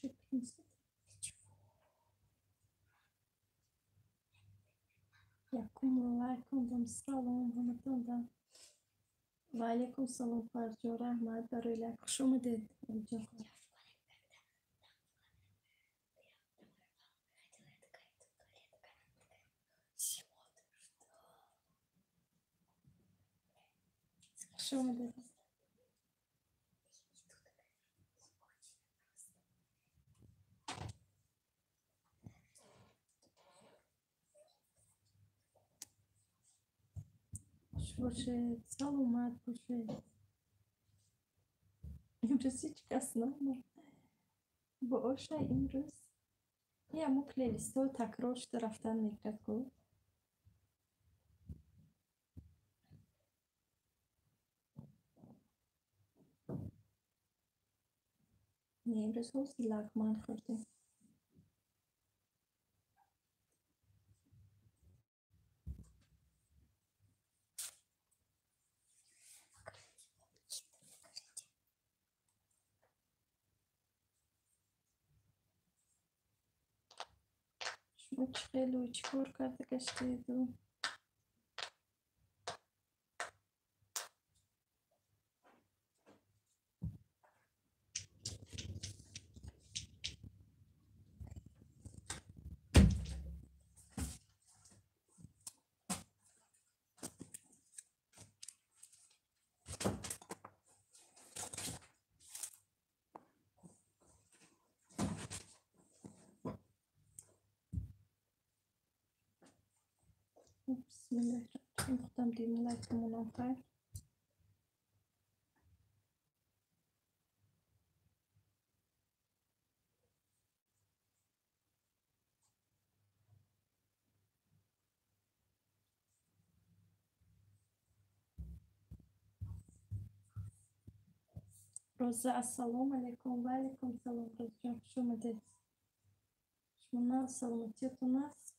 Ваши принципы. Якум алейкум салом хаматонда. Ва алейкум салом Фарҷо раҳмат барои хуш омадед. Хуш омадед. Хуш бошед. Саломат бошед. Имрӯз ҳеҷ кас наомад. Бооша имрӯз ямо плейлистҳо такрор шуда рафтан мекард гуфт. Имрӯз ҳози лагман хӯрдем. شما چی خیلی چی کار کرده گشتید؟ بسم الله الرحمن الرحیم. دیم لایکمون آخر. روزه السلام علیکم و علیکم سلام. روزه جان خوش اومدید. شما سلامتیتون است؟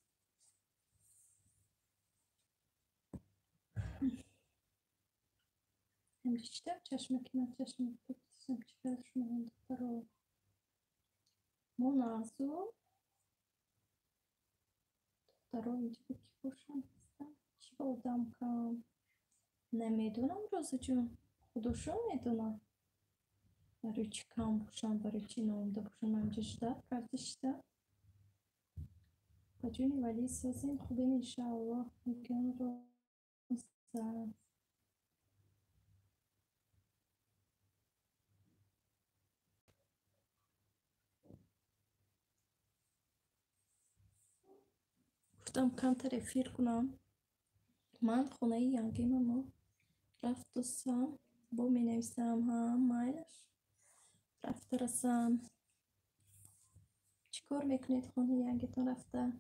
امروز چطور چشمک من چشمک بکشم چطور شما هم دکتر منازو دکتر اینجا که خوشم هستم چی بودم کم نمیدونم روزه جان خودشون میدونم برای چی کم باشم برای چی نامده باشم همجا شده کردشته بجونی ولی سازیم خوبین انشاءالله میگم روزه گفتم کمتر افیر کنم. من خونه ینگیممو رفتم با می نویسم هم مایلش رفته رسم. چیکار میکنید خونه ینگیتون رفته؟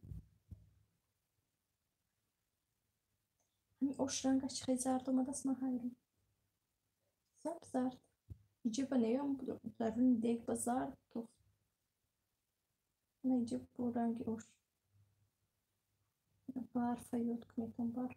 همین آش رنگش خیلی زرد اومده است. من حیران زرد اینجا با نیام درون دیگ با زرد تو اینجا با رنگ آش برف یاد کنیدم برف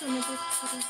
اومده بخوره.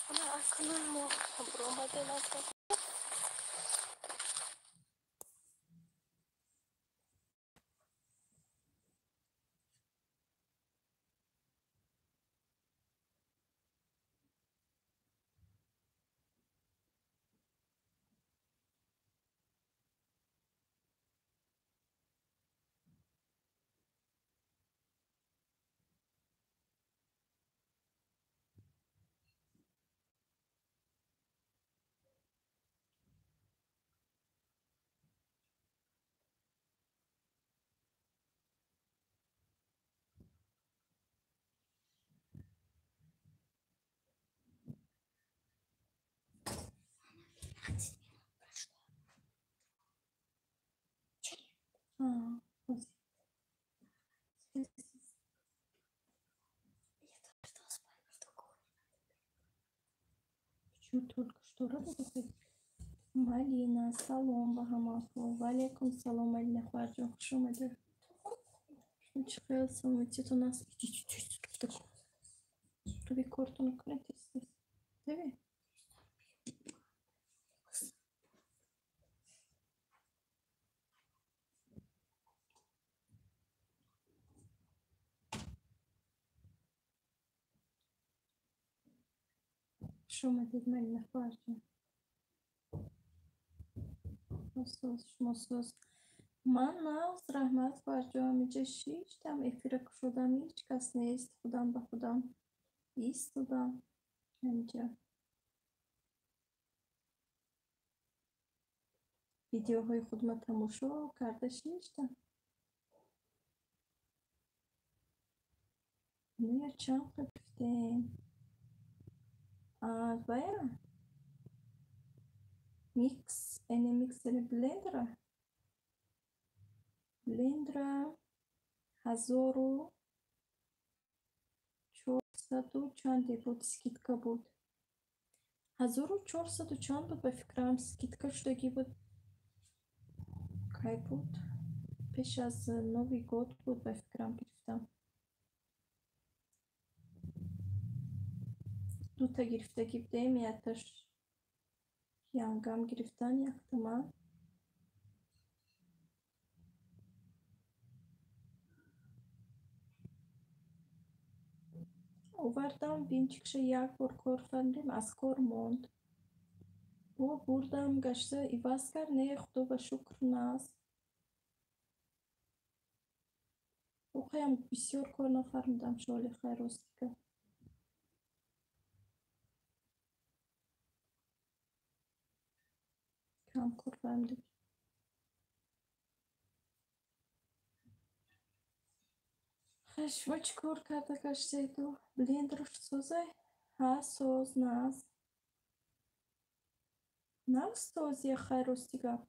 Ana aklım mı? Broma denazda. Почему только что работает? Малина, салом, Бахамафу, валикум, салом, Алина Хваджо, Шумаде. Çıkıyorsun, müthiş o nasıl tuttuk. Tabii kortunu kırıntısız. Değil mi? Шумаде, Малина Хваджо. Nossos Manaus rahmat barcamıca şiştem efira kuşudam hiç kasne istudam bakudam istudam önce videoyu خودم تماشا کرده شیشتم نیا چند گفتیم بایا میکس اینه میکسر بلندر 1400 چندی بود скидка بود 1400 چند بود به فکرم скидка شدگی بود کی بود پیش از نوی گود بود به فکرم گرفتم دو تا گرفتگی بدیم یکتاش یانگام گرفتن یک تومن آوردم بینچکش یک بار کار کردیم از کار موند و بردم گشته ایواز کرد نه خدا به شکر ناز و خیلی بسیار کار نفرمودم شالی خیر است که کم کار فرمودیم خشم چی کار کرده گشته دو بلندرش سوزه ها سوز ناز ناز خیر است دیگه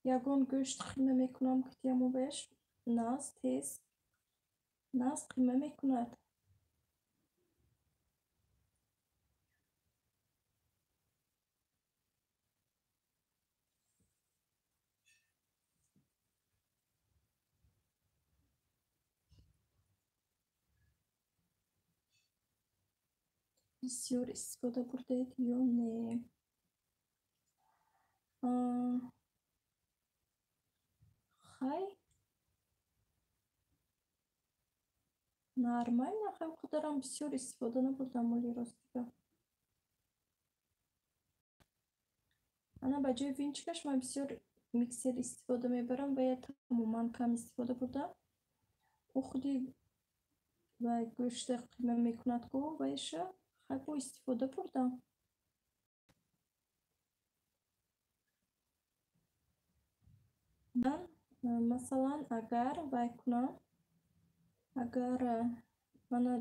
یگان گوشت خیمه میکنم که تیمو بهش ناز تیز ناز خیمه میکند بسیار استفاده برده یا نه خیلی نرمال نخواهیم خود دارم بسیار استفاده نبردم ولی راست دیگه ана ба ҷои винчикаш ман бисёр миксер истифода мебарам ва я тамоман кам истифода бурдам. ӯ худи ва гӯшта қима мекунад ку вайша хайбо истифода бурдам. Ман масалан агар вай кунам, агар мана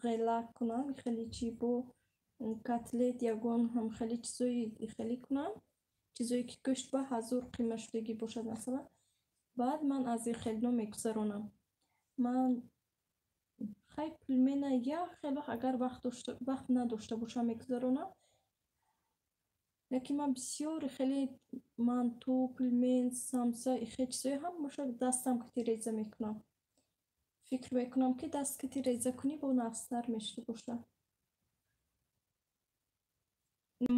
ғела кунам, хеле чӣ бо котлет ягон ҳам хеле чизои хеле кунам, чизое ки гӯшт ба ҳазур қима шудагӣ бошад масалан, баъд ман аз ин хелино мегузаронам. Ман хай пилмена як хел вақт агар вақт надошта бошам мегузаронам. Яке ман бисёр хеле манту, пилмен, самса ихе чизое ҳам бошад дастам кати реза мекунам. Фикр мекунам ки даст кати реза кунӣ бо нафстар мешуда бошад.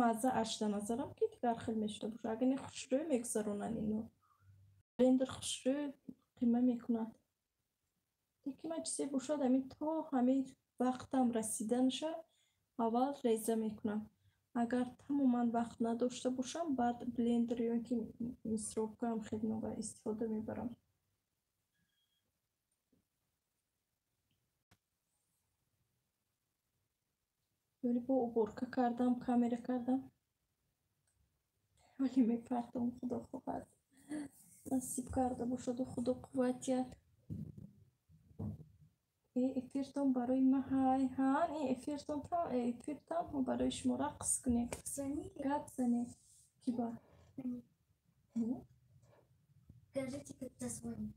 Мазза ашда назарам ки дигар хел мешуда бошад. Агар не хушрӯй мегузаронанд ино. Блендер хушрӯй қима мекунад. Яке ман чизе бошад ҳамин то ҳамин вақтам расида наша аввал реза мекунам. Агар тамоман вақт надошта бошам баъд блендер ё ин ки мисровкаам хеле нова истифода мебарам. Вале бо уборка кардам, камера кардам. Вале мепартам, худо хоҳад. Насиб карда бошаду худо қувват диҳад. Эфиртон барои маҳай ҳан эфиртон эфир танҳо барои шумо рақс кунем. Гап занем. Ки ба? Скажите, когда звонит.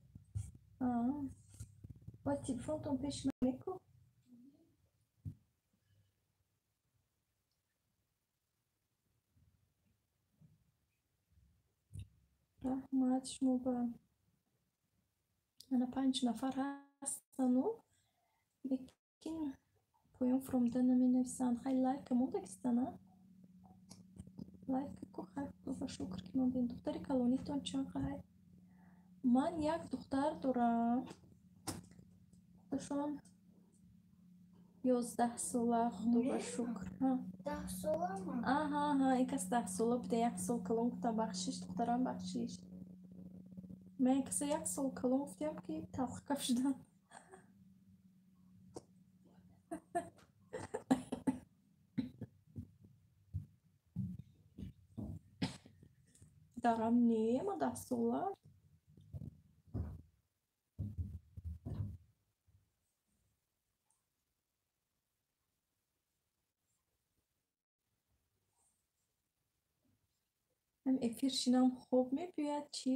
Ба телефонтон пеш меку. раҳмат шумо ба ана 5 нафар ҳастану лекин поём фромда наменависанд. Хай лайка мондагистана. Лайка ку хай худо ба шукр ки ман бин духтари калонитон чанд хай. Ман як духтар дорам. Худошон 11 сола худо ба шукр. 10 солама? Аҳа, ин кас 10 сола буда 1 сол калон гуфтам бахшиш, духтарам бахшиш. Мен каса 1 сол калон гуфтам ки талх кашидан. Дарам не, ма 10 сола. Ҳам эфир шинам хоб мебиёяд чи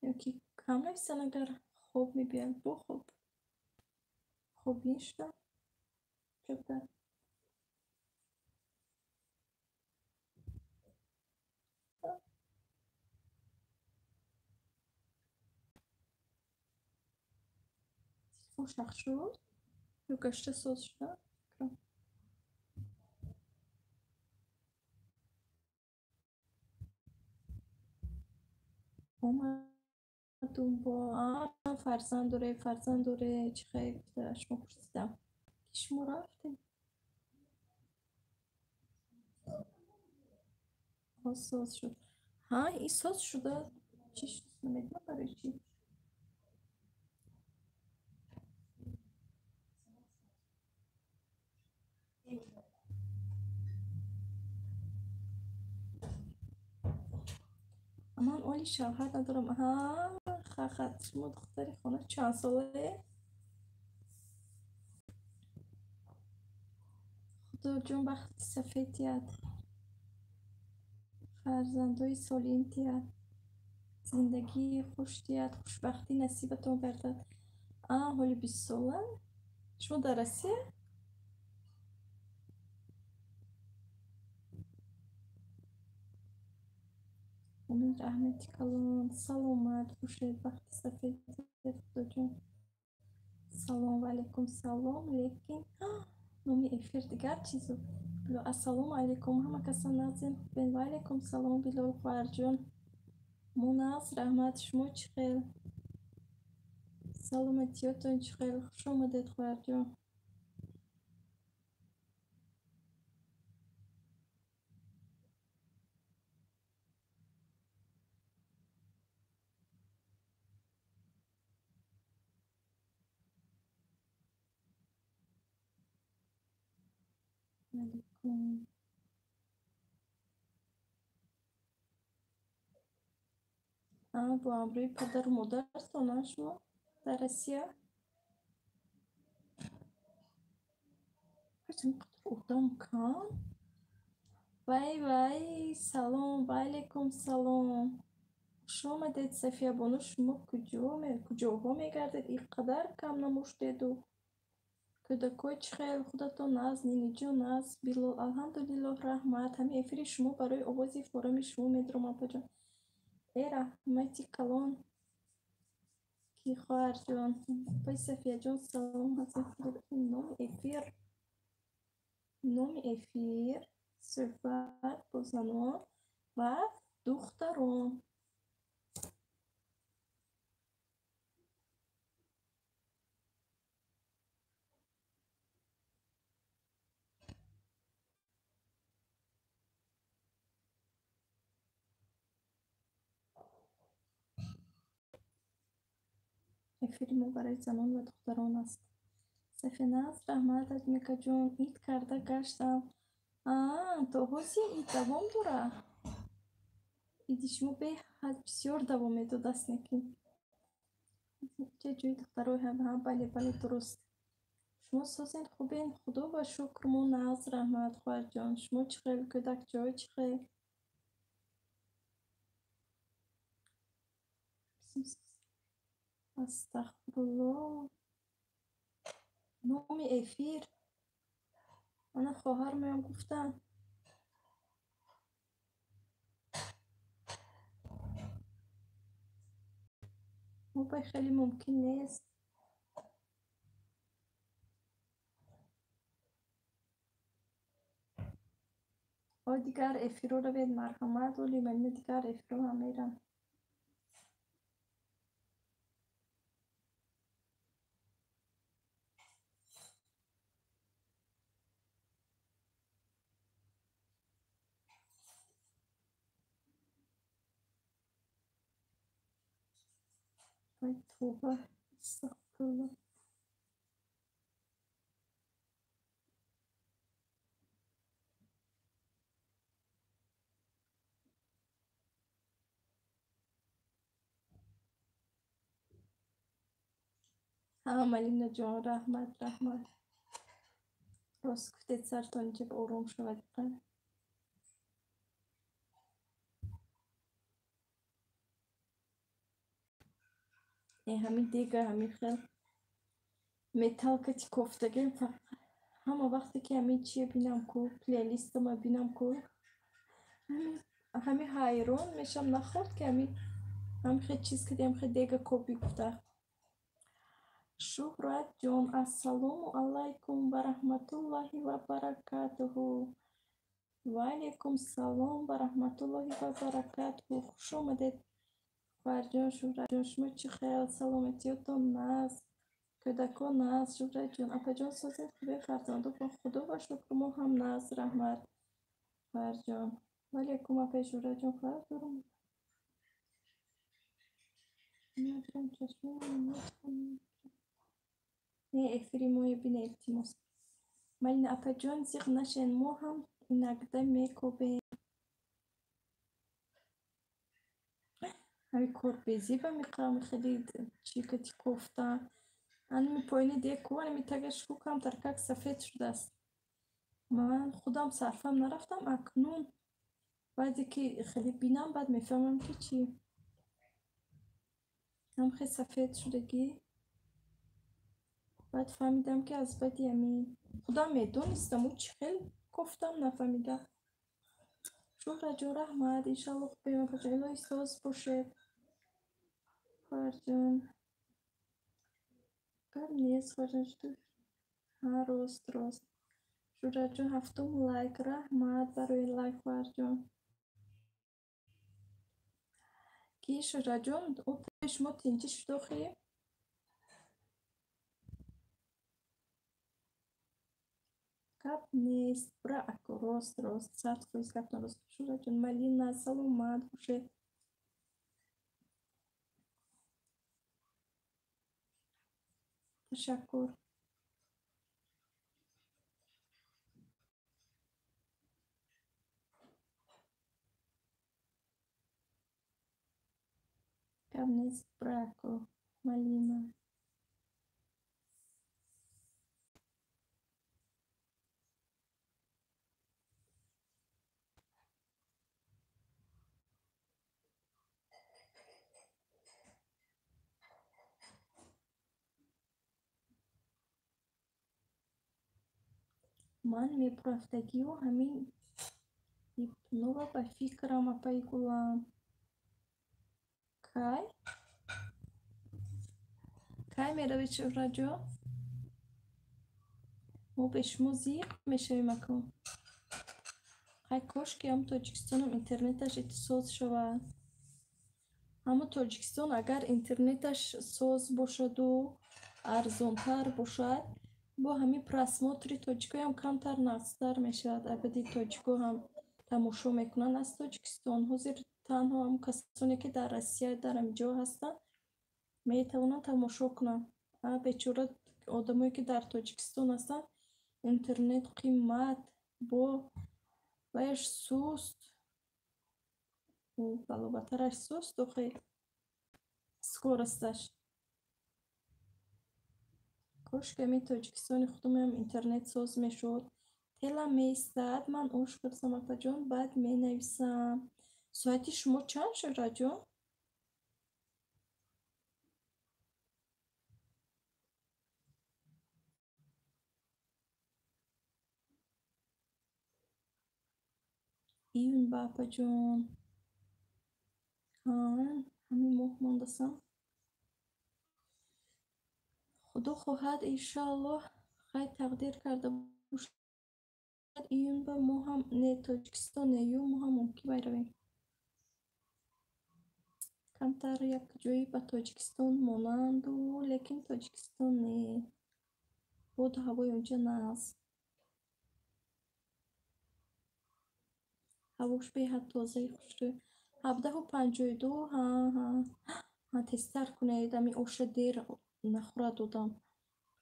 ё ки кам нависан агар хоб мебиёяд бо хоб. Хоб ништа. Чӯбда. Телефон шах шуд? Ё гашта соз шуда? омадум бо фарзанд доре чӣ хайр гуфта шумо пурсидам ки шумо рафтем. соз шуд. Ин соз шуда? Чӣ шуд? Намедонам барои чӣ. ман оли шавҳар надорам. Хахат шумо духтари хона чанд солае? худоҷон бахти сафед диҳад. фарзандои солим диҳад. зиндагии хуш диҳад. хушбахтӣ насибатон гардад. ҳоли 20 сола? Шумо дар Россия? умид раҳмати калон. Саломат бошед. Бахти сафед диҳад худоҷон. салом ва алайкум салом. Лекин номи эфир дигар чизу. ассалому алайкум ҳама каса назин хубен. ва алайкум салом Билол хӯарҷон. муназ раҳмат. шумо чӣ хел? саломатиётон чӣ хел? хуш омадед хӯарҷон. علیکم. با همراه پدر و مادرتان شما در آسیا؟ اینقدر ادام کم. وای سلام و علیکم سلام. خوش آمدید صفیه بانو. شما کجاها میگردید؟ اینقدر کم نموشدید و کودکای چخیر خودتان ناز نینی جون ناز بیلال الحمدلله رحمت. همین افری شما برای آوازی فرامی شما میدرم اپا جان. ای رحمتی کلان کی خواهر جان. پای صفیه جان سلام هستم. نام افیر صحبت با زنان و دختران. افیر ما برای زنان و دختران است. صفیه از رحمت از میکا جون اید کرده گشتم. تو حوزی اید دوام دوره. ایدی شما به حد بسیار دوامه دو دست نکیم. چه جوی دخترای هم بله درست. شما سازین خوبین خدا و شکر مون از رحمت خواهر جان. شما چه خیلی کدک جای چه خیلی استغفرالله. نام افیر من خواهر میم گفتم موبای خیلی ممکن نیست. دیگر افیرو رو بید مرحمت ولی من دیگر افیرو هم میرم. وای توبه استغفرالله. ملینا جان رحمت راست گفتید سرتان جب آروم شود. همین دیگه همین خیلی متال کتی کفتگیم فقط همه وقتی که همین چیه بینم کو پلیلیست ما بینم کو همین حیران میشم نخورد که همین خیلی چیز که دیم خیلی دیگه کپی گفته. شهرت جان السلام علیکم و رحمت الله و برکاته. و علیکم السلام و رحمت الله و برکاته. خوش آمدید خواهر جان. شهرت جان شما چی خیال سلامتیتون ناز کودکان ناز. شهرت جان اپا جان سازید خوبه فرزندو با خدا و شکر ما هم ناز رحمت خواهر جان. و علیکم اپا شهرت جان خواهر دارم ندارم چشمه نه افری موی بینه التماس مالین اپا جان زیغ نشین ما هم نقده میکوبه همی کربیزی و میقام خیلی چیکتی کوفته انمی پایین دیگه کوه انمی تگش کو کم ترکک سفید شده است. من خودم صرفم نرفتم اکنون بعدی که خیلی بینم بعد میفهمم که چی هم خیلی سفید شدگی. بعد فهمیدم که از بعدی همی خودم میدونستم و چی خیلی گفتم نفهمیدم. شهرت جان رحمت انشالله خوبه من پچه الهی ساز باشه خواهر جان. کار نیست خواهر جان چطور؟ راست شهرت جان هفتم لایک رحمت برای لایک خواهر جان. کی شهرت جان او پیش ما تینچی شدوخی کپ نیست برا اکو راست سرد خویز کپتن راست شهرت جان ملینا سلامت باشه. تشکر. Камнез брако. Малина. Ман мепурафтагиҳо ҳамин ипнова ба фикрам апай гулам. Кай мерави Шӯҳраҷон? Мо бе шумо зиқ мешавем акам. Хай кошки ҳам Тоҷикистонам интернеташ иттисоз шавад. Ҳама Тоҷикистон агар интернеташ соз бошаду арзонтар бошад, бо ҳамин просмотри тоҷикоям камтар нақстар мешавад. Абади тоҷико ҳам тамошо мекунанд аз Тоҷикистон. Ҳозир танҳо ҳам касоне ки дар Россия дар ҳаминҷо ҳастанд метавонанд тамошо кунанд. Бечора одамое ки дар Тоҷикистон ҳастанд интернет қиммат бо ваяш суст. Балобатараш суст охе скоросташ. Кошки ҳамин Тоҷикистони худамам интернет соз мешуд. Телам меистад, ман ош кардам апаҷон, баъд менависам. Соати шумо чанд, Шӯҳраҷон? Июн ба апаҷон. Ҳамин моҳ мондасам. Худо хоҳад иншаллоҳ хай тақдир карда бошад июн ба мо ҳам не Тоҷикистон не ю мо ҳам мумкин байравем. Камтар як ҷои ба Тоҷикистон монанду лекин Тоҷикистон не. Боду ҳавои онҷа нағз. Ҳавош беҳад тозаи хушрӯй. 17:52 тезтар кунед. Ами оша дер нахӯрад одам.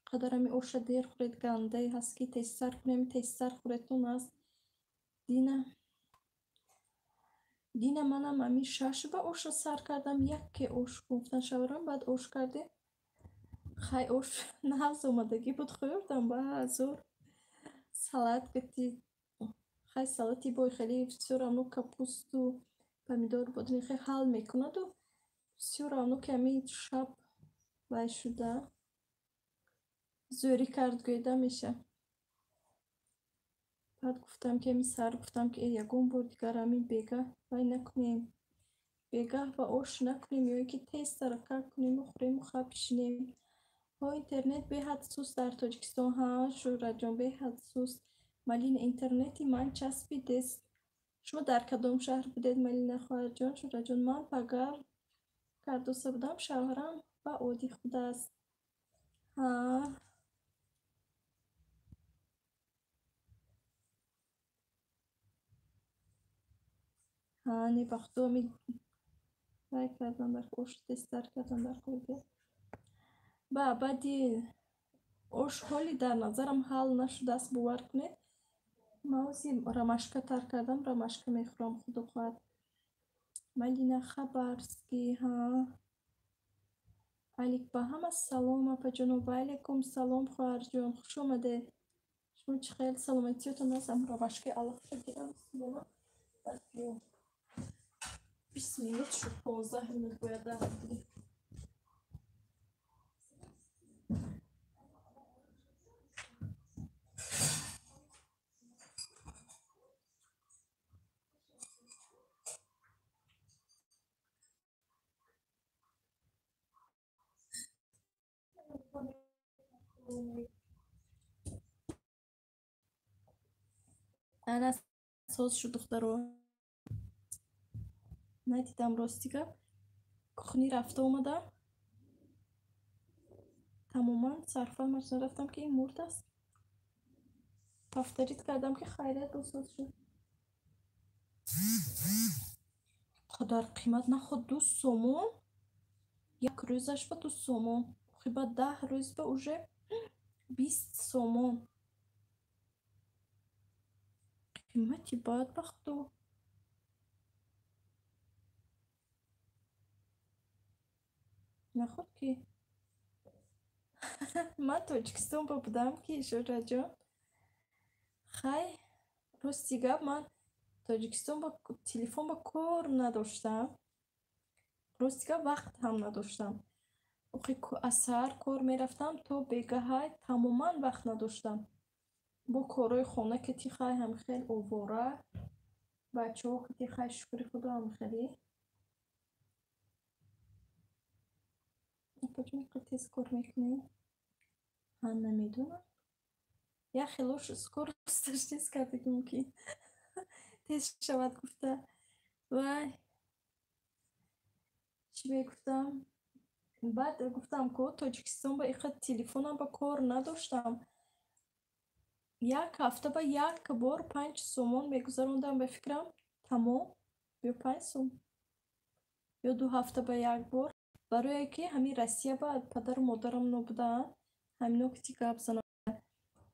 Қадар ами оша дер хӯред гандаи ҳаст ки тезтар кунем, тезтар хӯретон аст. Дина манам ами 6 ба оша сар кардам. Яке ош гуфтан шаварам, баъд ош кардем. Хай ош нағз омадагӣ буд хӯрдам ба зур. Салат гуфти. Хай салати бой хеле бисёр равно капусту помидор бодни хеле ҳал мекунаду бисёр равно ки ами шаб вай шуда зӯрӣ кард гӯйда меша. Баъд гуфтам ки ами сар гуфтам ки ягон бор дигар ами бегаҳ вай накунем. Бегаҳ ба ош накунем ё ин ки тез тарака кунему хӯрему хаб бишинем. Интернет беҳад суст дар Тоҷикистон. Шӯҳраҷон беҳад суст. Малин интернети ман часпидест. Шумо дар кадом шаҳр будед Малина хоҳарҷон? Шӯҳраҷон ман ба Гар Гардоса будам. Шавҳарам ба Оди худ аст. Не ба худо ами вай кардам дар ош тезтар кардам дар хӯрде. Ба абади ош ҳоли дар назарам ҳал нашудааст, бовар кунед. Мавзи рамашка тар кардам, рамашка мехӯрам худо хоҳад. Малина Хабарский. Алик ба ҳама салом апаҷоно. Ва алайкум салом хоҳарҷон. Хуш омадед. Шумо чӣ хел саломатиётон аст? Ам рамашкаи алафро гирам. 20 минут шуд, 15 минут бояд рафтем. Ана соз шуд духтаро. Надидам рости гап. Кухни рафта омадам. Тамоман сарфаҳмаш нарафтам ки ин мурдааст. Повторит кардам ки хайрият босоз шуд. қадар қимат наход 2 сомон. Як рӯзаш ба 2 сомон. Ба 10 рӯз ба уже 20 сомон. Қимати бад ба худо. нахуд ки ман Тоҷикистон будам ки Шӯраҷон. Хай рости гап ман Тоҷикистон ба телефон ба кор надоштам. Рости гап вақт ҳам надоштам. Охи аз саҳар кор мерафтам то бегаҳай тамоман вақт надоштам. Бо корҳои хона ки ти хай ҳам хел овора. Бачаҳо ки ти хай шукри худо ҳам хеле. Почему так тез кор мекунӣ? Ҳам намедонам. Яхе лош скоросташ тез карда ки мумкин тез шавад гуфта. Вай. Чӣ мегуфтам? Баъд гуфтам ко Тоҷикистон ба иха телефонам ба кор надоштам. Як ҳафта ба як бор 5 сомон мегузарондам ба фикрам тамом ё 5 сом ё 2 ҳафта ба як бор. Барое ки ҳамин Россия ба падару модарам набудаанд, ҳамино ки ти гап занам.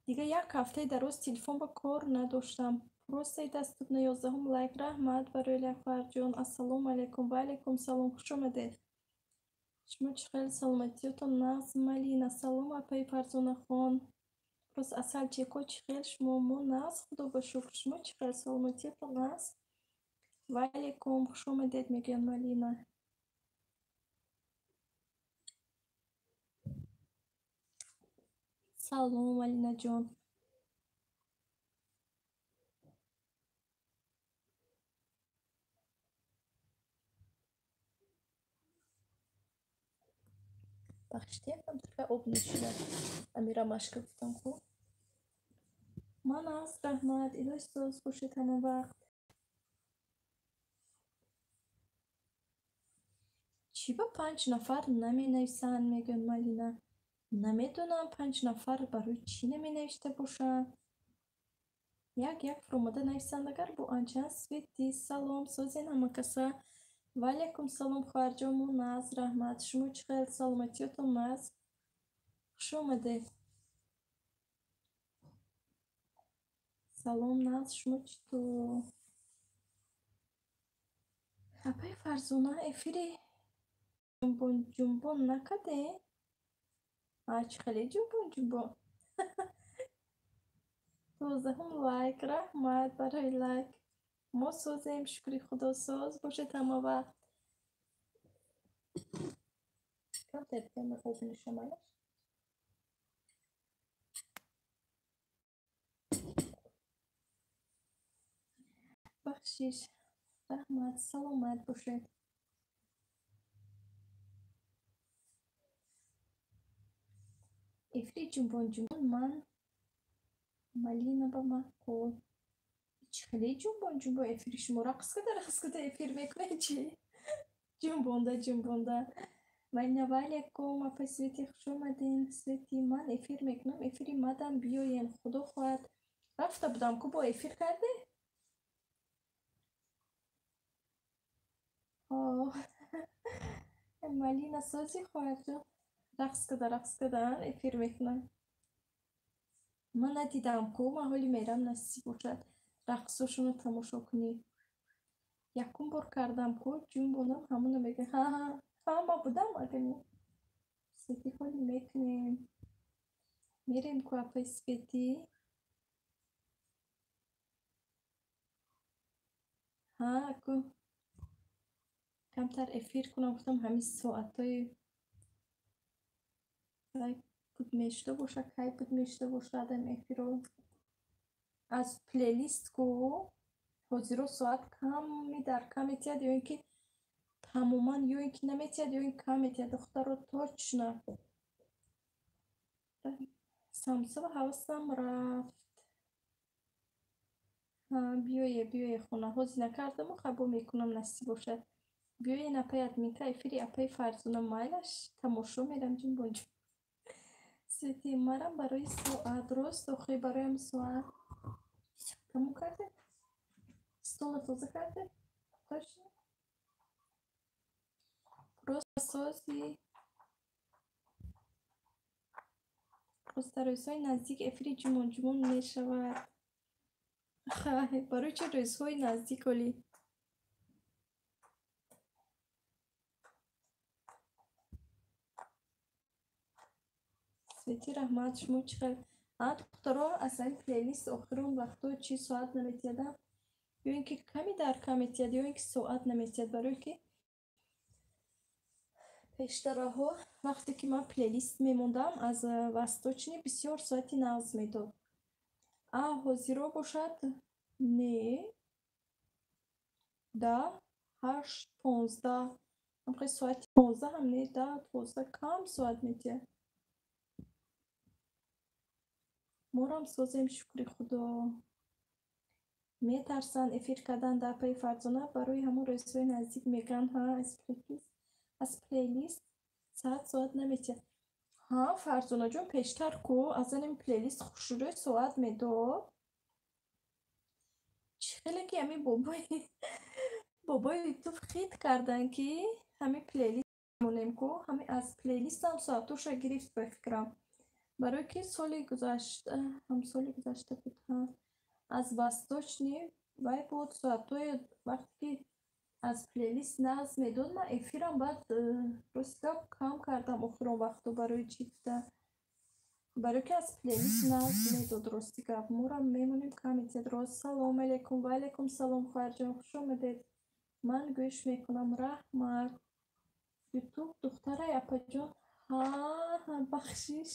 Дига як ҳафтаи дароз телефон ба кор надоштам. Простаи дастурна 11 лайк. Раҳмат барои лайк Фарҷон. Ассалому алайкум. Ва алайкум салом. Хуш омадед. Шумо чӣ хел саломатиётон нағз Малина. Салом апаи Фарзонахон. Просто асал чеко чӣ хел шумо? Мо нағз худо ба шукр. Шумо чӣ хел саломатиётон нағз? Ва алайкум. Хуш омадед мегӯяд Малина. Салом Малинаҷон. Бахшида якам така об нӯшида. Амира машка гуфтам хуб. Ман аз раҳмат. Илоҳи соз бошед ҳамон вақт. Чӣ ба 5 нафар наменависанд мегӯяд Малина? Намедонам 5 нафар барои чӣ наменавишта бошанд. Як фуромада нависандагар бо анчан светӣ. Салом созен ҳамакаса. Ва алайкум салом хоҳарҷон. Мо нағз раҳмат. Шумо чӣ хел саломатиётон нағз? Хуш омадед. Салом нағз шумо читор? Апаи Фарзона эфири ҷумбон накардем? Чӣ хеле ҷумбон. 12 лайк. Раҳмат барои лайк. Мо созем шукри худо соз бошед ҳама вақт. Камтар биём об нӯшам алаш. Бахшиш. Раҳмат. Саломат бошед. Эфири ҷумбон ман Малина ба макол. Чӣ хеле ҷумбон эфири шумо рақс када эфир мекунед чӣ? Ҷумбонда. Малина ва алайкум. Апа Свети хуш омадин. Свети ман эфир мекунам. Эфири мадам биёен. Худо хоҳад. Рафта будам ку бо эфир карде? Малина сози хоҳарҷон. Рақс када эфир мекунам. Ман надидам ку маҳоли мерам насиб бошад рақсошуно тамошо кунӣ. Якум бор кардам ку ҷумбонам ҳамуна мега. Ма будам агами. Свети ҳоли мекунем. Мерем ку апаи Свети. Ку камтар эфир кунам. Гуфтам ҳамин соатҳои кай буд мешуда бошад ам эфиро. Аз плейлист ку ҳозиро соат ками дар кам метиҳад ё ин ки тамоман ё ин ки наметиҳад ё ин кам метиҳад. Духтаро точно. Самса ва ҳавасам рафт. биёе хона ҳозир накардаму қабул мекунам насиб бошад. Биёен апаи админка эфири апаи Фарзона майлаш тамошо мерам ҷумбон. Свети марам барои соат рост охи бароям соат. Тамом карде? Стола тоза карде? Точно? Просто сози. Просто рӯзҳои наздик эфири ҷумон мешавад. Барои чӣ рӯзҳои наздик оли? Свети раҳмат, шумо чӣ хел? Духтаро асла ин плейлист охирон вақтҳо чӣ соат наметиядам? Ё ин ки ками дарка метияд, ё ин ки соат наметияд, барои ки пештараҳо вақте ки ман плейлист мемондам, аз восточни бисёр соати нағз медод. Ҳозиро бошад не 10, 8, 15. Амқи соати 15 ҳам не 10, 12 кам соат метияд. Морам созем, шукри Худо. Метарсан эфир кардан дар паи Фарзона барои ҳамон рӯзҳои наздик мегӯянд ҳа аз плейлист соат наметияд. Фарзонаҷон пештар ку аз ин плейлист хушрӯй соат медод. Чӣ хеле ки ҳамин бобои ютуб хит кардан ки ҳамин плейлист монем ку ҳамин аз плейлистам соатоша гирифт ба фикрам. Барои ки соли гузашта буд аз восточни вай буд соатҳои вақте ки аз плейлист нағз медод. Ман эфирам баъд рости гап кам кардам охирон вақтҳо. Барои чӣ буда? Барои ки аз плейлист нағз медод рости гап. Морам мемонем кам метияд. Рост салом алейкум. Ва алейкум салом хоҳарҷон, хуш омадед. Ман гӯш мекунам. Раҳмат. ютуб духтарай апаҷон. Бахшиш.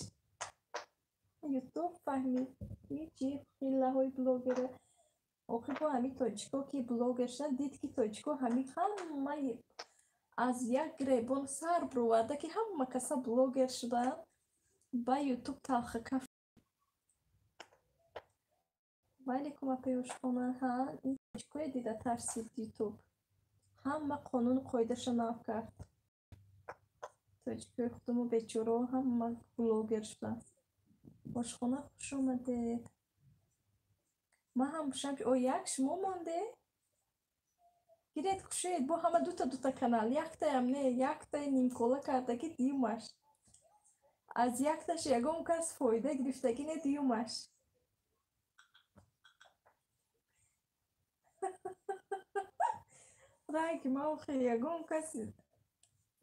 ютуб фаҳмид. Ҳичи хиллаҳои блогера. Охир бо ҳамин тоҷико ки блогер шудан, дид ки тоҷико ҳамаи аз як гребон сар бироварда ки ҳама каса блогер шуданд. Ба ютуб талхакаф. Валейкум апаи ошхона. Ин тоҷикое дида тарсид ютуб. Ҳама қонуну қоидаша нав кард. Тоҷикои худумо бечораҳо ҳама блогер шуданд. Ошхона хуш омадед. Ман ҳам бошам ки як шумо монде? Гиред кушед бо ҳама дута канал. Яктаям не, яктай нимкола кардаги диюмаш. Аз якташ ягон кас фоида гирифтагӣ не диюмаш. Ранги ман охир ягон кас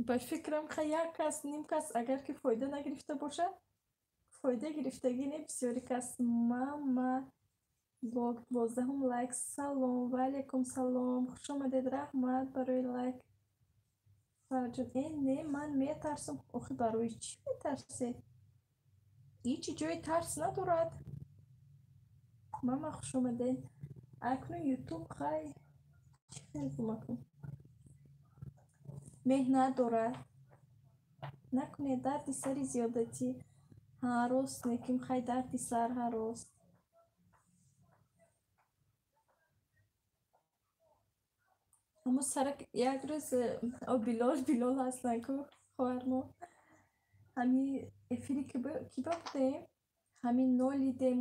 ба фикрам як кас ним кас агар ки фоида нагирифта бошад, фоида гирифтагӣ не бисёри кас. Мама блог 12 лайк. Салом. Ва алейкум салом. Хуш омадед. Раҳмат барои лайк. Фарҷон не ман метарсам. Охир барои чӣ метарсед? ҳичи ҷои тарс надорад. Мама хуш омадед. Акнун ютуб хай чӣ хел кӯмакун меҳнат дорад. Накунед дарди сари зиёдатӣ. Рост меким хай дарди сар рост. Аммо сарак як рӯз Билол ҳастанд ку хоҳармо. Ҳамин эфири ки будем, ҳамин нолидем.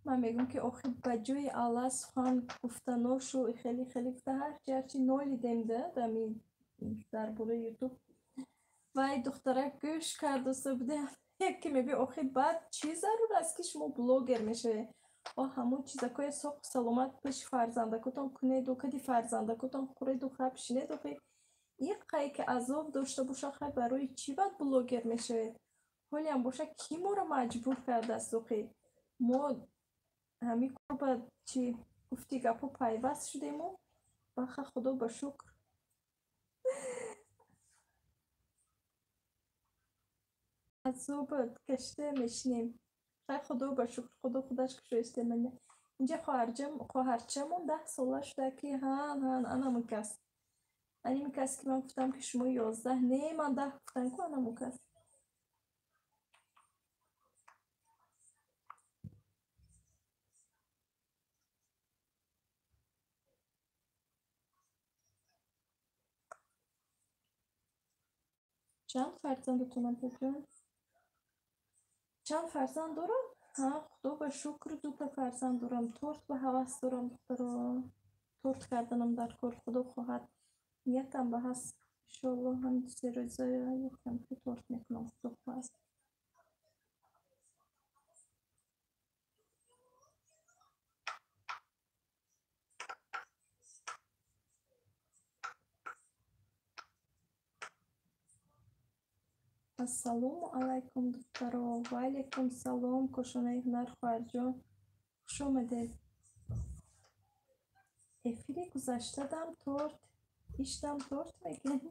Ман мегӯям ки охир ба ҷои алла сухан гуфта ношу хеле гуфта ҳарчи нолидем ҳамин дар бораи ютуб. Вай духтарак гӯш карда будем. Яке мебинем охир баъд чӣ зарур аст ки шумо блогер мешавед? ҳамон чизакои соҳу саломат пеши фарзандакотон кунеду кади фарзандакотон хӯреду хаб шинеду. Иққае ки азоб дошта боша хай барои чӣ баъд блогер мешавед? ҳолиам боша ки моро маҷбур кардааст? Охир мо ҳамин кор ба чӣ гуфти гапҳо пайваст шудему? Баха худо ба шукр. азоб кашида мешинем. Хай худо ба шукр. Худо худаш кушоясте мене. Инҷа хоҳарчамон 10 сола шуда ки анамон кас. Аними кас ки ман гуфтам ки шумо 11. Не ман 10 гуфтам ку анамон кас. чанд фарзандатонам пеҷон? Чанд фарзанд дорам? Худо ба шукр 2 фарзанд дорам. Торт ба ҳавас дорам духтаро. Торт карданам дар кор. Худо хоҳад ниятам ба ҳаст. Иншоалло ҳамин 3 рӯза якам ки торт мекунам. Худо хоҳад. ассалому алайкум духтаро. Ва алайкум салом кошонаи ҳунар хоҳарҷон. хуш омадед. эфири гузаштадам торт иштам торт мегӯ.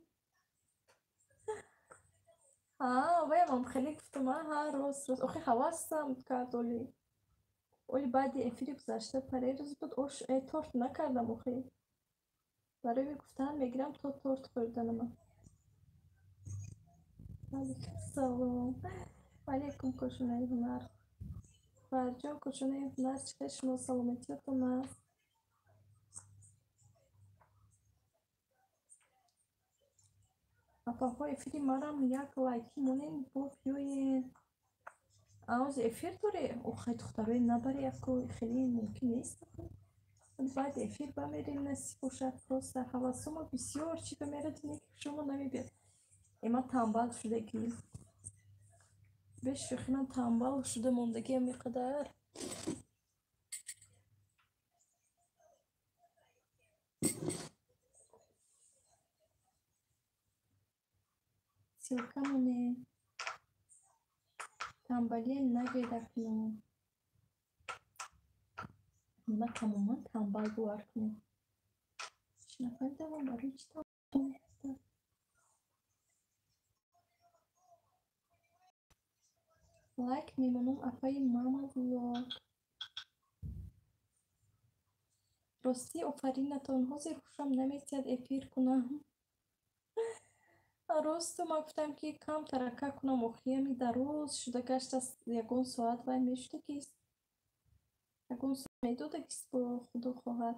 ваямам хеле гуфтама рост охи ҳавасам кард оли баъди эфири гузашта парерӯз буд торт накардам охи барои ви гуфтан мегирам то торт хӯрданама. салом алайкум кошонаи ҳунар хоҳарҷон. кошонаи ҳунар чихел шумо саломатиятон аст? апаҳо эфири марам як лайки монен бо биёен. ауз эфир доре охай духтарои набаре яко хеле мумкин нест. баъди эфир бамерем насиб бошад. просто ҳавасомо бисёр чӣ бамерадине ки шумо намебиёд. ман танбал шудагӣ бешӯхӣ ман танбал шуда мондагиам меқадар. силкамоне танбалия нагеда кунам. нима тамоман танбал бовар кунем. чӣ нафаҳмидам барои чӣ танбал места. лайк мемонам апаи мама влог. ростӣ офаринатон ҳозир ҳушам наметиҳад эфир кунам. росту ман гуфтам ки кам тарака кунам охиями дароз шуда гаштааст. ягон соат вай мешудагист ягон соат медодагист бо худо хоҳад.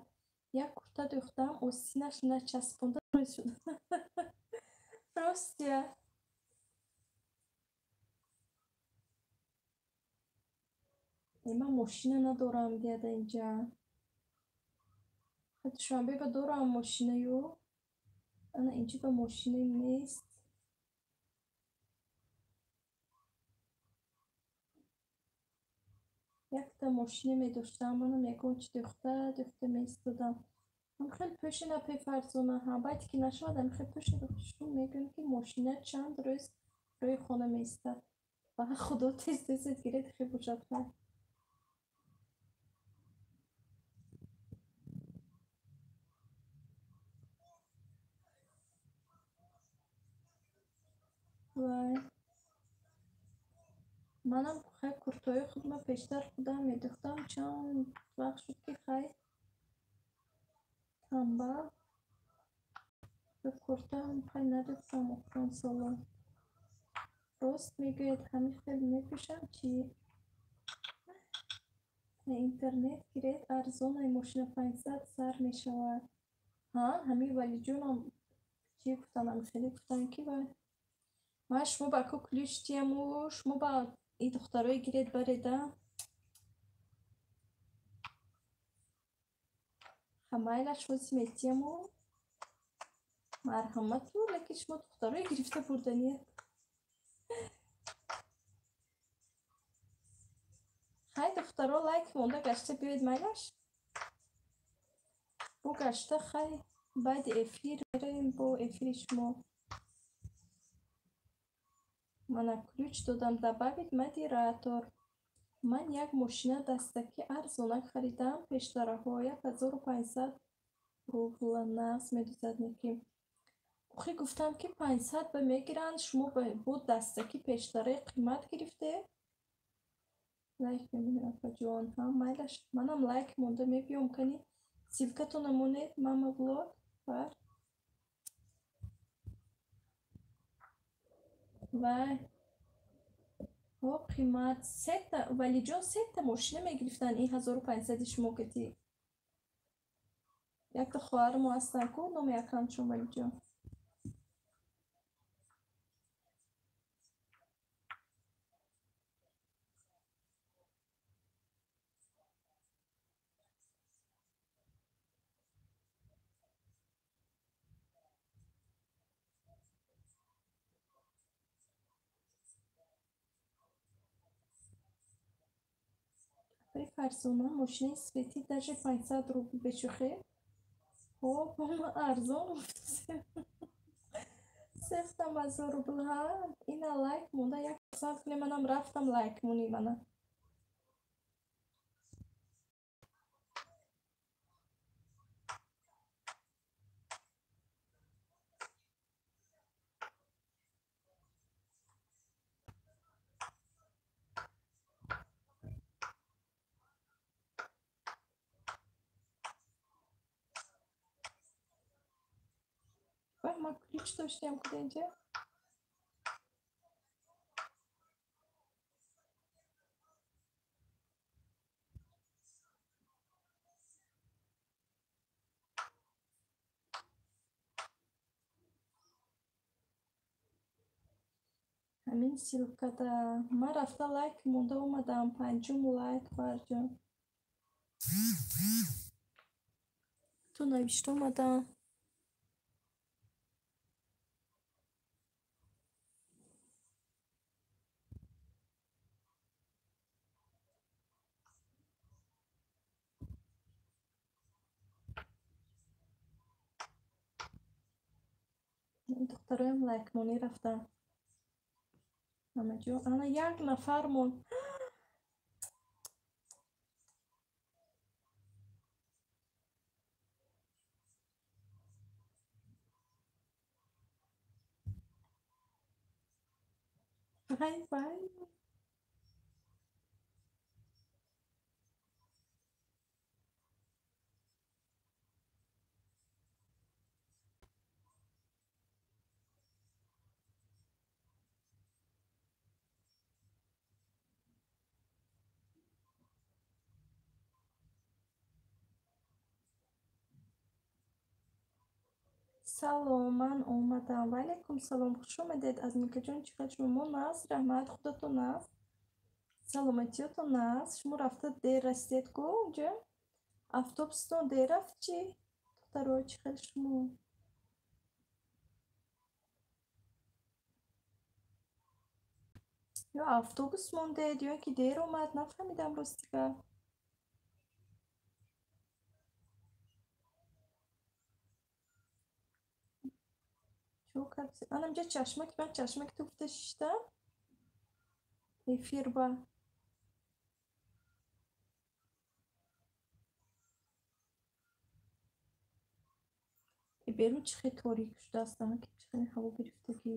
як курта дӯхтам остинаш начаспонда шуд. ростия ман мошина надорам диада инҷа. душанбе ба дорам мошинаё ана инҷа ба мошина нест. якта мошина медоштам манам ягон чи дӯхта меистодам. ам хел пӯшина пефарзона ҳабайт ки нашавад ам хел пӯшина шум мегӯям ки мошина чанд рӯз рӯи хона меистад. ба худо тез тезет гиред хел бошад хай. вай манам хай куртои худма пештар худам медӯхтам. чанд вақт шуд ки хай танбал ба куртаам хай надӯхтам. охирон соло рост мегӯед ҳамин хел мепӯшам чи интернет гиред арзонаи мошина 500 сар мешавад. ҳамин валиҷонам чӣ гуфтам хеле гуфтам ки вай ман шумо ба ку ключ тияму шумо ба и духтарои гиред бареда ҳамайлаш вози метияму марҳамату лекин шумо духтарои гирифта бурданиед. хай духтаро лайк монда гашта биёед майлаш бо гашта хай баъди эфир меравем бо эфири шумо. мана ключ додам дабавид модератор. ман як мошина дастакӣ арзонак харидам пештараҳо 1500 рубл нағз медозад неки. охи гуфтам ки 500 ба мегиранд шумо бо дастакӣ пештараи қимат гирифте. лайк мемонед апаҷон майлаш манам лайк монда мебиём кани силкатона монед мама влог бар. вай қимат сета валиҷон сета мошина мегирифтан ин 1500 шумо гати. якта хоҳарамо ҳастан ку номи аккаунтшон валиҷон. фарзона мошинаи свети даже 500 рубл бешӯхе. арзон سفتم و زورو بلهم اینا لایک مونده یک ساعت کنی منم رفتم لایک مونی منم و ما کلیچ داشتیم کده اینجا همین سیلکتا ما رفته لایک مونده اومدم پنجم لایک برجام تو نوشته اومدم این دخترایم لایک مونی رفتن همه جو انا یک نفرمون بای بای سلام من اومدم وعلیکم سلام خوش اومدید از میکا جون چقدر شما ناز رحمت خودتون ناز سلامتیتون ناز شما رفته دیر رسید کو اونجا автобустон дер рафт чӣ духтаро чӣ хел шумо ё автобус мондед ё ки дер омад нафаҳмидам ростига чӯ кард анамҷа чашмак ман чашмак туфта шишта эфирба берун чӣ хел торик шудааст ки чӣ хел ҳаво гирифтагӣ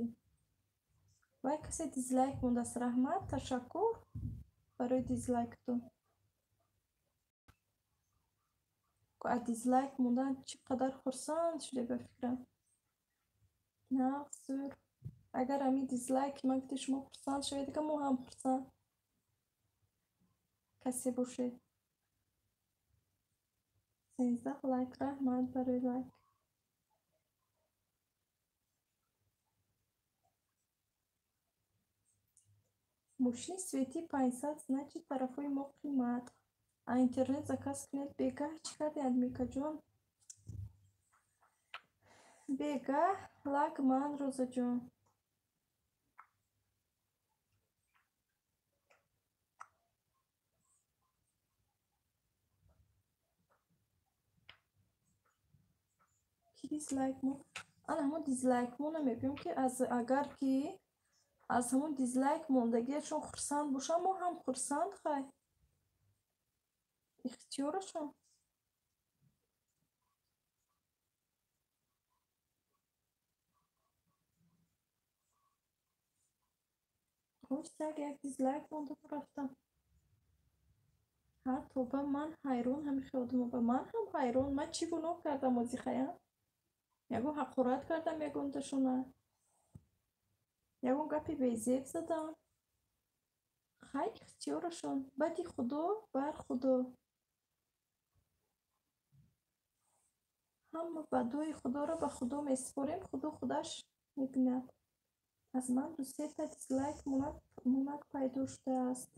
вай касе дизлайк мондааст раҳмат ташаккур барои дизлайктон аз дизлайк мондан чӣ қадар хурсанд шуде ба фикрам нақ зур агар ҳамин дизлайки ман гуфта шумо хурсанд шавед дигар мо ҳам хурсанд касе бошед 13 лайк раҳмат барои лайк мошини свети 500 значит тарафҳои мо қимат а интернет заказ кунед бегаҳ чӣ кардед микаҷон бегаҳ лайк ман розаҷон ки дизлайк мо ана ҳамон дизлайк мо намегӯем ки аз агар ки аз ҳамон дизлайк мондагиашон хурсанд бошанд мо ҳам хурсанд хай ихтиёрашон ҳоштаг як дизлайк монда рафтам ҳатто ба ман ҳайрон ҳамихи одама ба ман ҳам ҳайрон ман чӣ гуноҳ кардам озихаям ягон ҳақорат кардам ягондашона ягон гапи безеб задам хай ихтиёрашон баъди худо бар худо ҳама бадои худоро ба худо месупорем худо худаш мебинад аз ман дусета дизлайк монак пайдо шудааст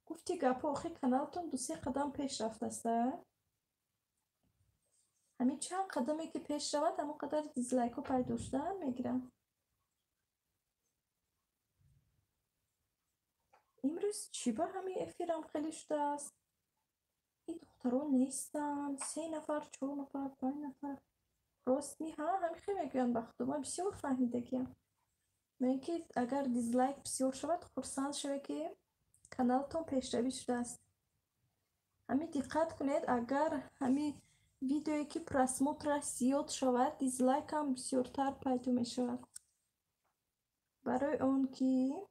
гуфти гапҳо охир каналтон дусе қадам пеш рафтааста ҳамин чанд қадаме ки пеш равад ҳамон қадар дизлайкҳо пайдо шудаам мегирам имрӯз чӣ ба ҳамин эфирам хеле шудааст ин духтарон нестанд 3 нафар 4 нафар 5 нафар راست می ها همین میگویند به خدا من بسیار فهمیدگیم. من که اگر دیزلایک بسیار شود خرسند شود که کانالتون پیشروی شده است. همین دقت کنید اگر همین ویدیویی که پراسموتر زیاد شود دیزلایک هم بسیارتر پیدا می شود. برای اون که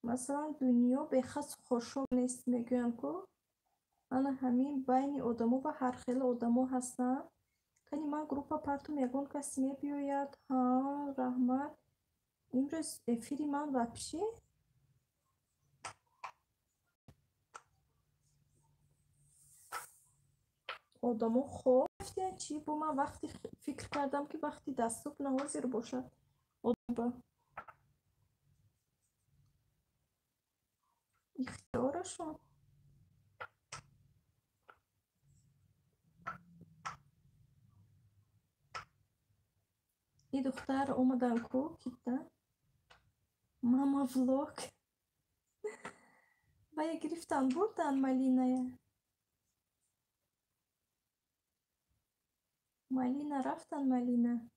مثلا دنیا به خاص خوشحال نیست میگویم که انا همین بین آدمو و هر خیلی آدمو هستن. کنی من گروپا پرتم یگون کسی میبیاید ها رحمت امروز افیری من وپشی آدمو خوب گفتن چی بو من وقتی فکر کردم که وقتی دستوب نوازی رو باشد آدم با اختیارشون. این دختر اومدن کو کیتن ماما ولوگ و یه گرفتن بردن مالینه رفتن مالینه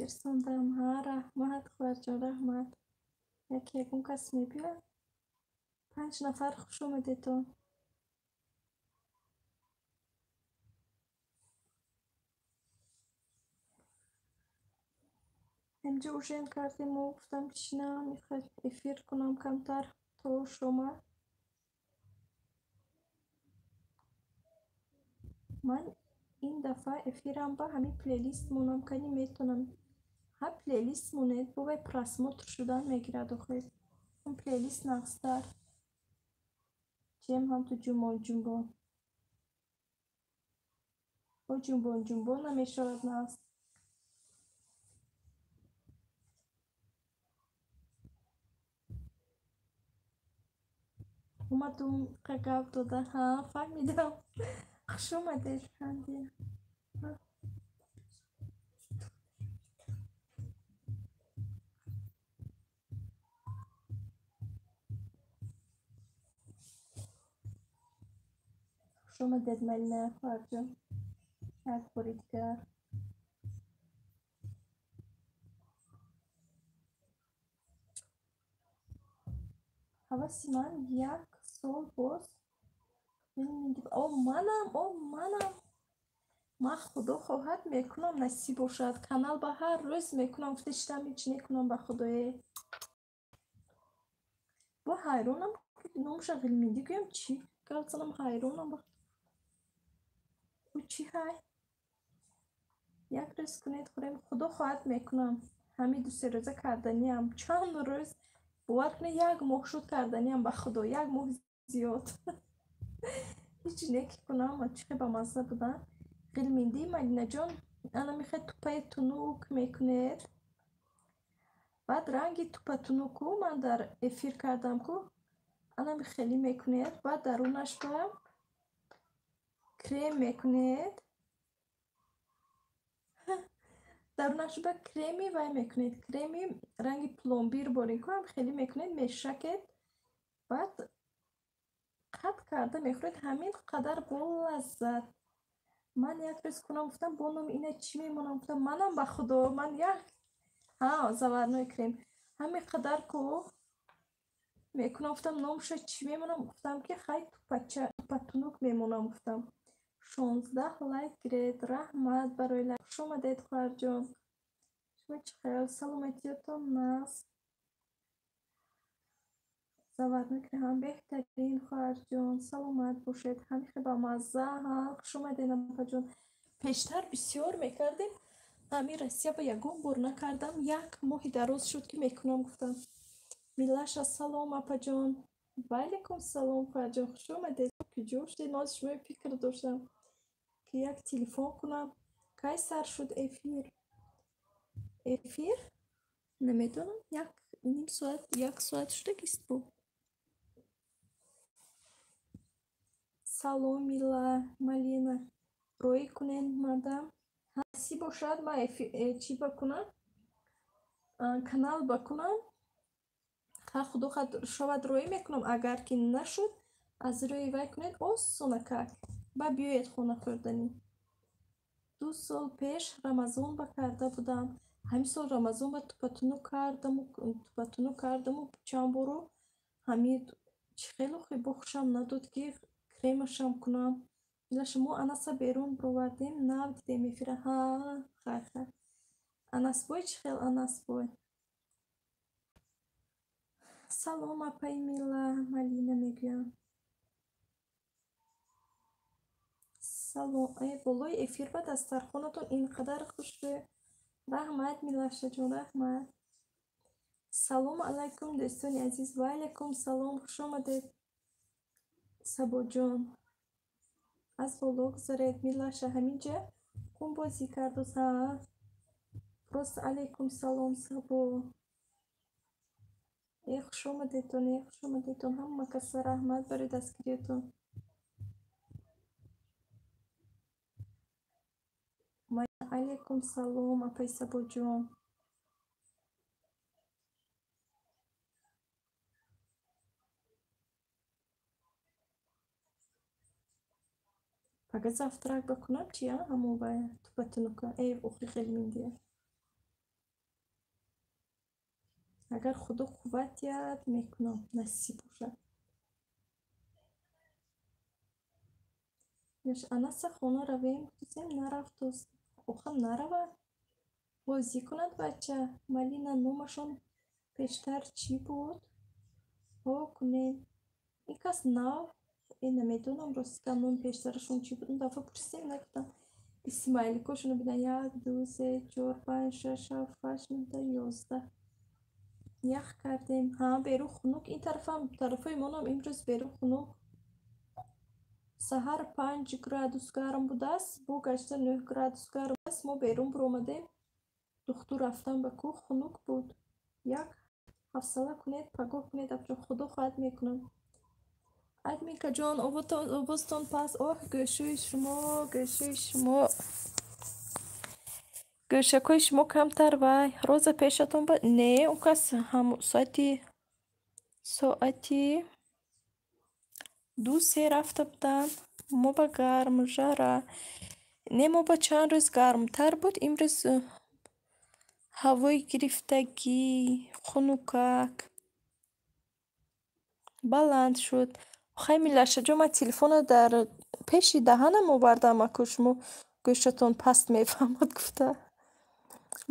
فرستندم ها رحمت خورجا رحمت یکی یکون کس میبید 5 نفر خوش اومده تو اینجا اوشن کردیم و گفتم چی نه میخواد افیر کنم کمتر تو شما من این دفعه افیرم با همین پلیلیست مونم کنی میتونم ها پلیلیست مونه بو پراسموتر شدن میگیرد و خیلی اون پلیلیست نقصدر جیم هم تو جنبون جنبون و جنبون جنبون نمیشود نقص اومدم قگب داده ها فهمیدم خوش اومده خندی خوش اومده ملنه خواهرجم یک باری دیگر حواسی من یک سال باز او منم من خدا خواهد میکنم نصیب باشد کانال با هر روز میکنم گفتشتم هیچ نکنم به خدای با حیرانم نامش غلمیدی گویم چی گفتم حیرانم او چی های یک روز کنید خوریم خدا خواهد میکنم همین 2-3 روزه کردنی هم چند روز باور کنه یک ماه شد کردنی هم به خدا یک ماه زیاد هیچ نکی کنم و چی با مزه بودن غلمیدی مدینه جان انا میخواد توپای تونوک میکنید بعد رنگی توپ تونوکو من در افیر کردم کو انا خیلی میکنید بعد درونش با کرم میکنید درونش با کرمی وای میکنید کرمی رنگ پلمبیر بارین کو هم خیلی میکنید میشکید بعد قط کرده میخورید همین قدر با لذت من یک روز کنم گفتم بانم اینه چی میمونم گفتم منم به خدا من یک زورنوی کریم همین قدر کو میکنم گفتم نامش چی میمونم گفتم که خیلی توپتونوک میمونم گفتم 16 لایک گرید رحمت برای لایک شما دید خواهر جان شما چه خیال سلامتیتون نست завар мекунем. Ҳам беҳтарин хоҳарҷон. Саломат бошед. Ҳамихе ба мазза. Хуш омадед апаҷон. Пештар бисёр мекардем. Ами Россия ба ягон бор накардам. Як моҳи дароз шуд ки мекунам гуфтам. Милаша салом апаҷон. Ваалейкум салом хоҳарҷон. Хуш омадед. Куҷо шудед? Ноз шумо фикр доштам ки як телефон кунам. Кай сар шуд эфир? Эфир? Намедонам. Ним соат, як соат шудагист бу. Салом Мила, Малина. Роӣ кунед мадам. Ҳасти бошад ма чӣ бакунам? Канал бакунам. Худо шавад роӣ мекунам. Агар ки нашуд, аз рӯи вай кунед осонакак. Ба биёед хона хӯрданӣ. 2 сол пеш Рамазон ба карда будам. Ҳамин сол Рамазон ба тупатуну кардаму чанд боро ҳамин хело бо хушам надод ки кремашам кунам. Милаша мо Анаса берун бировардем, нав дидем эфира. Хай. Анасбой чӣ хел Анасбой? Салом апай Мила, Малина мегӯям. Салом. Болои эфир ба дастархонатон инқадар хушрӯ. Раҳмат Милашаҷон, раҳмат. Салому алайкум дӯстони азиз. Ва алайкум салом. Хуш омадед. Сабоҷон. Аз боло гузаред. Милаша ҳаминҷа кун бозӣ карду. Просто алайкум салом Сабо. Хуш омадедтон, хуш омадедтон. Ҳама каса раҳмат барои дастгириятон. Алайкум салом апай Сабоҷон. Пага завтрак бакунам чи ҳамон ба тупатунука. Охи хеле миндия. Агар худо қувват диҳад мекунам. Насиб бошад. Анаса хона равем. Кузем нарафт дост. Охам наравад. Бозӣ кунад бача. Малина номашон пештар чӣ буд? Кунед. Ин кас нав. Намедонам ростика ном пештарашон чӣ буд. Дафъа пурсидем нагуфтам. Исмайликошону бидан 1 2 3 4 5 6 7 8 9 11. Ях кардем. Беру хунук. Ин тарафаи монам имрӯз беру хунук. Саҳар 5 градус гарм будааст. Бо гашта 9 градус гарм аст. Мо берун биромадем. Духтур рафтан ба кӯҳ хунук буд. Як ҳафсала кунед, пагоҳ кунед апҷон. Худо хоҳад мекунам. Админкаҷон, овозтон паст. Гӯшаи шумо. Гӯшакҳои шумо камтар вай. Роза пешатон ба не, он кас соати 2-3 рафта буданд. Мо ба гарм жара. Не, мо ба чанд рӯз гармтар буд. Имрӯз ҳавои гирифтагӣ, хунукак баланд шуд. Хай Милашаҷон, ман телефона дар пеши даҳанам овардам. Ако шумо гӯшатон паст мефаҳмад гуфта.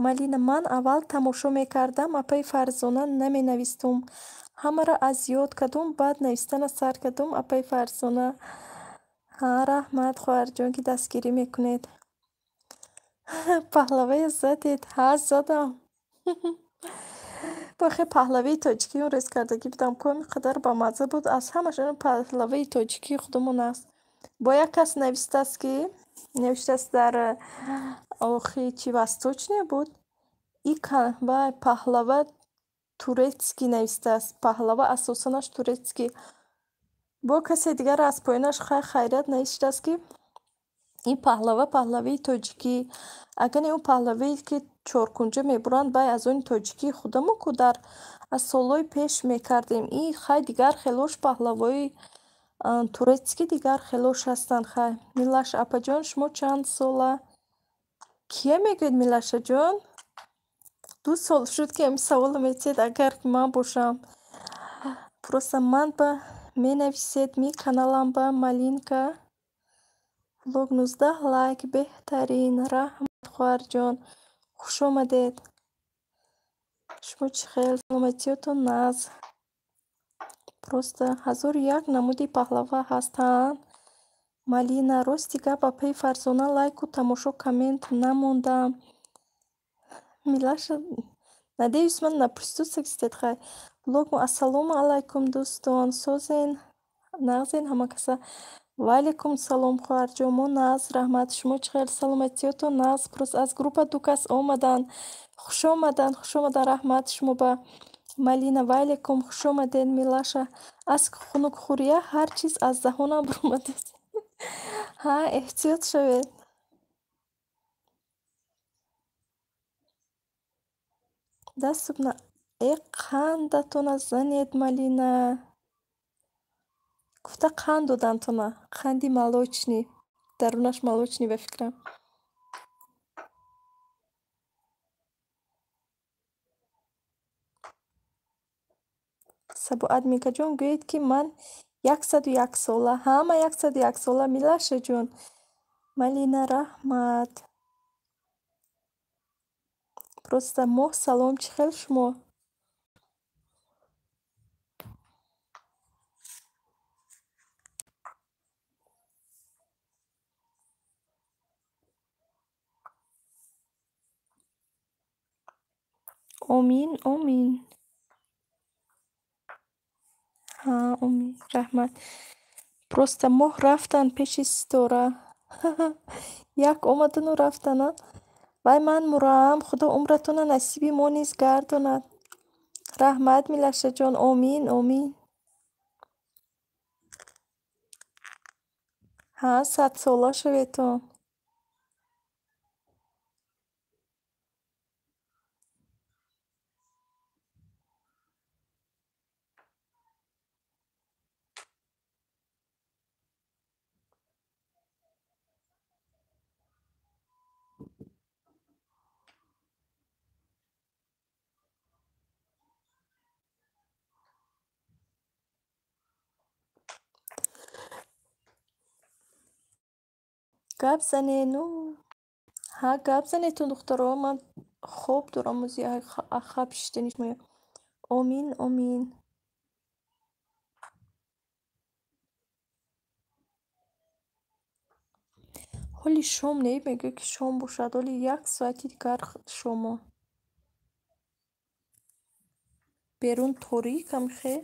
Малина, ман аввал тамошо мекардам, апай Фарзона наменавистум. Ҳамаро аз ёд кардум, баъд навистана сар кардум. Апай Фарзона. Раҳмат хоҳарҷон ки дастгирӣ мекунед. Паҳлавая задед? Задам. Бахе паҳлаваи тоҷикӣ он рӯз кардагӣ будам. Коми қадар бамазза буд. Аз ҳамашон паҳлаваи тоҷикӣ худамон аст. Бо як кас навистааст ки навиштааст дар охи чи восточная буд. Вай паҳлава турецкий навистааст. Паҳлава асосанаш турецкий. Бо касе дигар аз поинаш хайрат навиштааст ки ин паҳлава паҳлаваи тоҷикӣ. Агар он паҳлавае ки чоркунҷа мебуранд, бай аз он тоҷикӣ худамон ку дар аз солҳои пеш мекардем. Ин хай дигар хелош паҳлавои турецкий дигар хелош ҳастанд. Хай Милаш апаҷон, шумо чанд сола? Кия мегӯед Милашаҷон? 2 сол шуд ки ҳамин саволо метиҳед. Агар ман бошам, просто ман ба менависед ми каналам ба Малинка влог 19 лайк беҳтарин. Раҳмат хоҳарҷон. Хуш омадед. Шумо чӣ хел? Саломатиётон наз. просто 1001 намуди паҳлава ҳастанд. Малина рости гап ба паи Фарзона лайку тамошо коммент намондам. Милаша надеюсь, ман наприсутствовать стед хай. Блогу ассалому алайкум дӯстон. Созен нағзен ҳама каса. Ва алайкум салом хоҳарҷон. Мо нағз раҳмат. Шумо чӣ хел саломатиётон? Нағз просто аз группа ду кас омаданд. Хуш омадан раҳмат шумо ба Малина. Ва алайкум хуш омадед Милаша. Аз хунукхӯрия ҳар чиз аз заҳонам баромадааст. Ҳа, эҳтиёт шавед. Дастубна қандатона занед Малина. Гуфта қанд додантона. Қанди молочный. Дарунаш молочный ба фикрам. Сабоат Микаҷон гӯед ки ман 101 сола. Ҳама 101 сола Милаша ҷон. Малина раҳмат. Просто моҳ салом чӣ хел шумо? Омин, омин. Ҳа, омин. Раҳмат. Просто моҳ рафтан пеши ситора. Як омадану рафтана. Вай ман муроам. Худо умратона насиби мо низ гардонад. Раҳмат Милаша ҷон. Омин, омин. Ҳа, 100 сола шаветон. Гап занену. Ҳа, гап занетон духтаро. Ман хоб дорам музи ахаб шиштаниш моя. Омин, омин. ҳоли шом не мегӯ ки шом бошад. ҳоли 1 соати дигар шомо. берун торикам хе.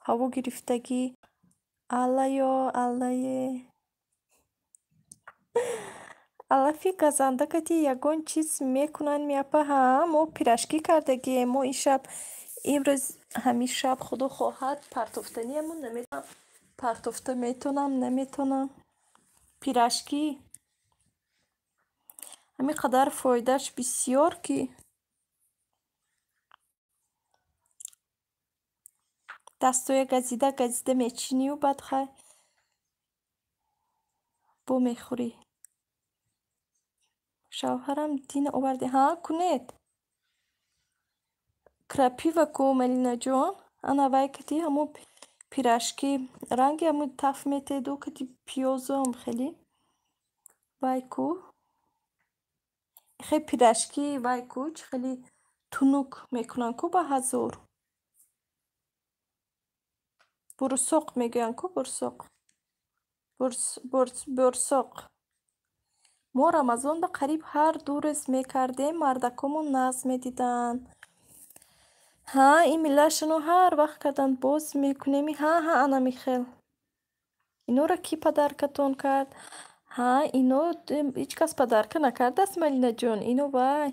ҳаво гирифтагӣ. Аллаё, аллае. Алафи газанда кати ягон чиз мекунанд мияпа. Ҳа, мо пирашкӣ кардагием. Мо ишаб имрӯз ҳамин шаб худо хоҳад партофтаниамон наметонам. Партофта метонам, наметонам. Пирашкӣ. Ҳамин қадар фоидааш бисёр ки дастоя газида газида мечинию баъд хай бо мехӯрӣ. Шавҳарам дина оварди. Ҳа, кунед. Крапива ку Малина ҷон. Ана вай кати ҳамун пирашкӣ ранги ҳамун таф метеду кати пиёзом хеле. Вай ку. Хе пирашкӣ вай ку чӣ хеле тунук мекунанд ку ба ҳазор. Бурсоқ мегӯянд ку бурсоқ. Бурсоқ. Мо рамазонда қариб ҳар 2 рӯз мекардем. Мардакомон нағз медиданд. Ҳа, ин Милашану ҳар вақт кардан боз мекунеми. Ҳа, ана михел. Инора ки падаркатон кард? Ҳа, ино ҳеҷ кас падарка накардааст Малина ҷон. Ино вай.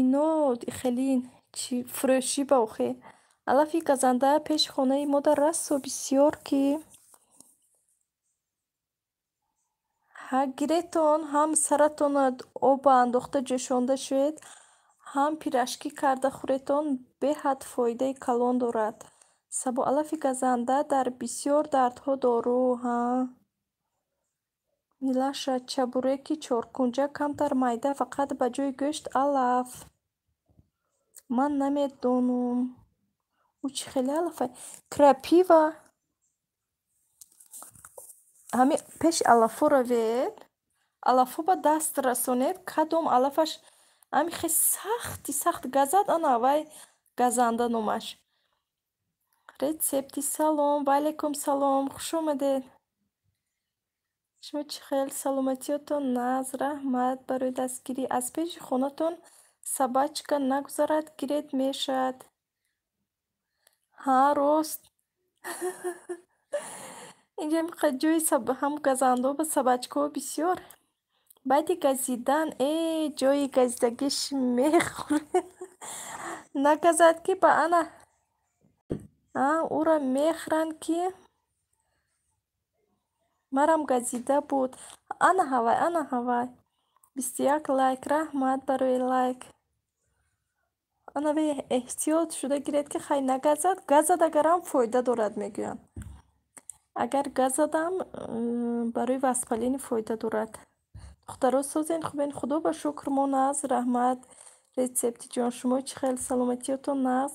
Ино хеле чи фурӯшӣ ба охе. Алафи газанда пеши хонаи модар расо бисёр ки ҳа гиретон ҳам саратона оба андохта ҷӯшонда шуед, ҳам пирашкӣ карда хуретон беҳад фоидаи калон дорад. Сабо алафи газанда дар бисёр дардҳо дору. Ҳа. Милаша чабуреки чоркунҷа камтар майда фақат ба ҷои гӯшт алаф. Ман намедонум. Ӯ чӣ хеле алафай? Крапива. Ҳамин пеши алафҳо равед. Алафҳо ба даст расонед. Кадом алафаш ҳамин хе сахти сахт газад ана вай газанда номаш. Рецепти салом. Ва алейкум салом. Хуш омадед. шумо чӣ хел? Саломатиётон наз. Раҳмат барои дастгирӣ. Аз пеши хонатон собачка нагузарад, гиред мешавад. Ҳа, рост. инҷа мехоҳад ҷойи ҳам газандаҳо ба собачкаҳо бисёр. Баъди газидан ҷойи газидагиш мехӯре. Нагазад ки ба ана ӯра мехӯранд ки марам газида буд. Ана ҳавай. 21 лайк. Раҳмат барои лайк. Ана ве эҳтиёт шуда гиред ки хай нагазад. Газад агарам фоида дорад мегӯянд. Агар газадам барои воспалени фоида дорад. духтаро созен хубен? Худо ба шукр мо наз. Раҳмат. Рецепти ҷон шумо чӣ хел? Саломатиётон наз.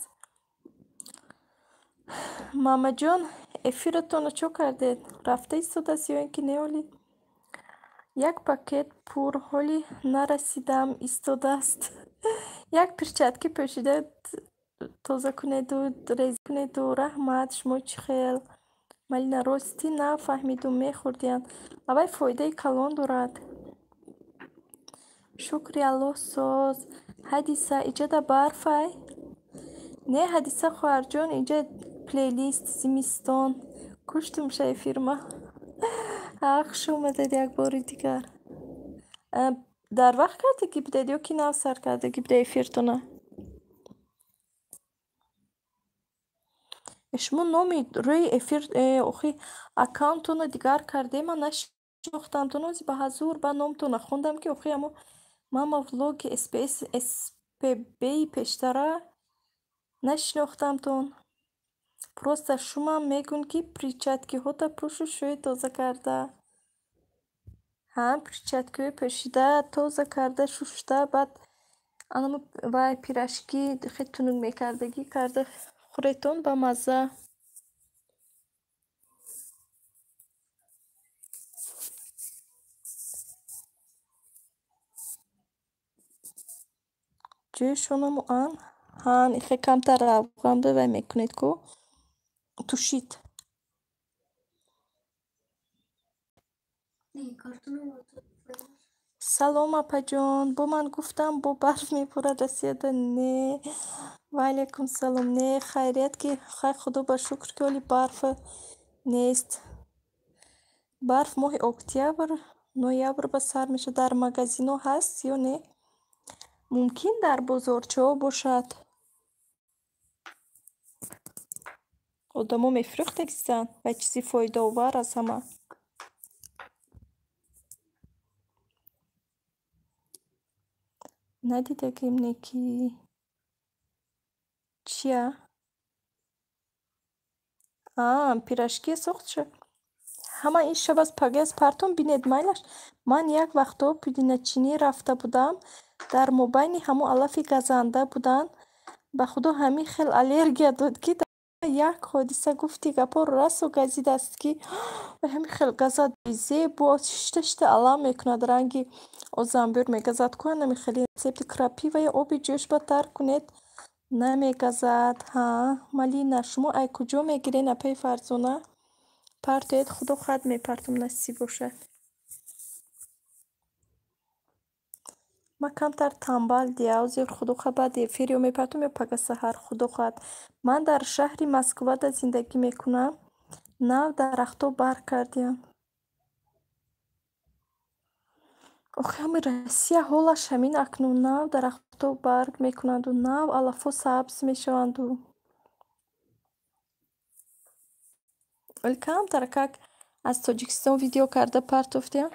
Мамаҷон эфиратонро чо кардед? Рафта истодаст ё ин ки неолид? Як пакет пур ҳоли нарасидам истодааст. Як перчатки пӯшида тоза кунеду реза кунеду. Раҳмат. Шумо чӣ хел? Малина ростӣ нафаҳмидум мехӯрдиянд. Авай фоидаи калон дорад. Шукри Аллоҳ соз. Ҳадиса иҷада барфай? Не ҳадиса хоҳарҷон иҷа плейлист зимистон. Куштум ша эфирма. Хуш омадед як бори дигар. Дар вақт кардагӣ будед ё ки нав сар кардагӣ будед эфиртона? Шумо номи рӯи эфир охи аккаунтонро дигар кардем. Ман нашинохтамтон. Ози ба ҳазур ба номтонро хондам ки охи амо мама влоги SPB-и пештара нашинохтамтон. Просто шумам мегӯн ки перчаткиҳота пӯшу шӯи тоза карда. Перчаткиҳои пӯшида тоза карда шушта баъд анамо вай пирашки хеле тунук мекардагӣ карда хӯретон ба мазза. ҷӯйшонаму ихе камтар равғанда вай мекунед ку тушид. Салом апаҷон. Бо ман гуфтам бо барф меборад Россияда. Не. Ва алейкум салом. Не хайрият ки хай худо ба шукр ки ҳоли барф нест. Барф моҳи октябр ноябр ба сар мешавад. Дар магазинҳо ҳаст ё не? Мумкин дар бозорчаҳо бошад. Одамо мефурӯхтагистанд ва чизи фоидаовар аз ҳама. Надидагим не ки чия? Пирашки сохтша. Ҳама ин шаб аз пагаз партон бинед майлаш. Ман як вақто пудиначинӣ рафта будам. Дар мобайни ҳамо алафи газанда буданд. Ба худо ҳамин хел аллергия дод ки як ҳодиса гуфти гапор расо газидаст ки ҳамин хел газад зебо шишта алам мекунад ранги озамбӯр мегазад ку намехели рецепти крапива ё оби ҷӯш ба тар кунед намегазад. Малина шумо ай куҷо мегиред апаи Фарзона? Партоед худо хат мепартум насиб бошад. Ма камтар тамбал дия озир худо хат баъд эфирио мепартум ё пага саҳар худо хат. Ман дар шаҳри Москвада зиндагӣ мекунам. Нав дарахтҳо барг кардиянд. охи ҳами Россия ҳолаш ҳамин акнун нав дарахтҳо барг мекунанду нав алафҳо сабз мешаванду. вале камтар как аз Тоҷикистон видео карда партофтиянд.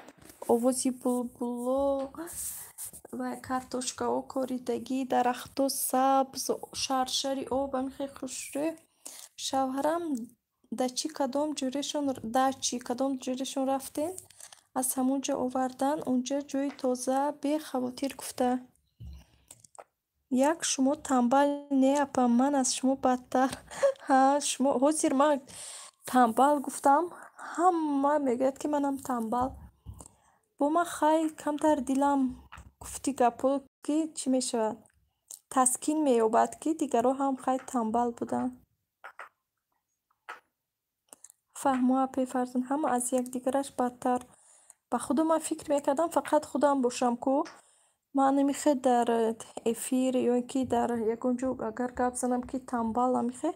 Овози булбуло ва картошкаҳо коридагӣ, дарахтҳо сабз, шаршари об ҳамин хеле хушрӯй. Шавҳарам дачи кадом ҷӯрашон рафтем. Аз ҳамунҷа овардан унҷа ҷойи тоза бехавотир гуфта. Як шумо тамбал не апа ман аз шумо бадтар. Шумо ҳозир ман тамбал гуфтам ҳама мегӯяд ки манам тамбал. Бо ман хай камтар дилам гуфти гапо ки чӣ мешавад. таскин меёбад, ки дигарҳо ҳам хеле тамбал буданд. фаҳмо апе фарзанд, ҳама аз якдигараш бадтар. ба худо ман фикр мекардам фақат худам бошам, ку ман намехе дар эфир ё ки дар ягон ҷо агар гап занам ки тамбалам, мехе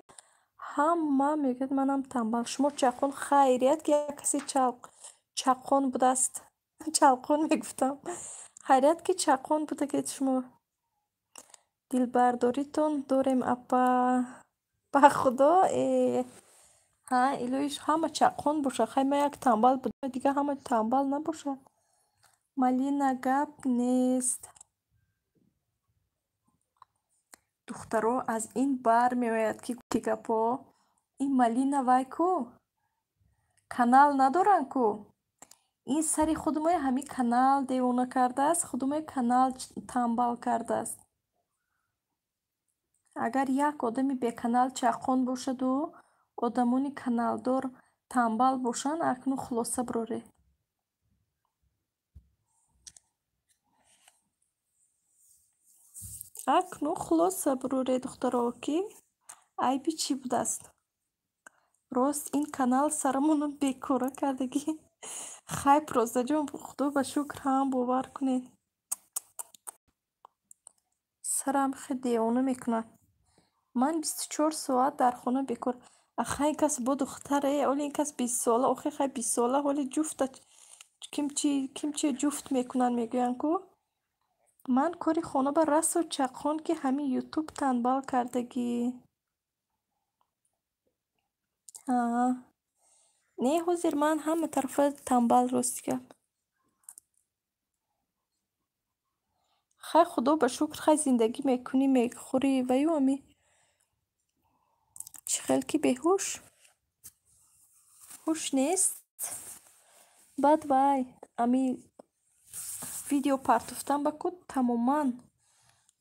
ҳама мегӯяд манам тамбал. Шумо чақон хайрият ки як касе чақон будааст. Чалқон мегуфтам. Хайрият ки чақон будагед шумо. Дилбардоритон дорем апа. Ба худо ҳа илоиш ҳама чақон бошад. Хай ман як тамбал будам, дигар ҳама тамбал набошад. Малина гап нест. духтаро аз ин бар меояд ки гуфти гапо. Ин Малина вай ку? Канал надоранд ку? ин сари худумоя ҳамин канал девона кардааст, худумоя канал тамбал кардааст. Агар як одами беканал чақон бошаду одамони каналдор тамбал бошанд, акнун хулоса бироре. Акнун хулоса бироре духтаро ки айби чӣ будааст. Рост ин канал сарамонро бекора кардагӣ. Хай Простаҷон, худо ба шукр ҳам бовар кунед. Сарам хе девона мекунад. Ман 24 соат дар хона бекор. Ахай ин кас бо духтаре, оли ин кас 20 сола, охи хай 20 сола оли ҷуфта кимчи ҷуфт мекунанд мегӯянд ку? Ман кори хона ба расу чақон ки ҳамин ютуб танбал кардагӣ. Не ҳозир ман ҳама тарафа танбал рости гап. Хай худо ба шукр хай зиндагӣ мекунӣ, мехӯрӣ ва ё ами чӣ хел ки беҳуш? Ҳуш нест? Баъд вай ами видео партофтан ба ку тамоман.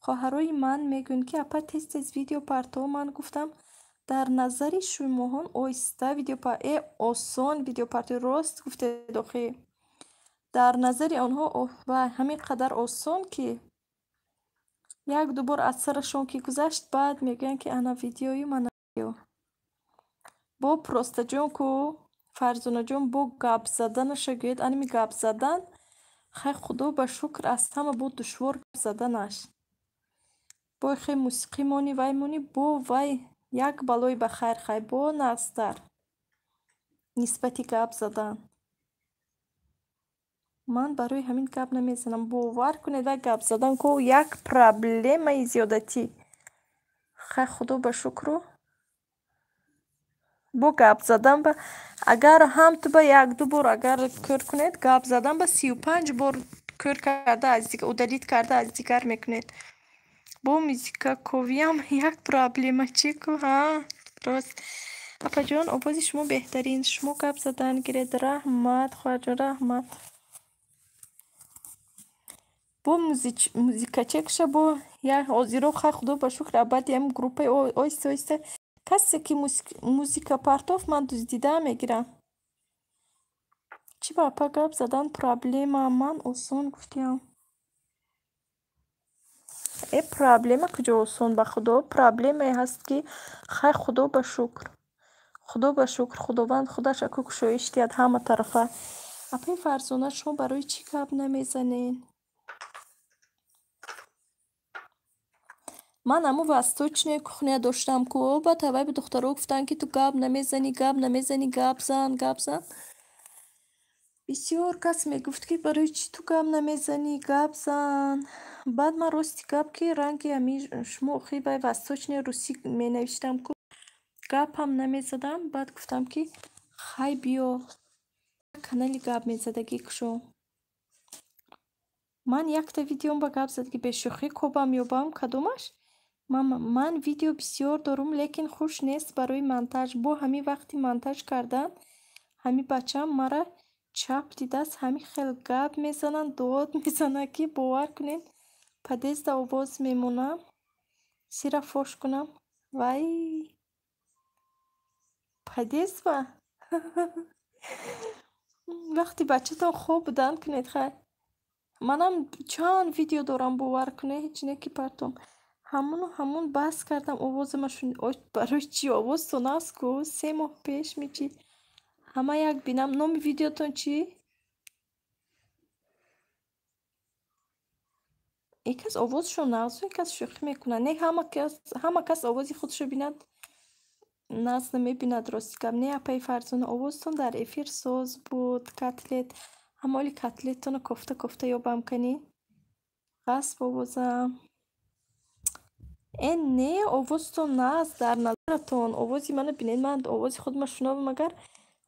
хоҳарои ман мегӯянд ки апа тез видео партов. Ман гуфтам дар назари шумоҳон оҳиста осон видео партовӣ. Рост гуфтед охи. Дар назари онҳо вай ҳамин қадар осон ки як ду бор аз сарашон ки гузашт, баъд мегӯянд ки ана видеои мана видео. Бо Простаҷон ку Фарзонаҷон бо гап заданаша гӯяд аними гап задан. Хай худо ба шукр аз ҳама бо душвор гап заданаш. Бо хе мусиқӣ мони вай мони бо вай як балои ба хайр хай бо настар нисбати гап задан. Ман барои ҳамин гап намезанам. Бовар кунед вай гап задан ку як проблемаи зиёдатӣ. Хай худо ба шукру бо гап задан ба агар ҳам ту ба як ду бор агар кӯр кунед, гап задан ба 35 бор кӯр карда аз дигар удалит карда аз дигар мекунед. Бо музикаковиам як проблема чӣ ку? Рост. Апаҷон, овози шумо беҳтарин. Шумо гап задан гиред. Раҳмат, хоҳарҷон, раҳмат. Бо музикачекша бо як ҳозиро хай худо ба шукр абади ҳам группаи оҳиста оҳиста касе ки музика партоф ман дуздида мегирам. Чӣ ба апа гап задан проблема? Ман осон гуфтиям. Проблема куҷо осон ба худо? Проблемае ҳаст ки хай худо ба шукр. Худо ба шукр худованд худаш аку кушоиш диҳад ҳама тарафа. Апаи Фарзона, шумо барои чӣ гап намезанед? Ман аму восточное кухня доштам ку баъд ҳавай ба духтаро гуфтанд ки ту гап намезанӣ, гап зан. Бисёр кас мегуфт ки барои чӣ ту гап намезанӣ, гап зан. Баъд ман рости гап ки ранги ами шумо охи бай восточное русӣ менавиштам ку гапам намезадам. Баъд гуфтам ки хай биё канали гап мезадагӣ кушо. Ман якта видеом ба гап задагӣ бешӯхӣ кобам ёбам. Кадомаш? Ман видео бисёр дорум, лекин хуш нест барои монтаж. Бо ҳамин вақти монтаж кардан ҳамин бачаам мара чап дидааст, ҳамин хел гап мезананд, дод мезананд ки бовар кунед падезда овоз мемонам. Сира фош кунам. Вай падезва вақти бачатон хоб буданд кунед хай. Манам чанд видео дорам, бовар кунед, ҳеҷ не ки партом. ҳамун баҳс кардам, овозама шунид. Барои чӣ овозтон астку? 3 моҳ пеш мичи. Ҳама як бинам. Номи видеотон чӣ? Ин кас овозшо нағз, ин кас шӯхӣ мекунад. Не ҳама кас овози худшо бинад, нағз намебинад. Рости гап не, апаи Фарзона, овозтон дар эфир соз буд. Котлет, ҳамоли котлеттонро кофта ёбам канӣ. Ғасб овозам. Не, овозтон нағз. Дар назаратон овози мано бинед, ман овози худама шунавам, агар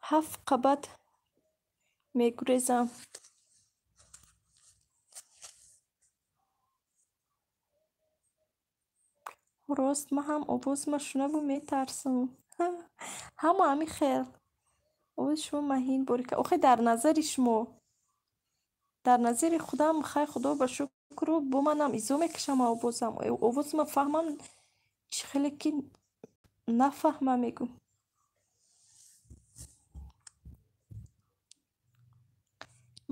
7 қабат мегурезам. Рост ман ҳам овозима шунаву метарсам. Ҳама ҳамин хел. овози шумо маҳин борика. Охе дар назари шумо, дар назари худам хай худо ба шукру бо манам изо мекашам овозам. Овозима фаҳмам чӣ хеле ки нафаҳмам мегӯ.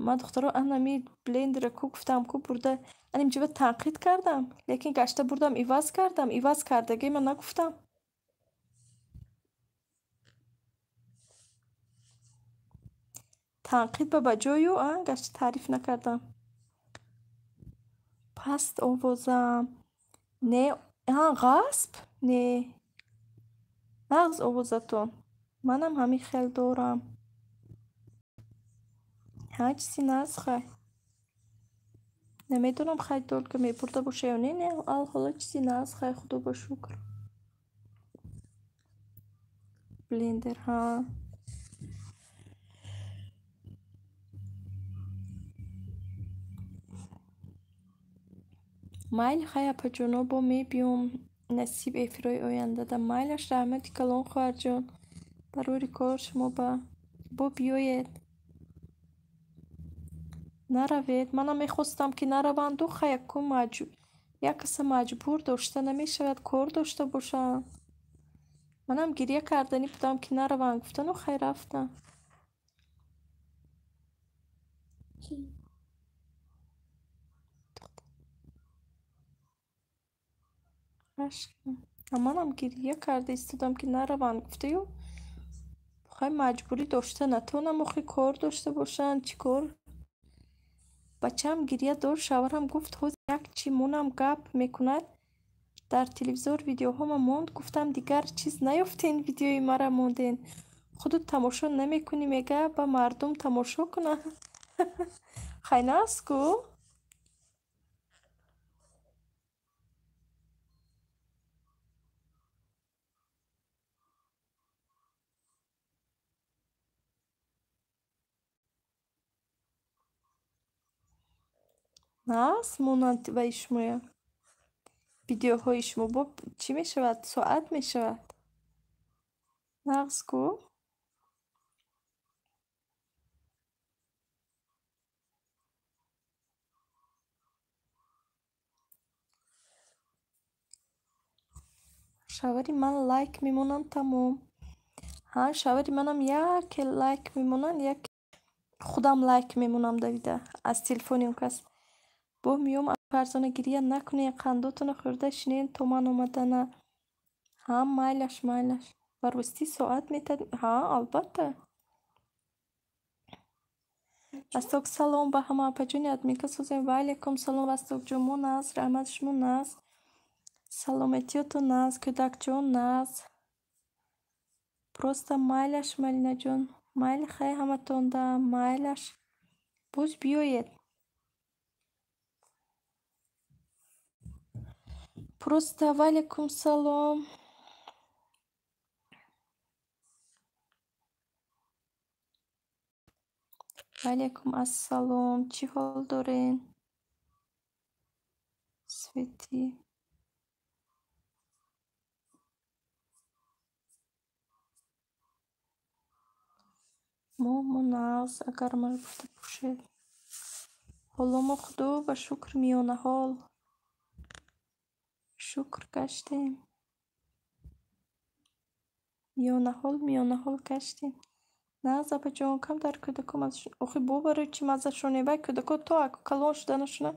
Ман духтаро анами блендера ку гуфтам ку бурда анимҷоба танқид кардам, лекин гашта бурдам иваз кардам. Иваз кардагима нагуфтам. Танқид ба баҷою гашта таъриф накардам. Паст овозам. Не, ғасб? Не. Нағз овозатон. Манам ҳамин хел дорам. Чизи нағз хай. Намедонам хай долга мебурда боша ё не. Не, алҳоло чизи нағз хай, худо ба шукр. Блендер майли хай апаҷоно, бо мебиём насиб эфирои ояндада. Майлаш раҳмати калон хоҳарҷон. Барори кор шумо бо биёед. Наравед. Манам мехостам ки нараванду. Хай як каса маҷбур дошта намешавад, кор дошта бошанд. Манам гирья карданӣ будам ки нараванд. Гуфтану хай рафтам. Манам гирья карда истодам ки нараванд. Гуфтаю хай маҷбурӣ дошта натонам охи кор дошта бошанд. Чӣ кор? Бачам гирья дошт. Шавҳарам гуфт ҳозир як чӣ монам гап мекунад. Дар телевизор видеоҳома монд. Гуфтам дигар чиз наёфтен, видеои мара монден. Худут тамошо намекунӣ, мега ба мардум тамошо кунанд. Хай нағзку? Нағз монанд ва ишмоя. Видеоҳои шумо бо чӣ мешавад? Соат мешавад. Нағзку? Шавари ман лайк мемонанд тамом. Шавари манам як лайк мемонанд, як худам лайк мемонам давида аз телефони он кас. Бо миём Фарзона гирья накунед, қандотонро хӯрда шинед то ман омадана. Майлаш. Ба ростӣ соат метад. Албатта. Васток салом ба ҳама апаҷони админка созем. Ва алайкум салом Вастокҷон. Мо нағз, раҳмат шумо нағз. Саломатиётон нағз, кӯдакҷон нағз. Просто майлаш Малинаҷон. Майли хай ҳаматонда. Майлаш. Боз биёед. Просто ва алайкум салом. Алайкум ассалом. Чӣ ҳол дорен? Свети. мо нағз, агар ман гуфта бошед. ҳоло мо худо ба шукр миёнаҳол шукр гаштем. Миёнаҳол гаштем. Нағз апаҷон, кам дар кӯдако маззашон. Охи бо барои чӣ маззашон мебай? Кӯдако то калон шуданашона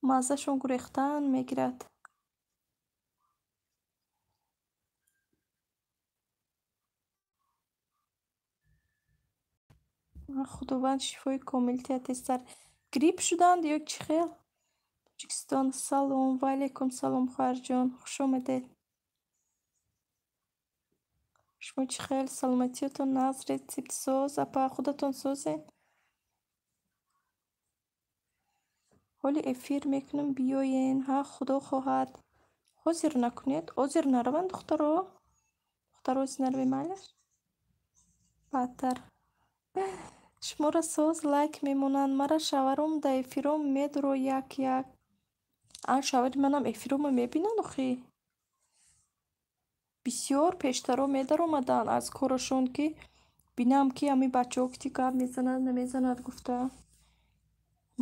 маззашон гурехтан мегирад. худованд шифои комил диҳад. Тестар грипп шуданд ё чӣ хел? Тоҷикистон. Салом. Ва алайкум салом хоҳарҷон. Хуш омадед. шумо чӣ хел? Саломатиятон нағз, рецептсоз, апа худатон созед? ҳоли эфир мекунем, биёен. Ҳа, худо хоҳад. Ҳозир накунед. Озир нараванд духтаро? Духтаро озир наравед, майлаш? Баъдтар. шуморо соз лайк мемонанд. Мара шаваром да эфиром медро як-як. Шавари манам эфиромо мебинанд охи. бисёр пештаро медаромаданд аз корашон, ки бинам ки ами бачаҳо ки гап мезанад намезанад гуфта.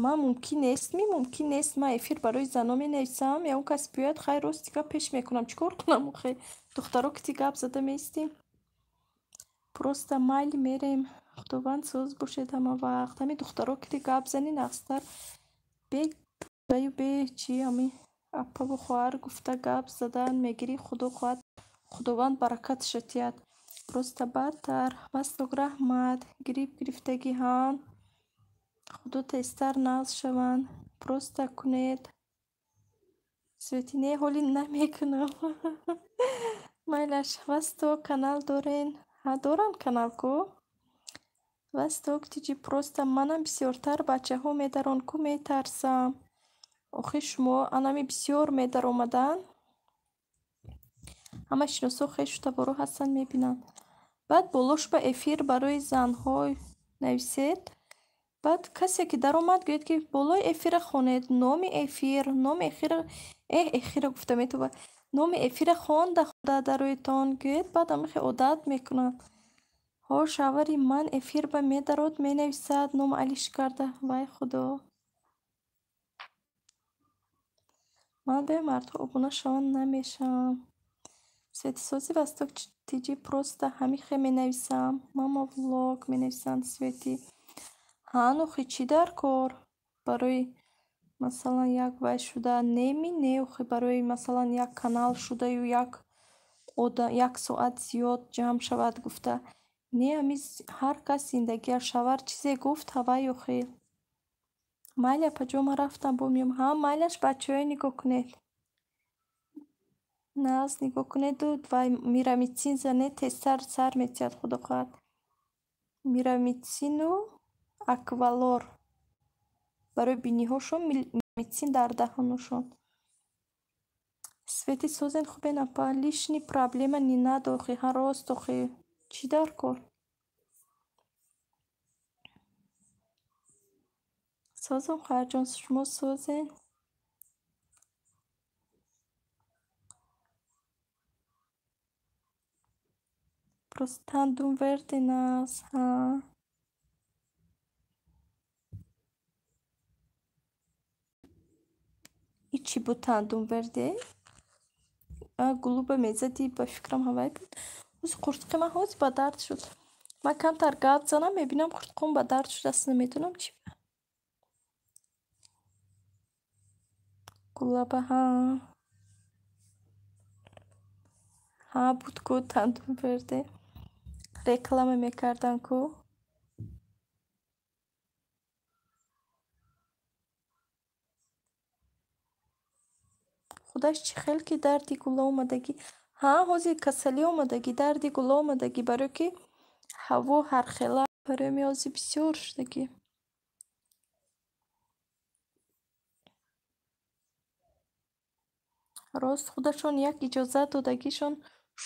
Ман мумкин нест ман эфир барои зано менависам, я он кас биёяд хай рости гап пеш мекунам. Чӣ кор кунам охи? Духтаро ки гап зада меистим. Просто майли мерем. Худованд соз бошед ҳама вақт. Ҳами духтаро ки гап занин ақстар бею бе чӣ ами апаву хоҳар гуфта гап задан мегирӣ. Худо хоҳад худованд баракаташа диҳад. Просто бадтар. Васток раҳмат. Грипп гирифтагиҳанд. худо тезтар нағз шаванд. Просто кунед. Свети не ҳоли намекунам. майлаш. Васток канал дорен? Ҳа, доранд канал ко? Васток тиҷи просто манам бисёртар бачаҳо медарон ку метарсам. охи шумо анами бисёр медаромаданд. ҳама шиносо хешу таворо ҳастанд мебинанд. баъд болош ба эфир барои занҳо нависед. баъд касе ки даромад гӯяд ки болои эфира хонед. Номи эфира гуфта метова. Номи эфира хонда худа дароитон гӯяд. баъд амихе одат мекунанд. ҳо шавари ман эфир ба медарод менависад. ном алиш карда. вай худо. ман бе мардҳо обуна шаванд намешавам. Светисози васток тиҷи просто ҳамихе менависам. Мама влог менависанд Свети. ҳанохи чӣ дар кор? Барои масалан як вай шуда неми неохи барои масалан як канал шудаю як соат зиёд ҷамъ шавад гуфта. Не ами ҳар кас зиндагиаш шавар чизе гуфт ҳавай охи. майли апаҷон ман рафтам бомиём. Ҳа майлаш бачаҳоё нигоҳ кунед. нағз нигоҳ кунеду вай мирамитсин занед тезтар сар метиҳад худо хоҳад. мирамитсину аквалор барои биниҳошон, мирамитсин дар даҳоношон. Свети созен хубен апа. лишни проблема не надо охи. Ҳа рост охи. Чӣ дар кор? созам хоҳарҷон. шумо созен? Просто тандум верден аст. Ҳа. И чӣ буд тандум верде? Голуба мезади ба фикрам ҳавай буд. ҳози қуртуқи ман ҳози ба дард шуд. Ман камтар гап занам мебинам қуртуқам ба дард шудааст намедонам чӣ. гулаба ҳа буд ку тандум верде. реклама мекардан ку. худаш чӣ хел ки дарди гула омадагӣ. ҳа ҳози касалӣ омадагӣ дарди гула омадагӣ барои ки ҳаво ҳархела барои ми ҳози бисёр шудагӣ. рост худашон як иҷозат додагишон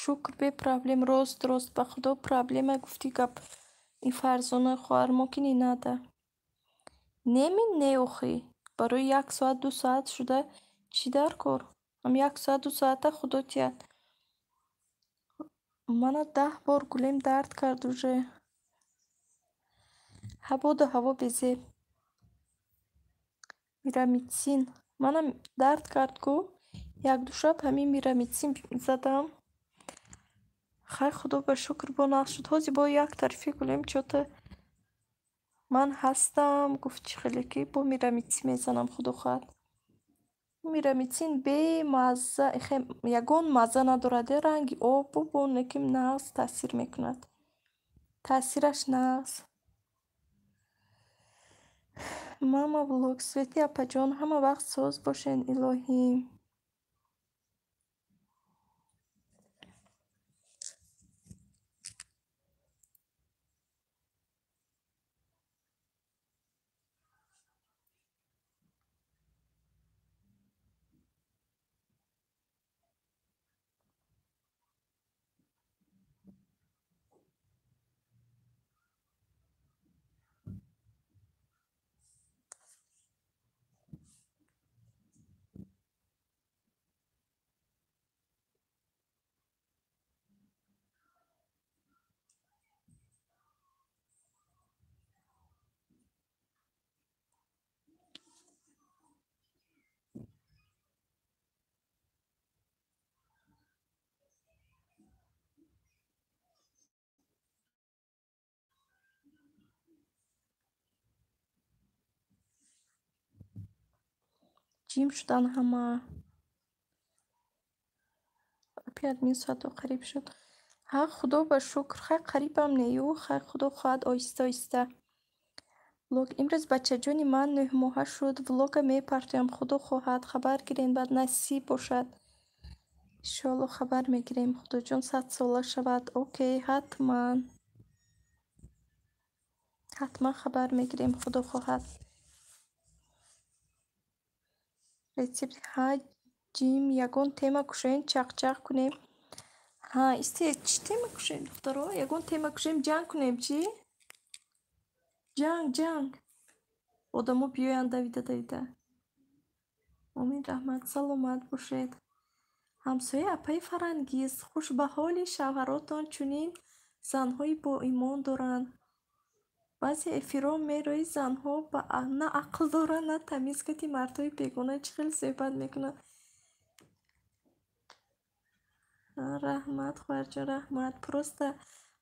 шукр бе проблем. рост ба худо проблема гуфти гап ин Фарзона хоҳар мо ки нинада. неми не охи. барои 1 соат 2 соат шуда чӣ дар кор? ам 1 соат 2 соата худо тиҳад. мана 10 бор гулем дард кард уже. ҳабоду ҳаво безеб. мирамитсин манам дард кард ку 1-2 шаб ҳамин мирамитсин задам. хай худо ба шукр бо нағз шуд. ҳози бо як тарафи гулем чота ман ҳастам гуфт чӣ хеле ки бо мирамитсин мезанам худо хоҳад. мирамитсин бемазза ягон мазза надорад. ранги обу бо неким нағз таъсир мекунад. таъсираш нағз. мама влог Свети апаҷон ҳама вақт соз бошен илоҳӣ. ҷим шудан ҳама. опять ним соато қариб шуд. ҳа худо ба шукр хай қарибам нею хай худо хоҳад оҳиста оҳиста. влог имрӯз бачаҷони ман 9 моҳа шуд. влога мепартоям худо хоҳад хабар гирем баъд насиб бошад. иншоалло хабар мегирем худоҷон 100 сола шавад. окей ҳатман хабар мегирем худо хоҳад. рецепт ҳа ҷим ягон тема кушем чақчақ кунем. ҳа исте чӣ тема кушем духтаро? ягон тема кушем ҷанг кунем чӣ? ҷанг. одамо биёянд давида. омин раҳмат саломат бошед. ҳамсоя апаи фарангиз хуш ба ҳоли шавҳаротон чунин занҳои боимон доранд. баъзе эфирҳо мерои занҳо на ақл доранд на тамиз кати мардҳои бегона чӣ хел суҳбат мекунанд. раҳмат хоҳарҷон раҳмат. просто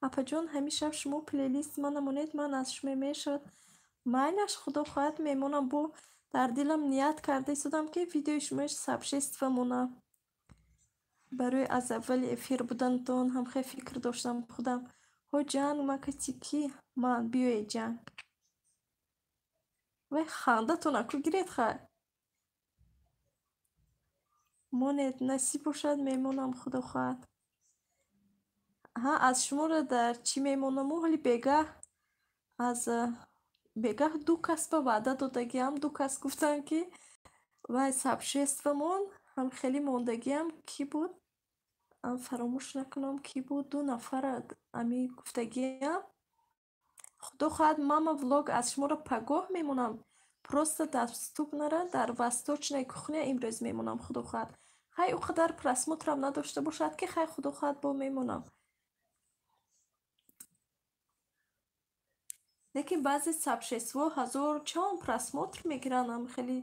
апаҷон ҳамеша шумо плейлист ман намонед ман аз шумо мешавад майлаш худо хоҳад мемонам бо дар дилам ният карда истодам ки видеои шумои сообщества монам. барои аз аввали эфир буданатон ҳам хеле фикр доштам худам ҳо ҷанг макати ки ман биёе ҷанг вай хандатон аку гиред хай монед насиб бошад мемонам худо хоҳад. ҳа аз шуморо дар чӣ мемонаму ҳоли бегаҳ ду кас ба ваъда додагиам ду кас гуфтанд ки вай сообществамон ҳам хеле мондагиам ки буд фаромӯш накунам ки буд ду нафар ами гуфтагиам худо хоҳад мама влог аз шуморо пагоҳ мемонам просто доступнара дар восточной кухня имрӯз мемонам худо хоҳад хай у қадар просмотрам надошта бошад ки хай худо хоҳад бо мемонам. лекин баъзе сообществоҳо 1000 просмотр мегиранд ам хеле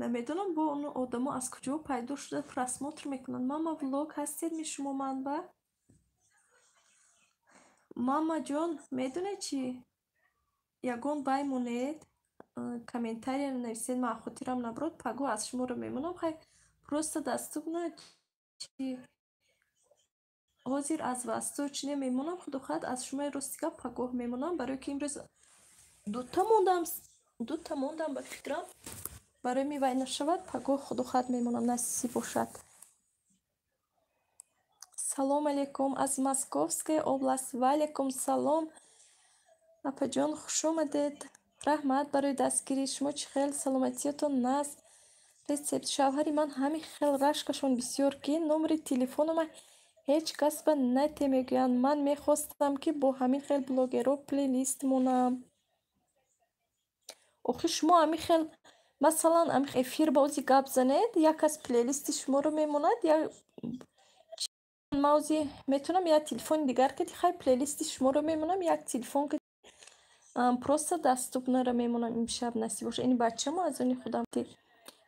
намедонам бо он одамо аз куҷо пайдо шуда просмотр мекунанд. мама влог ҳастедми шумо манба? мама ҷон медонед чӣ ягон бай монед комментария нависед ман хотирам набурод пагоҳ аз шуморо мемонам хай просто доступно чӣ ҳозир аз восточная мемонам худо хоҳад аз шумои рости гап пагоҳ мемонам барое ки имрӯз дута мондам ба фикрам барои ми вай нашавад пагоҳ худо хоҳад мемонам насиб бошад. салом алейкум аз Московская область. ва алейкум салом апаҷон хуш омадед. раҳмат барои дастгирӣ. шумо чӣ хел саломатиятон наст? рецепт шавҳари ман ҳамин хел рашкашон бисёр ки номери телефонома ҳеҷ кас ба нате мегӯянд. ман мехостам ки бо ҳамин хел блогерҳо плейлист монам. охи шумо ҳамин хел масалан ҳамин эфир баъози гап занед як кас плейлисти шуморо мемонад я маузи метунам як телефони дигар кати хай плейлисти шуморо мемонам як телефон кати просто доступнара мемонам имшаб насиб боша. ини бачамо аз они худам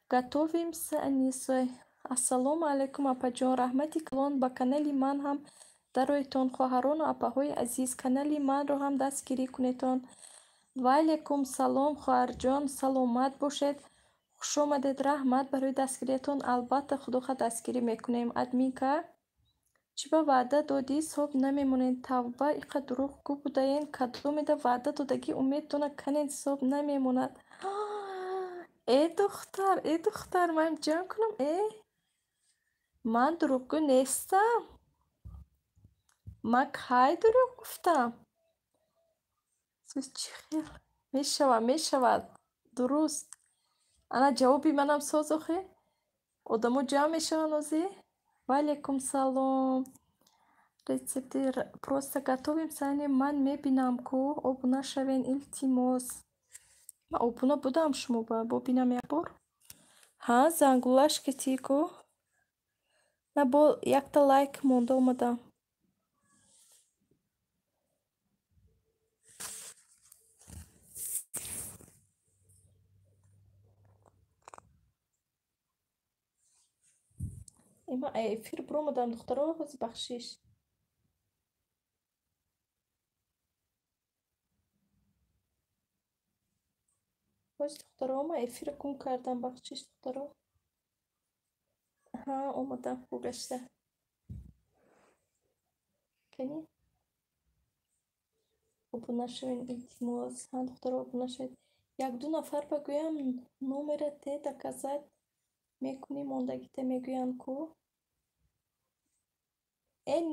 готовимся анисой. ассалому алейкум апаҷон раҳмати калон ба канали ман ҳам дароятон хоҳарону апаҳои азиз канали манро ҳам дастгирӣ кунедтон. ва алейкум салом хоҳарҷон саломат бошед хуш омадед. раҳмат барои дастгириятон. албатта худо хоҳад дастгирӣ мекунем. админка чиба ваъда додӣ соб намемонед? Тавба, иқа дурӯғгӯ будаен. Кадомеда ваъда додагӣ умедто наканед, соб намемонад. Духтар, маем ҷамъ кунам. Ман дурӯғгӯ нестам. Ман кай дурӯғ гуфтам? Чӣ хел? Мешавад. Дуруст. Ана ҷавоби манам соз охе. Одамо ҷамъ мешаванд озӣ. Ваалейкум салом. Рецепти просто готовим сани. Ман мебинам ку. Обуна шавен илтимос. Ман обуна будам, шумо бобинам як бор. Зангулаш кетӣ ку. На бо якта лайк монда омадам. Има эфир буромадам духтаро ҳози бахшиш. ҳози духтаро ма эфир гум кардам бахшиш духтаро. Омадам гугашта. Кани? Обуна шавен илтимос. Духтаро обуна шавед. Як-ду нафар багӯям номера те доказать мекунӣ, мондагита мегӯянд ку.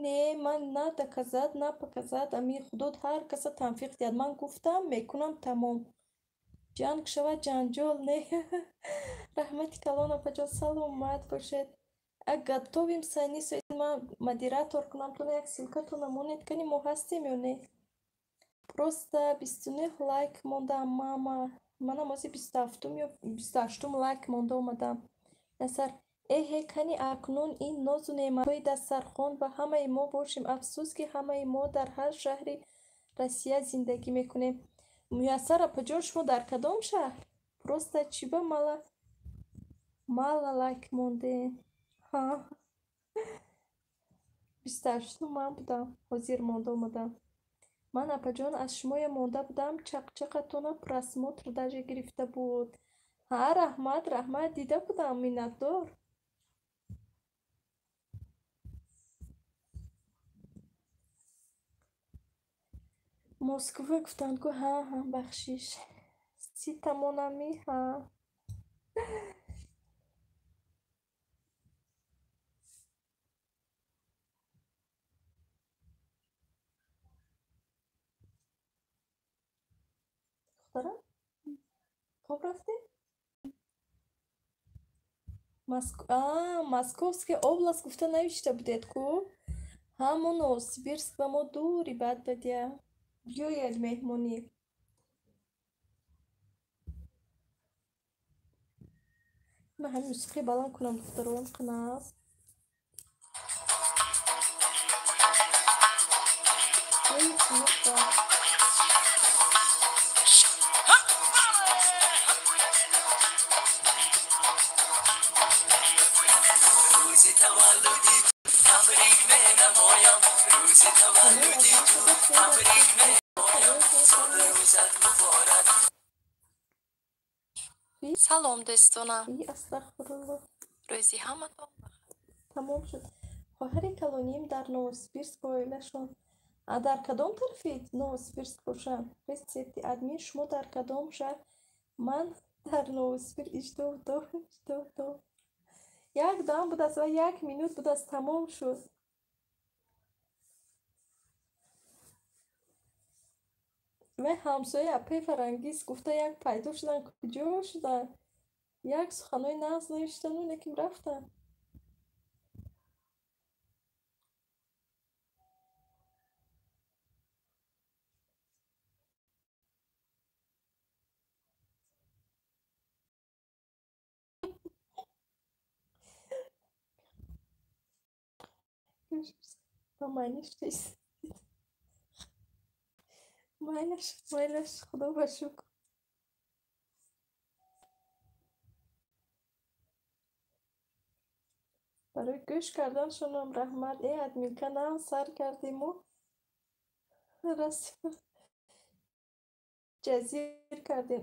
Не, ман на доказать, на показать. Ами худод ҳар каса танфиқ диҳад. Ман гуфтам, мекунам, тамом. Ҷанг шавад, ҷанҷол не. Раҳмати калон опаҷон, саломат бошед. Готовим сани соити ман модератор кунам, тона як силкато намонед кани мо ҳастем ё не. Просто 29 лайк мондам мама. Манам ози 27 ё 28 лайк монда омадам. Насар кани акнун ин нозу неъматҳои дастархон ба ҳамаи мо бошем. Афсус ки ҳамаи мо дар ҳар шаҳри Россия зиндагӣ мекунем. Муяссар апаҷон, шумо дар кадом шаҳр? Просто чиба мала лайк мондем. 28 ман будам. Ҳозир монда омадам. Ман апаҷон аз шумоя монда будам. Чақчақатона просмотр даже гирифта буд. Раҳмат, дида будам, миннатдор. Москва гуфтанд ку бахшиш. Ситамонами духтара? Хоб рафтӣ? Московская область гуфта навишта будед ку? Ҳамон Новосибирск ба мо дури бад бадия. Биёед меҳмонӣ. Ман ҳамин мусиқи баланд кунам духтарон қинас. салом дӯстонам. Астағфируллоҳ. Рӯзи ҳаматон тамом шуд. хоҳари калоним дар Новосибирск ва оилашон дар кадом тарафи Новосибирск бошанд? Рецепти админ шумо дар кадом шаҳр? Ман дар Новосибирск. Иштоҳдор. Як дам будааст ва 1 минут будааст, тамом шуд. ва ҳамсоя апаи фарангиз гуфта як пайдо шудан, куҷо шудан? Як суханои нағз навиштану лекин рафтан. Ба майниш тест. Майлаш, худо ба шукр. барои гӯш карданшонам раҳмат. Админ канал сар кардиму расм ҷазир кардем.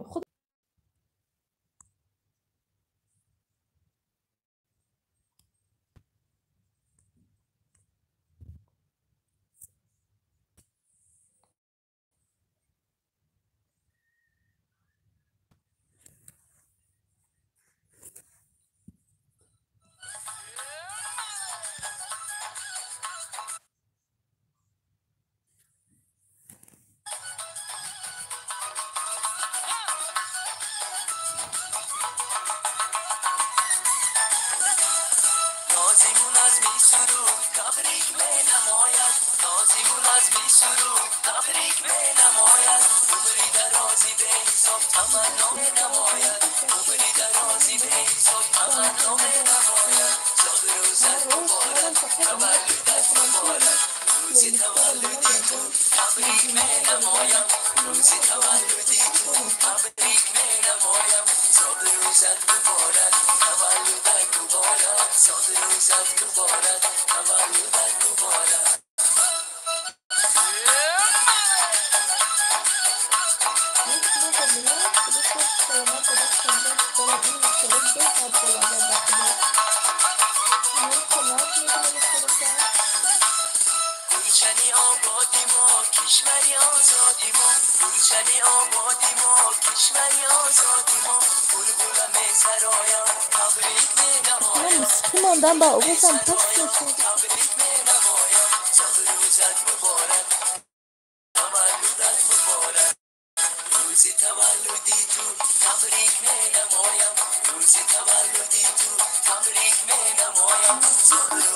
موندم با اوبزم پس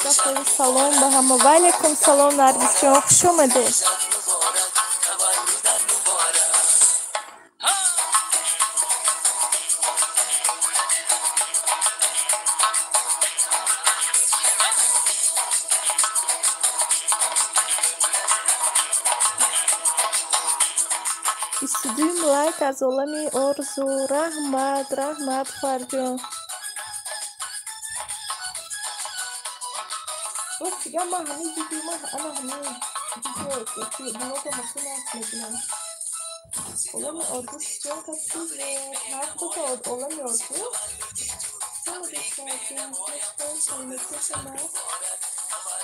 نشد سلام به همه و علیکم سلام نرگس جان خوش اومده استودیوم لایک از عالمی آرزو رحمت فرجان بس دیگه ما همین ویدیو انا همین ویدیو که بلوگ مکنم میکنم عالمی آرزو شروع کردیم هر دو عالمی آرزو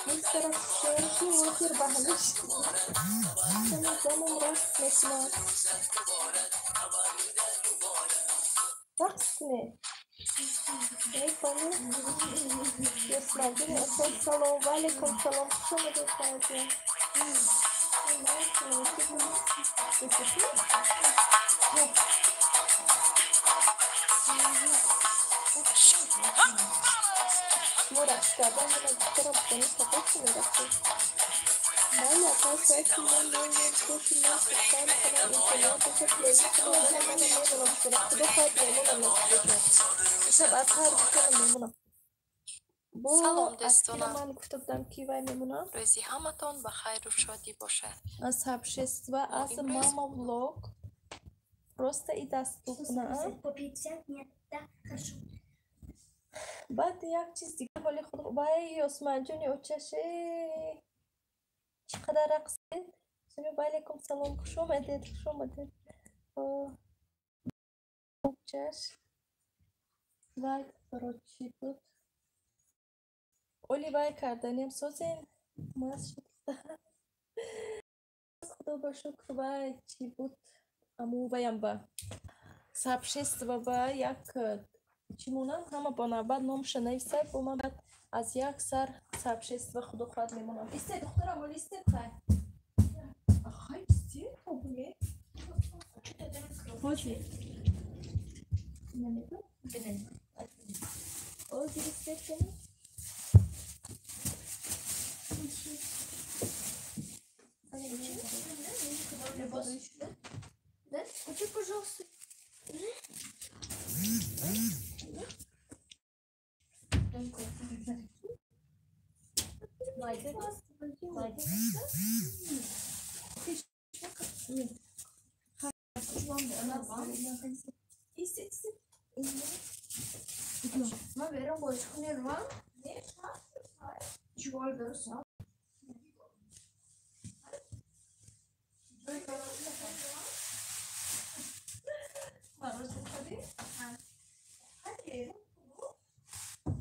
Biz taraf şehirci vakir bahaniş. Sana zaman rast mesela. Vaksine. Ne konu? Yasmadın. Assalamu alaikum salam. Şuna da fazla. Murat, ben de taraf beni kapatın Murat'ı. Valla karşı açımdan böyle koşullar sıktan falan insanlar teşekkürleri falan hemen ne olabilir? Bu da farklı olabilir. İşte ben her bir tane memnunum. Bu Astroman گفتم کی و میمونم روزی همتون بخیر و شادی باشد. از هبشست و از ماما ولاگ просто и доступно. بعد یک چیز دیگه ولی خود وای عثمان جون اوچشه چقدر رقصید سلام علیکم سلام خوش اومدید اوچش وای برای چی بود اولی وای کردنیم سوزین ماست شد خدا با شکر وای چی بود امو وایم با سبشست و با یک چیمونم همه با نوبت نامش نویسه با من بعد از یک سر سبشست و خدا خواهد میمونم ایسته دخترم ولی ایسته خواهد آخای ایسته خوبه خوشی نمیدون بینیم اوزی ایسته کنی Да? Хочу, пожалуйста. Ma vero vuoi scrivere qua? Ci vuole vero so.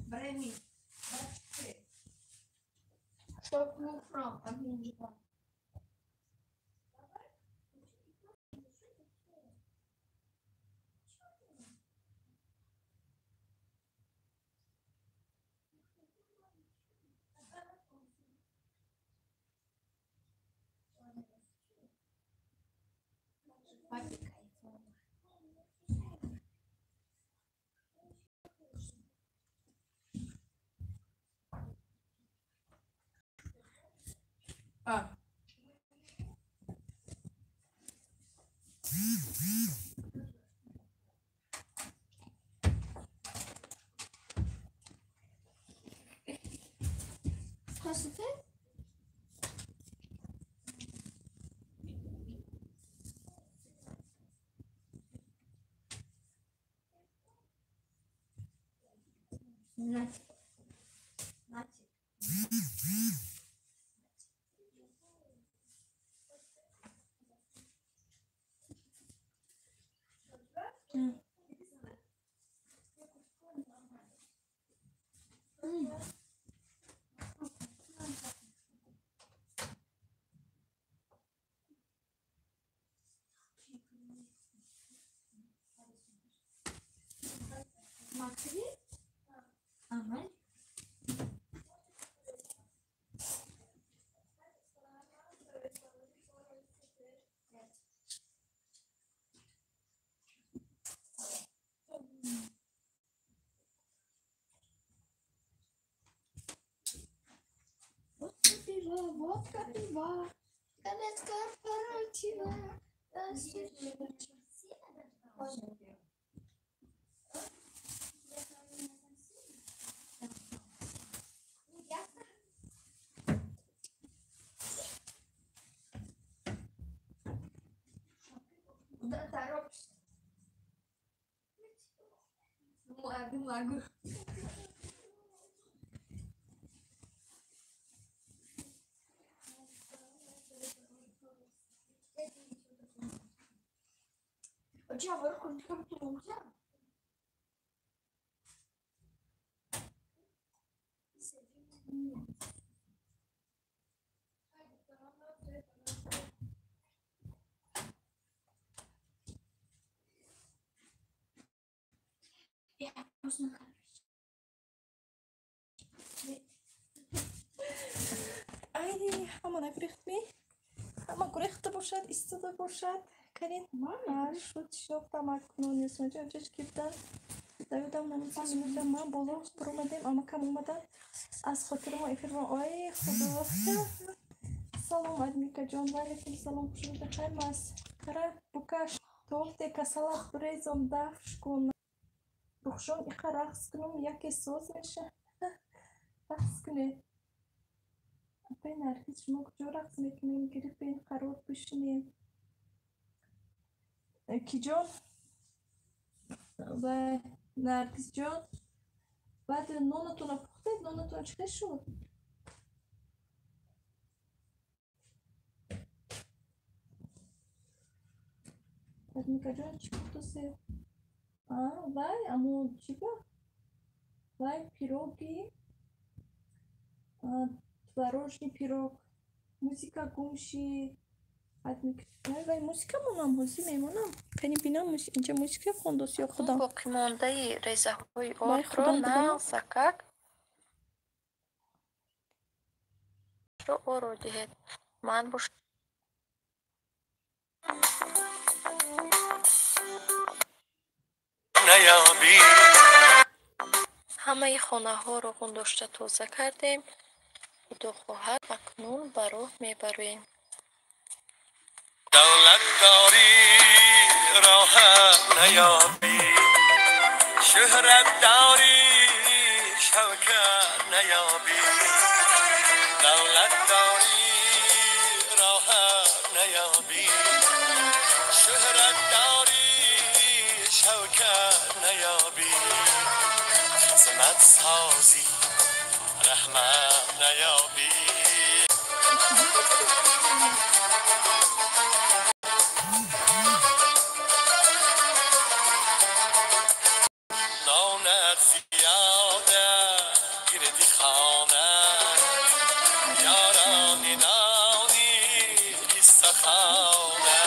Bremi. Stop move from Aminja. Красота? Натик. Натик. Макри? Ага. Водка пива. Конец корпоратива. Куда торопишься? Могу. У тебя вверху нельзя? Я поздно. ای همان گریخت می اما گریخته باشد ایستاده باشد کنین هر شد شفتم اکنون یسمجا جش گفتن دویدم نمیتونم میگم من بالا برو اومدیم اما کم اومدن از خاطر ما افرما آی خدا سلام ادمیکا جان ولیکم سلام خوشو بخیر ماست کره بکش توفته کسالت بریزم دفش کن بخشون ایقا رقص کنم یکی سوز میشه رقص کنه بین نرگس شما کجا رقص میکنیم گریب بین قرار بشینیم کی جان و نرگس جان بعد نونتون پختید نونتون چه شد ادمیکا جان چی پخته وای اما چی با وای پیروگی творожный пирог музыка гумши вай музыка монам ҳози мемонам кани бинам инҷа музыка хондос ё худам боқимондаи резаҳои Вай, ордро худам бинам. нағз как оро диҳед ман бош ҳамаи хонаҳоро ғундошта тоза кардем худо хоҳад акнун ба роҳ мебароем دولتداری راحت نیابی شهرت داری شوکت نیابی دولتداری راحت نیابی شهرت داری شوکت نیابی خدمت سازی رحمت نیابی نانت زیاده گردی خانه یارانی نانی قصه خانه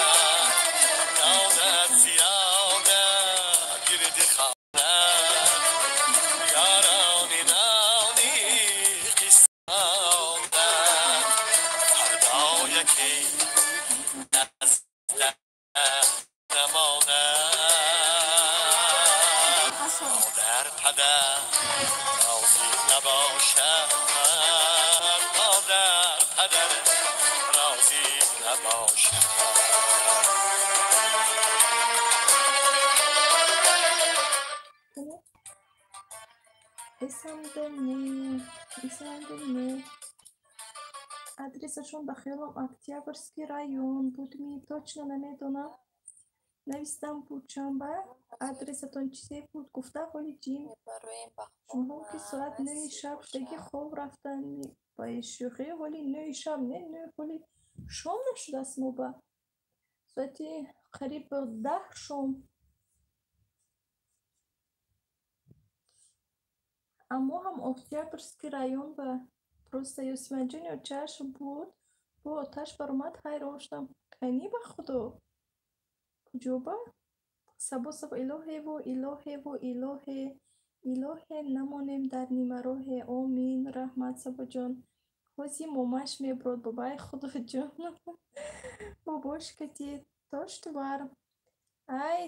نانت زیاده گردی خانه یارانی نانی قصه خانه فردا یکی نزده نمانه مادر پدر راضی نباشد مادر پدر نباشد اسم адресашон ба хаёлам Октябрьский район буд. Ми точно намедонам. Навистам Пучанба. Адресатон чизе буд? Гуфта ҳоли ҷим. Шумоҳо ки соат 9 шаб шудагӣ хоб рафтан ба шӯхӣ ҳоли 9 шаб не 9 ҳоли шом нашудааст. Мо ба соати қариб 10 шом. Аммо ҳам Октябрьский район ба просто Юсманҷони очаш буд. Бо оташ баромад ҳайрон шудам. Канӣ ба худо куҷо ба сабо илоҳево илоҳево илоҳе илоҳе намонем дар нимароҳе омин раҳмат сабоҷон ҳози момаш мебурод бобаи худоҷон бобошкати тоштвар ай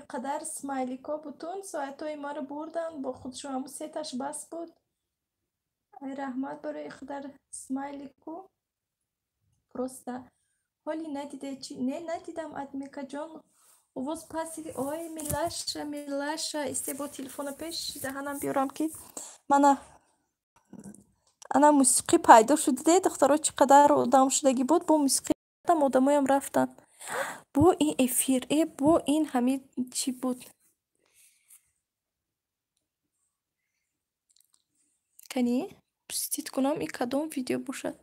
иқадар смайлико бутун соатҳои маро бурдан бо худшон ҳамун сеташ бас буд. Ай раҳмат барои иқадар смайлику просто ҳоли надиде чи не надидам адмекаҷон овоз паси ой милаша исте бо телефона пеш даҳанам биёрам ки мана ана мусиқӣ пайдо шуд. Дидед духтаро чӣ қадар одам шудагӣ буд. Бо мусиқӣ одамоям рафтанд. Бо ин эфир бо ин ҳамин чӣ буд. Канӣ пустит кунам ин кадом видео бошад.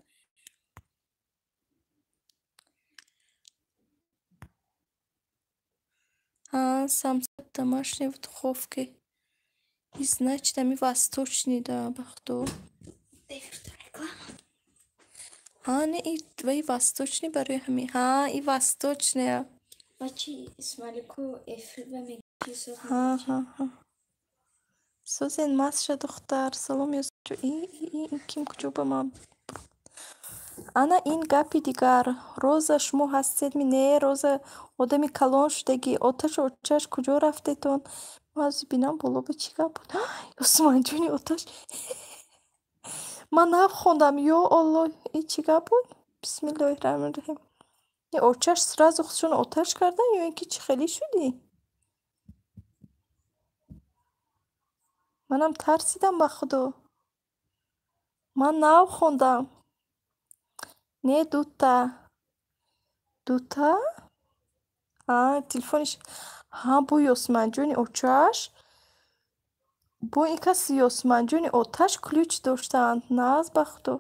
Самсат домашний в духовке. И значит, ами восточный, да, бахто. Не, и твои восточный барои ҳами. И восточный. Бачи Исмалику эфирда мегиши Созен масша духтар. Салом ёзчу. И ким куҷо ба ман. Ана ин гапи дигар. Роза шумо ҳастед ми не роза одами калон шудагӣ оташ очаш куҷо рафтетон? Аз бинам боло ба чӣ гап буд? Усманҷони оташ. Ман навхондам ё Алло и чӣ гап буд? Бисмиллоҳи раҳмони раҳим. И очаш сразу худшон оташ кардан ё ин ки чӣ хеле шудӣ? Манам тарсидам ба худо. Ман навхондам. Не дута. Дута? Телефониш бо Ёсманҷони очаш бо ин каси Ёсманҷони оташ ключ доштаанд. Наз ба худо.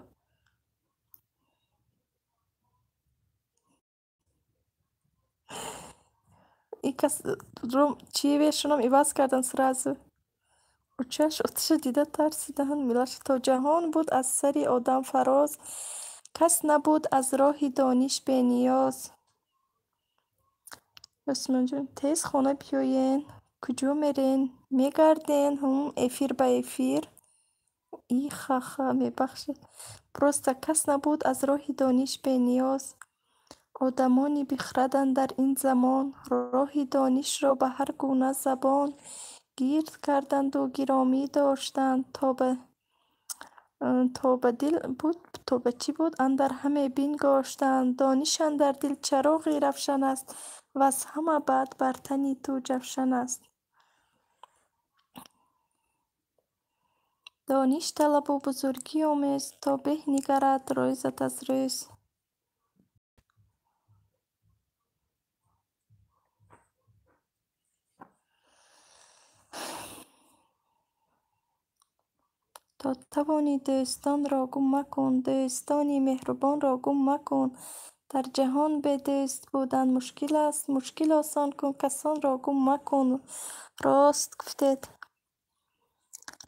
И кас чиевешонам иваз кардан сразу. Очаш оташа дида тарсидаанд. Милаша то ҷаҳон буд аз сари одам фароз. Кас набуд аз роҳи дониш бениёз. Ёсманҷон тез хона биёен. Куҷо мерен? Мегарден? Эфир ба эфир. И хаха мебахшед. Просто кас набуд аз роҳи дониш бениёз. Одамони бихраданд дар ин замон. Роҳи донишро ба ҳар гуна забон гирд карданду гиромӣ доштанд. То ба дил буд то ба чӣ буд андар ҳаме бингоштанд. Дониш андар дил чароғи равшан аст ваз ҳама баъд бар тани ту ҷавшан аст. дониш талабу бузургӣ омез то беҳ нигарад рӯзат аз рӯз. То тавони дӯстонро гум макун, дӯстони меҳрубонро гум макун. Дар ҷаҳон бедӯст будан мушкил аст, мушкил осон кун, касонро гум макун. Рост гуфтед.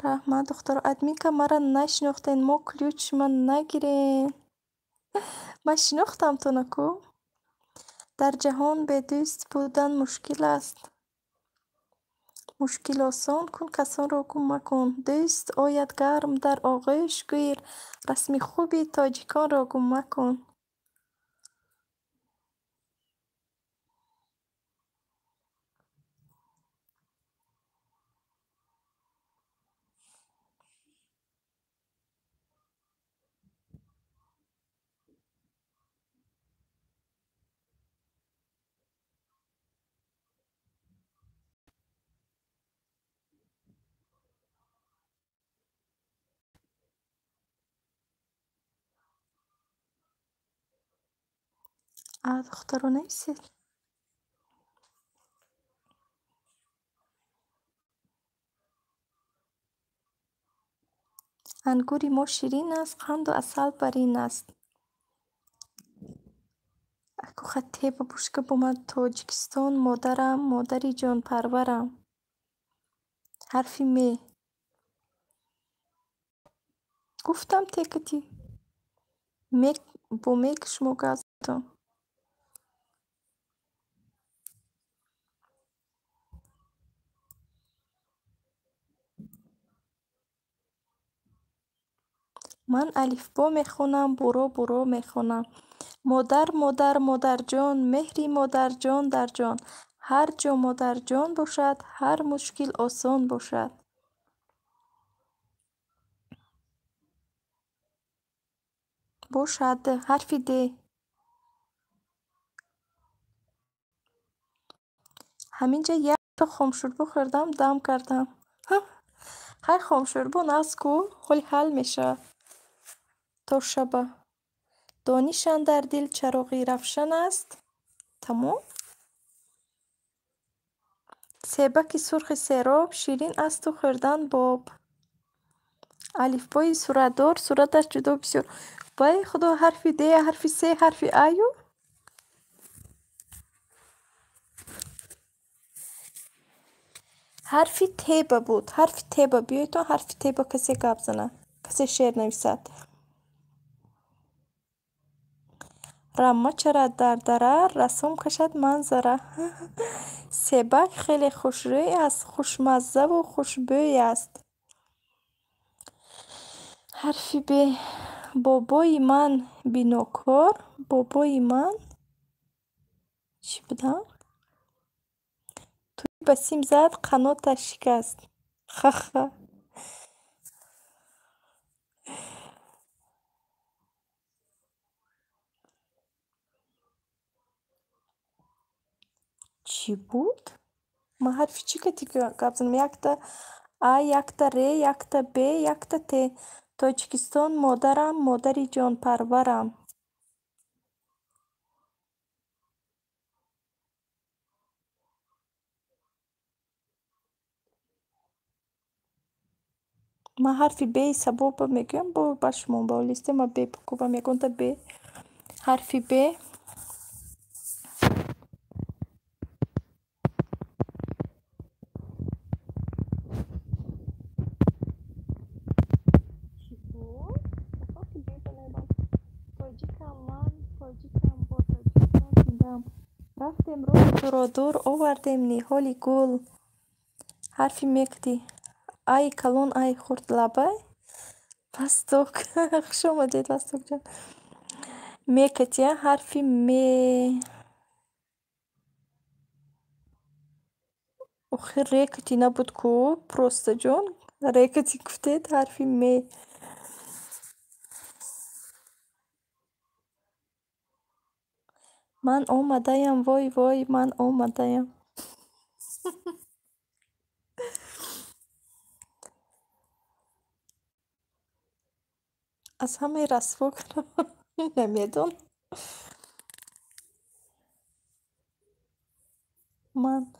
Раҳмат духтаро. Адмика мара нашинохтен, мо ключма нагирен. Ман шинохтам тонаку. Дар ҷаҳон бедӯст будан мушкил аст. Мушкил осон кун, касонро гум макун. Дӯст ояд гарм дар оғӯш гир, расми хуби тоҷиконро гум макун. دخترو نویسید. انگوری ما شیرین است، قند و عسل برین است. اکو خطه ببوشکه بومد تاجیکستان، مادرم مادری جان پرورم. حرفی می گفتم تکتی میک با میکش موگزتم. من الفبا میخونم، برو برو میخونم. مادر مادر مادر جان، مهری مادر جان در جان. هر جا مادر جان باشد، هر مشکل آسان باشد. باشد حرفی ده. همینجا یک تا خامشوربو خوردم دم کردم. های خامشوربو نسکو خلی حل میشه تا شبه. دانشان در دل چراغی روشن است. تمام. سیبک سرخ سیراب شیرین است و خوردن باب. الفبای صورتدار، صورتش جدا بسیار. بای خدا حرفی ده، حرفی سه، حرفی ایو. حرفی تیبه بود. حرفی تیبه بیای تو. حرفی تیبه کسی گپ زنه، کسی شعر نویسد. رمه چرد در دره، رسم کشد منظره. سیبک خیلی خوشروی است، خوشمزه و خوشبوی است. حرفی ب. بابای من بیناکار، بابای من چی بودم؟ توی بسیم زد قناتش شکست. خخه. چی بود؟ ما حرفی چی که گپ زنم؟ یک تا ا، یک تا ر، یک تا ب، یک تا ت. تاجیکستان مادرم مادری جان پرورم. ما حرفی ب سبب میگم با شما با لیست ما ب بکوبم میگم تا ب. حرفی ب. چی بود؟ خاکی بیدنیدم. تاجیکم من تاجیکم با تاجیکستان دیدم. رفتیم رو دور آوردیم نهالی گل. حرفی میکتی ای کلون ای خورد لبه. پستوک. خوش آمدید پستوک جان. میکتی حرفی می. آخه ریکتی نبود کو پروسته جان. ریکتی گفتید حرفی می. من آمده‌ام وای وای من آمده‌ام. از همه رسوا کنم. نمیدون. من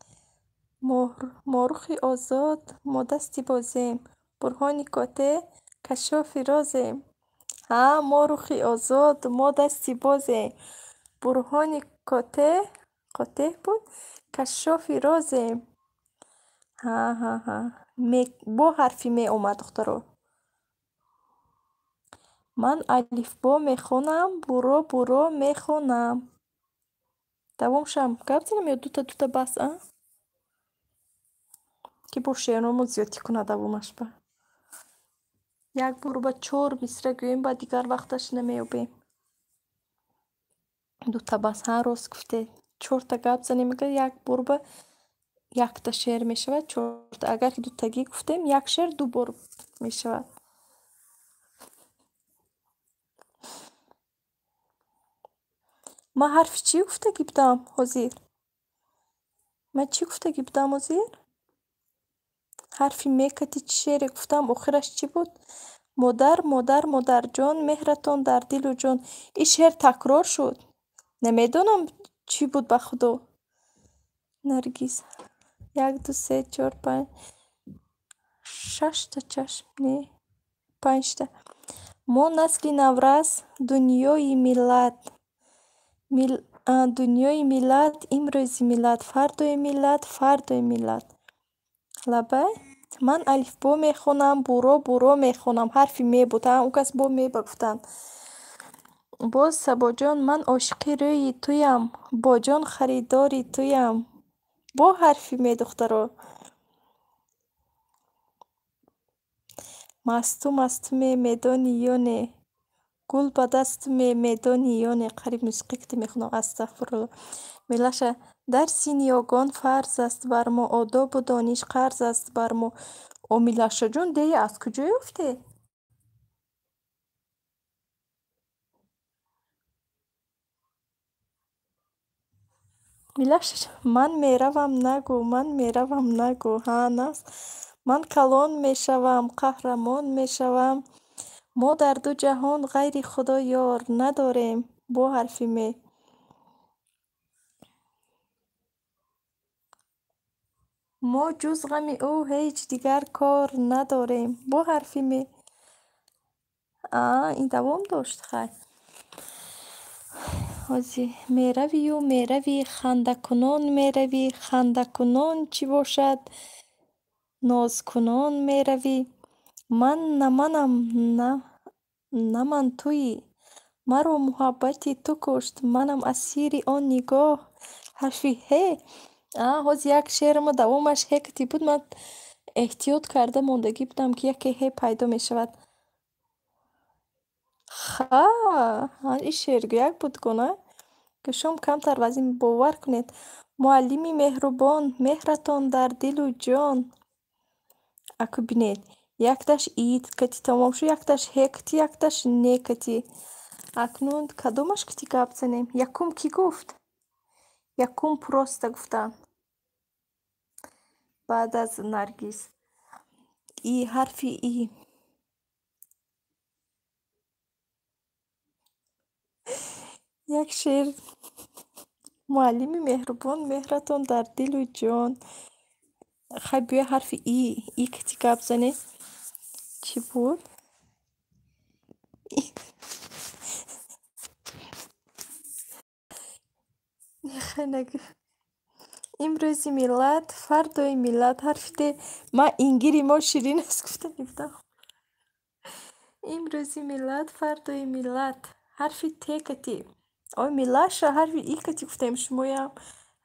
ماروخی آزاد ما دستی بازیم. برهانی کاته کشافی رازیم. ها ماروخی آزاد ما دستی بازیم. برهانی کاته بود کشافی رازیم. ها ها ها با حرفی می اومد دخترو. من الفبا میخونم، برو برو میخونم. دوام شم گپ زنم یا دوتا بس که با شعرامو زیادی کنه دوامش به. یک برو با 4 بیسره گویم با دیگر وقتش نمیوبیم. دوتا بس ها راست گفته. 4 تا گپ زنیم میگه یک برو با 1 تا شعر میشود 4 تا. اگر که 2 تایی گفتیم 1 شعر 2 بار میشود. ما حرف چی گفتگی بودم حضیر؟ من چی گفتگی بودم حضیر؟ حرفی میکتی چی شعر گفتم آخرش چی بود؟ مادر مادر مادر جان، مهرتان در دل و جان. این شعر تکرار شد. Намедонам чӣ буд ба худо. Наргиз 1 2 3 4 5 6 чашм не 5 мо насли наврас дунёи миллат дунёи миллат имрӯзи миллат фардои миллат фардои миллат лабай ман алифбо мехонам буро буро мехонам ҳарфи ме буд он кас бо ме гуфтанд боз Сабоҷон ман ошиқи рӯи туям боҷон харидори туям бо ҳарфи ме духтаро масту мастуме медони ё не гул ба дастуме медони ё не қариб мусиқӣ мехонам астағфирулло милаша дарси ниёгон фарз аст бар мо одобу дониш қарз аст бар мо о Милашаҷон дее аз куҷо ёфте Милашаҷон ман меравам нагӯ ман меравам нагӯ ҳа наст ман калон мешавам қаҳрамон мешавам мо дар ду ҷаҳон ғайри худо ёр надорем бо ҳарфи ме мо ҷуз ғами ӯ ҳеҷ дигар кор надорем бо ҳарфи ме ин давом дошт хай ҳози меравию меравӣ хандакунон меравӣ хандакунон чӣ бошад нозкунон меравӣ ман на манам на ман туӣ маро муҳаббати ту кушт манам асири он нигоҳ ҳарфи ҳе ҳози як шеърмо давомаш ҳе кати буд ман эҳтиёт карда мондагӣ будам ки яке ҳе пайдо мешавад ха ин шеъргӯяк буд гуна ки шум камтар вазин бовар кунед муаллими меҳрубон меҳратон дар дилу ҷон аку бинед якташ ит кати тамом шуд якташ ҳе кати якташ не кати акнун кадомаш кати гап занем якум кӣ гуфт якум проста гуфтанд баъд аз Наргиз и ҳарфи и як шеър муаллими меҳрубон меҳратон дар дилу ҷон хай биё ҳарфи и кати гап зане чӣ буд имрӯзи миллат фардои миллат ҳарфи те ман ингири мо ширин аст гуфтани будам имрӯзи миллат фардои миллат ҳарфи те кати ой Милаша ҳарфи и кати гуфтем шумоям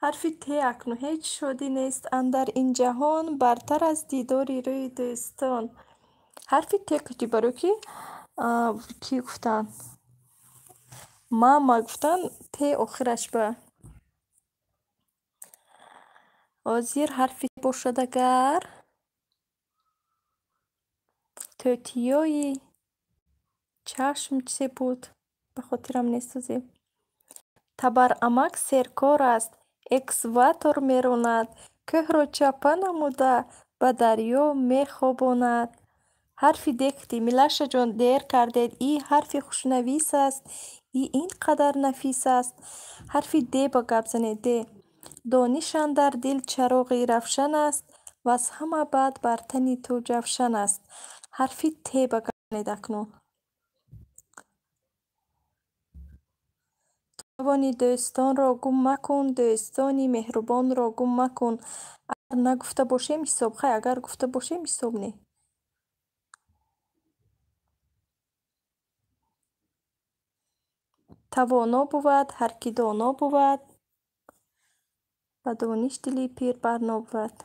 ҳарфи те акнун ҳеҷ шодӣ нест андар ин ҷаҳон бартар аз дидори рӯи дӯстон ҳарфи те кати барои кӣ гуфтанд мама гуфтанд те охираш ба ҳозир ҳарфи бошад агар тӯтиёи чашм чизе буд ба хотирам нест ҳозир табарамак серкор аст экскаватор меронад кӯҳро чаппа намуда ба дарё мехобонад ҳарфи де кати Милашаҷон дер кардед и ҳарфи хушнавис аст и ин қадар нафис аст ҳарфи де ба гап занед де дониш андар дил чароғи равшан аст ваз ҳама бад бар тани ту ҷавшан аст ҳарфи те ба гап занед акнун тавони дӯстонро гум макун дӯстони меҳрубонро гум макун агар нагуфта бошем ҳисоб хай агар гуфта бошем ҳисоб не тавоно буд ҳар ки доно буд ба дониш дили пир барно буд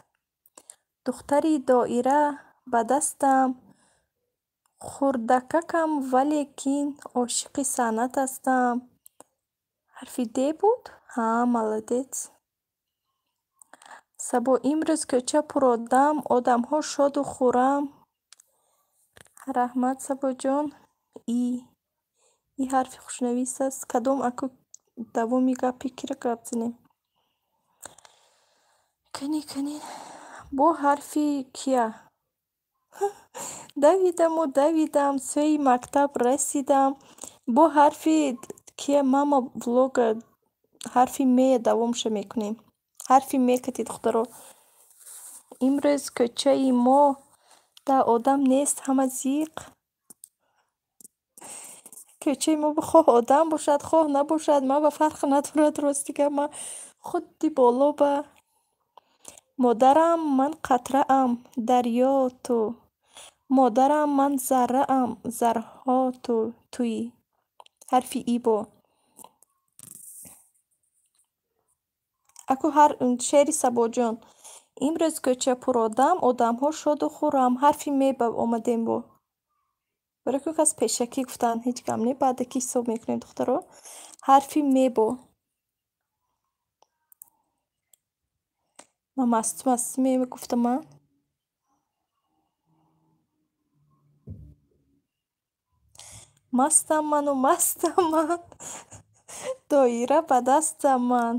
духтари доира ба дастам хурдакакам валекин ошиқи санъат астам ҳарфи де буд молодец сабо имрӯз кӯча пуродам одамҳо шоду хуррам раҳмат Сабоҷон и ҳарфи хушнавис аст кадом аку давоми гапи кира гап занем канӣ бо ҳарфи кия давидаму давидам сӯи мактаб расидам бо ҳарфи кия мама влога ҳарфи ме давомша мекунем. ҳарфи ме кати духтаро. имрӯз кӯчаи мо дар одам нест ҳама зиқ. кӯчаи мо хоҳ одам бошад, хоҳ набошад, ма ба фарқ надорад. Ростига ма худди боло ба модарам ман қатраам, дарё ту. Модарам ман зарраам, зарҳо ту, туӣ. ҳарфи и бо. Аку ҳар шеъри Сабоҷон. Имрӯз кӯча пуродам, одамҳо шоду хуррам. ҳарфи ме ба омадем бо. Барои ки кас пешакӣ гуфтан, ҳеҷ гап не, баъдакӣ ҳисоб мекунем духтаро. ҳарфи ме бо. Ма мастӣ мегуфтам ман. Мастам ману мастам ман. Доира ба дастам ман.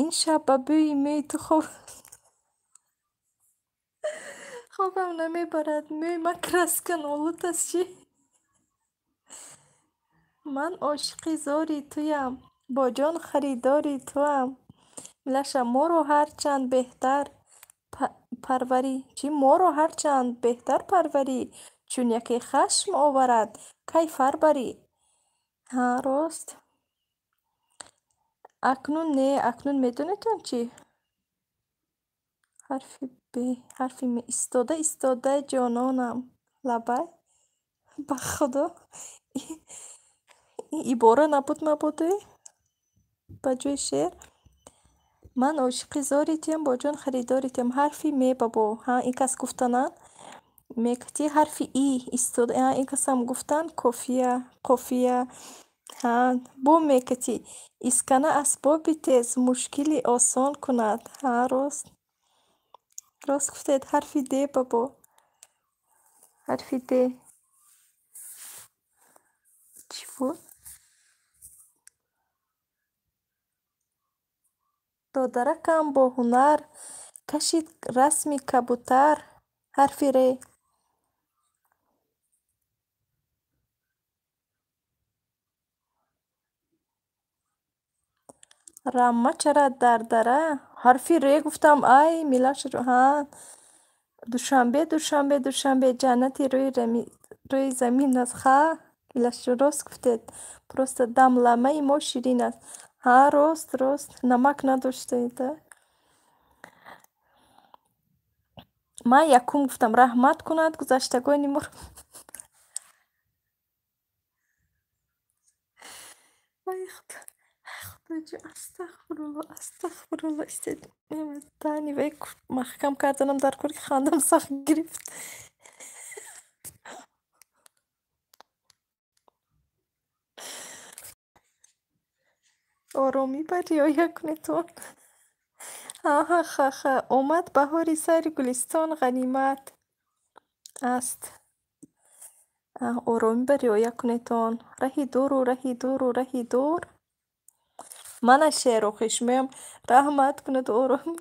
Ин шаб ба бӯи мӯи ту хобам намебарад. Мӯй макраскан олуд аст чӣ? Ман ошиқи зори туям, бо ҷон харидори туам. Милаша моро ҳарчанд беҳтар парварӣ. Чӣ? Моро ҳарчанд беҳтар парварӣ, чун яке хашм оварад, кай фар барӣ. Ҳа, рост. Акнун не, акнун медонед он чӣ? ҳарфи бе, ҳарфи ме. Истода истода ҷононам. Лаббай? Ба худо ин ибора набуд мабоде? Ба ҷои шеър. Ман ошиқи зори туям, бо ҷон харидори туям. ҳарфи ме ба бо. Ҳа, ин кас гуфтанан мекати ҳарфи и истода. Ҳа, ин касам гуфтан кофия, қофия. Ҳа, бо мекати. Искана асбоби тез, мушкили осон кунад. Ҳа, рост. Рост гуфтед. ҳарфи де ба бо. ҳарфи де. Чӣ буд? Додаракам бо ҳунар кашид расми кабутар. ҳарфи ре. Рамма чарад дар дара. ҳарфи ре гуфтам. Ай, Милаша ҷон. Ҳа. Душанбе, душанбе, душанбе ҷаннати рӯи замин аст. Ха, Милаша ҷон, рост гуфтед. Просто дамламаи мо ширин аст. Ҳа, рост, рост. Намак надоштед, а? Ман якум гуфтам. Раҳмат кунад гузаштагони моро. Ай худо. Худаҷон, астағфирулло, астағфирулло. Истед таъни вай маҳкам карданам дар кори ки хандам сахт гирифт. оромӣ ба риоя кунедтон. Ха. Омад баҳори сайри гулистон ғанимат аст. Оромӣ ба риоя кунедтон. Раҳи дуру, раҳи дуру, раҳи дур. Мана шеърохиш меам. Раҳмат кунед оромӣ.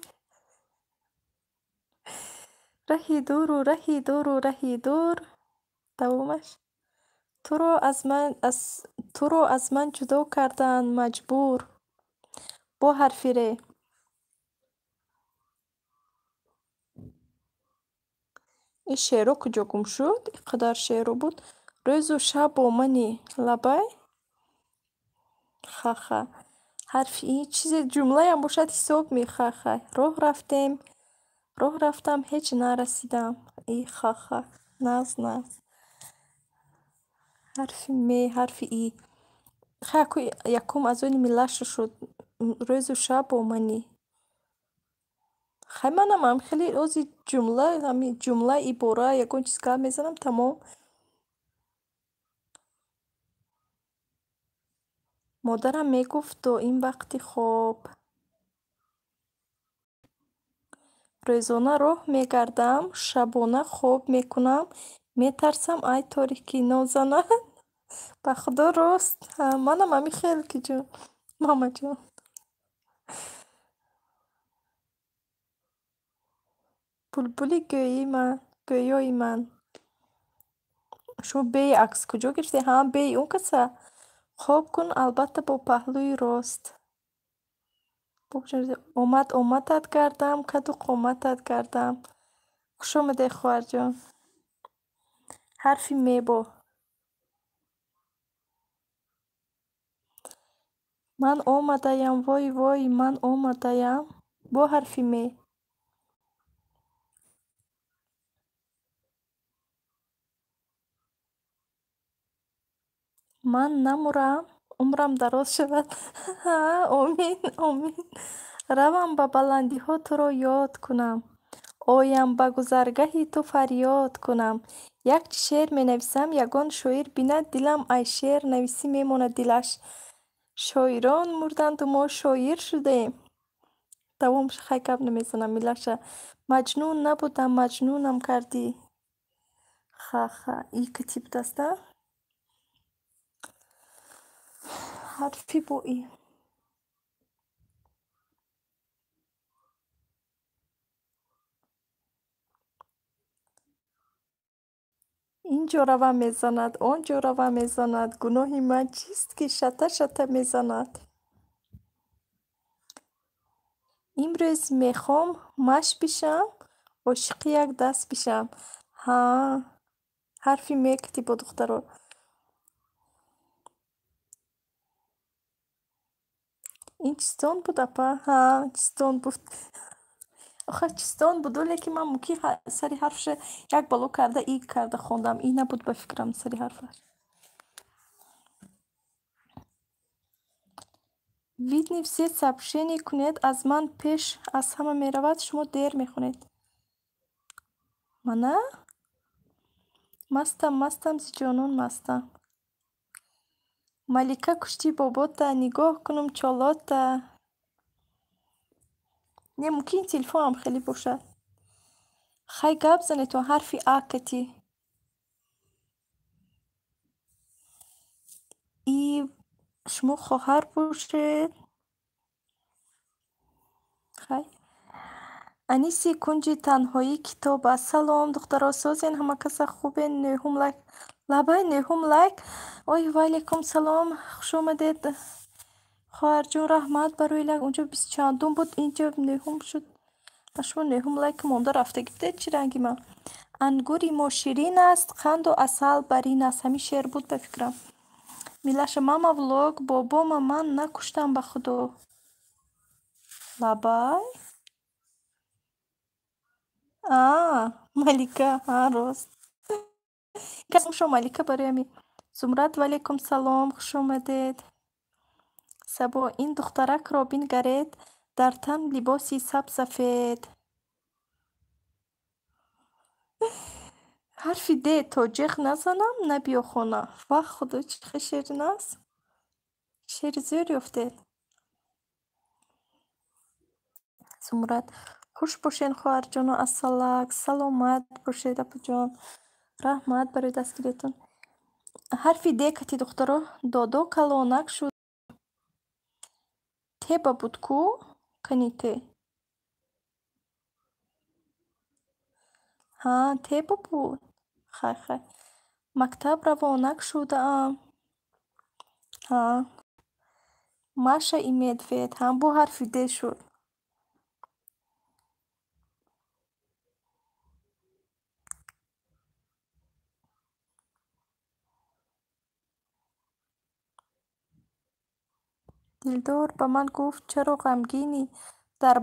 Раҳи дуру, раҳи дуру, раҳи дур. Давомаш. Туро аз ман ҷудо кардаанд маҷбур. Бо ҳарфи ре. ин шеъро куҷо гум шуд? Ин қадар шеъро буд. Рӯзу шаб бо мани. Лаббай? Ха. ҳарфи и чизе ҷумлаям бошад ҳисоб ха. Роҳ рафтам ҳеҷ нарасидам. И ха. Нағз. ҳарфи ме, ҳарфи и. Ха, аку якум аз они Милаша шуд. Рӯзу шаб бо мани. Хай манам ҳам хеле ози ҷумла, ҳами ҷумла, ибора, ягон чиз гап мезанам, тамом. Модарам мегуфт доим вақти хоб. Рӯзона роҳ мегардам, шабона хоб мекунам, метарсам ай торикӣ нозанад. Ба худо рост. Манам ҳами хелки ҷон. Мамаҷон. Булбули гӯёи ман. Шумо беи акс куҷо гирифтед? Ҳа, беи он каса. خوب کن البته با پهلوی راست. اومدت کردم کدو قومتت کردم. خوش آمده خواهر جان. حرفی می با. من آمده‌ام وای وای من آمده‌ام با حرفی می. من نمرم عمرم دراز شود. آمین آمین. روم به بلندی ها تو را یاد کنم. آیم به گذرگهی تو فریاد کنم. یک شعر می نویسم یگان شاعر بیند دلم ای شعر نویسی می ماند دلش. شاعران مردند و ما شاعر شدیم. دوامش خیلی کم نمیزنم میلشه. مجنون نبودم مجنونم کردی. ای که تیپ دسته حرفی با ای. اینجا روم میزند آنجا روم میزند. گناهی من چیست که شته شته میزند. امروز میخوام مش بشم عاشق یک دست بشم. ها حرفی میکتی با دخترا. این چستان بود اپا. ها چستان بود. آخه چستان بود ولی که من موکی سری حرفش یک بالو کرده ای کرده خوندم. این نبود به فکرم سری حرفش. وید نفسید سبشینی کنید از من پیش از همه می رود شما دیر می خونید. منه؟ مستم زی جانون مستم. ملیکه کشتی باباتا نگاه کنم چالاتا. نه ممکن تلفنم خیلی باشه. خیلی گپ زنی تو حرفی آکتی. ای شما خواهر باشید. خیلی انیسی کنجی تنهایی کتاب سلام دخترها سازین همه کس خوبه نهم لایک لبای نهم لایک. اوی و علیکم سلام خوش آمدید خواهر جون رحمت برای لایک. اونجا 20 چندم بود اینجا نهم شد. شما نهم لایک مونده رفته گفته چی رنگی ما. انگوری ما شیرین است قند و عسل برین است. همین شعر بود به فکرم. میلش ماما ولوگ بابا من نکشتم به خدا. لبای ملیکه راست. کسم شو ملیکه برای می زمرد ولیکم سلام خوش آمدید. سبا این دخترک را بینگرید در تن لباسی سفید. حرفی ده تا جغ نزنم نبیا خونه. واه خدا چه شیرین است. شیر زیادی افتید. زمرد خوش باشین خواهر جان و اصلاک سلامت باشید اپا جان. رحمت برای دستگیریتون. حرفی ده کتی دخترا دادا کلانک شد. تبا بود کو کنیته. تبا بود. خیلی مکتب روانک شدم. Маша и медведь هم با حرفی ده شد. دلدار به من گفت چرا غمگینی در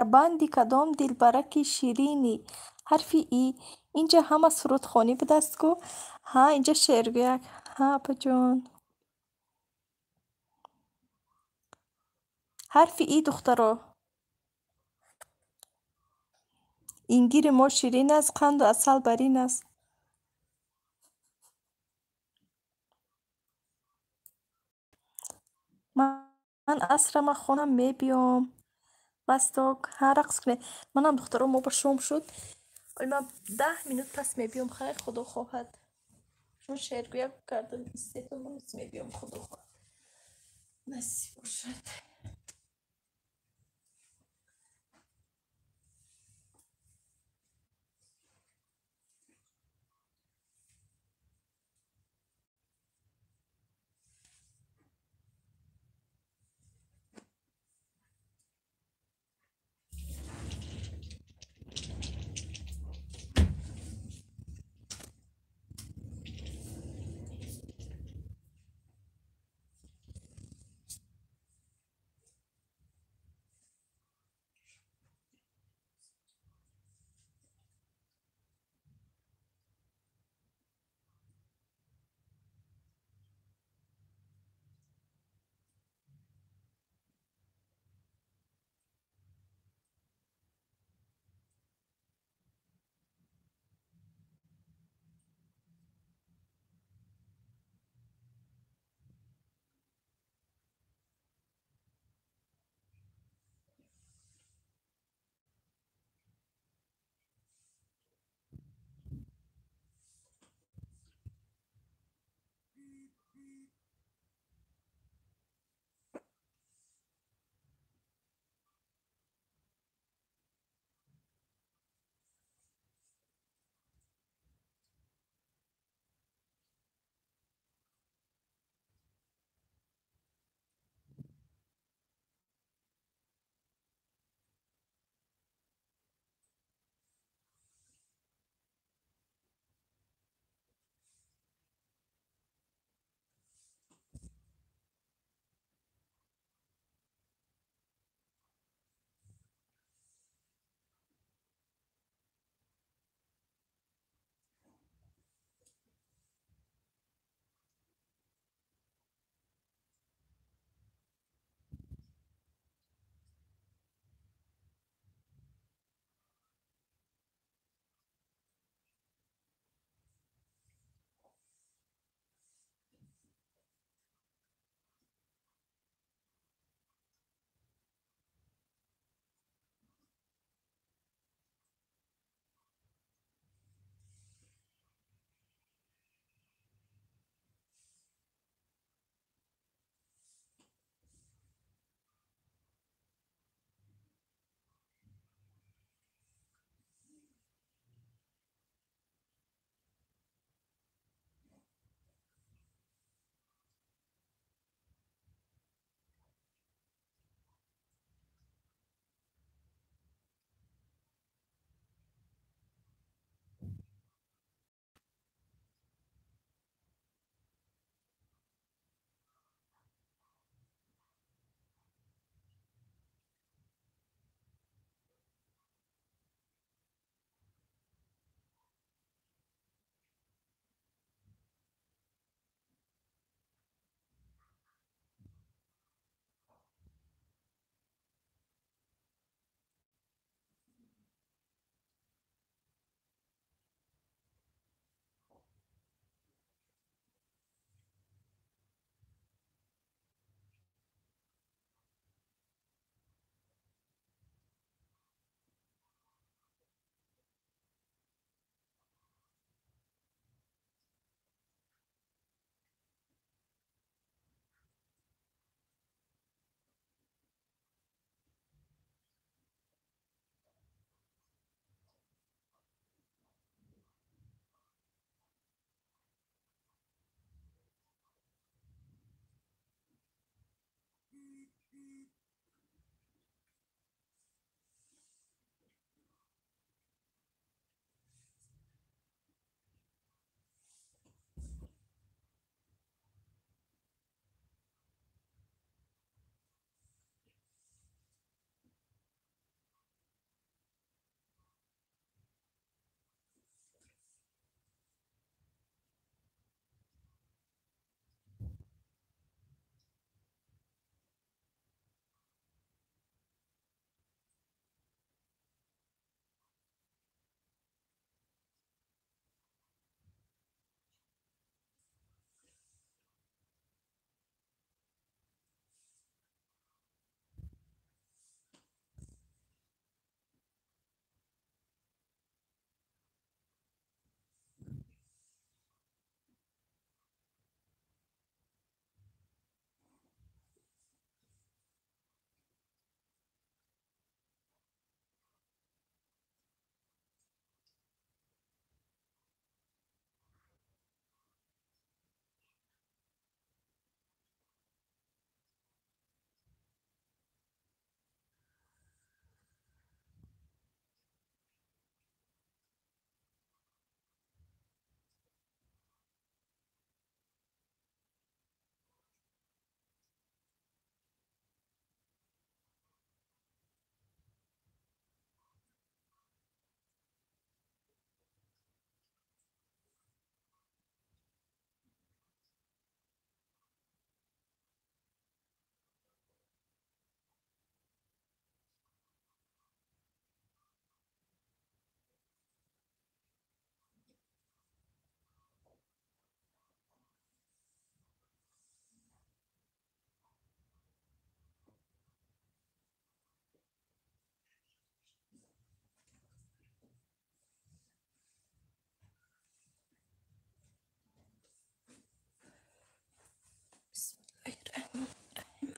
بندی کدام دلبرک شیرینی. حرفی ای اینجا همه سرودخوانی به دست گو. اینجا شعرگویک. اپا جان حرفی ای دخترا اینگیر ما شیرین است قند و عسل برین است. من عصرم خونم می بیام بستاک رقص کنه. منم دخترا ما با شام شد ولی من 10 minut پس می بیام. خیلی خدا خواهد چون شعرگویی کردم استیتون من می بیام خدا خواهد نصیب باشد.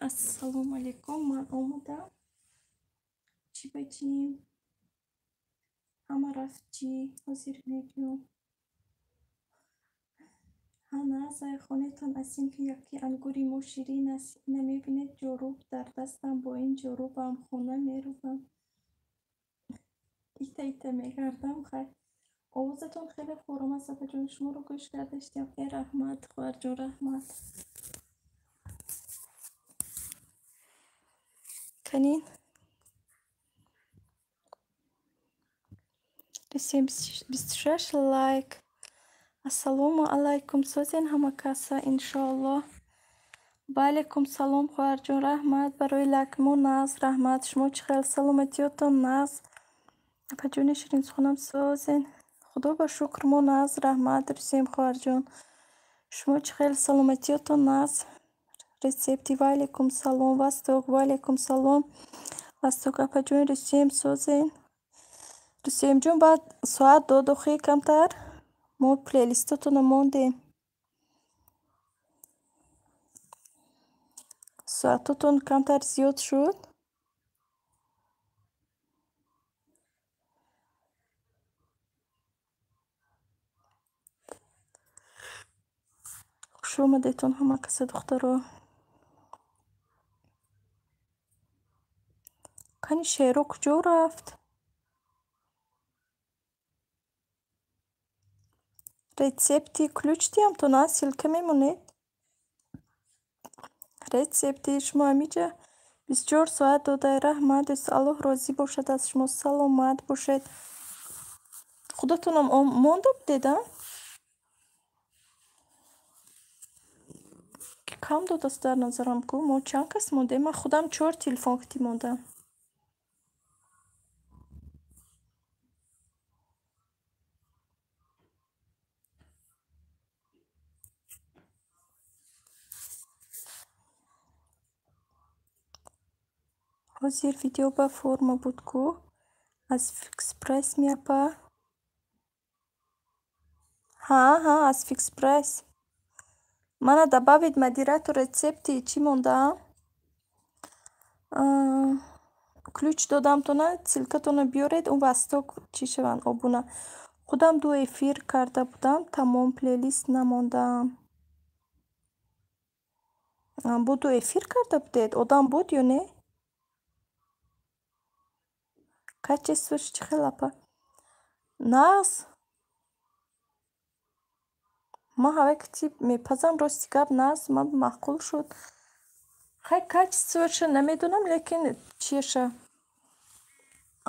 Ассалому алейкум, ман омадам. Чӣ бачием? Ҳама рафт чӣ? Ҳозир мегӯям. Ҳана зай хонетон аз ин ки яки ангури мо ширин аст. Ина мебинед ҷорӯб дар дастам, бо ин ҷорӯбам хона мерӯбам. Ита ита мегардам. Хай овозатон хеле хором аст. Апаҷон шуморо гӯш карда иштиям. Раҳмат хоҳарҷон, раҳмат. Канин рисем 26 лайк. Ассалому алайкум созен ҳама каса иншоаллоҳ. Ва алейкум салом хоҳарҷон, раҳмат барои лайкмо нағз, раҳмат. Шумо чӣ хел саломатиётон нағз? Апаҷони ширинсухонам созен. Худо ба шукр мо нағз, раҳмат рисем хоҳарҷон. Шумо чӣ хел саломатиётон нағз? Рецепти ва алейкум салом васток, ва алейкум салом васток апаҷони рисем созен. Рисемҷон баъд соат додохӣ камтар мо плейлистотонро мондем. Соатотон камтар зиёд шуд. хуш омадетон ҳама каса духтаро. кани шеро куҷо рафт? Рецепти ключ диҳам аз силка мемонед. Рецепти шумо ҳамиҷа 24 соат додай. Раҳмат. Аллоҳ розӣ бошад аз шумо. Саломат бошед. Худатонам монда будеда? Кам додааст дар назарам ку. Мо чанд кас мондем? Ман худам 4 телефон хити мондам. ҳозир видео ба форма буд ку аз фикс прайс меяпа. ҳа аз фикс прайс. Мана добавид модератор рецепти чӣ мондаам? Ключ додамтона, силкатонро биёред, он васток чӣ шаванд обуна. Худам 2 эфир карда будам, тамом плейлист намондам. Бу 2 эфир карда будед? Одам буд ё не? Качествош чӣ хел апа? Нағз? Ман ҳавай кити мепазам рости гап нағз ман маъқул шуд. Хай качествоша намедонам, лекин чиеша?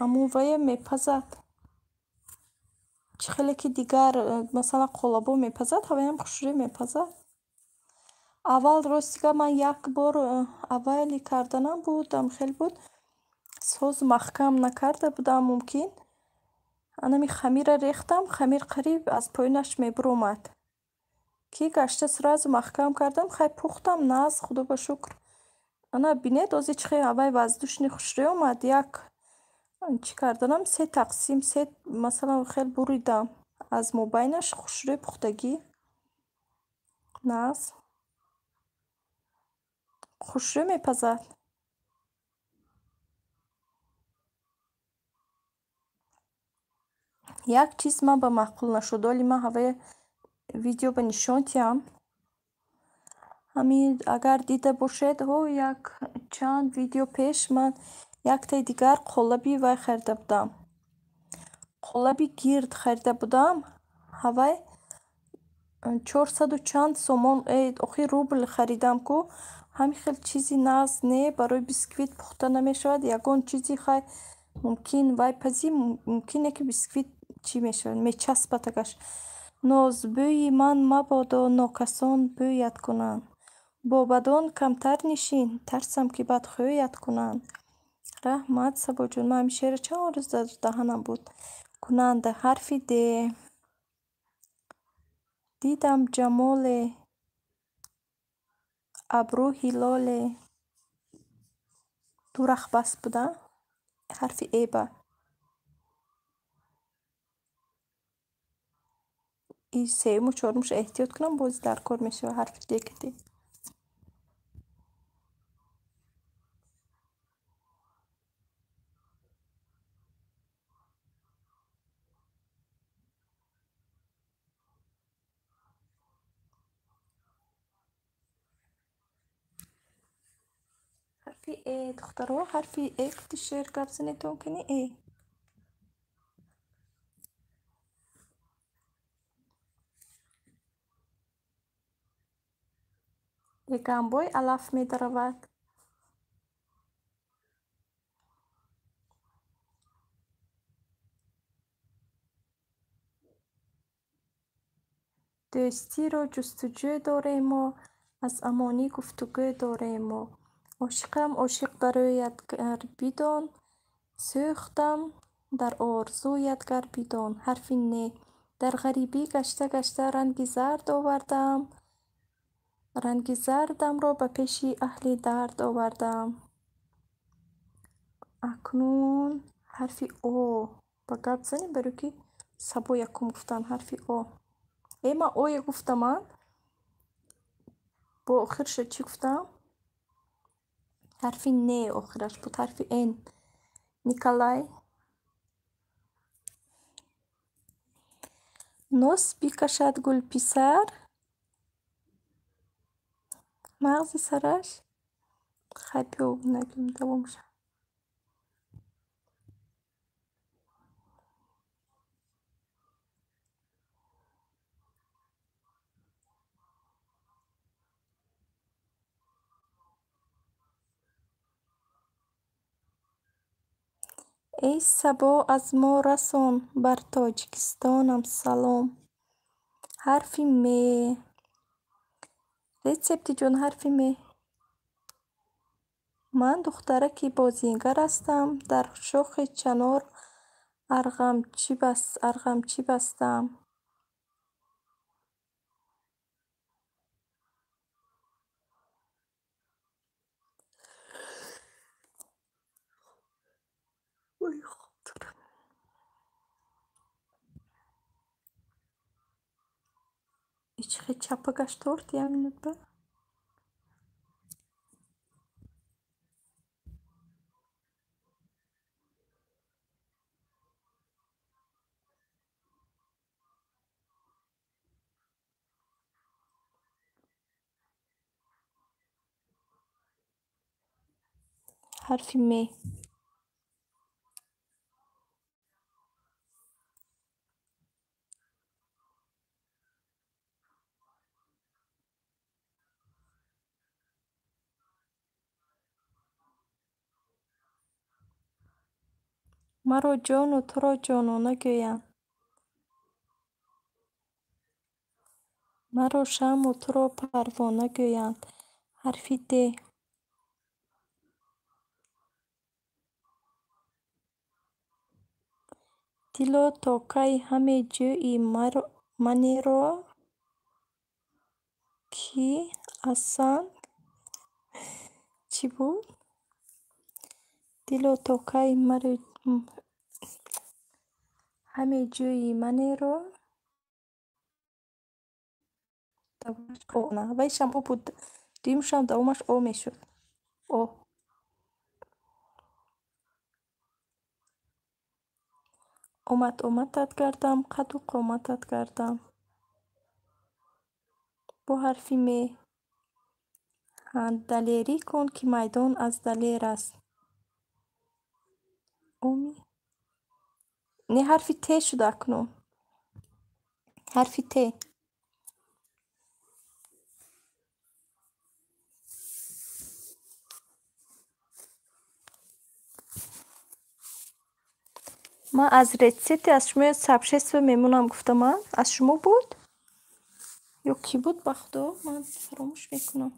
Аммо вая мепазад. Чӣ хеле ки дигар масалан қолабо мепазад, ҳаваям хушрӯй мепазад. Аввал рости гап ман як бор аввали карданам будам хел буд. Соз маҳкам накарда будам мумкин. Анами хамира рехтам, хамир қариб аз поинаш мебуромад. Ки гашта сразу маҳкам кардам, хай пухтам нағз, худо ба шукр. Ана бинед ози чӣ хел аввай воздушни хушрӯй омад. Як чӣ карданам 3 тақсим 3 масалан хел буридам. Аз мобайнаш хушрӯй пухтагӣ. Нағз. Хушрӯй мепазад. Як чиз ман ба маъқул нашуд. Оли ман ҳавай видео ба нишон диҳам. Ҳамин агар дида бошед, як чанд видео пеш ман яктаи дигар қолаби вай харида будам. Қолаби гирд харида будам. Ҳавай 400 чанд сомон охир рубл харидам ку. Ҳамин хел чизи нағз не, барои бисквит пухта намешавад. Ягон чизи хай мумкин вай пазӣ мумкине ки бисквит чӣ мешавад, мечаспад. Нозбӯи ман мабодо нокасон бӯят кунанд. Бо бадон камтар нишин, тарсам ки бад хӯят кунанд. Раҳмат Сабоҷон. Ман ҳамин шеъра чанд рӯз дар даҳанам буд. Кунанда ҳарфи де. Дидам ҷамоле. Абрӯ ҳилоле. дурахбас буда. ҳарфи эба. ин сеюму чорумш эҳтиёт кунам боз дар кор мешава. ҳарфи де кити. حرفی ای دخترها حرفی ای گفتی شعر گپ زنتون کنی ای گامبوی علف می درود دوستی رو جستجو داریم و از امانی گفتگو داریم و عاشقم عاشق برایت گر بدان سوختم در آرزویت گر بدان حرف نه در غریبی گشته گشته رنگ زرد آوردم رنگ زردم را به پیش اهل درد آوردم اکنون حرف او با گپ زنیم برای که سبا یکم گفتن حرف او ای ما اوی گفتم من با آخرش چی گفتم حرف نه آخرش بود حرف این نیکلای نوس بیکشد گل پسر مغز سرش خیلی نگیم دوام شد ای صبا از ما رسان بر تاجیکستانم سلام حرف می ریسپتی جون حرف می من دخترکی بازیگر هستم در شاخ چنار ارغمچی بستم وای خدا içeri çapa kaçtı ortaya minut be. Harfi M. مرا جان و تو را جانانه گویند مرا شمع و تو را پروانه گویند حرف د دلا تا کی همه جویی من را کی اصلا چی بود دلا تا کی همه جویی من را دومش او نه ویشم او بود دیمشم دومش او میشد او اومدت کردم قد و قامتت کردم با حرفی می دلیری کن که میدان از دلیر است اومی نه حرفی ت شد اکنون حرفی ت من از رسیتی از شما سبشست میمونم گفتم من از شما بود یا کی بود بخدا من فراموش میکنم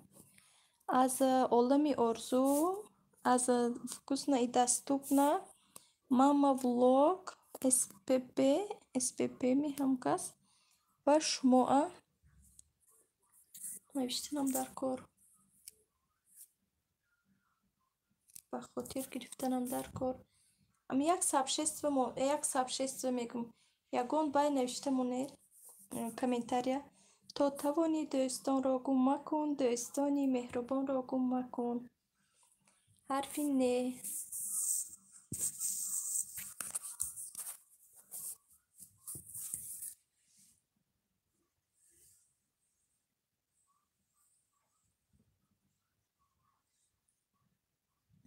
از عالمی آرزو از вкусно и доступно мама влог SPP میهم کس و شما نوشتنم در کار به خاطر گرفتنم در کار یک سبشست میگم یگان بای نوشته مونه کامنتاریا تا توانی دوستان را گم مکن دوستانی مهربان را گم مکن حرفی نه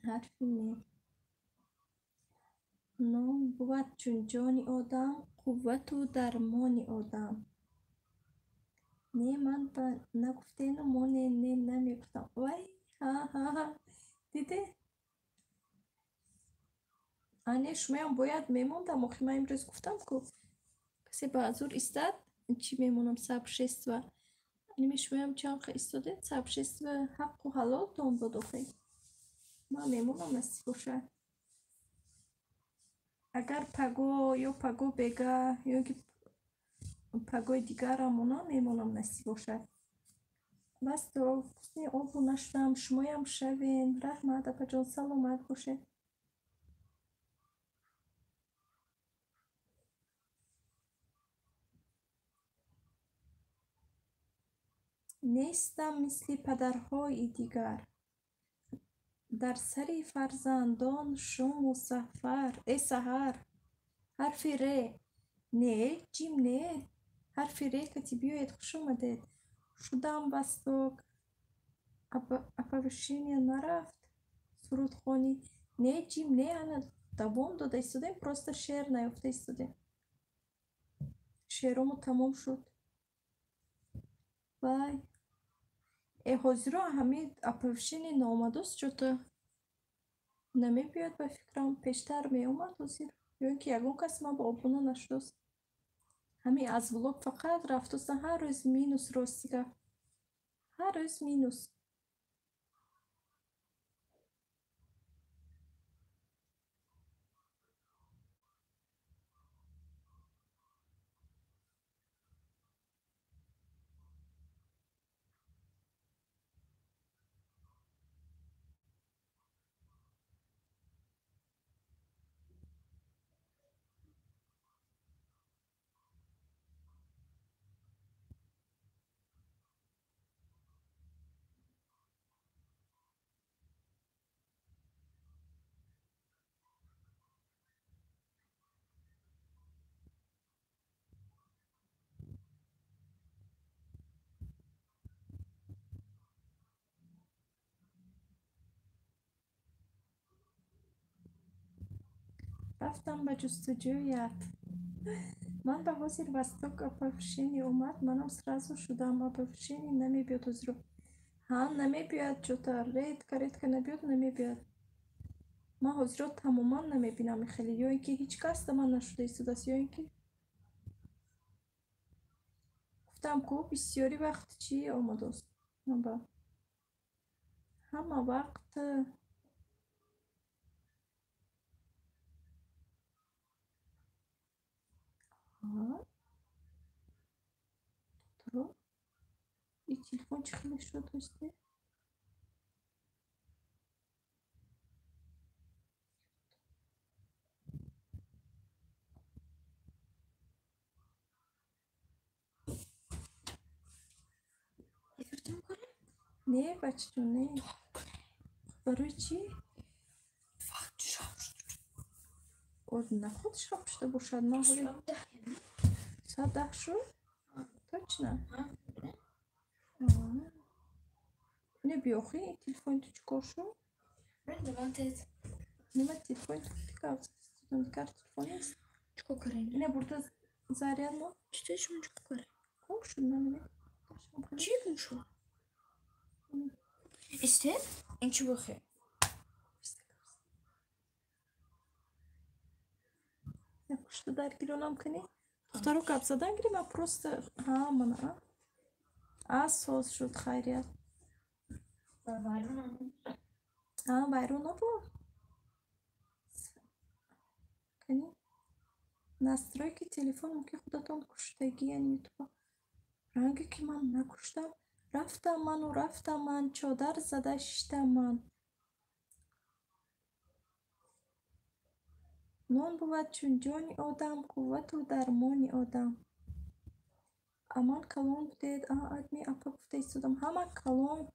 حرفی نه. نان بود چون جان آدم، قوت و درمان آدم. نه من نگفته اینو، ما نه نمیگفتم. وای ها ها ها دیده؟ آنه شما هم باید میموندم. آخی من امروز گفتم که کسی به حضور ایستاد چی میمونم صبر شست و نمی شما هم چند خیلی ایستاده صبر شست و حق و حلال تون بود. آخی من میمونم نسی باشه. اگر پگو یا پگو بگه یا که پگوی دیگر همونا میمونم نسی باشه. بس تو کسی آبو نشدم. شما هم شوین. رحمت اپا جان سلامت باشه. نیستم مثل پدرهای دیگر، در سری فرزندان شام و سفر. ای سهر حرف ر نه جیم نه حرف ر کتی بیاید. خوش آمدید. شدم بستک اپا بشینی نرفت سرود خانی. نه جیم نه انا دوام داده ایستادیم. پروست شعر نیافته ایستادیم. شعرامو تمام شد. وای حاضرا همه اپوشینی نامدوست شده. نمی بیاد به فکرم پیشتر می اومد حاضر. یا اینکه یگون کس من با آبونا نشدست. همین از ولوگ فقط رفتست. هر روز مینوس راستیگه. هر روز مینوس. رفتم به جستجویت. من به حاضر بستک اپوشینی اومد. منم سرازو شدم. اپوشینی نمی بیاد حضرو. ها نمی بیاد جوتا رید کرید که نبیاد نمی بیاد. من حضرات تماما نمی بینم خیلی. یا اینکه هیچ کس ده من نشده ایستادست یا اینکه گفتم که بسیاری وقت چی آمدست. من با همه وقت ها تو این تلفن چی خیلی شد دسته. یکرتون کنم؟ نه بچه جون نه. برای چی؟ وقت شب شد. نخود شب شده باشد. من حالی شب 10 ساعت 10 شد. точно نه بیاخی این تلفن تو چکار شد. رندماتت نما تلفن تو تکار استودم کار تلفن است. چیکار کنین؟ اینه برده زاریان ما چطورش من چیکار کنین؟ گم شد. من چی گم شد؟ استد؟ این چی بخیر؟ Что درگیرونم کنی؟ دخترو کپ زدن گیری. من پروست ها من سوز شد. خیریت بیرون نبود کنی. настройки телефоном که خودتون کشتگی یعنی تو رنگی که من نکشتم. رفتم من چادر زده شیشتم من. نان بود چون جانی آدم، قوت و درمانی آدم. امان کلان بودید. ادمی اپا گفته ایستادم. همه کلان.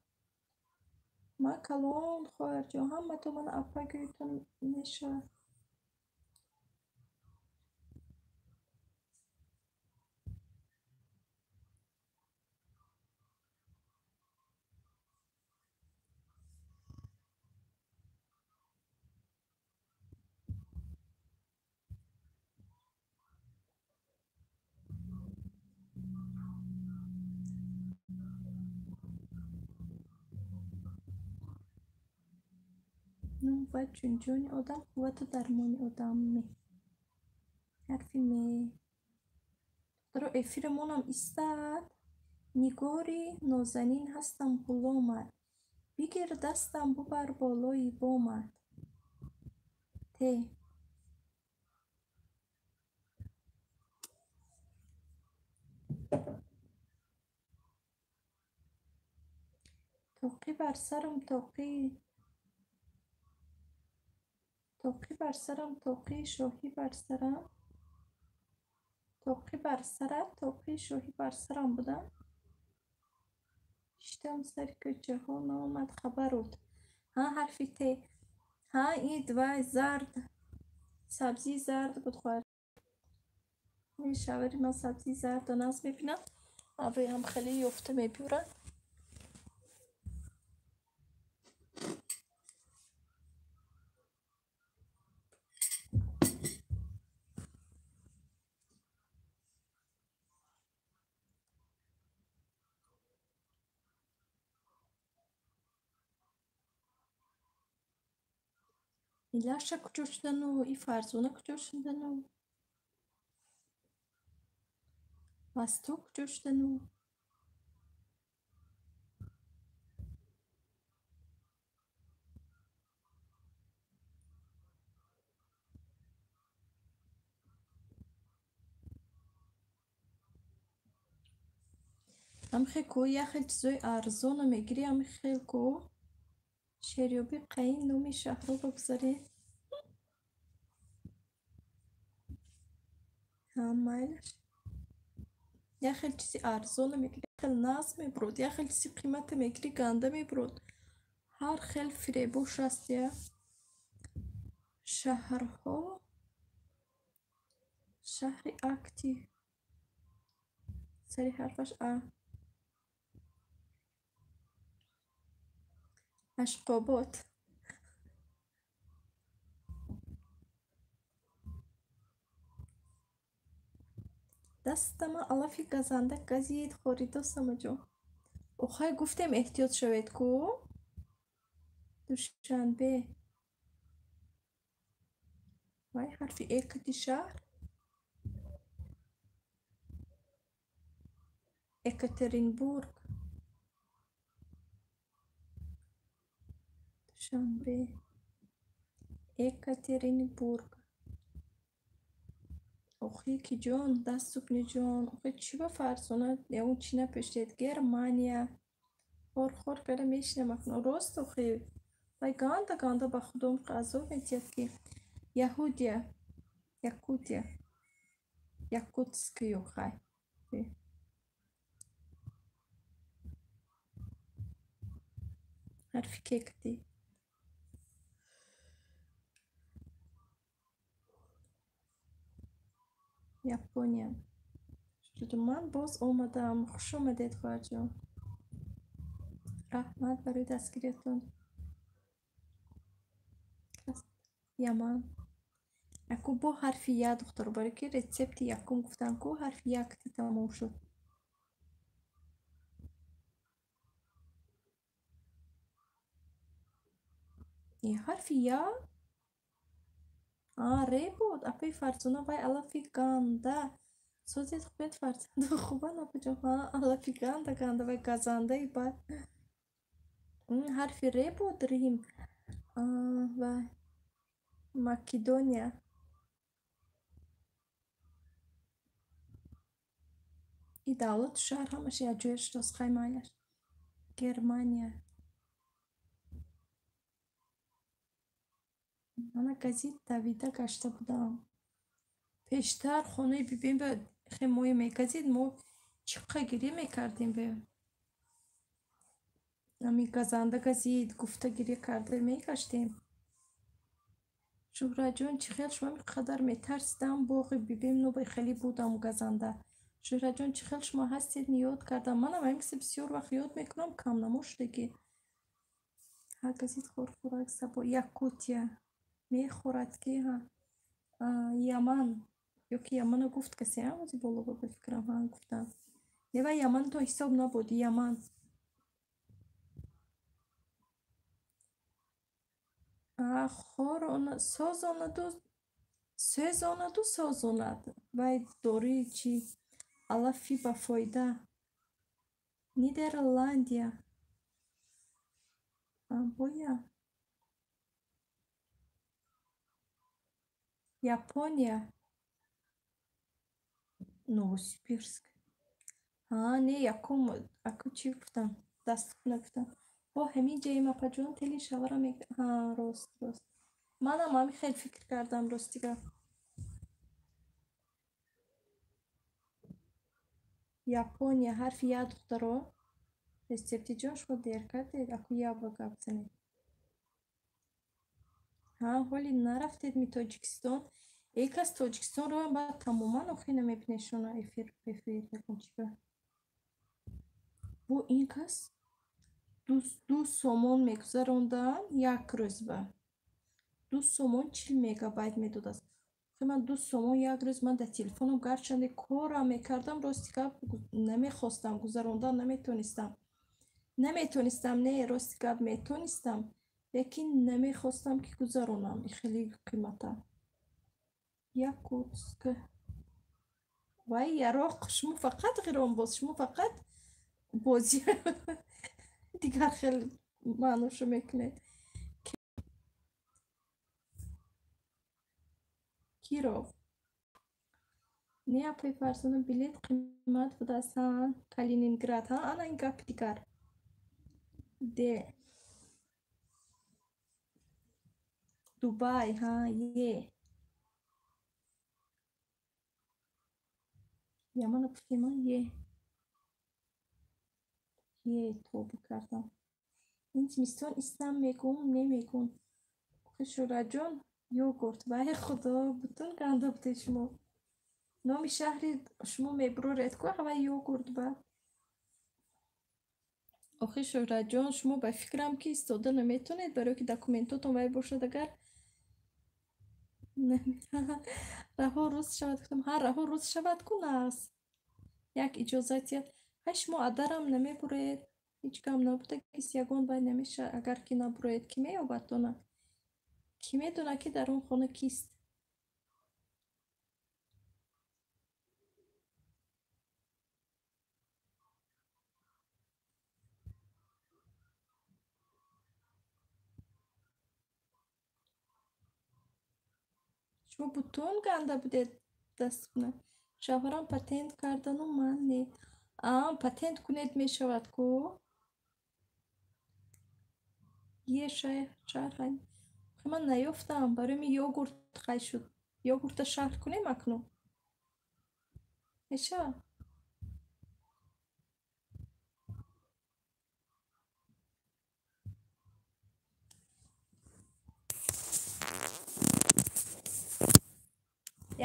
من کلان خواهر جا. همه تو من اپا گریتون نشه. نون و جونجونی آدم قوت و درمانی آدم می حرفی می دارو افیرمونم ایستاد نگاری نازنین هستم غلامت بگیر دستم ببر بالای بامت ته توقی بر سرم توقی بر سرم توقی شاهی بر سرم توقی بر سرت توقی شاهی بر سرم بودم شتم سر که جهان آمد خبرود ها حرفی ت ها این دوای زرد سبزی زرد بود خورد این شوری من سبزی زرد و ناز میبینم اوی هم خیلی یفته میبورن این لاشه کجور شدن و این فرزونه کجور شدن و وستو کجور شدن و هم خیلی کو یه خیلی چیزای ارزون میگیری هم خیلی کو شریوبی قین نومی شهر رو بگذاری هم مایلش یه خیلی چیزی ارزون میگیری خیلی ناز میبرود یه خیلی چیزی قیمت میگیری گنده میبرود هر خیلی فریبوش هست یا شهرها شهری اکتی سری حرفش اشقابات دستم علافی گزنده گزید خورید دوستم جو اوخای گفتم احتیاط شوید کو دوشنبه وای حرفی اکتی شهر اکاترینبورگ دوشنبه اکاترینبورگ اوخی کی جان دست سکنی جان اوخی چی با فرزانه یا اون چی نپشتید گرمانیا خور کره میشنه مکنه راست اوخی وای گانده با خودم قضا میتید که یهودیا یکوتیا یکوتسکی اوخی حرفی ککتی یپونیا شد من باز اومدم خوش اومدید خواهر جان رحمت برای دستگیریتون یمان اکو با حرفی یا دختر برای که رسپت یکم گفتن کو حرفی یکتی تموم شد این حرفی یا ری بود اپی فرزونه وای علافی گانده سوزید خوبیت فرزنده خوبه نپجا علافی گانده وای گزنده ای باید این حرفی ری بود ریم و مکیدونیا این دولت شهر همش یا جویش دوست خیمانش گرمانیا من گزید دویده گشته بودم پیشتر خونه بیبین به خیموی میگزید ما چقدر گیری میکردیم به نمی گزنده گزید گفته گیری کرده میگشتیم شهره جون چی خیل شما میقدر میترسیدم باقی بیبیم نو به خیلی بودم گزنده شهره جون چی خیل شما هستید نیاد کردم منم همکسی بسیار وقت یاد میکنم کم نموشتگی ها گزید خورک سبا یکوتیا میخورد که ها یمن یکی یمن گفت کسی هم بازی بالا با بفکرم ها گفتم нева Яман то ҳисоб набуди Яман. Хорона созонаду сезонаду созонад. Вай дории чӣ алафи ба фоида. Нидерландия. Боя. Япония. Новосибирск. Не якум аку чӣ гуфтам? Даст нагуфтам. Ҳамин ҷаи мапаҷон тели шавара рост. Манам ҳамин хеле фикр кардам ростига. Япония ҳарфи я духтаро. Рецептиҷон шумо дер кардед, аку ява гап занед. Ҳоли нарафтед ми Тоҷикистон. Екас Тоҷикистонро ҳам баъд тамоман охи намебинешона эфир якун чига. Бо ин кас ду сомон мегузарондам як рӯзба. 2 сомон 40 мегабайт медодаст. Ман 2 сомон як рӯз ман дар телефонам гарчанде корам мекардам рости гап намехостам гузарондан наметонистам не рости гап метонистам лекин намехостам ки гузаронам хеле қимата. Як курска вай яроқ шумо фақат ғиронбоз шумо фақат бозӣ дигар хеле маъношо мекунед. Киров. Неаполи фарзона билет қимат будааст. Калининград. Ана ин гапи дигар. Дубай. Ямана пуфтема тобу кардам. Ин зимистон истам мегум немегум. Хушураҷон йогурт. Вай худо бутун ганда будед шумо. номи шаҳри шумо мебуроред ку ҳавай йогурт ба. Охи Шӯҳраҷон шумо ба фикрам ки истода наметонед барои ки документотон вай бошад агар раҳо рӯз шавад. Гуфтам раҳо рӯз шавад ку нас. Як иҷозати шумо адарам намебуред. Ҳеҷ гам набуда кис ягон вай намеша агар ки набуред ки меёбад дона. Ки медона ки дар он хона кист. шумо бутун ганда будед дастна. Шавҳарам патент кардану ман не. Патент кунед мешавад ку. шаҳр ман наёфтам барои ми йогурт хай шуд. Йогурта шаҳр кунем акну. Мешавад?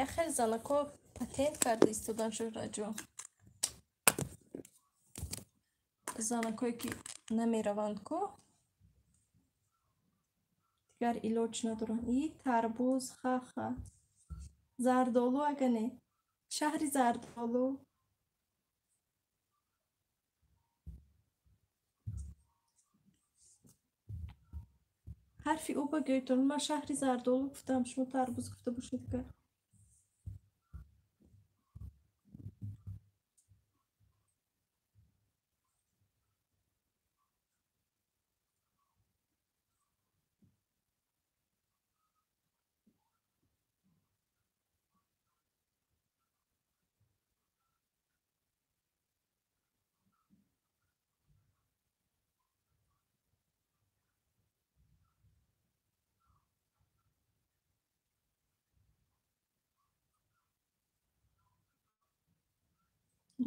Я хеле занако патент карда истодан Шӯҳраҷон. Занакое ки намераванд ку дигар илоҷ надоранд. И тарбуз хаха. Зардолу агане. Шаҳри зардолу. ҳарфи ӯ багӯйтон. Ман шаҳри зардолу гуфтам. Шумо тарбуз гуфта бошед дигар.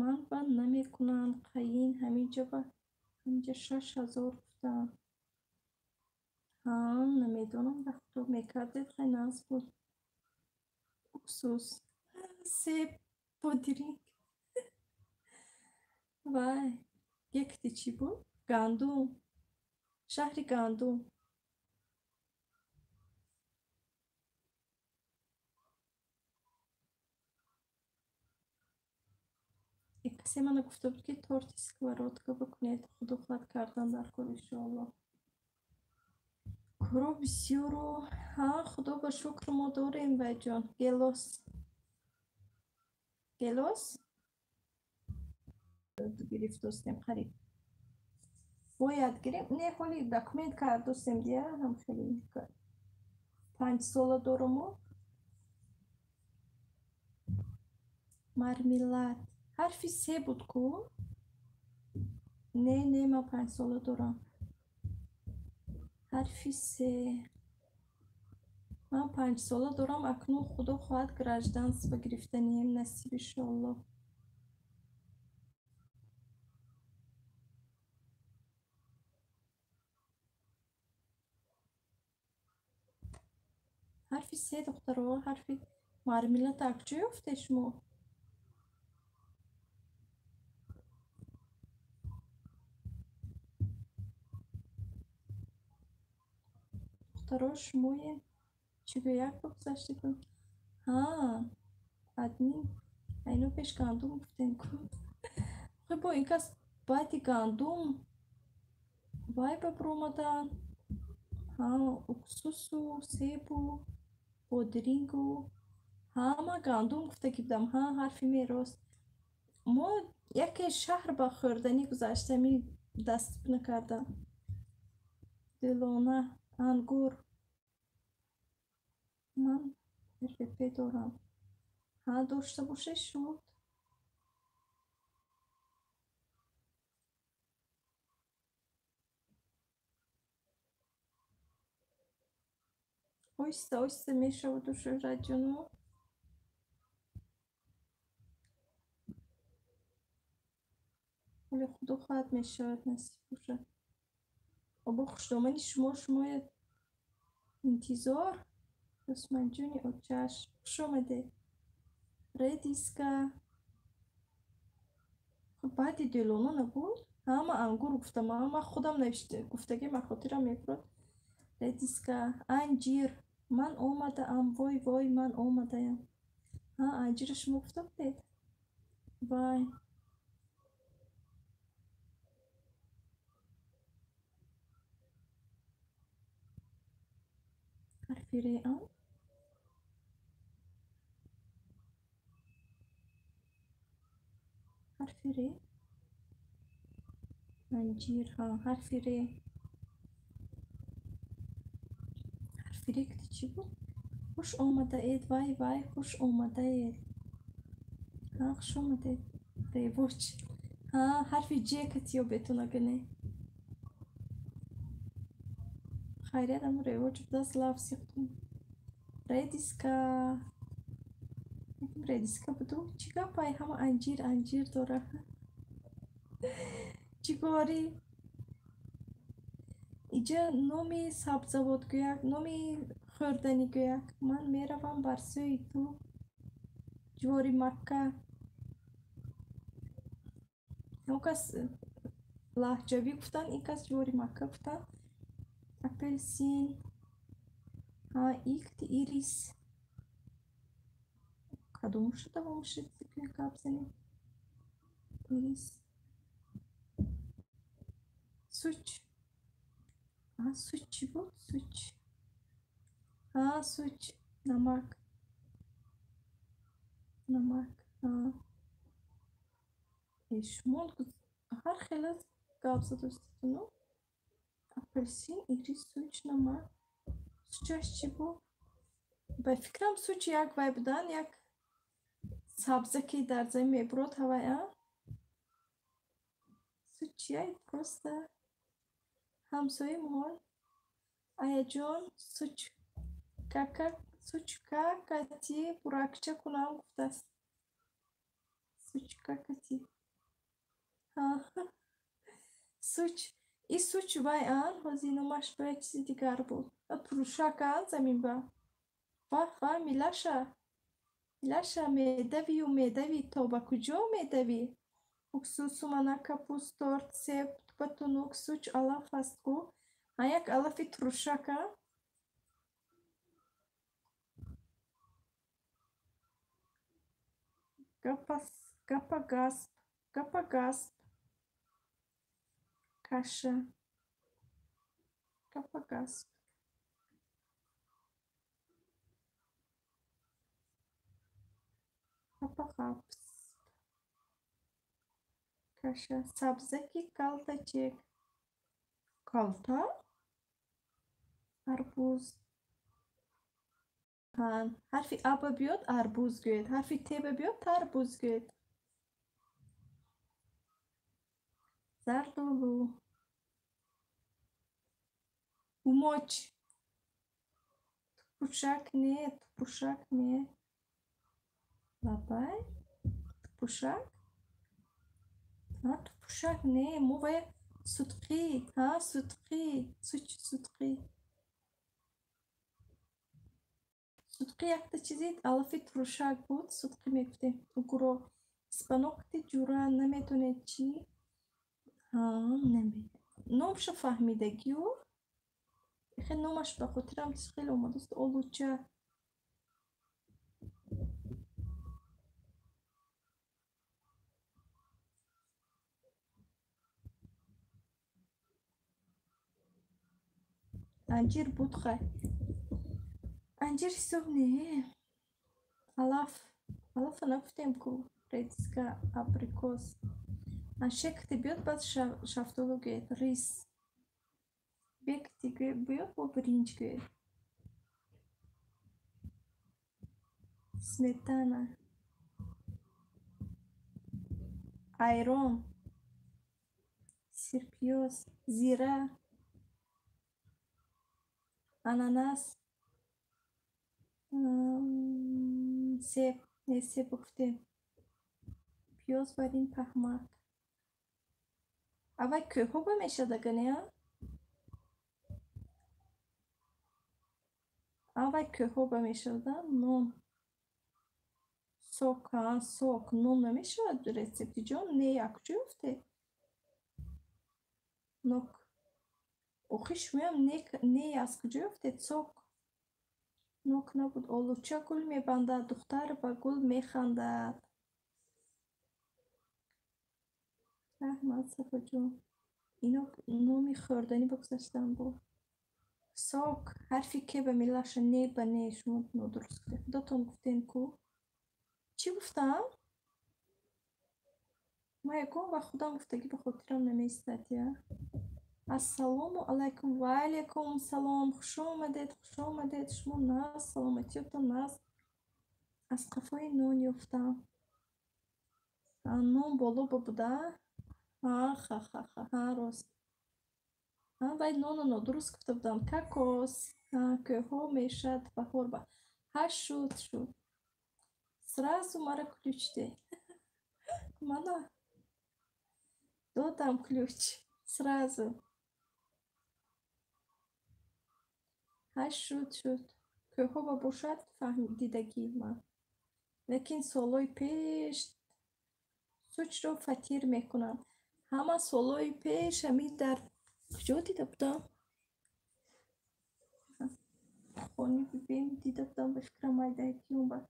Ман банд намекунанд қаин ҳаминҷа 6000 гуфтам. Намедонам ба худо мекардед хай нағз буд. Уксус. Себ бодиринг. Вай. Гекти чӣ буд? Гандум. Шаҳри гандум. کسی من گفته بود که تورت сковородка بکنید خود خود کردن در کار انشاءالله کارو بسیارو ها خدا با شکر ما داریم بای جان گلوس گرفت دوستم خرید باید گرفت نه خالی داکمنت کرد دوستم دیگه هم خیلی میکرد 5 ساله دارم мармелад حرفی سه بود کو نه من 5 ساله دارم حرفی سه من 5 ساله دارم اکنون خدا خواهد گرجدنس و گرفتنیم نصیب انشاءالله حرفی سه دخترها حرفی мармелад اکجا یافته شما دخترها شمایین چی یک بگذاشتی کن ها ادمین اینو پیش گندم گفتین کن خب با این کس باید گندم وای ببرومدن ها اکسوسو سیبو بودرینگو همه گندم گفته که بدم ها حرفی میراست ما یک شهر با خوردنی گذاشته می دست نکردم دلانه انگور من رفیقی دارم ها داشته باشه شد آیسته می شود و شد جانو ولی خدا خواهد می شود نصیب باشه با خوشدامنی شما انتظار دستمن جونی اوچش خوش آمده ردیسکا خب بعدی دلونا نبود همه انگور گفتم همه خودم نوشته گفتگی من خاطرم میبرد ردیسکا انجیر من آمده ام وای من آمده ام ها انجیر شما گفته بودید وای حرفی ری ام حرفی ری انجیر ها حرفی ری کتی چی بود خوش آمده اید وای خوش آمده اید ها خوش آمده اید ریوچ ها حرفی جی کتیو بتونه گنه خیریت هم ریوچ بدست لاف سیختون ریدیسکا بدو چی گپای همه انجیر داره چیکاری اینجا نومی سبزوات گویک نومی خوردنی گویک من میروم بر سوی تو جواری مکه اون کس لهجوی گفتن این کس جواری مکه گفتن اپلسین ها ایکت ایریس کدوم شده با مشت که کابزنی ایریس سوچ ها سوچ چی بود سوچ ها سوچ نمک ها شمال هر خیلی کابزه دوستونو اپلسین ایریس سوچ نمک سوچش چی بود به فکرم سوچ یک وای بودن یک سبزه که در زمین میبرد هوای سوچ یای درسته همسایه مال آیا جان سوچ کاکتی براکچه کنم گفته است سوچ کاکتی سوچ این سوچ وای هزینومش باید چیزی دیگر بود تروشک زمین با میلاشه میدوی تا با کجا میدوی اکسوسو منه کپوست تورت سیب بطونوک سوچ الاف است کو یک الافی تروشک گپا گاسپ Гапагасп. Каша. Гапагасп. Гапагапс. Каша. Сабзаки калтачек. Калта? Арбуз. حرفی ابا بیاد اربوز گوید، حرفی تبه بیاد تربوز گوید. زردالو. اوماچ. پوشک نه. لبای. پوشک. ها پوشک نه. مو باید صدقی. ها صدقی. صدقی. صدقی یک تا چیزی الفی تروشک بود. صدقی میگفتیم. گروه اسپانوکتی جورا نمیتونه چی؟ نمیده. نومشو فهمیدگیو. خیلی نومش به خاطرم خیلی اومده است. اولوچه. انجیر بود خیلی. انجیر حساب نه. علف نفتیم کو. ریدسکا ابریکوس. شکتی بیاد باید شفتالو گوید. ریس. بکتی بیاد با برنج گوید. سمیتانا. ایرون. سیرپیوز. زیره. اناناس. سیب. نه سیب گفتیم. پیاز برین پهمک. اول که خوب میشه دگنه ها؟ اول که خوب میشه ده نون. سوک نون نمیشه رسیپتی جان نه یک جفته. نوک. اوخیش میم نه از کجفته سوک. نوک نبود. اولوچه گل میبندد. دختر با گل میخندد. رحمت صفا جون. اینا نومی خوردنی بگذاشتم با. ساک حرفی که به میلاش نه به نه شما نو درست کرده. خداتون گفتین کو؟ چی گفتم؟ ما یکم با خودم گفتگی به خاطرم نمیستد یا. السلام علیکم و علیکم سلام. خوش آمدید. شما ناز سلامتیتون ناز. از قفای نون یفتم. نون بالا بوده. راست. باید نونو درست گفته بودم. کاکوس. که ها میشد بخور با. شد. Сразу مرا ключ ده. Мана. Додам ключ. Сразу. شد. که ها باشد فهمیدگی من. لیکن سالای پیش سوچ رو فتیر میکنم. همه سالای پیش همین در کجا دیده بودم؟ خونی ببین دیده بودم به فکرم ایده که اون با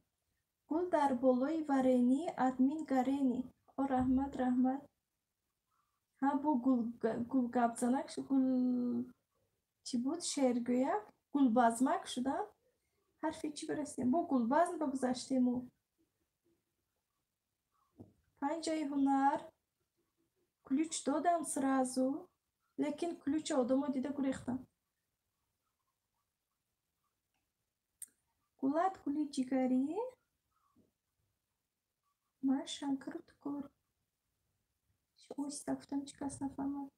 گل در بالای ورینی ادمین گرینی. رحمت. ها بو گل گبزنک شد. گل چی بود؟ شعرگویک. گل بازمک شدم. حرفی چی برسیم؟ با گل بازم بگذاشتیم. 5 هنر. ключ دادم سرازو. لیکن ключ آدمو دیده گریختم. گلات گلی جگری. ما شنکرت کور. شویسته گفتم چی کس نفهمد.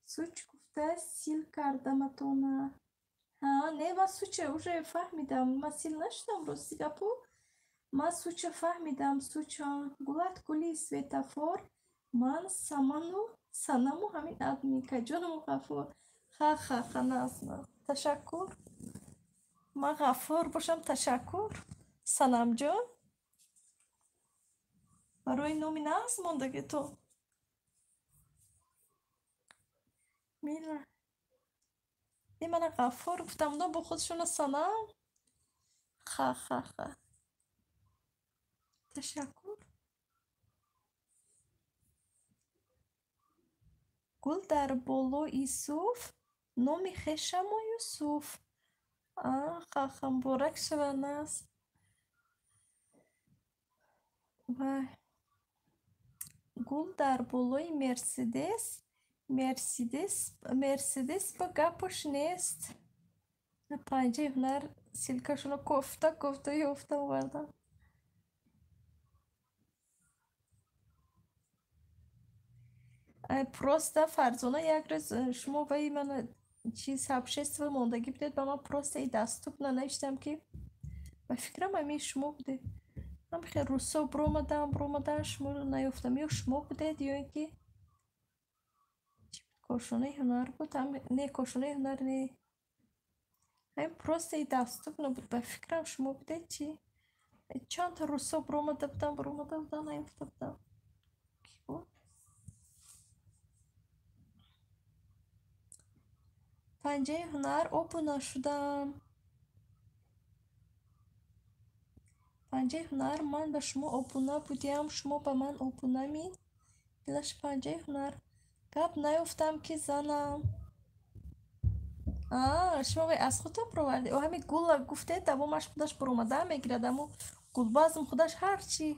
سوچ گفته سیل کردم اتونه. نه من سوچه уже فهمیدم. من سیل نشدم رو سیگاپور. من سوچه فهمیدم. سوچه گلات گلی سویتافور. من سنمو همین ادمی که جانمو غفور. نازم. تشکر. من غفور باشم تشکر. سنم جان. برای نومی ناز موندگی تو. میلا. این من غفور گفتم نو با خودشون سنم. تشکر. гул дар болои суф номи хешаму Юсуф. Хаха муборак шаванд аст. Вай. Гул дар болои Мерседес ба гапаш нест. Панҷаи ҳунар силкашонро кофта ёфта овардам. Просто Фарзона як рӯз шумо ваи мана чиз ҳабшества мондагӣ будед, ба ман просто и даступна навиштам ки ба фикрам ами шумо будед. Ман бихел рӯзсо буромадам шуморо наёфтам. Ё шумо будед ё ин ки кошонаи ҳунар буд. Не кошонаи ҳунар не. Ҳамин просто и даступна буд. Ба фикрам шумо будед чӣ? Чанд та рӯзсо буромада будам наёфта будам. Ки буд? Панҷаи ҳунар обуна шудам. Панҷаи ҳунар ман ба шумо обуна будям, шумо ба ман обунамед. Дилаш панҷаи ҳунар гап наёфтам ки занам. Шумо вай аз худтон буровардед? Ҳамин гулла гуфтед давомаш худаш буромада мегирад, аммо гулбазм худаш ҳарчӣ.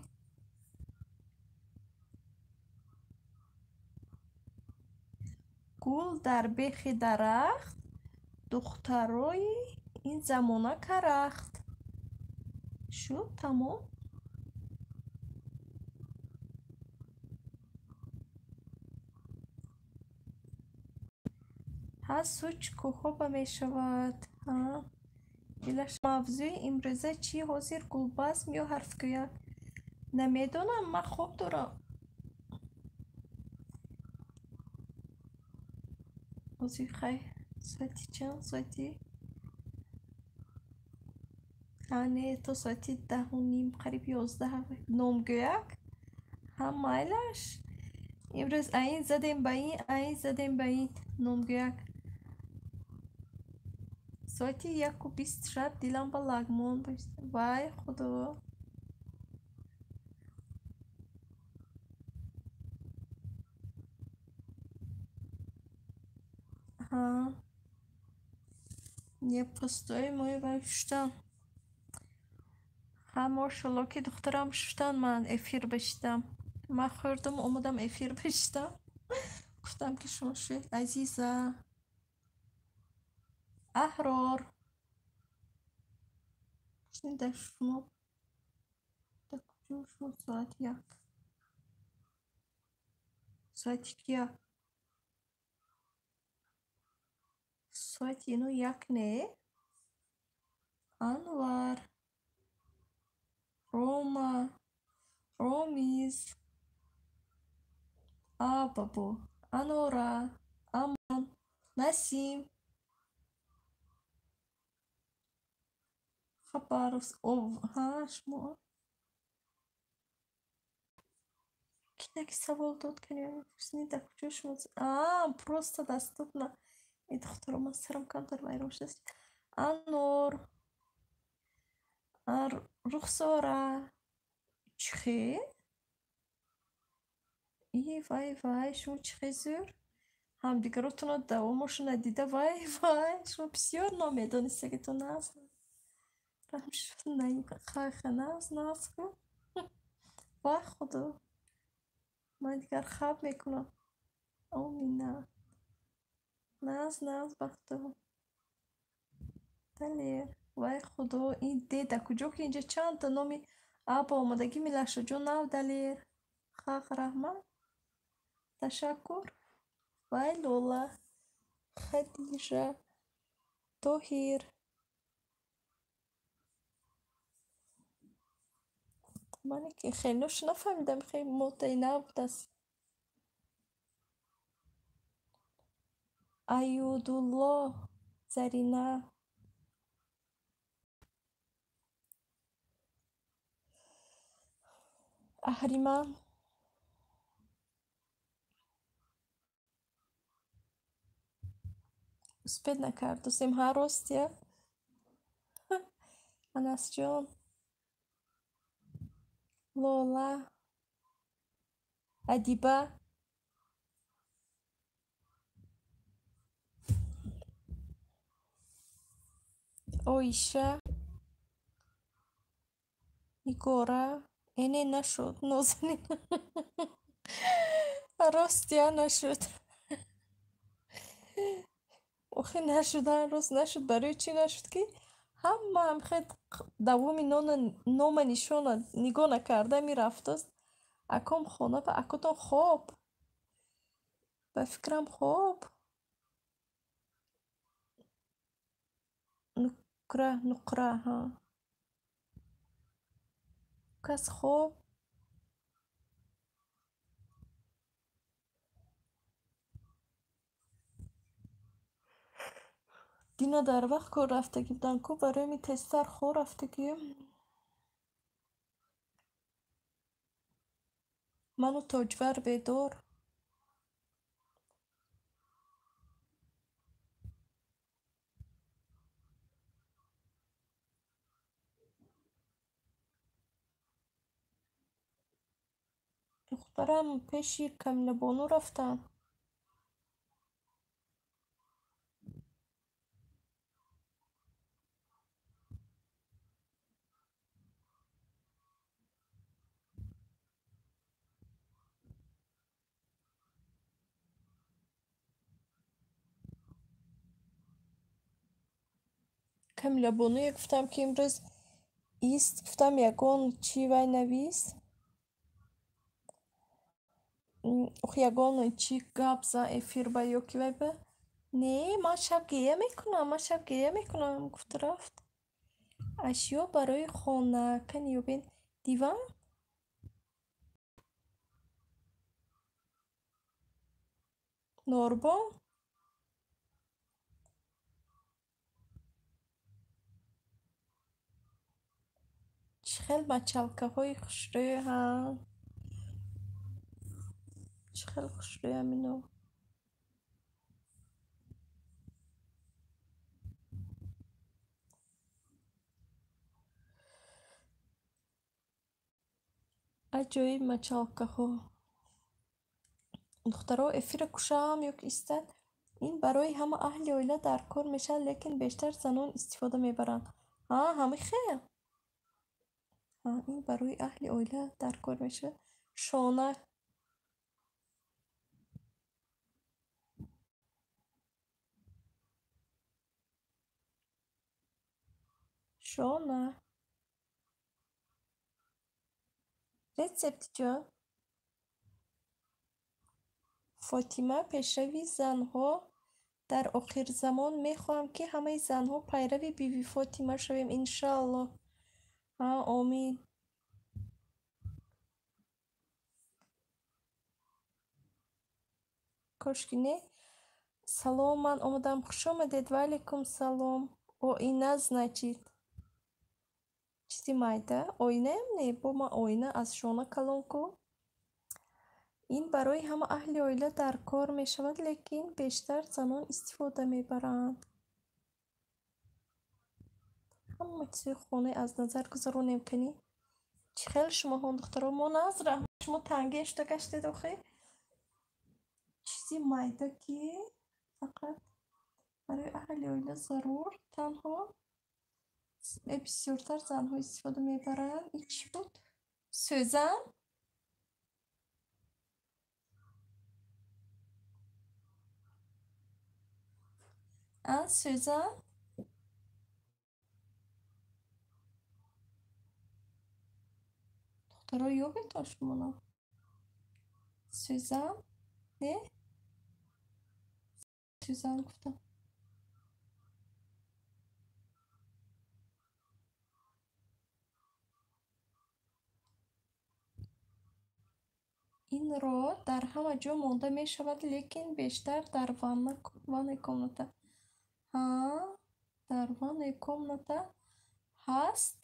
Гул дар бехи дарахт, духтарои ин замона карахт. Шуд тамом. ҳаз суд коҳоба мешавад. Дилаш мавзӯи имрӯза чӣ ҳозир гулбазм ё ҳарфгӯяк? Намедонам, ман хоб дорам. ҳозир хай соати чанд? Соати не то соати 10:30 қариб 11. Номгӯяк? Майлаш. Имрӯз аин задем ба ин номгӯяк. Соати 1:20 шаб дилам ба лагмон бошт. Вай худо. Не пустои мои вай шуштан. Машалло ки духтарам шуштан, ман эфир бишидам. Ман хӯрдам омадам эфир бишидам. Гуфтам ки шумо шуед азиза. Аҳрор. Шнида шумо. Да куҷо шуд соати 1? Соати 1? Соати ину 1 не? Анвар. Рома. Ромиз. Бабо. Анора. Амон. Насим. Хабаровс. Шумо. Кинаки савол дод канем. Шнида куҷо шуд? Просто даступна. И духтаро ман сарам камтар вайрон шудаст. Анор. Рухсора. Чихе? Вай, шумо чихе зур? Ҳамдигаротонро давомошо надида, вай, шумо бисёр ном медонистаги то наз. Рамшуд хайха наз кун. Вай худо. Ман дигар хаб мекунам. Мина. Наз ба худо. Далер. Вай худо, ин деда куҷо ки инҷа чанд та номи ба омадагӣ Милашоҷон нав далер. Хақ раҳмат. Ташаккур. Вай Лола. Хадижа. Тоҳир. Мане ки хелош нафаҳмидам, хеле мотаи нав будааст. Аюдулло. Зарина. Аҳриман. успед накардусем. Ростия. Анасҷон. Лола. Адиба. Оиша, Нигора, эне нашуд, Нозанин. Ростя нашуд. охи нашудан рост нашуд. Барои чӣ нашуд, ки ҳама мехоҳад давоми нома нишона нигоҳ накарда мерафтаст. Аком хона ба акотон хоб. Ба фикрам хоб. Нуқра, ҳа. Кас хоб. Дина дар вақт кор рафтагӣ буданд, ку барои ми тезтар хо рафтагӣ. Ману тоҷвар бедор. Духтарам пеши Камилабону рафтанд. Камилабонуе гуфтам, ки имрӯз ист. Гуфтам ягон чӣ вай навист. ягон чӣ гап за эфир ба ё ки вай ба не ман шаб гея мекунам гуфта рафт. Ашё барои хона кани ёбен диван. Норбон. Чӣ хел мачалкаҳои хушрӯянд. Чӣ хел хушрӯям ино. Аҷоиб мачалкаҳо. Духтаро эфира кушам ё ки истанд. Ин барои ҳама аҳли оила дар кор мешавад, лекин бештар занон истифода мебаранд. Ҳамин хел. Ин барои аҳли оила дар кор мешавад. Шона. Шона. Рецепти ҷон. Фотима пешрави занҳо дар охирзамон. Мехоҳам, ки ҳамаи занҳо пайрави биби Фотима шавем, иншаллоҳ. Омин. Кошки не. Салом, ман омадам. Хуш омадед. Ва алайкум салом. Оина значит. Чизи майда? Оинаям не, бо ман оина аз шона калон кун. Ин барои ҳама аҳли оила дар кор мешавад, лекин бештар занон истифода мебаранд. ҳама чизои хона аз назар гузаронем канӣ. Чӣ хел шумоҳо духтаро? Мо назрам. Шумо тангешта гаштед охе. Чизи майда ки фақат барои аҳли оила зарур танҳо бисёртар занҳо истифода мебаранд. Ин чӣ буд? Сӯзан? Сӯзан? духтаро ёбетон шумоно? Сӯзан? Не? Сӯзан гуфтам. Инро дар ҳама ҷо монда мешавад, лекин бештар дар ванной комната. Дар ванной комната ҳаст.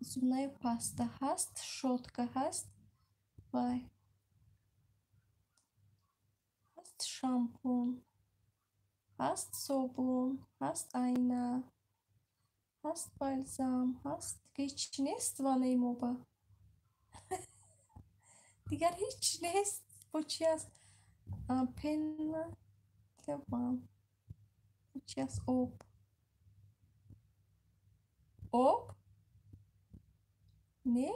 Зубная паста ҳаст, щётка ҳаст, вай. Ҳаст шампун, ҳаст собун, ҳаст айна, ҳаст бальзам, ҳаст. Дигар ҳеҷ нест ваннаи мо ба. Дигар ҳеҷ нест. Бо чи аст? Пенна для ван. چی از آب؟ آب؟ نه؟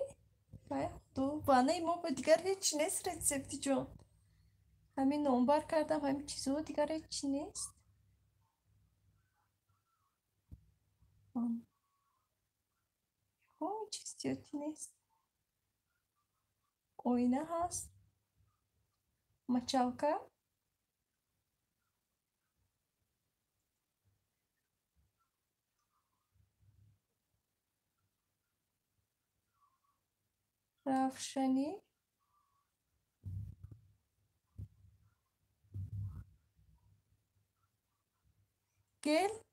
وای خدا وانه ما با دیگر هیچ نیست رسیپتی جان. همین نامبر کردم همین چیزها دیگر هیچ نیست. چیز زیادی نیست. آینه هست. مچالکه. روشنی. گل.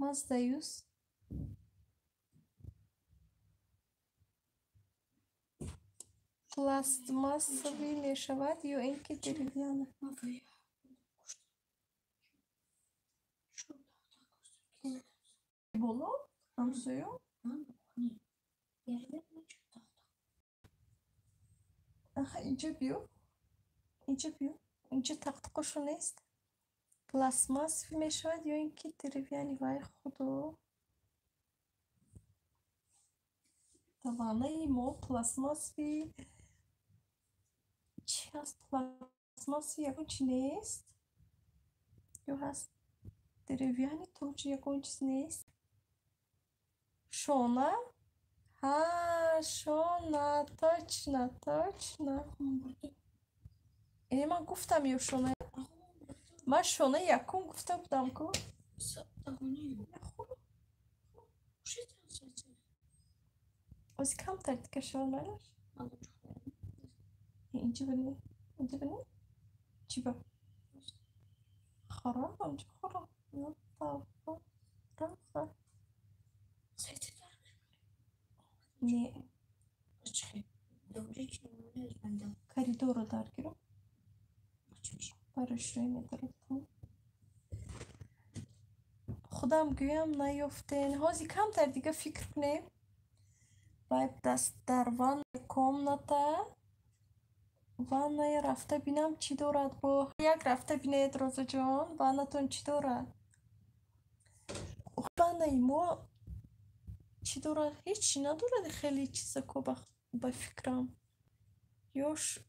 مزدیوس. پلاستماسوی می شود یا اینکه دریافتند. بالا همسایه. آخه اینجا بیو. اینجا بیو. اینجا تخت قشو نیست. پلاستماسوی می شود یا اینکه دریافتی. وای خدا. توانایی ما پلاستماسوی چی هست؟ پلاستماسوی یکون چی نیست؟ یا هست دریافتی توش یکون چیز نیست؟ شونه؟ ها شونه точно. اینه من گفتم یا شونه. من شونه یکون گفته بودم که از کم ترد که شونه اینجا بینی. اینجا بینی چی با خراب اینجا خراب نه طبعا طبعا نه کاریدور رو دار گیرم برش روی میدارم خودم گویم نیفتین هازی کم تر دیگه فکر کنیم باید دست در وان کامنتا وان رفته بینم چی دارد با یک رفته بینید روزا جان وانتون چی دارد وان ما چی دارد هیچی ندارد خیلی چیزا که با فکرم یوش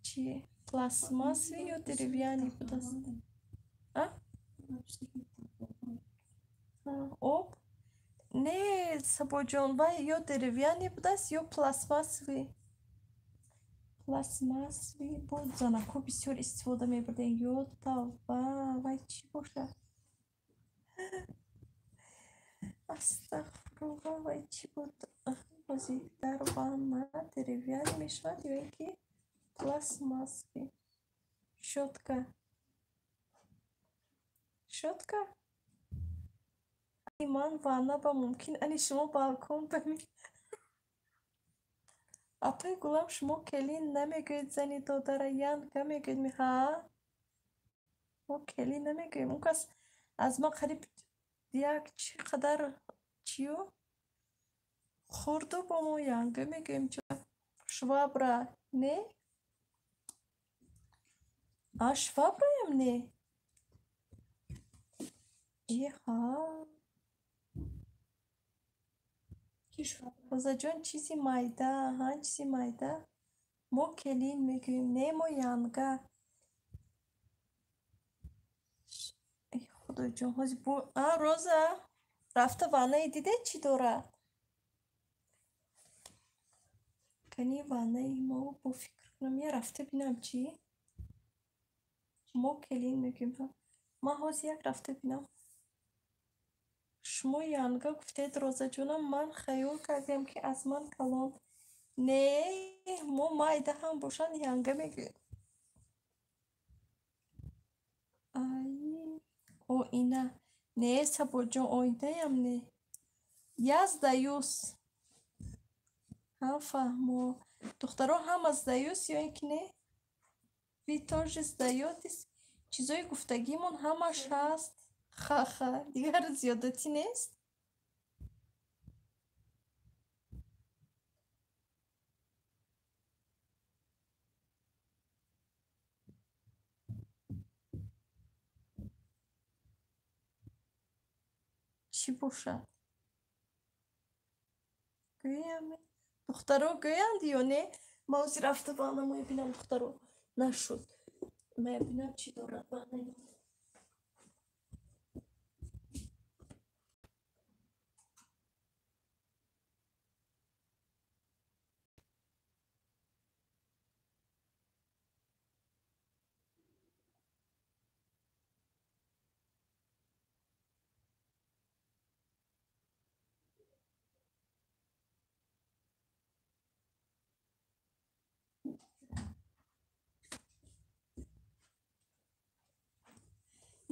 چی پلاستماسوی یا دریافتی بوده است آب نه سبا جان وای یا دریافتی بوده است یا پلاستماسوی با زنکو بسیار استفاده میبرده یا توبه وای چی باشه استغفرالله وای چی بود بازی در وان دریافتی میشود یا اینکه پلاستماسوی شتکه ایمان وانه با ممکن انی شما بالکن بمین اپای گلم شما کلین نمیگوید زنی دادره ینگه میگوید می ها ما کلین نمیگویم اون کس از ما قریب یک چی قدر چیو خوردو با ما ینگه میگویم چه شوابره نه شوابره یم نه ها روزا جان چیزی مایده ها چیزی مایده ما کلین میگویم نه ما ینگه ای خدا جان هازی بو روزا رفته وانه دیده چی داره کنی وانه ما با فکر کنم یه رفته بینم چی ما کلین میگویم ما هازی یک رفته بینم شما ینگه گفتید روزا جانم من خیال کردیم که از من کلام نه ما مایده هم باشن ینگه میگویم ای او اینه نه سبا جان آیده یم نه یزدیوس هم فهمو دخترها هم از دیوس یا اینکه نه ویتاژ زدیوتیس چیزای گفتگیمون همش هست دیگر زیادتی نیست чӣ бошад? Гӯям духтаро гӯянд ё не? Ман ҳозир рафта ваъна мебинам духтаро нашуд. Мебинам чӣ дорад ваънаи.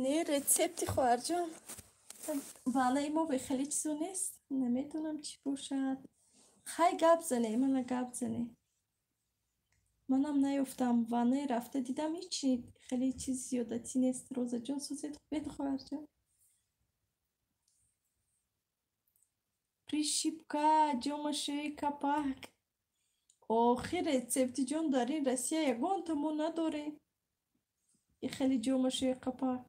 Не рецепти хоҳарҷон. Ваънаи мо бехеле чизо нест. Намедонам чӣ бошад. Хай гап зане, мана гап зане. Манам наёфтам. Ваънаи рафта дидам ҳичи хеле чиз зиёдатӣ нест. Розаҷон сӯзед хубед хоҳарҷон. Пришибка, ҷомашӯи капак. Охир рецепти ҷон дар ин Россия ягонта мо надорем. И хеле ҷомашӯи капак.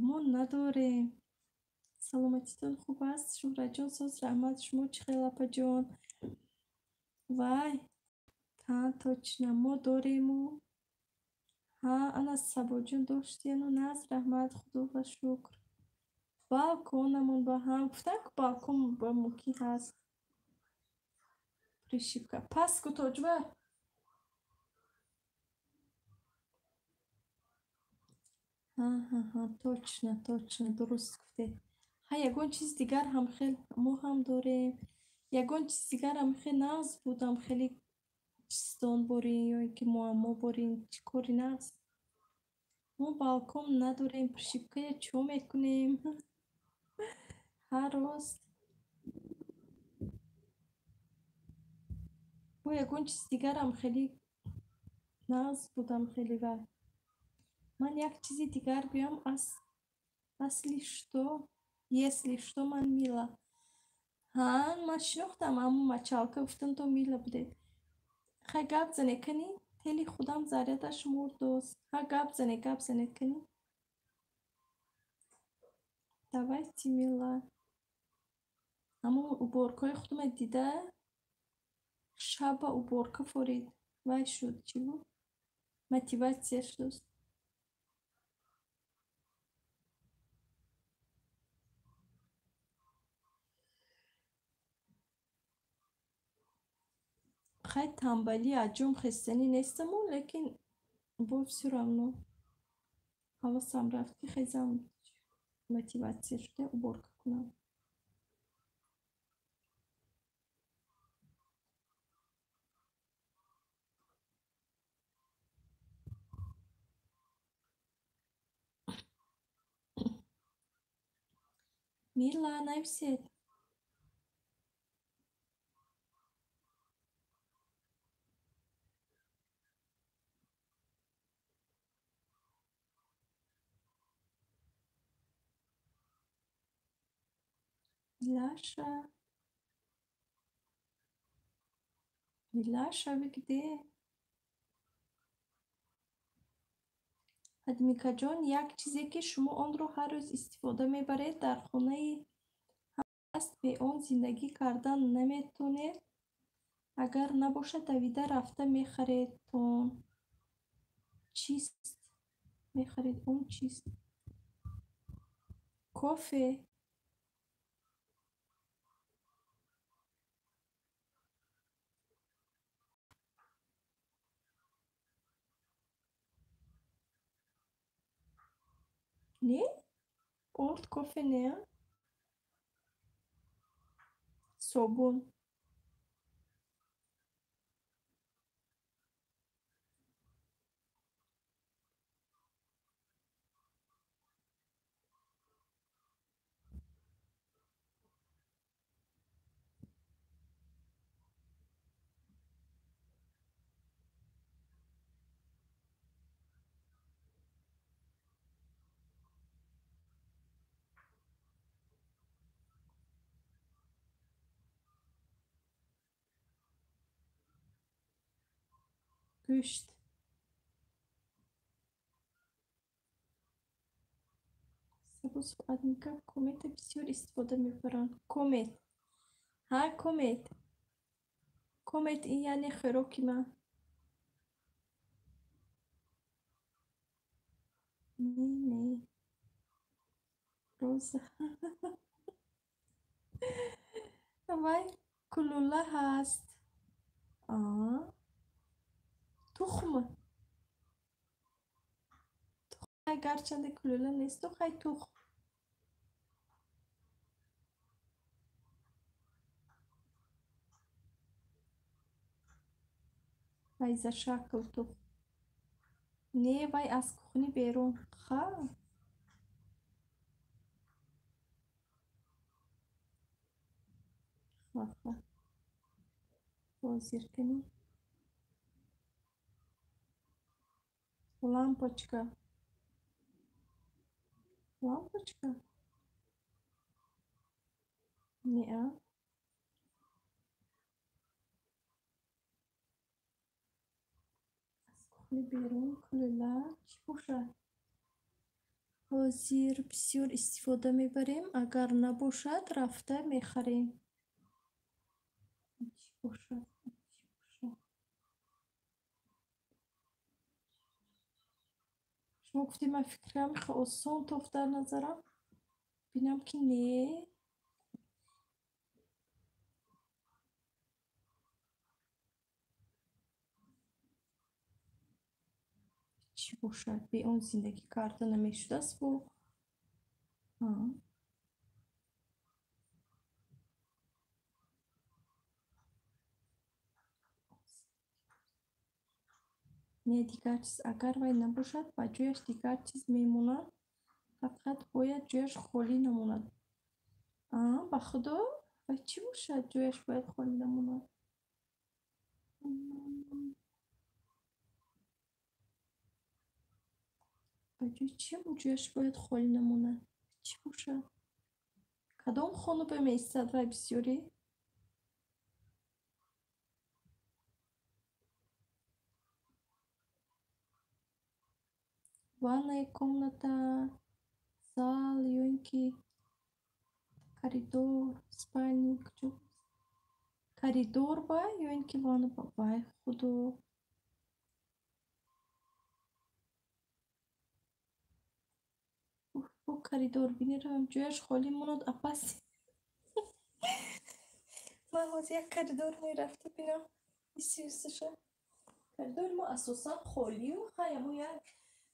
Мо надорем. Саломатитон хуб аст? Шӯҳраҷон соз раҳмат. Шумо чӣ хел апаҷон? Вай, та точно мо дорему. Ҳа, ана Сабоҷон доштияну наз раҳмат. Худо ва шукр. Балконамон ба ҳам. Гуфтам ки балкон ба мо ки ҳаст. Пришибка. Паску тоҷва. Ҳа, точно, дуруст гуфтед. Ҳа, ягон чиз дигар ҳам хел мо ҳам дорем. Ягон чиз дигарам хел нағз будам, хеле чистон борин ё ин ки муаммо борин. Чӣ кори нағз? Мо балкон надорем. Пришибкая чё мекунем? Ҳа, рост. Мо ягон чиз дигарам хеле нағз будам хеле вай. Ман як чизи дигар гӯям асли что? Если что, ман мила. Ҳа, ман шинохтам, аммо мачалка гуфтан то мила будед. Хай гап зане канӣ? Тели худам зарядаш мурдост. Ха, гап занед канӣ? Давайте, мила. Аммо уборкаи худаме дида? Шаб ба уборка форид. Вай шуд. Чӣ буд? Мотиватсия шуд. Хай тамбалӣ, аҷом хестанӣ нестаму, лекин бо всё равно ҳавасам рафт ки хезам мотиватсия шуда уборка кунам. Мила, нависед. Милаша. Милаша, вы где? Адмикаҷон, як чизе ки шумо онро ҳар рӯз истифода мебаред, дар хонаи ҳаст, бе он зиндагӣ кардан наметонед. Агар набошад, давида рафта мехаредтон. Чист? Мехаред он чист? Кофе? Не? Олд кофе не? Собун. Гӯшт. Сабус фуад мика комет бисёр истифода мебаранд. Комет. Ҳа комет. Комет ин яъне хӯроки ман. Не. Роза. Вай кулула ҳаст. Тухм. Гарчанде кулула несту хай тухм. Вай за шакл тухм. Не, вай аз кухни берун. Ха. Ха. Бозир кунӣ. Лампочка. Лампочка? Не. Аз кухни берун кулула чӣ бошад? Ҳозир бисёр истифода мебарем. Агар набошад, рафта мехарем. Чӣ бошад? Шумо гуфтед ман фикр кардам хеле осон тофт дар назарам. Бинам ки не. Чӣ бошад? Бе он зиндагӣ карда намешудааст бо. Не, дигар чиз агар вай набошад, ба ҷояш дигар чиз мемонад. Фақат бояд ҷояш холӣ намонад. Ба худо? Вай чӣ бошад ҷояш бояд холӣ намонад? Ба ҷои чӣ ҷояш бояд холӣ намонад? Чӣ бошад? Кадом хонуба меистад вай бисёрӣ? Ванная комната, зал ё ин ки коридор, спальня куҷо? Коридор ба ё ин ки ванна ба? Вай худо. Бо коридор бинеравам ҷояш холӣ монад апас. Ман ҳозир як коридор мерафта бинам. Исиёсаша. Коридори мо асосан холию хай мо як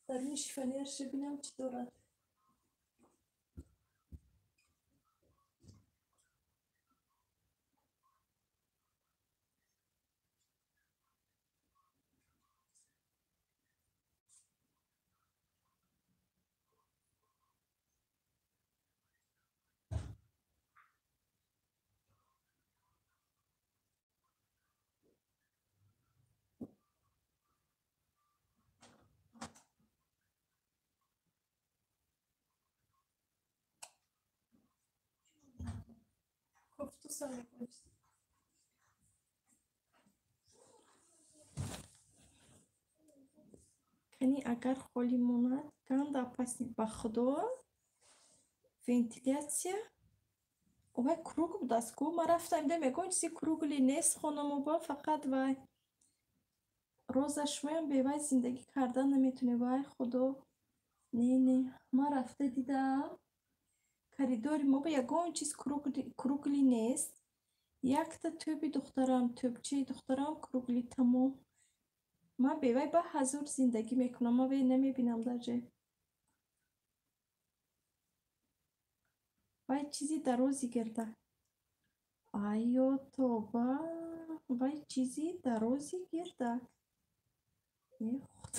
даруни шифонерша бинам чӣ дорад. Кофтусам мекуниш. Кани агар холӣ монад, ганда паси ба худо вентилятсия. Вай круг будааст ку. Ман рафтам дидам ягон чизи кругли нест хонамоба, фақат вай. Роза шумоям бе вай зиндагӣ кардан наметунем. Вай худо. Не. Ман рафта дидам коридори мо ба ягон чиз кругли нест. Якта тӯби духтарам, тӯбчаи духтарам кругли тамом. Ман бе вай ба ҳазур зиндагӣ мекунам. Ман вай намебинам дар ҷой. Вай чизи дарози гирдак. Айё тоба. Вай чизи дарози гирдак. Е худ.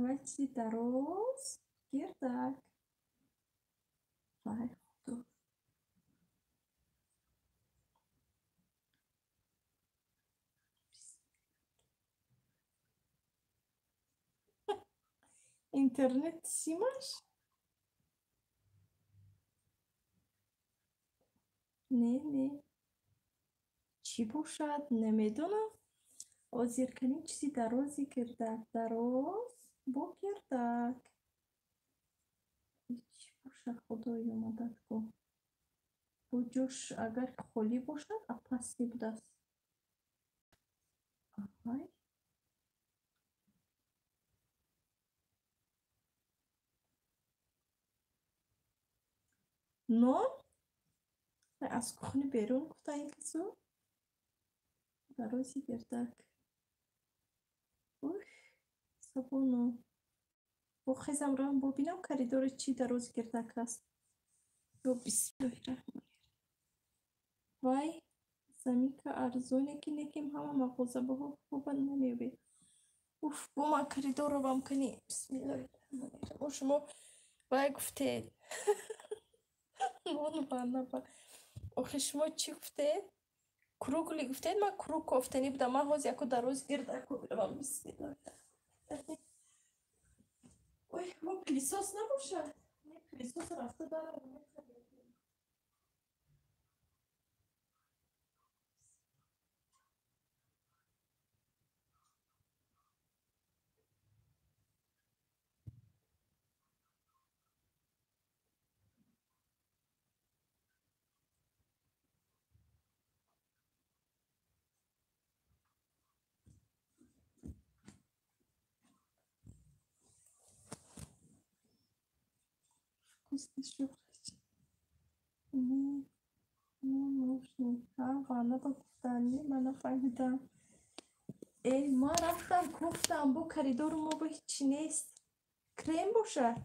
Вай чизи дароз гирдак. Вай худо. Интернет симаш? Не. Чӣ бошад? Намедонам. Ҳозир канӣ чизи дарози гирдак. Дароз бо гирдак. бошад, худоё мадад кун. Бу ҷош агар холӣ бошад, опасный будааст. Аҳай. нон аз кухни берун гуфта ин касо дарози гирдак. Ух, сабуно. Бохезам равам бобинам коридори чӣ дарози гирдак аст. Ё бисмиллоҳирраҳмонирраҳим. Вай, замика арзоне ки некем ҳама мағозабаҳо хубан намеёбед. Уф, бо ман коридор равам кани. Бисмиллоҳирраҳмонирраҳим. Шумо вай гуфтед. Нон ванна ба. Охи шумо чӣ гуфтед? Кругли гуфтед? Ман круг кофтанӣ будам. Ман ҳоз яко дарози гирдаку биравам. Бисмиллоҳирраҳмонирраҳим. Ой, мо пилисос набошад? Пилисос рафта дарам. Вкусный шухрач. Нужный. Ванна ба гуфтани ман нафаҳмидам. Ман рафтам гуфтам бо коридору мо бо ҳичи нест. Крем бошад.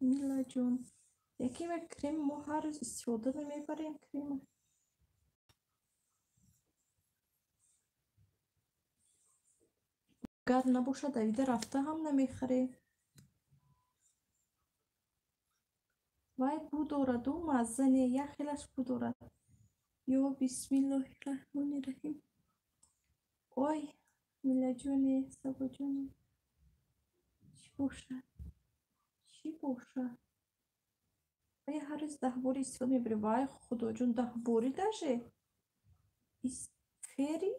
Мила ҷон, якиме крем мо ҳар рӯз истифода намебарем крема. Гар набошад давида рафта ҳам намехарем. вай бу дораду маззане яхелаш бу дорад. Ё бисмиллоҳирраҳмонирраҳим. ой милаҷоне сабоҷоне чӣ бошад? Чӣ бошад? вай ҳар рӯз 10 бори истифода мебарем. Вай худоҷон 10 бори даже фери.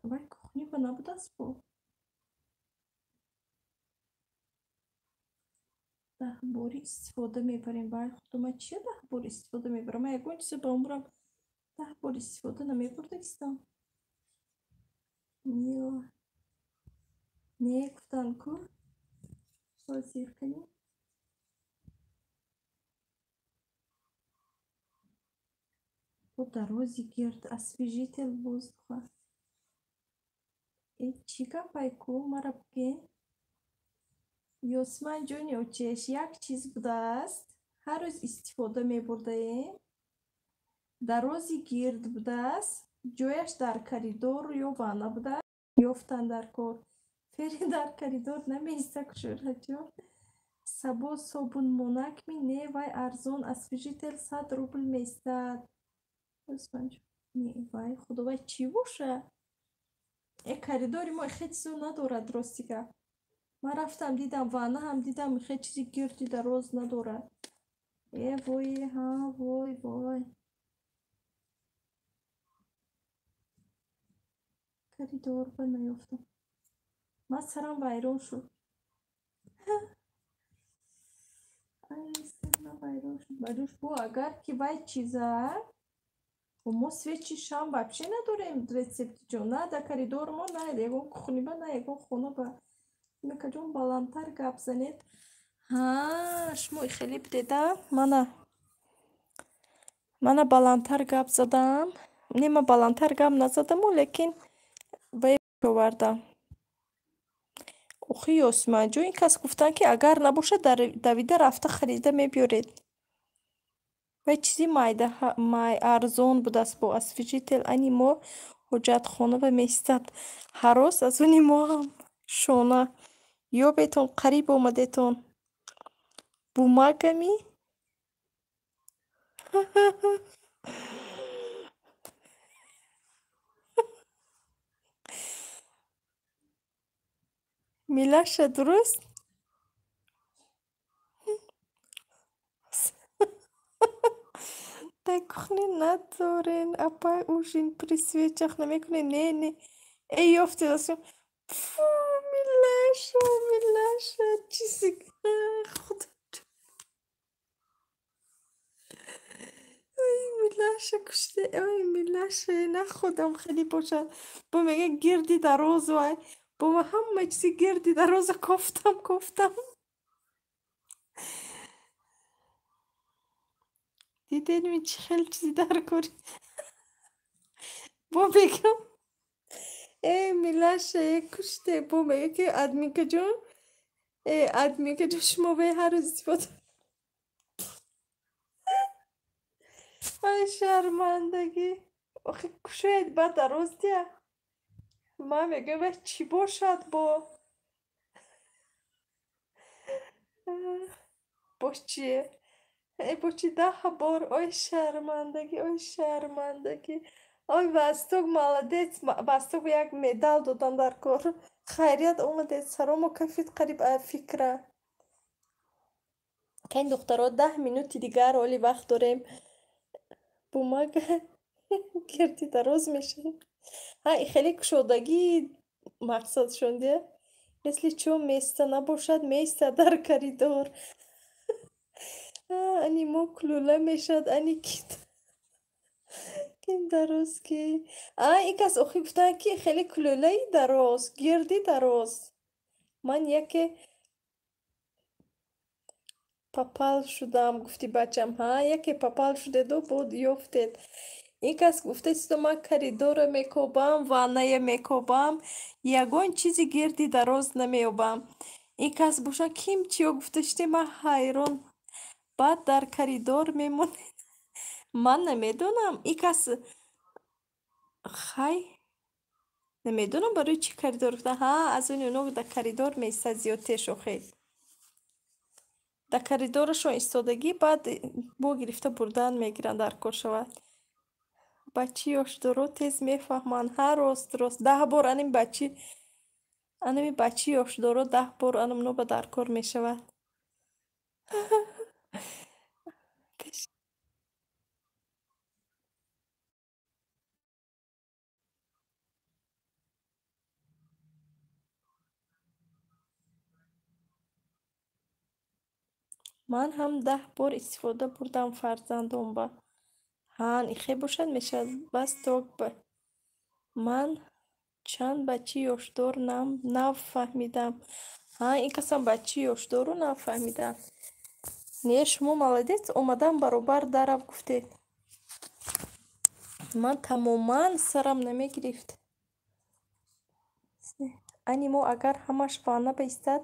вай кухни ба набудааст бо 10 бори истифода мебарем. вай худо ман чия 10 бори истифода мебарам? Ман ягон чизо ба умрам 10 бори истифода намебурдагистам. Мила не гуфтан ку бозир канӣ. бо дарози гирд освежитель воздуха. чӣ гапай ку мара бигӯ. ёсман ҷони очеш як чиз будааст ҳар рӯз истифода мебурдаем. дарози гирд будааст. ҷояш дар коридор ё ванна будааст. ёфтан дар кор. фери дар коридор намеиста кушораҷон. сабо собун монак ми не вай арзон освежитель 100 рубл меистад. ёсман ҷон не вай худо вай чӣ бошад? коридори мо ихе чизо надорад рости гап. ман рафтам дидам ванна ҳам дидам ихе чизи гирди дароз надорад. вой ҳа вой вой. коридор ба наёфтам. ман сарам вайрон шуд. сарам вайрон шуд. бадуш бо агар ки вай чиза мо свечи шам вообще надорем рецепти ҷон. на дар коридор мо на ягон кухни ба на ягон хона ба. мекаҷон баландтар гап занед. шумо ихеле бидеда мана баландтар гап задам. не ман баландтар гап назадаму лекин вай овардам. охи ёсман ҷо ин кас гуфтан ки агар набошад давида рафта харида мебиёред. вай чизи арзон будааст бо освежитель. ани мо ҳоҷатхона ба меистад. ҳарос аз уни мо ҳам шона. ёбетон қариб омадетон. бумагами милаша дуруст. ай кухни надорен, апай ужин присвечах намекуне, не. Эй, ёфтиласю. Фу, Милаша, чизи. Худа. ای میلاشه کشته ای میلاشه نه خودم خیلی باشد با میگه گردی دراز وای با ما همه چیزی گردی دراز کفتم دیدین می چی خیلی چیزی در کاری با بگم ای میلاشه کشته با میگه که ادمی که جو شما به هر استفاده ای شرمندگی آخه شاید بعد دراز دیه من میگم چی باشد با چیه ای بچی 10 بار ой шармандагӣ ой вастук молодец вастук як медал додам дар кор хайрият омадед саромо кафит қариб фикра ин духтаро 10 минути дигар оли вақт дорем бумаг гирди дароз мешавем ин хеле кушодагии мақсадшон де если чо места набошад места дар коридор ани мо кулула мешад ани кит ин дароз ки ин кас охи гуфтанд ки хеле кулулаи дароз гирди дароз ман яке папал шудам гуфти бачам яке папал шудеду буд ёфтед ин кас гуфтаисту ман коридора мекобам ванная мекобам ягон чизи гирди дароз намеёбам ин кас бошад ким чиё гуфташти ман ҳайрон баъд дар коридор мемонед ман намедонам ин кас хай намедонам барои чӣ коридор гуфта аз они оно дар коридор места зиёдтер шохе дар коридорашон истодагӣ баъд бо гирифта бурдан мегиранд дар кор шавад бачи ёшдоро тез мефаҳманд рост 10 бор анами бачи ёшдоро 10 бор анам ноба дар кор мешавад ман ҳам 10 бор истифода бурдам фарзандон ба ихе бошад мешавад бас ток ба ман чанд бачи ёшдор нафаҳмидам ин касам бачи ёшдору нафаҳмидам не шумо молодец омадан баробар дарав гуфтед ман тамоман сарам намегирифт ани мо агар ҳамаш ванна баистад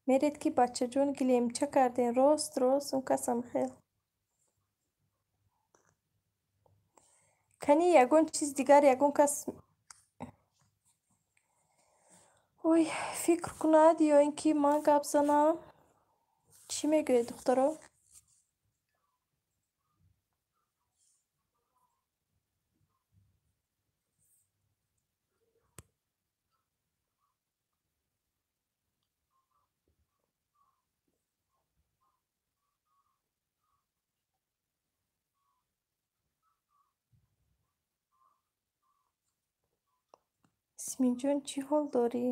меред ки бачаҷон гилемча кардем рост он касам хел кани ягон чиз дигар ягон кас ой фикр кунад ё ин ки ман гап занам чӣ мегӯед духтаро исминҷон чӣ ҳол дорӣ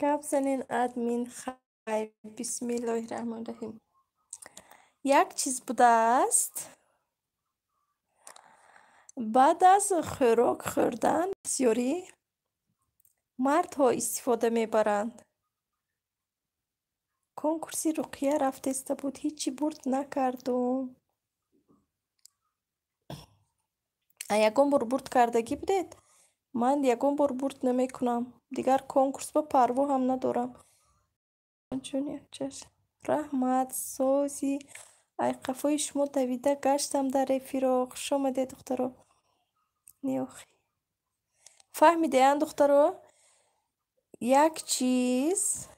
гап занен админ хай бисмиллоҳи раҳмони раҳим як чиз будааст баъд аз хӯрок хӯрдан бисёрӣ мардҳо истифода мебаранд конкурси руқия рафтеста буд ҳичи бурд накардум ягон бор бурд кардагӣ будед ман ягон бор бурд намекунам дигар конкурс ба парво ҳам надорам раҳмат сози айқафои шумо давида гаштам дар рефироқ хуш омадед духтаро неохи фаҳмидаанд духтаро як чиз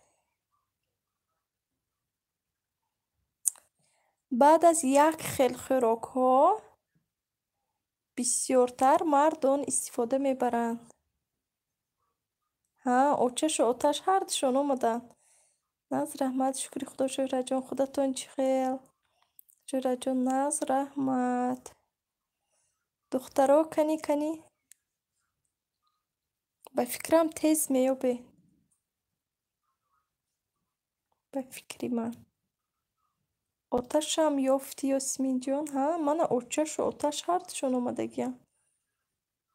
баъд аз як хел хӯрокҳо бисёртар мард он истифода мебаранд. Очашу оташ ҳардушон омаданд. Наз раҳмат, шукри худо. Шӯҳраҷон, худатон чӣ хел? Шӯҳраҷон, наз раҳмат. Духтаро канӣ ба фикрам тез меёбе. ба фикри ман оташам ёфтӣ Ёсминҷон? Мана очашу оташ ҳардушон омадагиянд.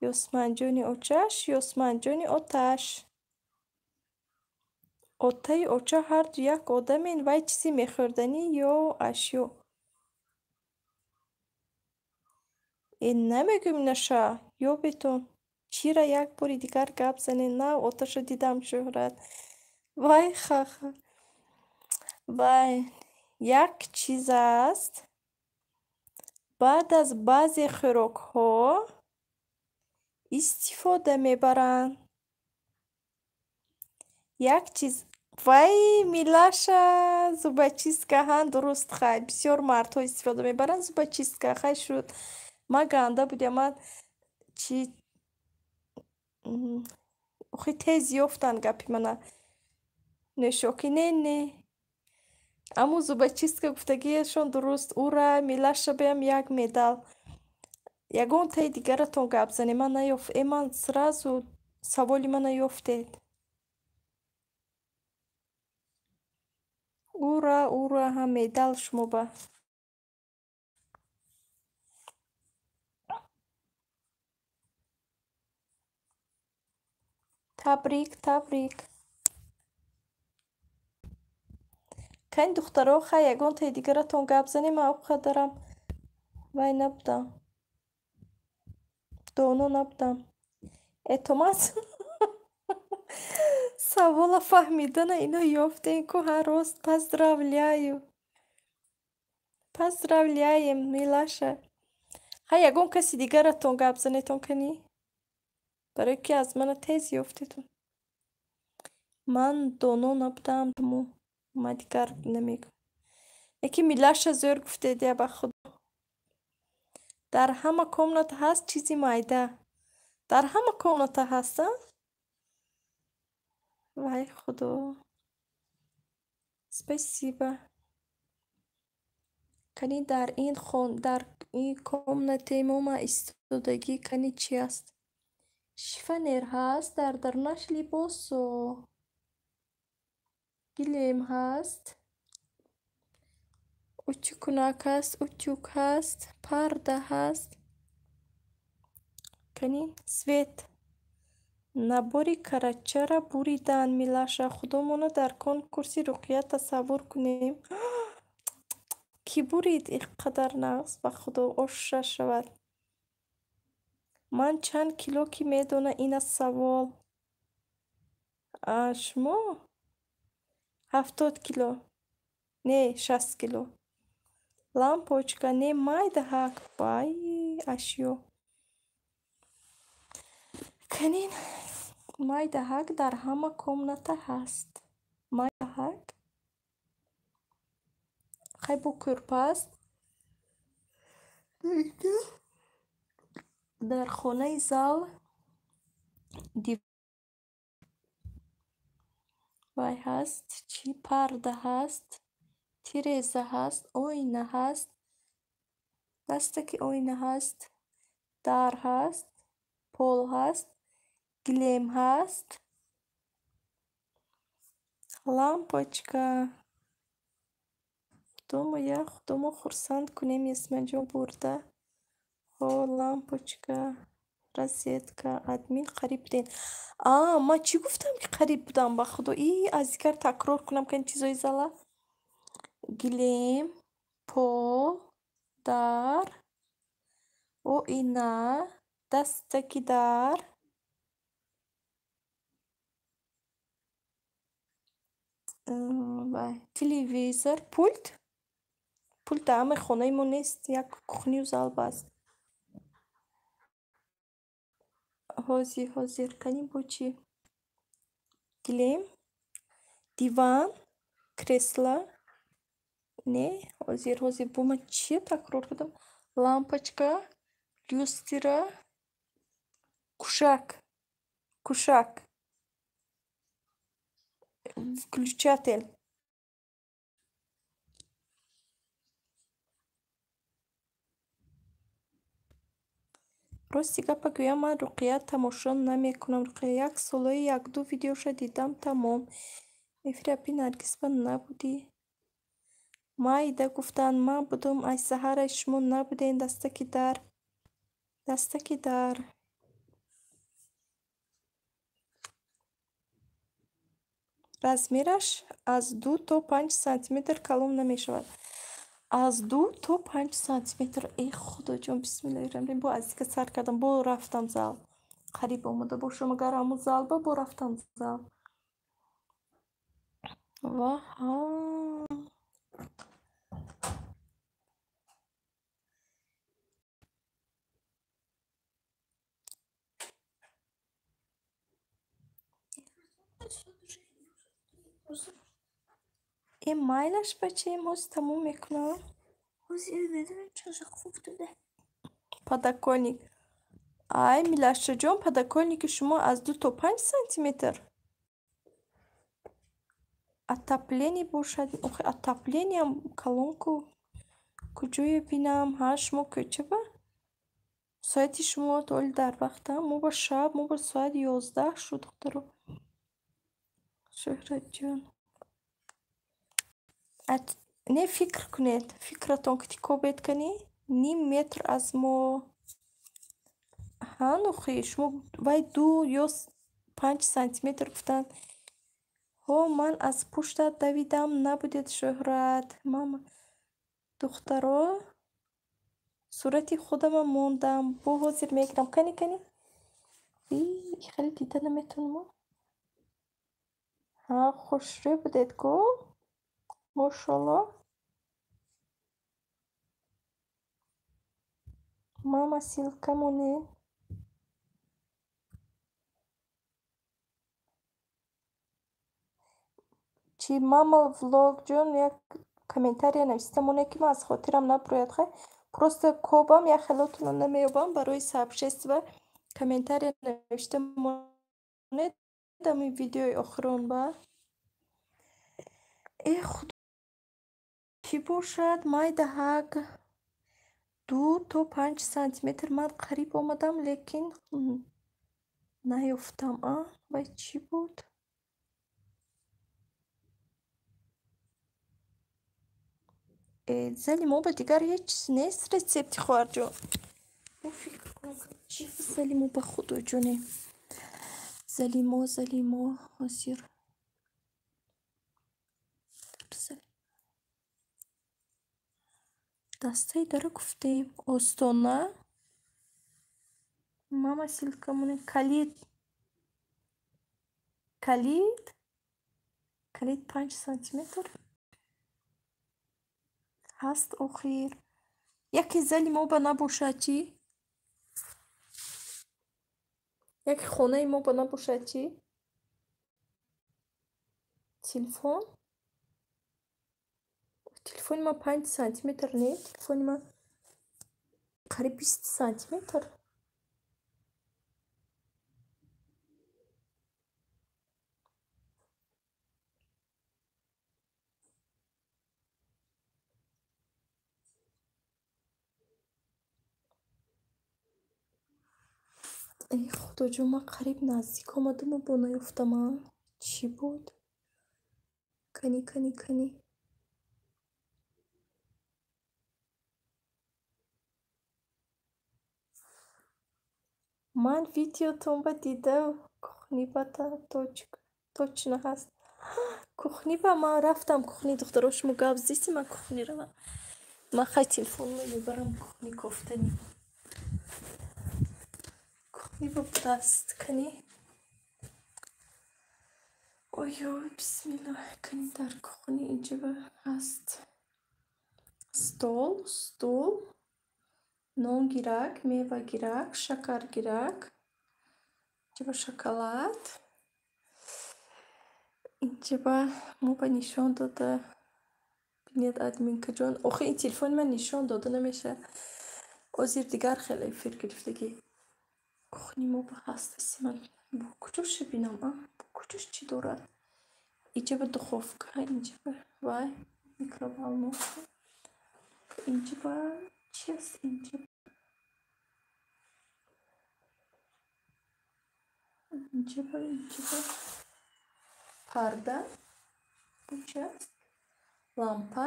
Ёсманҷони очаш, Ёсманҷони оташ. Отаи оча ҳарду як одамен. Вай чизе мехӯрданӣ ё ашё? Намегӯм наша. Ёбетон. Чира як бори дигар гап занед. Нав оташа дидам Шӯҳрат. Вай хаха. Вай як чиз аст. Баъд аз баъзе хӯрокҳо истифода мебаранд. Як чиз. Вай Милаша, зубочистка. Дуруст. Хай бисёр мардҳо истифода мебаранд зубочистка. Хай шуд. Ман ганда будам. Ман чи охи тез ёфтанд гапи мана. Нӯшокӣ не. Аму зубочистка гуфтагиашон дуруст. Ура Милаша беам як медал. Ягон таи дигаратон гап занем. Ман наёфт. Ман сразу саволи мана ёфтед. Ура медал шумо ба. Табрик. Кайн духтаро, хай ягон таи дигаратон гап занем. Ман овқат дарам. Вай набудам. Доно набудам. Томас савола фаҳмидана ино ёфтем ку рост. Поздравляем Милаша. Хай ягон каси дигаратон гап занетон канӣ. Барои ки аз мана тез ёфтедон. Ман доно набудам. Ман дигар намегӯям. Яки Милаша зӯр гуфтедия ба худо. Дар ҳама комната ҳаст чизи майда. Дар ҳама комната ҳаста? Вай худо. Спасибо. Кани дар ин комнатаи мо истодагӣ кани чӣ аст? Шифонер ҳаст. Дар дарунаш либосо. Гилем ҳаст. Утюкунак ҳаст. Утюг ҳаст. Парда ҳаст. Кани свет. Набори карачара буриданд Милаша. Худомона дар конкурси руқия тасаввур кунем. Ки бурид иққадар нағз? Ба худо ошша шавад. Ман чанд кило ки медона ин аст савол. Шумо 70 кило. Не 60 кило. Лампочка не майдаҳак. Вай ашё. Канин майдаҳак дар ҳама комната ҳаст. Майдаҳак. Хай бу кӯрпа аст. Дар хонаи зал вай ҳаст. Чӣ парда ҳаст. Тиреза ҳаст. Оина ҳаст. Раста ки оина ҳаст. Дар ҳаст. Пол ҳаст. Гилем ҳаст. Лампочка. Худомо хурсанд кунем Ясманҷон бурда. Лампочка. Розетка. Админ қариб будем. Ман чӣ гуфтам ки қариб будам ба худо? Аз дигар такрор кунам кани чизои зала. Гилем. Пол. Дар. Оина. Дастаки дар. Телевизор. Пульт. Пульт дар ҳамаи хонаи мо нест. Як кухнию зал бас. Ҳозир канӣ бо чӣ? Гилем. Диван. Кресла. Не ҳозир бо ман чӣ такрор кардам? Лампочка. люстра, кушак, включатель. рости гапа гӯям, ман руқия тамошо намекунам. Руқия як солаи як-ду видеоша дидам, тамом. Эфири апи Наргиз ба набудӣ. Майда гуфтанд ман будум, ай саҳара шумо набудем. Дастаки дар. размераш аз 2 то 5 сантиметр калон намешавад. аз 2 то 5 сантиметр. Эй худоҷон, бисмиллаҳиррахманирраҳим. Бо азика сар кардам, бо рафтам зал. Қариб омада бошам, агар ҳамун зал ба, бо рафтам зал. Ваҳа. майлаш бача, имҳоз тамом мекунам. ҳозир медонам чаша хуб дуда. Подоконник. Ай, Милашаҷон, подоконники шумо аз 2 то 5 сантиметр. Отопление бошад. Охе, отоплениям калонку. Куҷое бинам? Ҳа, шумо кӯча ба? Соати шумо доли дар вақта? Мо ба шаб, мо ба соат 11 шуд, духтаро. Шӯҳратҷон. Не фикр кунед. Фикратон китикобет кани? Ним метр аз мо. Ҳа, нухи, шумо вай 2 ё 5 сантиметр гуфтанд. Ҳо, ман аз пуштат давидам, набудед Шӯҳрат. Мама. Духтаро, сурати худама мондам. Бо ҳозир мегирам. Кани. Хеле дида наметонам. Ҳа, хушрӯй будед ко? Мошалло. Мама, силка моне. Чи мама влог ҷон як комментария нависта, моне ки ман аз хотирам набурояд хай. Просто кобам як хелотонро намеёбам барои сообщества. Комментария навишта моне дами видеои охирон ба. Худо ки бошад, май даҳак 2 то 5 сантиметр. Ман қариб омадам, лекин наёфтам. Вай чӣ буд? Зали мо ба дигар ҳеҷ чиз нест рецепти хоҳарҷон. Мо фикр кунам чӣ зали мо ба худоҷоне. Зали мо ҳозир. Дастаи дара гуфтем. Остона. Мама, силка моне. Калид 5 сантиметр. ҳаст охир. Яке зали мо ба набошад чӣ? Яке хонаи мо ба набошад чӣ? Телефон? Телефони ман 5 сантиметр не? Телефони ман қариб 20 сантиметр. ای خداجون، من قریب نزدیک آمدم و با نیفتم. چی بود؟ کنی من ویدیوتون با دیده کخنی با точно هست. کخنی با من رفتم کخنی دختراش مگاب زیستی من کخنی رو من خیلی تلفون میبرم کخنی کفتنی کخنی با دست کنی. اویو بسم الله. کنی در کخنی اینجا هست стол, нон гирак, мева гирак, шакар гирак, инҷа шоколад. Инҷа мо ба нишон дода бинед админка ҷон. Охи ин телефони ман нишон дода намеша. озир дигар хеле эфир гирифтагӣ кухни мо ба ҳастаси ман бо куҷош бинам бо куҷош чӣ дорад иҷаба духовка инҷаба вай микроволновка инҷаба чи аст инҷаба парда чи аст лампа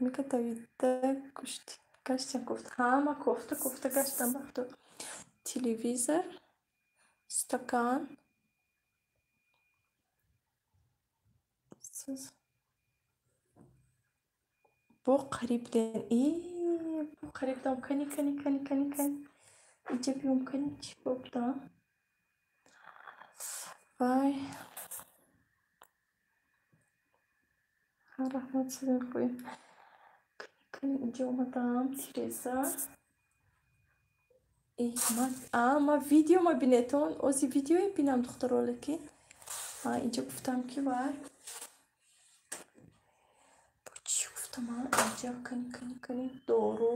мека тавида гӯшт гаштам кофта ҳама кофта гаштам бахто телевизор стакан бо қарибден бо қарибдам кани иҷа биём кани чӣ бобдам вай раҳмат садои хубе кани инҷа омадам тиреза ман видео мабинетон ози видео бинам духтаролеки инҷа гуфтам ки вай чӣ гуфтам инҷа кани дору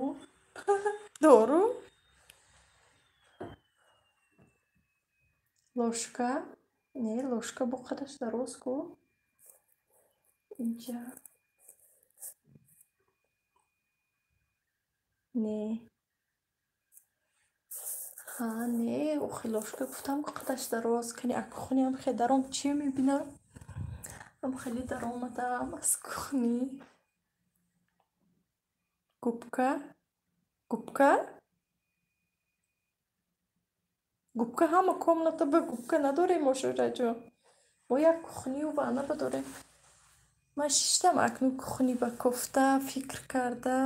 ложка не ложка бо қадаш дароз ку инҷа не не охи ложка гуфтам қадаш дароз кани акухниам хе даром чӣ мебинам ам хеле даромадам аз кухни губка ҳама комната ба губка надорем ошораҷон мо як кухнию ваънаба дорем ман шиштам акнун кухни ба кофта фикр карда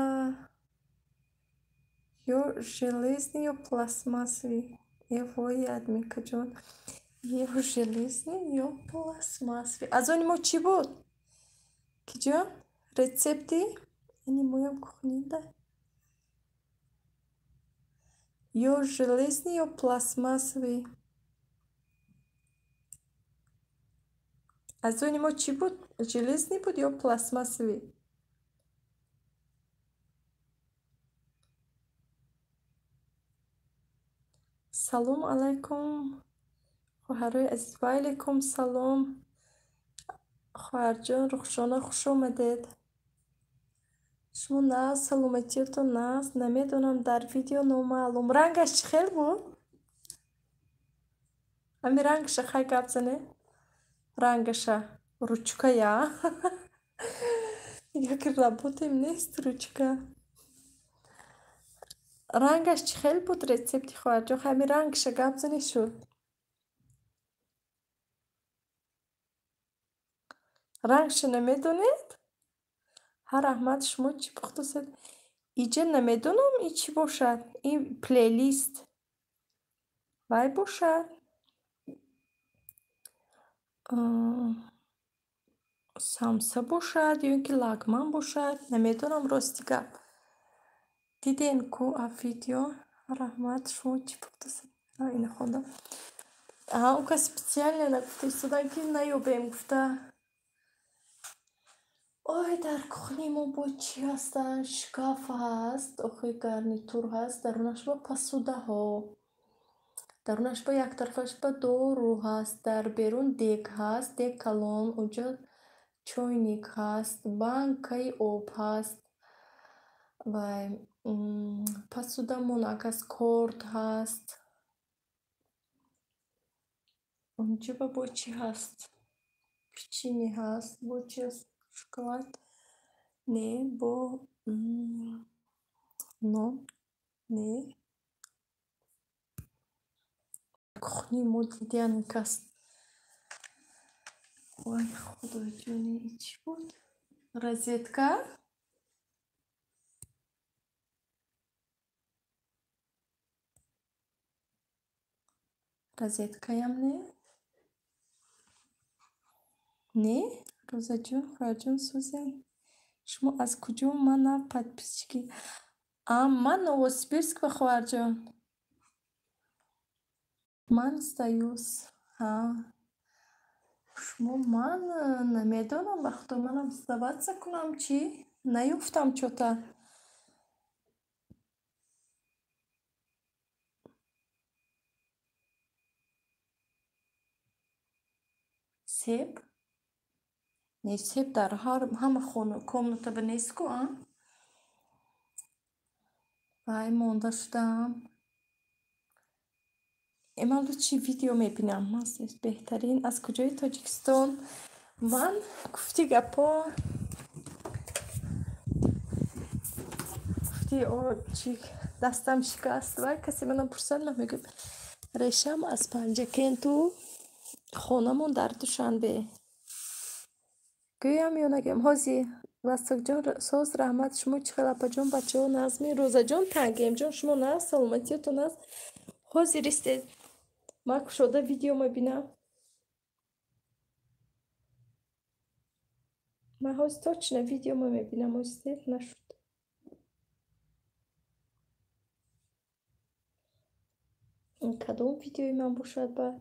ё железный ё пластмассовый вой админкаҷон ё железный ё пластмассовый аз они мо чӣ буд киҷон рецепти яъне моям кухнида ё железный ё пластмассовый аз они мо чӣ буд железный буд ё пластмассовый салом алайкум хоҳарои азиз ва алайкум салом хоҳарҷон рухшона хуш омадед шумо нааст саломатиётон нааст намедонам дар видео номаълум рангаш чӣ хел буд ами рангаша хай гап зане рангаша ручкая як работаем нест ручка рангаш чӣ хел буд рецепти хоҳарҷон ҳами рангаша гап зане шуд рангаша намедонед раҳмат шумо чӣ пухтасед иҷа намедонам ин чӣ бошад ин плейлист вай бошад самса бошад ё ин ки лагман бошад намедонам рости гап диден ку видео раҳмат шумо чӣ пухтасед ина хондам он кас специально нагуфта истодан ки наёбем гуфта ой дар кухни мо бо чӣ ҳастанд шкаф ҳаст охи гарнитур ҳаст дарунаш ба посудаҳо дарунаш ба яктарафаш ба дору ҳаст дар берун дег ҳаст дег калон онҷо чойник ҳаст банкаи об ҳаст вай посуда монакас корд ҳаст онҷо бо чӣ ҳаст печени ҳаст бо чӣ аст шоколад не бо нон не кухни мо дидиан кас ой худоҷони ин чӣ буд розетка розеткаям не розаҷон хоҳарҷон сӯзем шумо аз куҷо ман нав подписчики ман новосибирск ба хоҳарҷон ман союз шумо ман намедонам вақто манам сдаваться кунам чӣ наёфтам чота سیب نه سیب در همه خونه комната بنیسکو وای مونده شدم امروز چی ویدیو میبینم ماست بهترین از کجای تاجیکستان من گفتی گپا گفتی چی دستم شکست و کسی منم پرسد من میگم ریشم از پنجکین تو خونمون در دوشنبه گویم یا نگم هازی واسق جان ساز رحمت شما چی خلاپا جان بچه ها نظمی روزا جان تنگیم جان شما ناز سلامتیتون از هازی رسته ما شده ویدیو میبینم من هاز точно ویدیو میبینم هازی نشد این کدوم ویدیوی من باشد با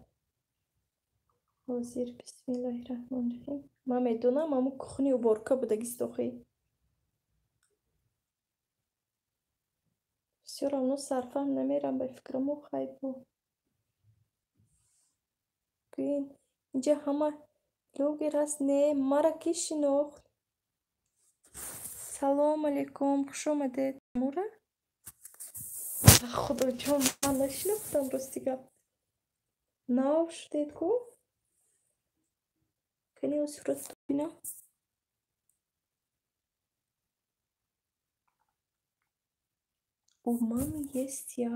هازیر بسم الله الرحمن الرحیم من میدونم همون کخنی و بارکا بودگیست آخی بسیار اونو صرفم نمیرم به فکرم و خیلی بود گوین اینجا همه لوگی راست نه مرا کی شناخت سلام علیکم خوش آمدید مورا خدا جان من نشناختم راستیگه ناو شدید کو کنی او صورت ببینم او مامی есть я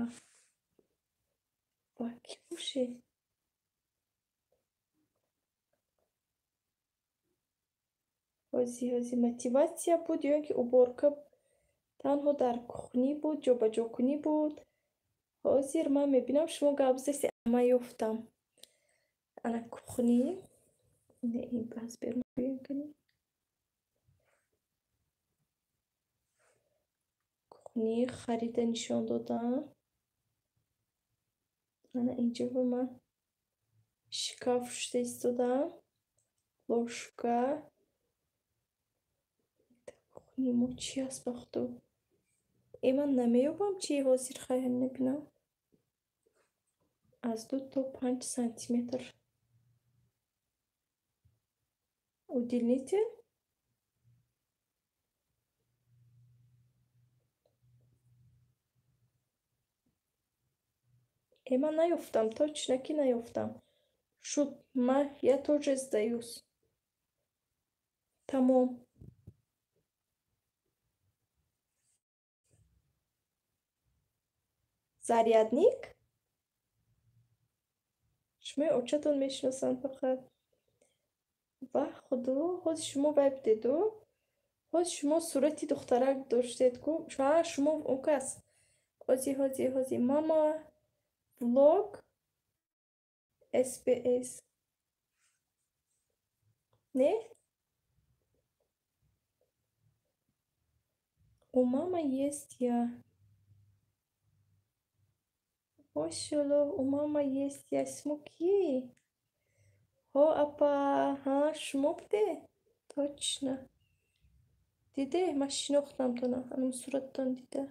باکی باشه هازی мотивация بود یا اینکه уборка تنها در کخنی بود جابجا کنی بود هازیر من میبینم شما گابزسی اما یفتم انا کخنی نه این بس برم بگیم کنی کخنی خریده نشان دادم انا اینجا با من شکاف شده ایستادم ложка کخنی ما چی هست بختو ای من نمیابم چی هازیر خیلی نبینم از 2 تا 5 سانتیمتر уделите ای من نیفتم точно که نیفتم شد من я тоже сдаюсь تمام зарядник شما اوچتون میشناسن فقط و خدا خود شما ببینید و خود شما صورتی دخترک داشتید کو شما اون کس هازی ماما vlog SBS نه у мама есть я Ошело, у мама есть я смоки. Хо апа, ها شما بوده точно دیده من شناختم تو نه الان صورتتان دیده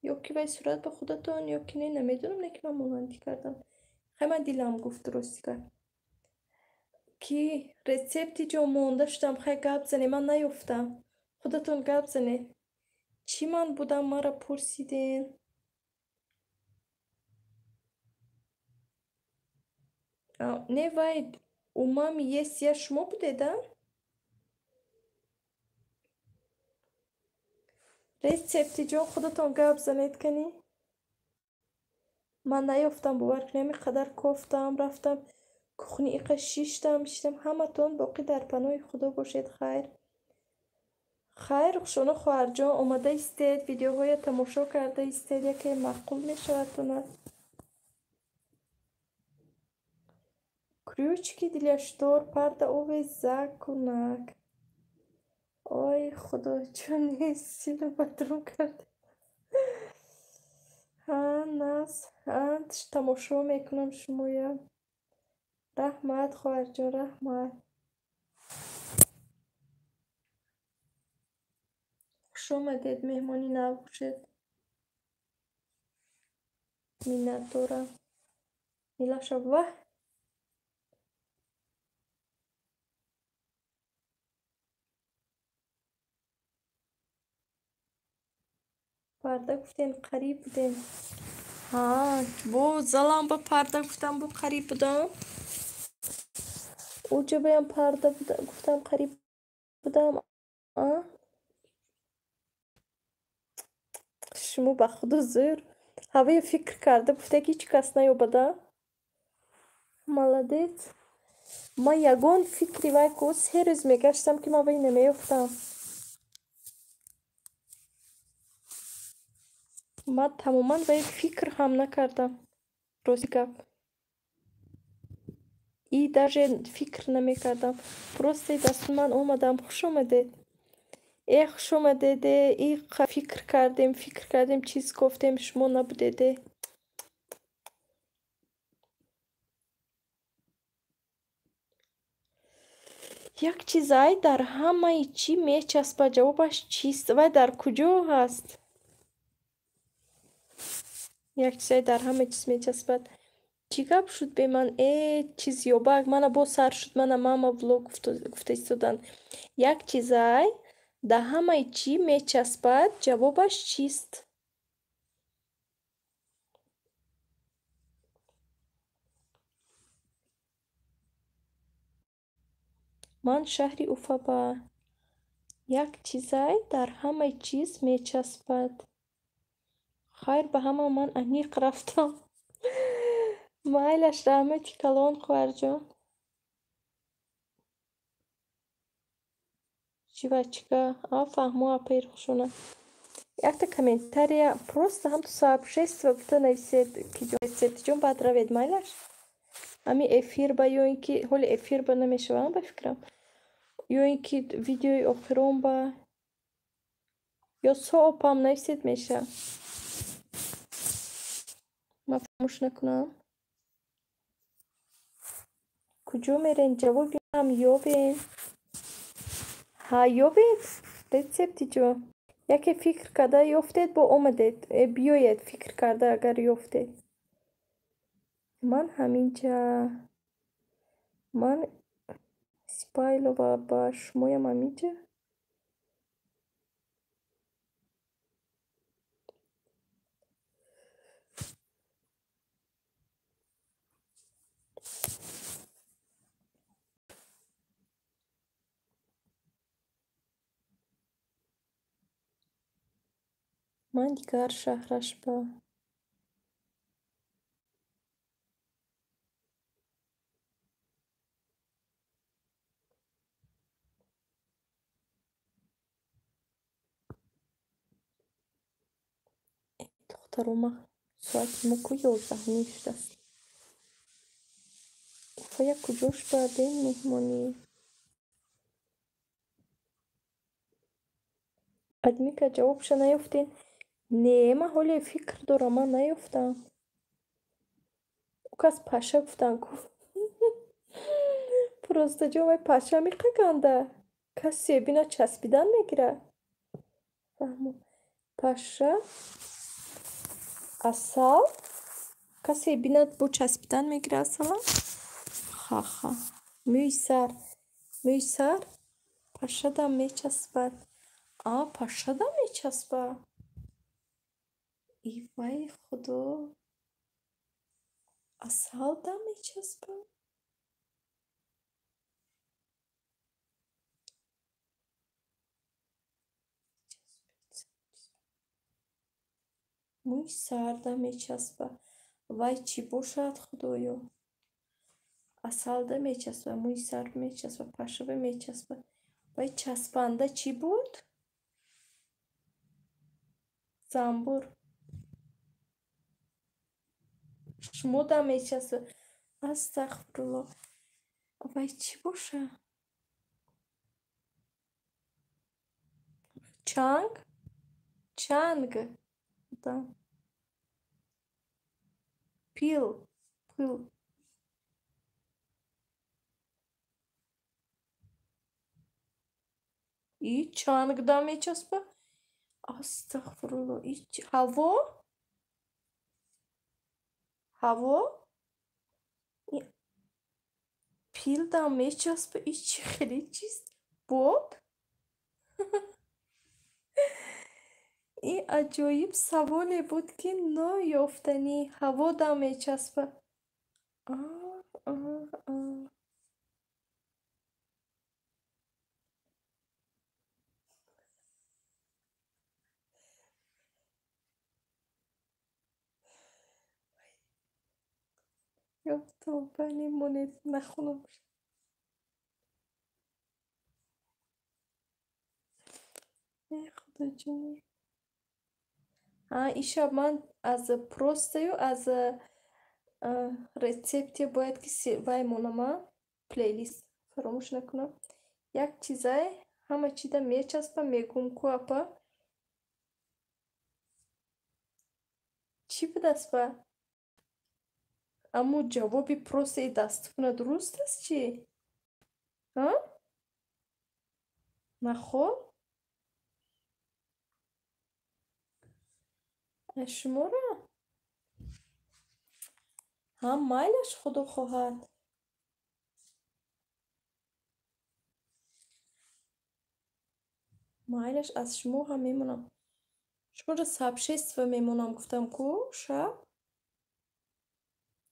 یا که باید صورت به خودتان یا که نه نمیدونم نه که من مانندی کردم خیلی من دیلم گفت درستی کرد کی رسپتی جا مونده شدم خیلی گپ زنه من نیفتم خودتون گپ زنه چی من بودم مرا پرسیدین نه وای اومامی есть я شما بوده да رسپتی جا خودتون گپ زنید کنی من نیفتم باور کنی همین قدر کفتم رفتم کخنی ایقه شیشتم همه تون باقی در پناه خدا باشید خیر شما خواهر جان اومده ایستید ویدیوهای تماشا کرده ایستید یکی معقول میشود تونه крючки для штор парда увяза кунак ой خدا جان سیلو بدرون کرده ها ناس تماشا میکنم شمایا رحمت خواهر جان رحمت خوش آمدید مهمانی نباشید منت دارم میلا شب парда гуфтен қариб буден. ها بو زلام با پرده گفتم بو قریب بودم اوجا بیام پرده بودم گفتم قریب بودم شما به خود زور هوای فکر کرده گفته که هیچ کس نیومده молодец ما یگان فکری وای که 3 روز میگشتم که ما وی نمیفتم ما تماما وی فکر هم نکردم روزی گپ ای даже فکر نمیکردم просто دست من اومدم خوش اومدید خوش اومدید ای فکر کردیم چیز گفتیم شما نبودید یک چیزای در همه چی میچسبه جوابش چیست و در کجا هست یک چیزای در همه چیز میچسبد چی گپ شد به من چیز یابک من با سر شد من ماما ولوگ گفته استودن یک چیزای در همه چی میچسبد جوابش چیست من شهری اوفا یک چیزای در همه چیز میچسبد خیر به همه من انیق رفتم مایلش رحمتی کلان خوار جان Чувачка, фахму апейрхшуна. Як-то комментария просто хам сообщество кто навсед кидёсет чём батравед майлаш. Ами эфир ба ёинки ҳоли эфир ба намешавам ба фикрам. Ёинки видеои охирон ба ё соопам навсед меша. Ма фамӯш накунам. Куҷо мерен ҷавоби ҳам ёбем. ها ёбед рецепти ҷон яке фикр карда ёфтед бо омадед биёед фикр карда агар ёфтед ман ҳаминҷа ман сипайлова ба шумоям ҳаминҷа ман дигар шаҳраш ба духтарома соати мо ку 11 шудааст уфая куҷош бардем меҳмонӣ адимика ҷавобша наёфтем не ман ҳоле фикр дорам ман наёфтам кас паша гуфтан просто ҷо вай паша меқаганда касе бина часпидан мегирад паша асал касе бинад бо часпидан мегирад асалан ха мӯи сар пашадам мечаспад пашадам мечаспад вай худо асалдам мечаспад мӯи сардам мечаспад вай чӣ бошад худоё асалда мечаспад мӯи сар мечаспад пашада мечаспад вай часпанда чӣ буд занбур шумодам мечаспад астағфирулло вай чӣ бошад чанг пил и чангдам мечаспад астағфирулло ҳаво пилдам мечаспад чӣ хеле чист бод این عجایب سوالی بود که نایافتنی هوا دم میچسبه. آه آه آه. یا تو بنی مونت نخونم. ای خدا جون. این شب من از پروستیو از رецепті باید که وای مونم پلیلیست فراموش نکنم. یک چیزای همه چیده میچسبه میگم کو اپا چی بود است با اما جوابی پروسه دست کنه درست است چی؟ ها؟ نخو؟ شما را؟ هم مایلش خدا خواهد مایلش از شما هم میمونم شما را سبشست و میمونم گفتم کو شب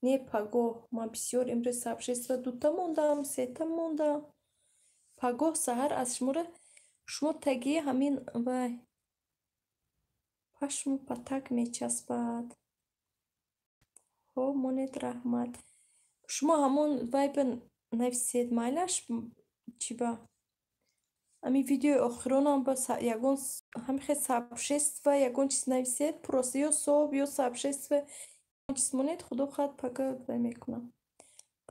не пагоҳ ман бисёр имрӯз сабшества дута мондам сета мондам пагоҳ саҳар аз шумора шумо таги ҳамин вай пашму патак мечаспад ҳо монед раҳмат шумо ҳамон вай ба нависед майлаш чиба ҳамин видеои охиронам ба ягон ҳамихе сабшества ягон чиз нависед просто ё соб ё сабшества чиз монед худо хоҳад пагоҳ вай мекунам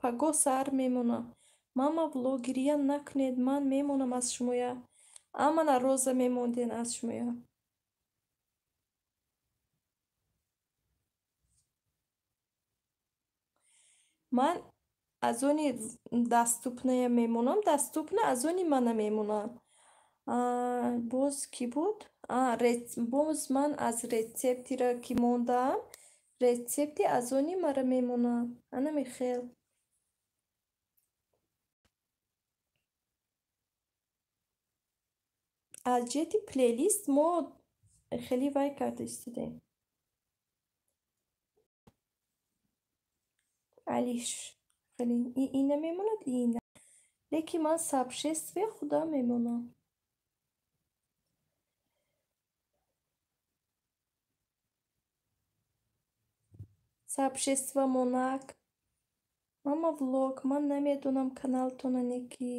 пагоҳ саҳар мемонам мама влогирия накунед ман мемонам аз шумоя амана роза мемонден аз шумоя ман аз они даступная мемонам даступна аз они мана мемонам боз кӣ буд боз ман аз рецептира ки мондаам рецепти аз они мара мемонам ана михел аз ҷиҳати плейлист мо хеле вай карда истодем алиш хеле ина мемонад ина лекин ман сабшествия худа мемонам сабшества монак мама влог ман намедонам каналтона неки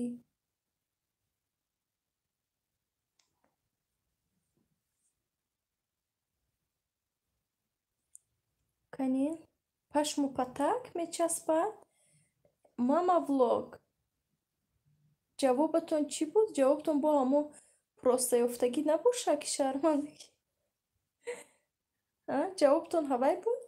канин пашму патак мечаспад мама влог ҷавобатон чӣ буд ҷавобтон бо ҳамон простаёфтагӣ набошад ки шармандагӣ ҷавобтон ҳавай буд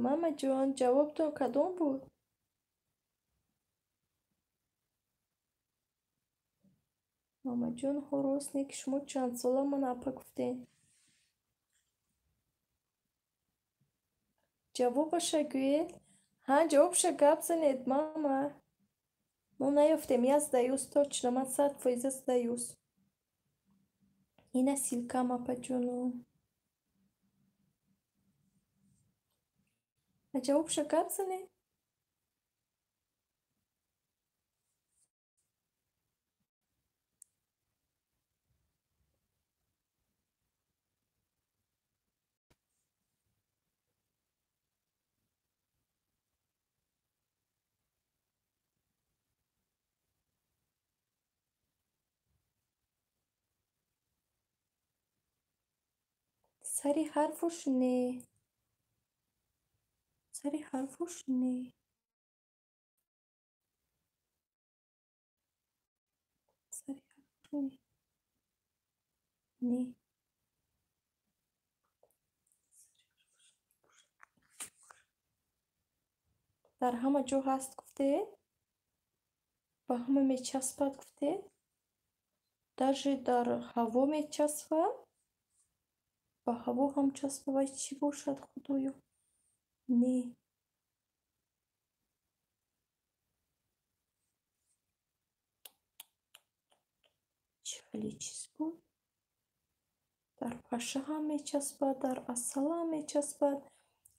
мамаҷон ҷавобтон кадом буд мамаҷонҳо рост не ки шумо чандсола ман апа гуфтен ҷавобаша гӯед ҷавобаша гап занед мама мо наёфтем я сдаюсь точно ман 100% сдаюсь ина силкам апаҷону ҷавобаша гап занед сари ҳарфуш не сари ҳарфуш не сари ҳарфуш не дар ҳама ҷо ҳаст гуфтед ба ҳама мечаспад гуфтед даже дар ҳаво мечаспад ба ҳаво ҳам часпа вай чӣ бошад худоё نه. خیلی چیز بود. در پشه هم میچسبد، در اصل هم میچسبد،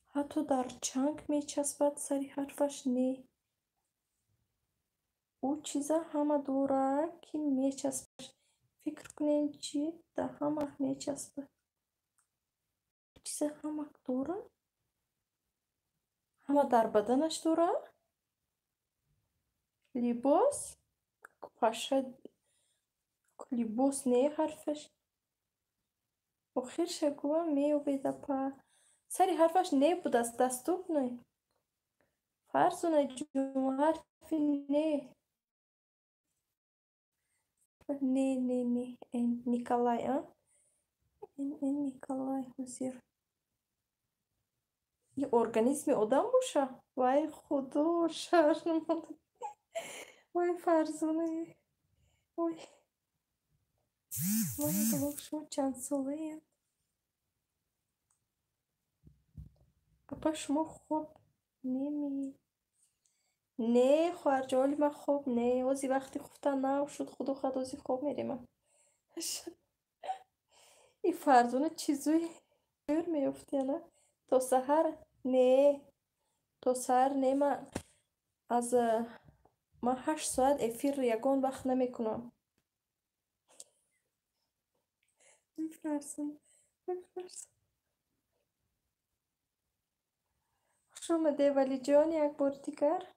حتی در چنگ میچسبد. سری حرفش نه. او چیزا همه دوره که میچسبد. فکر کنین چی در همه میچسبد. چیزا همه دوره، همه در بدنش دوره. لباس پشه، لباس نه حرفش. آخرش گوه میوبیده په سری حرفش نه بود است. دستوب نه. فرزونه جون حرف نه. نه نه نه. این نیکلای این نیکلای وزیر. یه ارگانیسم آدم باشه. وای خدا شرم. وای فرزونه. وای وای شما چند ساله اید؟ پاپا شما خوب نمی. نه خواهر جوالی من خوب نه. اوزی وقتی خفتن نه شد خدا خود اوزی خوب میریم. این فرزونه چیزوی دور میفتی نه تا سحر. نه تا سحر نه. من 8 ساعت افیر یگان وقت نمیکنم. میفرسون شما دیوالی جان یک بار دیگر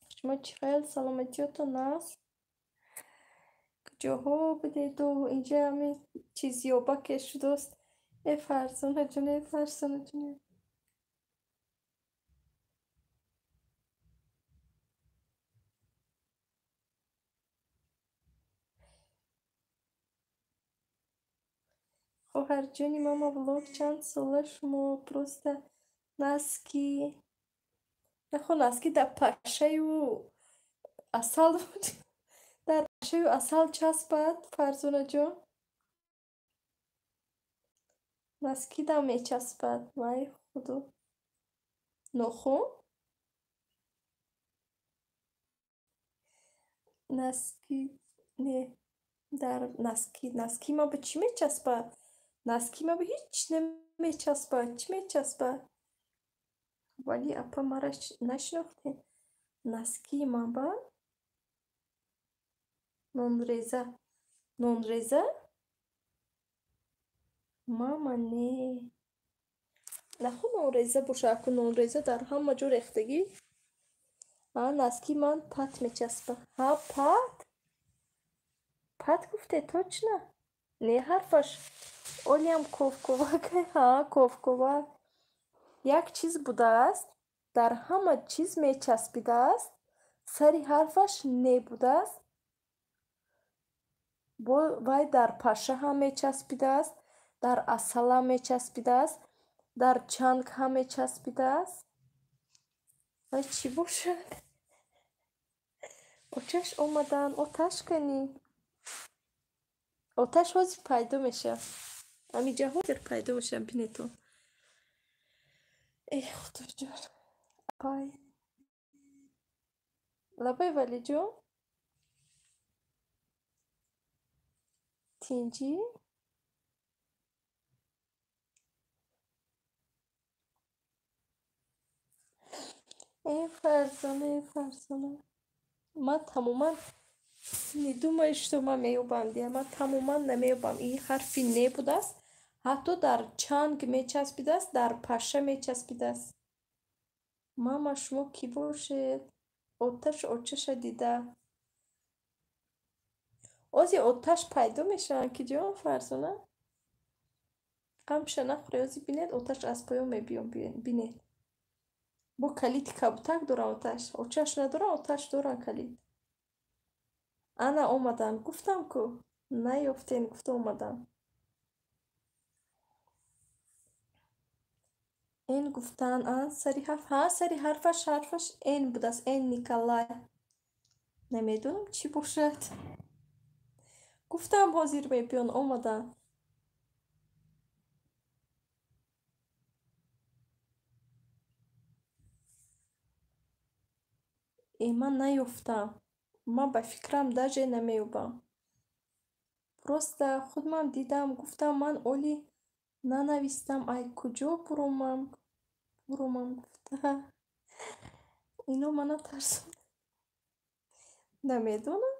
شما چی خیل سلامتیاتون هست. کجاها بدید و اینجا همین چیزی و بکش دوست. ای فرزانه جون، ای فرزانه جون. خواهر جونی ماما بلوگ چند ساله شما پروسته نسکی نخون نسکی در پشه و اصل بود. در پشه و اصل چسبد فرزانه جون. نسکی در میچسبد. وای خدا. نخون نسکی نه. در نسکی ما به چی میچسبد؟ نسکی ما به هیچ نمیچسبد. چی میچسبد؟ ولی اپا مرا نشناخته. نسکی ما به نونریزه. نونریزه؟ ماما نه. نخون نونریزه باشه. اکو نونریزه در همه جور ریختگی. نسکی من پت میچسبه. ها پت؟ پت گفته توچ نه؟ نه حرفش اولی هم کوفکوبا که ها کوفکوبا یک چیز بوده است در همه چیز می چسبیده است. سری حرفش نه بوده است. وای در پشه هم می چسبیده است، در اصل هم می چسبیده است، در چنگ هم می چسبیده است. وای چی باشد؟ آتش اومدن. آتش کنی. آتش حاضر پیدا میشه. همینجا حاضر پیدا میشه. بینی تو. ای خدا جان. پای لبای ولی جون تینجی. ای فرزانه، ای فرزانه. من تماما نیدوم اشتما میوبم دیگه. من تماما نمیوبم. این حرفی نه بوده است. حتی در چنگ میچسبیده است، در پشه میچسبیده است. ماما شما کی باشید؟ آتش دیده. آزی آتش پیدا میشن که جان فرزانه. قمشه نخوری آزی بینید آتش از پایان میبیان. بینید با کلید کبوتک دارن آتش. آتش ندارن آتش دارن کلید. انا اومدن گفتم کو نیافتین. گفته اومدن. این گفتن سری حرف. ها سری حرفش این بود است. این نیکلای. نمیدونم چی باشد. گفتم حاضر میبیان اومدن. ман наёфтам. Ман ба фикрам даже намеёбам. Просто худмам дидам, гуфтам ман оли нанавистам, ай куҷо буромам гуфта. Ино мана тарсон. Намедонам.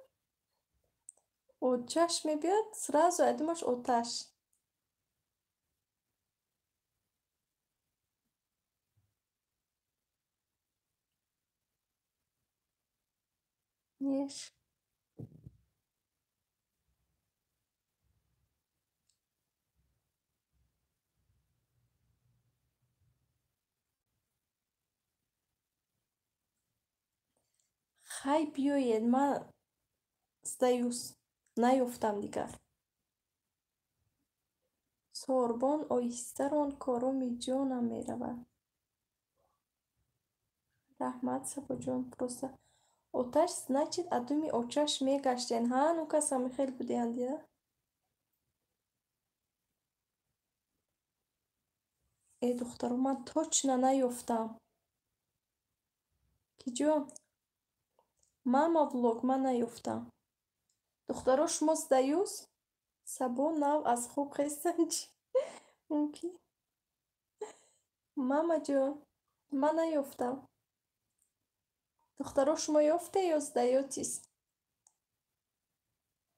Оташ мебиёд, сразу я думааш оташ. Неш. Хай биёед, ман сдаюсь. Наёфтам дигар. Сорбон оҳистарон короми ҷонам меравад. Раҳмат Сабоҷон, просто оташ значит адуми очаш мегаштен. Ҳа, ну касами хел будеян дия. Духтаро, ман точно наёфтам. Киҷон? Мама влог, ман наёфтам. Духтаро, шумо сдаюс? Сабо нав аз хоб хестан чӣ? Мумкин? Мамаҷон, ман наёфтам. Духтаро, шумо ёфте ё сдаётис?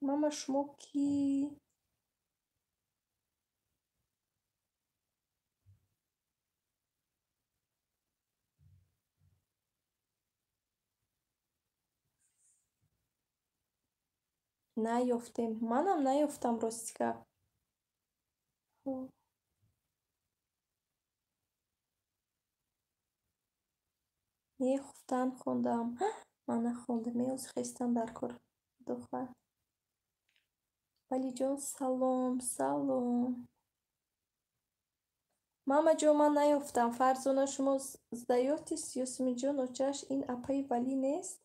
Мама, шумо кӣ? Наёфтем. Манам наёфтам ростика. Мехуфтан хондам. Ман нахондам. Меозхестам дар кор. Духтар. Валиҷон, салом, салом. Мамаҷон, ман наёфтам. Фарзона, шумо сдаётис? Ёсминҷон, очаш ин апаи Валӣ нест?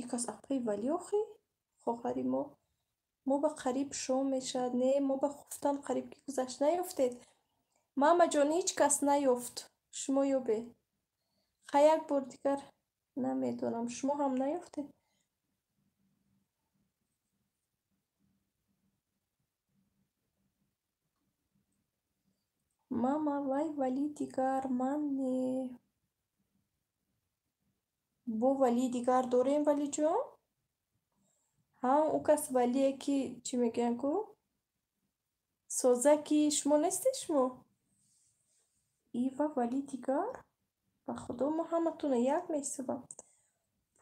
Икас апаи Валӣ охӣ? Хоҳари мо. Мо ба қариб шом мешавад. Не, мо ба хуфтан қариб ки гузашт. Наёфтед? Мамаҷон, ҳеҷ кас наёфт. Шумо ёбед. Хай як бор дигар намедонам. Шумо ҳам наёфтед? Мама, вай Валӣ дигар, ман не. Бо Валӣ дигар дорем, Валиҷон? Ҳам у кас Валие ки чӣ мегӯянд ку? Созаки шумо нестед шумо? Ива Валӣ дигар? Ба худо, мо ҳаматонро як меҳисобам.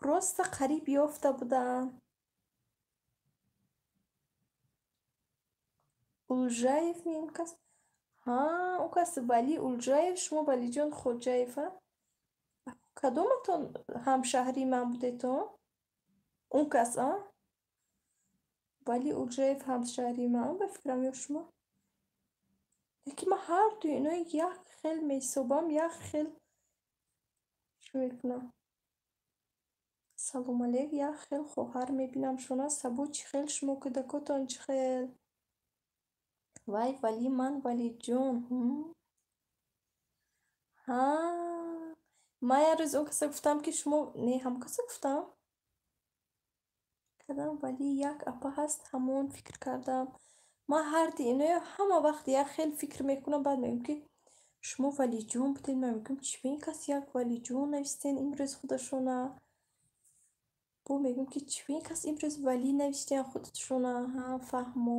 Просто қариб ёфта буданд. Улжаев меён кас? Ҳа, у кас Валӣ Улжаев, шумо Валиҷон Хоҷаева? Кадоматон ҳамшаҳри ман будетон? Он кас, а? Валӣ Улжаев ҳамшаҳри ман ба фикрам ё шумо? Лекин ман ҳардуи ино як хел меҳисобам, як хел чӣ мекунам? Салом алейк, як хел хоҳар мебинам. Шона Сабо чӣ хел, шумо кӯдакотон чӣ хел? Вай Валӣ, ман Валиҷон. Ҳа. Ман як рӯз он каса гуфтам ки шумо не ҳамон каса гуфтам? Кадом Валӣ як апа ҳаст, ҳамон фикр кардам. Ман ҳарди иноё ҳама вақт як хел фикр мекунам, баъд мегӯям ки шумо Валиҷон будед. Ман мегӯям чӣ ба ин кас як Валиҷон навистен имрӯз худашона? Бо мегӯям ки чӣ ба ин кас имрӯз Валӣ навиштиян худашона? Ҳа, фаҳмо.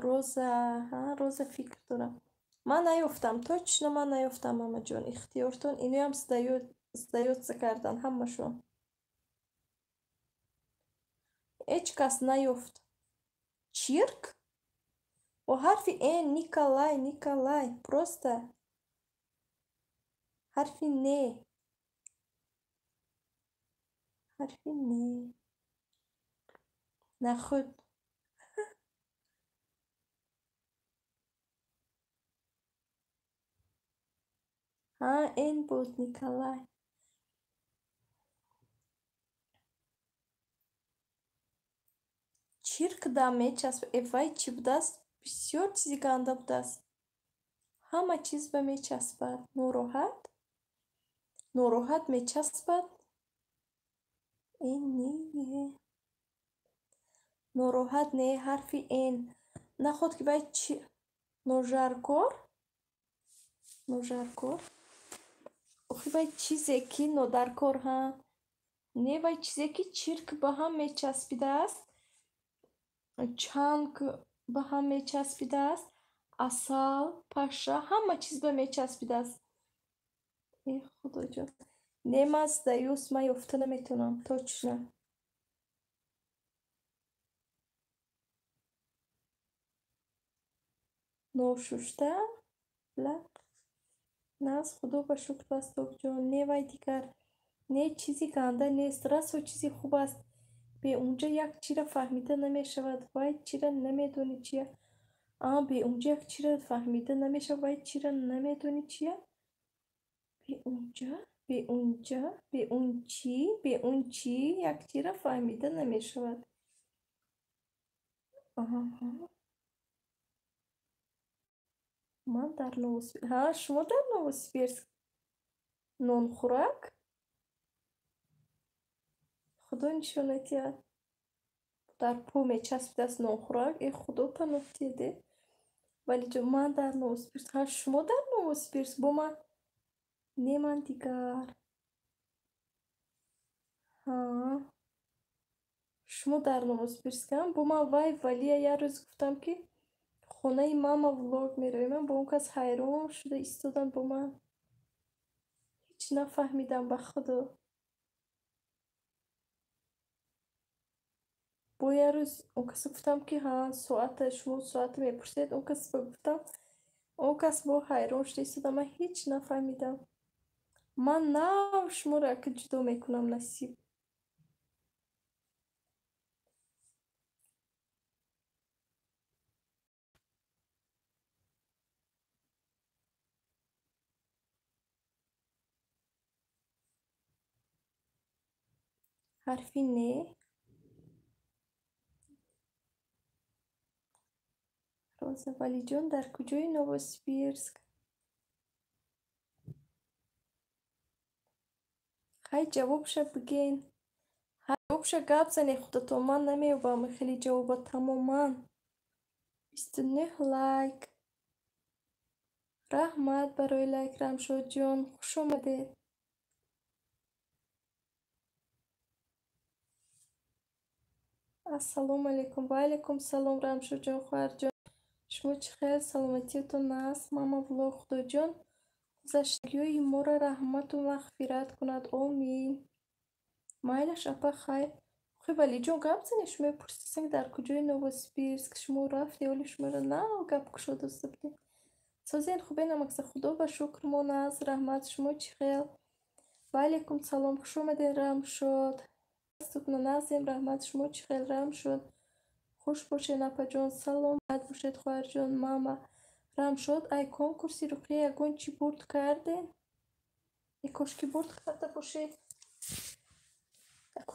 Роза, ҳа, Роза фикр дорам. Ман наёфтам, точно ман наёфтам, мамаҷон. Ихтиёртон иноям сдаётса карданд ҳамашон. Ҳеҷ кас наёфт. Чирк? Бо ҳарфи н Николай, просто ҳарфи не. Ҳарфи не. Нахуд. Ҳа, н буд, Николай. чирк да мечаспад. Вай чӣ будааст? Бисёр чизи ганда будааст. Ҳама чиз ба мечаспад. Нороҳат мечаспад. Не. Нороҳат не ҳарфи н. Наход ки вай чи ножаркор. Охи вай чизе ки нодаркор ҳа. Не вай чизе ки чирк ба ҳам мечаспидааст. Чанг ба ҳам мечаспидааст. Асал, паша, ҳама чиз ба мечаспидааст. Худоҷон. Немаст даюс ма ёфта наметонам. Точно. Ношушта? Лак? Нас худо ба шукр Бастокҷон. Не вай дигар. Не чизи ганда нест. Расо чизи хуб аст. Бе унҷа як чира фаҳмида намешавад. Вай чира намедони чия. Бе унҷа як чира фаҳмида намешавад. Вай чира намедони чия. Бе унчи як чира фаҳмида намешавад. Ман дар Новосибирск. Шумо дар Новосибирск нонхӯрак? Худо нишонат диҳад. Дар по мечаспидааст нонхӯрак. Худо паноҳ диҳаде. Вале ҷо ман дар Новосибирск. Шумо дар Новосибирск бо ман. Не ман дигар. Шумо дар Новосибирскам? Бо ман вай Валия як рӯз гуфтам ки хонаи мама влог меравем. Ман бо он кас ҳайрон шуда истодам бо ман. Ҳеҷ нафаҳмидам ба худо. Бо як рӯз он кас гуфтам ки соата шумо соата мепурсед. Он кас гуфтам. Он кас бо ҳайрон шуда истодам. Ман ҳеҷ нафаҳмидам. Ман нав шуморо як ҷудо мекунам насиб. ҳарфи не. Роза Валиҷон дар куҷои Новосибирск? хай ҷавобша биген. Ҷавобша гап зане худатон. Ман намеёбам хеле ҷавоба тамоман. 29 лайк. Раҳмат барои лайк Рамшодҷон. Хуш омадед. Ассалому алайкум. Ва алайкум салом Рамшодҷон хоҳарҷон. шумо чӣ хел? Саломатиятон аст? Мама влог. Худоҷон гузаштагиҳои моро раҳмату мағфират кунад. Омин. Майлаш апа хайр. Охи Валиҷон гап зане. Шумо мепурсидед дар куҷои Новосибирск? Шумо рафте оли шуморо нав гап кушод доста будем. Созен хубенам акса. Худо ба шукр мон аст. Раҳмат. Шумо чӣ хел? Ва алайкум салом. Хуш омадед Рамшод. Дастутна назем. Раҳмат. Шумо чӣ хел Рамшод? хуш бошед апаҷон. Саломат бошед хоҳарҷон. Мама Рамшод ай конкурси руқия ягон чӣ бурд карде? Кошки бурд карда бошед.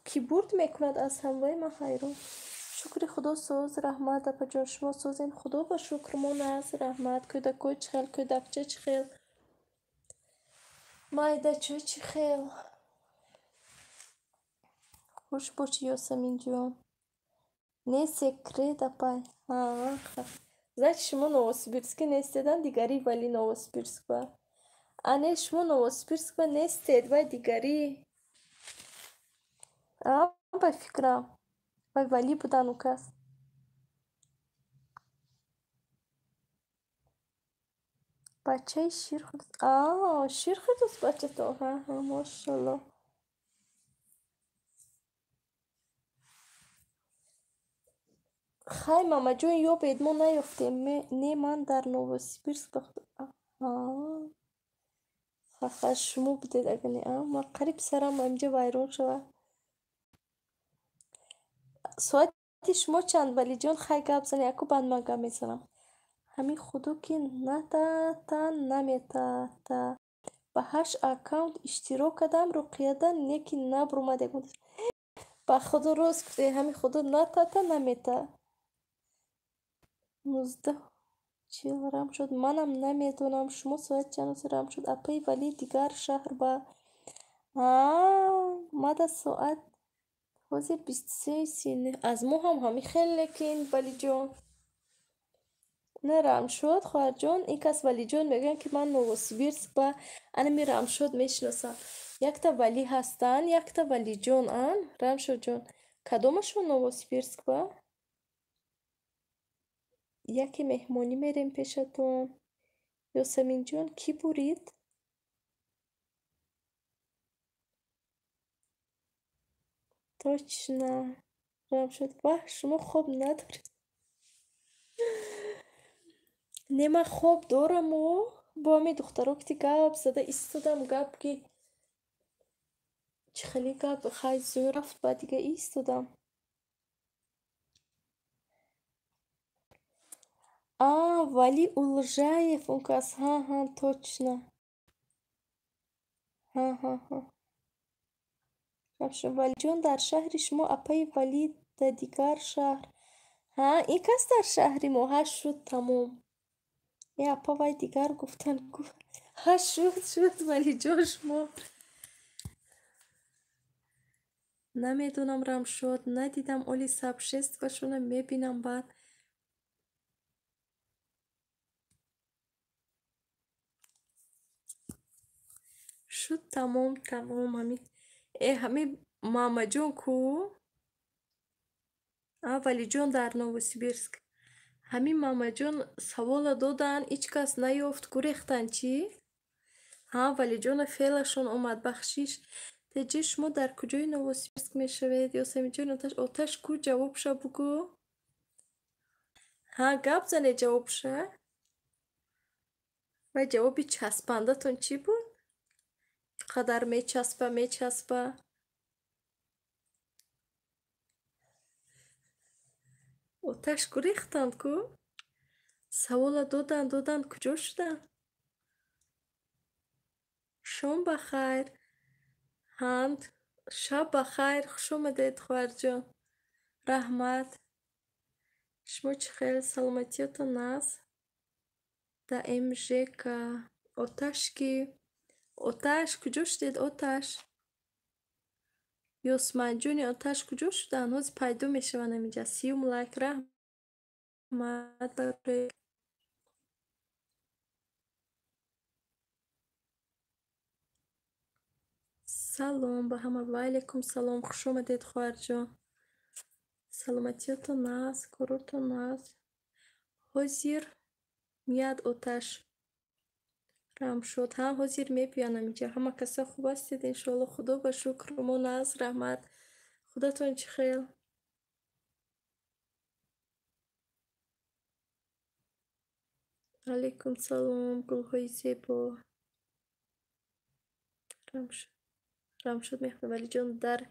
Ки бурд мекунад аз ҳамвай ман ҳайрон. шукри худо соз. Раҳмат апаҷон. шумо созен. Худо ба шукр мон аст. раҳмат. кӯдакҳо чӣ хел? кӯдакча чӣ хел? майдача чӣ хел? хуш бошӣ Ёсаминҷон. Не секрет апай. Значит шумо Новосибирска нестедан дигари вали Новосибирсква. Не шумо Новосибирсква нестед вай дигари. Ба фикрам вай вали будан у кас. Бачаи Ширхуд. Ширхудус бачатон. Машаллоҳ. хай мамаҷон ёбед мо наёфтем. Не ман дар Новосибирск. шумо будед агар не. Ман қариб сарам инҷа вайрон шавад. соати шумо чанд Валиҷон? хай гап зане. яку баъд ман гап мезанам. ҳамин худо ки натата наметата. Ба 8 аккаунт иштирок кардам руқияда, неки набуромад. با خدا روز گفته همین خدا نتاتا نمیتا 19 چی رم شد منم نمیدونم شما ساعت چند رم شد اپی ولی دیگر شهر با مدى ساعت حوزه 23 سینه از مو هم همی خیلی کن ولی جون نرم شد خواهر جون این کس ولی جون میگن که من نووسیبیرسک با انا می رم شد میشناسم یک تا ولی هستن یک تا ولی جون رم شد جون کدومشون نووسیبیرسک با یکی مهمونی میریم پیشتون یاسمین جون کی برید توچ نه رم شد واه شما خوب ندارید نما خوب دارم و با می دخترا کتی گپ زده ایستادم گپ که چه خیلی گپ خیلی زور رفت بعد دیگه ایستادم ولی اولژایف اون کس ها точно ها ولی جون در شهر شما اپای ولی در دیگر شهر این کس در شهری ما هش شد تموم یا اپا وای دیگر گفتن گفت هش شد ولی جوش ما نمیدونم رم شد ندیدم اولی سب شست باشونم میبینم بعد شد تموم همین ماما جون کو ولی جون در نووسیبیرسک همین ماما جون سوال دادن هیچ کس نیافت گریختن چی؟ ولی جون فعلشون اومد بخشیش تجی شما در کجای نووسیبیرسک میشوید یاسمین جون آتش کو جواب شو بگو گپ زنه جواب شو و جوابی چسبنده تون چی بود؟ قدر میچسبه آتش گریختند کو سوال دادن کجا شدن شام بخیر شب بخیر خوش اومدید خواهر جان رحمت شما چه خیلی سلامتیتون است دا امژکا آتش کی آتش کجا شدید آتش یاسمین جونی آتش کجا شدن هنوز پیدا میشون اینجا سیوم لایک رحمت برای سلام به همه و علیکم سلام خوش اومدید خواهر جان سلامتیتون است کروتون است حضیر میاد آتش رم شد حضیر میپیانم اینجا همه کسا خوب هستید انشالله خدا با شکرمون از رحمت خداتون چه خیل علیکم سلام گلهای زیبا رم شد میخواه ولی جان در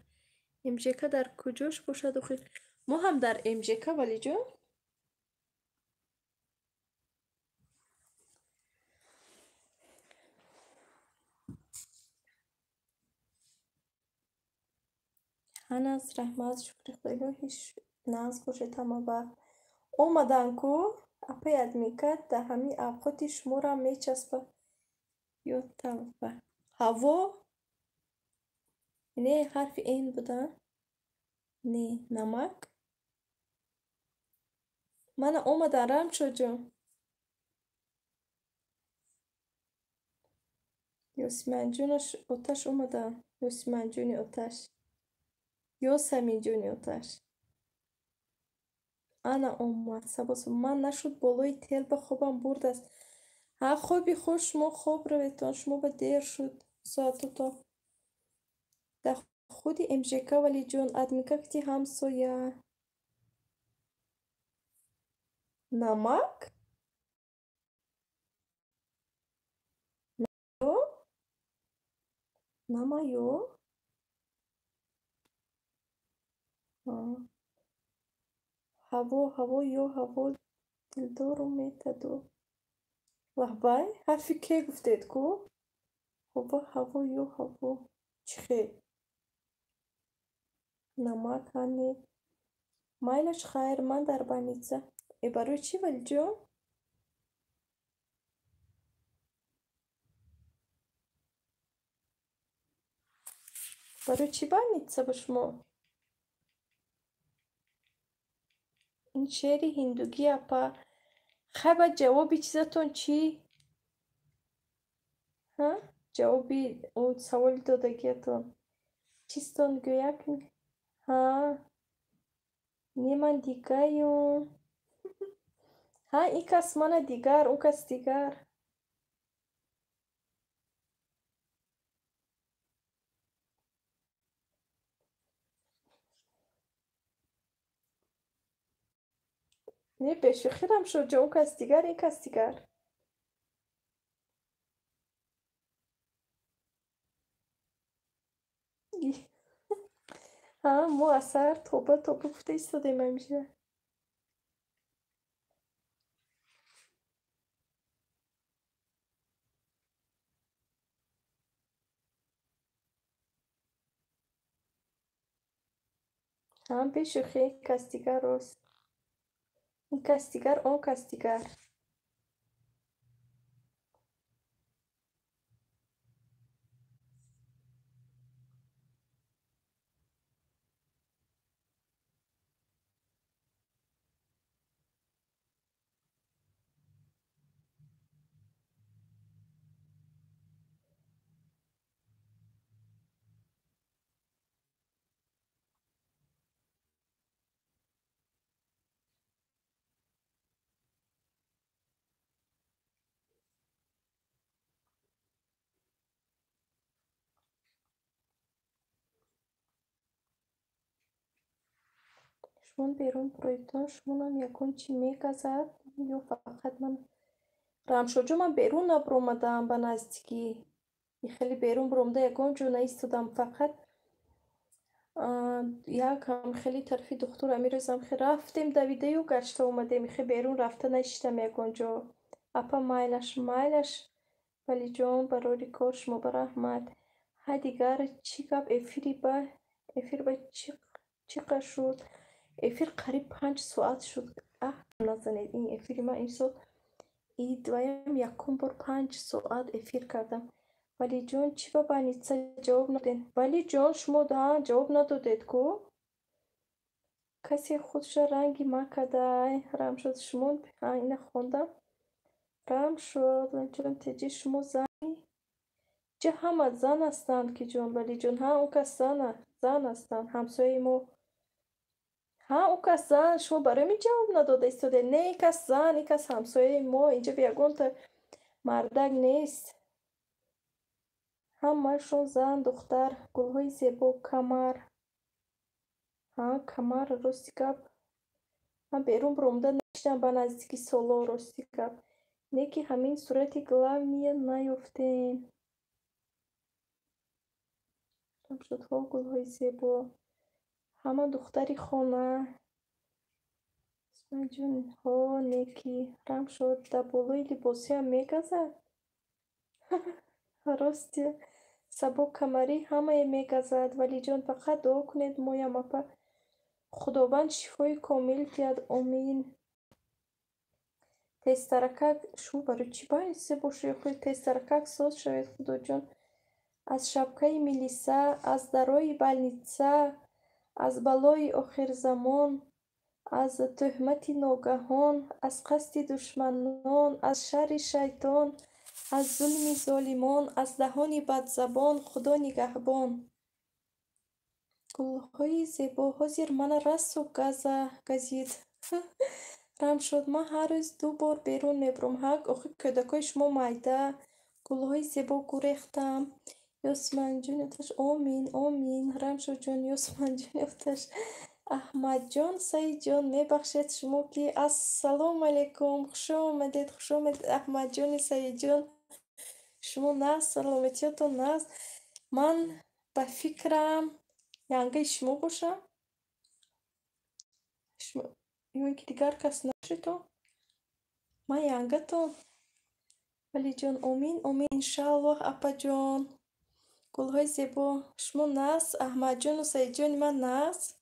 امژکا در کجاش باشد و خیلی ما هم در امژکا ولی جان از رحمت شکر خدا هیچ ناز خوشه تمام با اومدن کو اپا یاد میکرد در همین اوقاتی شما را میچسبه یا توبه هوا نه حرف این بودن نه نمک من اومدن رم شد جان یاسمین جونش آتش اومدن یاسمین جونی آتش یاسمین جونی آتش انا اومد سباس من نشد بالای تل به خوابم برد است خوابی خوش شما خواب رویتان شما به دیر شد ساعت تا در خودی امژکا ولی جون ادمیکا کتی همسایه نمک نمایو هوا یا هوا دلدارو میتدو وحبای حرفی که گفتید کو هوا یا هوا چخه намак ҳани майлаш хайр ман дар больница барои чӣ валиҷон барои чӣ больница ба шумо ин шери ҳиндугӣ апа хай баъд ҷавоби чизатон чӣ ҷавоби саволи додагиатон чистон гӯяк не ман дигаём ин кас мана дигар он кас дигар не бешӯхӣ рамшоҷон он кас дигар ин кас дигар мо аз сар тоба гуфта истодем ҳамеша бешӯхӣ ин кас дигар рост ин кас дигар он кас дигар шумон берун бироедон шумонам ягон чӣ мегазад ё фақат ман рамшоҷо ман берун набиромадаам ба наздикӣ хеле берун биромада ягон ҷо наистодам фақат якам хеле тарафи духтур амирезам рафтем давидаю гашта омадем хе берун рафта нашитам ягон ҷо апа майлаш валиҷон барори кор шумо бараҳмат дигар чӣ гап эфир ба чӣ қадр шуд эфир қариб 5 соат шуд назанед ин эфири ман имсол двоям якум бор 5 соат эфир кардам валиҷон чӣ ба больница ҷавоб надодед валиҷон шумо ҷавоб надодед ку касе худша ранги макадай рамшод шумо ина хондам рамшод валиҷон теҷи шумо зани ҷа ҳама зан ҳастанд ки ҷон валиҷон он кас зан ҳастанд ҳамсояи мо он кас зан шумо барои ми ҷавоб надода истодед не ин кас зан ин кас ҳамсояи мо инҷа ягонта мардак нест ҳамаашон зан духтар гулҳои зебо камар камар рости гап ман берун биромада наштам ба наздики соло рости гап не ки ҳамин сурати главния наёфтем рамшодҳо гулҳои зебо ҳама духтари хона исмаҷунҳо неки рамшод даболои либосиам мегазад росте сабук-камарӣ ҳамае мегазад валиҷон фақат дуо кунед моям апа худованд шифои комил диҳад омин тезтаракак шумо барои чӣ больница бошед хоҳед тезтаракак соз шавед худоҷон аз шапкаи милиса аз дарои больница аз балои охирзамон аз тӯҳмати ногаҳон аз қасди душманон аз шарри шайтон аз зулми золимон аз даҳони бадзабон худо нигаҳбон гулҳои зебо ҳозир мана расу газид рамшод ман ҳар рӯз 2 бор берун мебурам охи кӯдакои шумо майда гулҳои зебо гурехтам ёсманҷониаташ омин рамшодҷон ёсманҷониаташ аҳмадҷон саидҷон мебахшед шумо ки ассалому алайкум хушомадед аҳмадҷони саидҷон шумо нағз саломатиятон нағз ман ба фикрам янгаи шумо бошам ё ки дигар кас набошедтон ман янгатон валиҷон омин иншаллоҳ апаҷон گلهای زیبا شما ناز احمد جان و سعید جان من ناز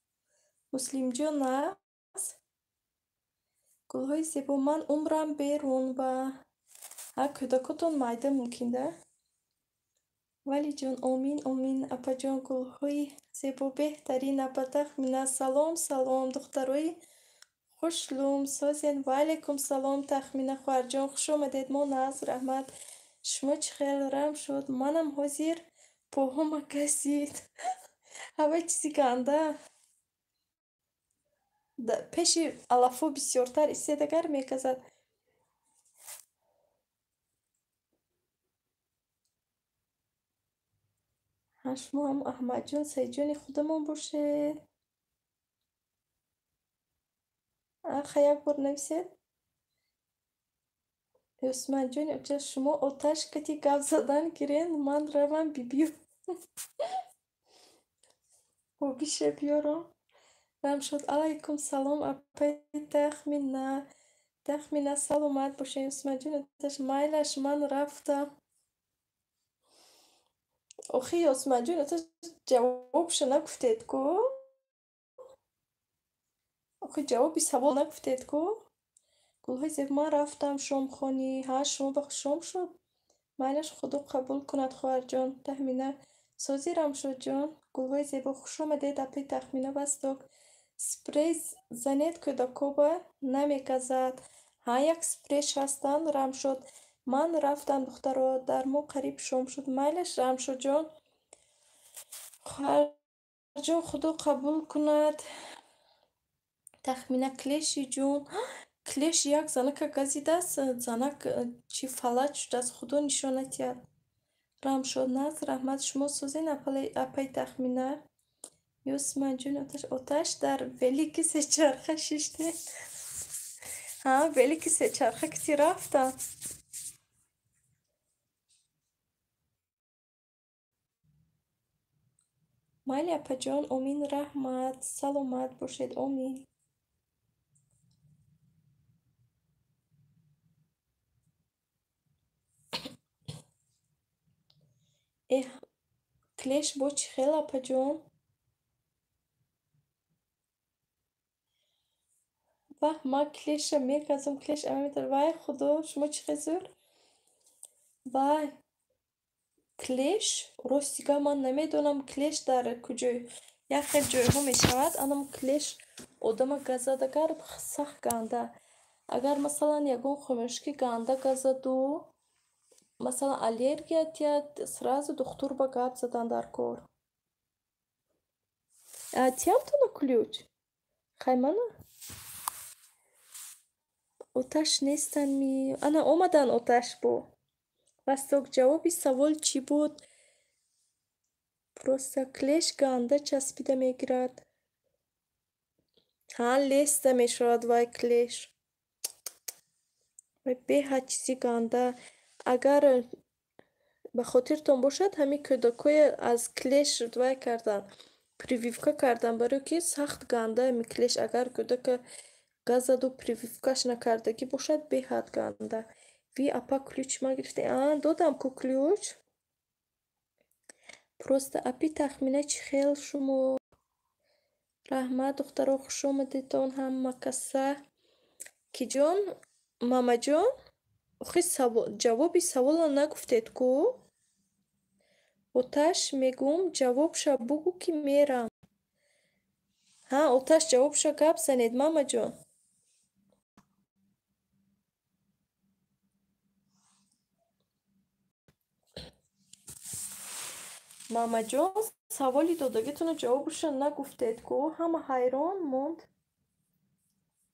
مسلم جان ناز گلهای زیبا من عمرم بیرون و کودکاتون майда ممکنه ولی جان آمین آمین اپا جان گلهای زیبا بهترین اپا تخمینه سلام سلام دخترای خوشلوم سازین و علیکم سلام تخمینه خوار جان خوش آمدید ما ناز رحمت شما چه خیلی رم شد منم حاضر پاهما کسید همه چیزی گنده پیش علافو بسیارتر استیدگر میکزد شما هم احمد جان سعید جان خودمون باشید یک بار نویسید عثمان جان ابجا شما آتش کتی گف زدن گیرین من روم بیبیو و بیشه بیارم رم شد علیکم سلام اپای تخمینه سلامت باشه عثمان جان ابجاش مایلش من رفتم آخی عثمان جان ابجاش جوابش نگفتید کو آخی جوابی سوال نگفتید کو گلهای زیب من رفتم شام خانی شما بخش شام شد مایلش خدا قبول کند خواهر جان تخمینه سازی رم شد جان گلهای زیبا خوش آمدید اپی تخمینه بستک سپری زنید که دکوبه نمیکزد یک سپریش هستن رم شد من رفتم دخترها در ما قریب شام شد مایلش رم شد جان خواهر جان خدا قبول کند تخمینه کلیشی جون کلیش یک زنک گزیده است زنک چی فلج شده است خدا نشانت یاد رم شد نز رحمت شما سوزین اپای تخمینه یوسمان جون آتش در ولی که سه چرخه ششته ولی که سه چرخه کسی رفتن مالی اپا جان امین رحمت سلامت باشید امین کلیش با چی خیلی اپا جان ما کلیش میگذم کلیش امیتر وای خدا شما چی خیزور وای کلیش راستیگه من نمیدونم کلیش در کجای یک خیلی جای ها میشود انم کلیش آدم گزدگر سخت گنده اگر مثلا یگون خمشکی گنده گزدو مثلا аллергия тяд сразу доктор ба гап задан дар кор тиям то на ключ хаймана оташ нестан ми ана омадан оташ бо васток ҷавоби савол чӣ буд просто клеш ганда часпида мегирад леста мешавад вай клеш вай беҳад чизи ганда агар ба хотиртон бошад ҳамин кӯдакое аз клеш вай кардан прививка кардан барои ки сахт ганда клеш агар кӯдака газаду прививкаш накардагӣ бошад беҳад ганда ви апа ключ ма гирифте додам ку ключ просто апи тахмина чӣ хел шумо раҳмат духтаро хуш омадедтон ҳама каса киҷон мамаҷон охи ҷавоби савола нагуфтед ку оташ мегӯм ҷавобша бугӯ ки мерам оташ ҷавобша гап занед мамаҷон мамаҷон саволи додагитона ҷавобша нагуфтед ку ҳама ҳайрон монд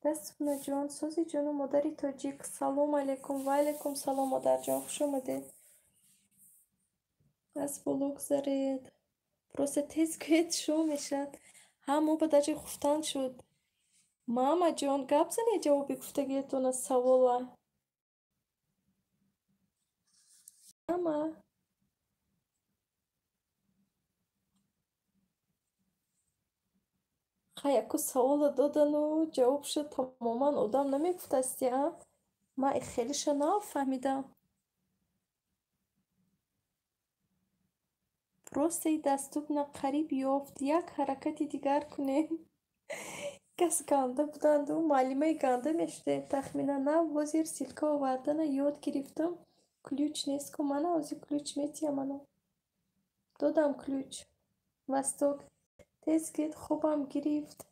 дастунаҷон сози ҷону модари тоҷик салому алайкум ва алайкум салом модарҷон хуш омадед аз боло гузаред просто тез гӯед шо мешад мо ба даҷи гуфтан шуд мамаҷон гап занед ҷавоби гуфтагиатона савола мама яку савола додану ҷавобша тамоман одам намегуфтасти ман хелиша нафаҳмидам راستی دستتون قریب یافت یک حرکتی دیگر کنین. کس گنده بودند و معلمه گنده میشده. تخمینا نه وزیر سیلکا آوردن یاد گرفتم. کلوچ نیست که منو ازی کلوچ میتیم منو. دادم کلوچ. وستاک تیز گید خوبم گرفت.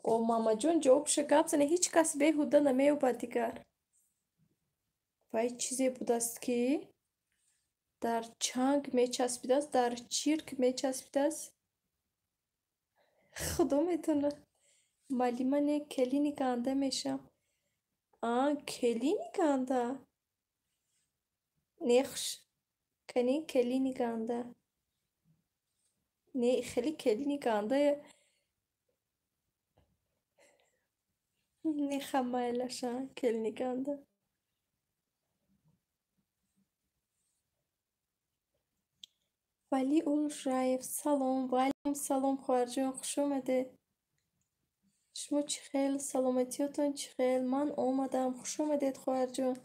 او ماما جون جوابش گپ زنه هیچ کس بیهوده نمیومد دیگر. و این چیزی بود است که در چنگ میچسبیده است، در چیرک میچسبیده است. خدا میتونه. معلمه نه کلینی گنده میشم. کلینی گنده. نخش. کنی کلینی گنده. نه خیلی کلینی گنده. نه خمایلشن کلینی گنده. ولی اول رایف سلام وعلیکم سلام خواهر جان خوش اومده. شما چی خیل سلامتیاتون چی خیل من آمدم خوش اومدید خواهر جان.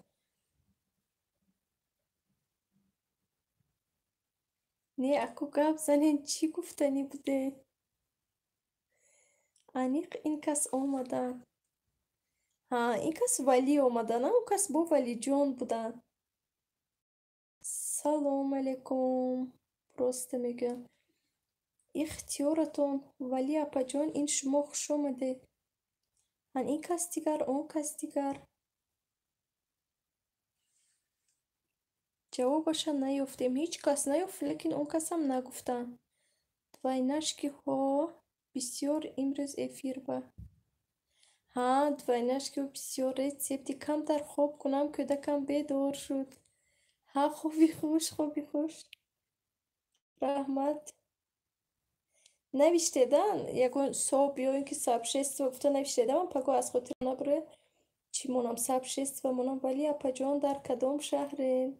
نه اکو گپ زنین چی گفتنی بوده. انیق این کس آمدن. این کس ولی آمدن اون کس با ولی جان بودن. سلام علیکم. راست میگم اختیارتون ولی اپا جان این شما خوش اومده. این کس دیگر اون کس دیگر جوابش نیافتیم هیچ کس نیافت لیکن اون کس هم نگفتن. دوینشکی ها بسیار امروز افیر با دوینشکی ها بسیار رسیبتی کم در خواب کنم کودکم بیدار شد. خوبی خوش رحمت نوشتیدن یکون صبح یا اینکه صبح 6 وقت نوشتیدم پگو از خاطر نبره چی مونم صبح 6 و مونم ولی اپا جان در کدام شهرین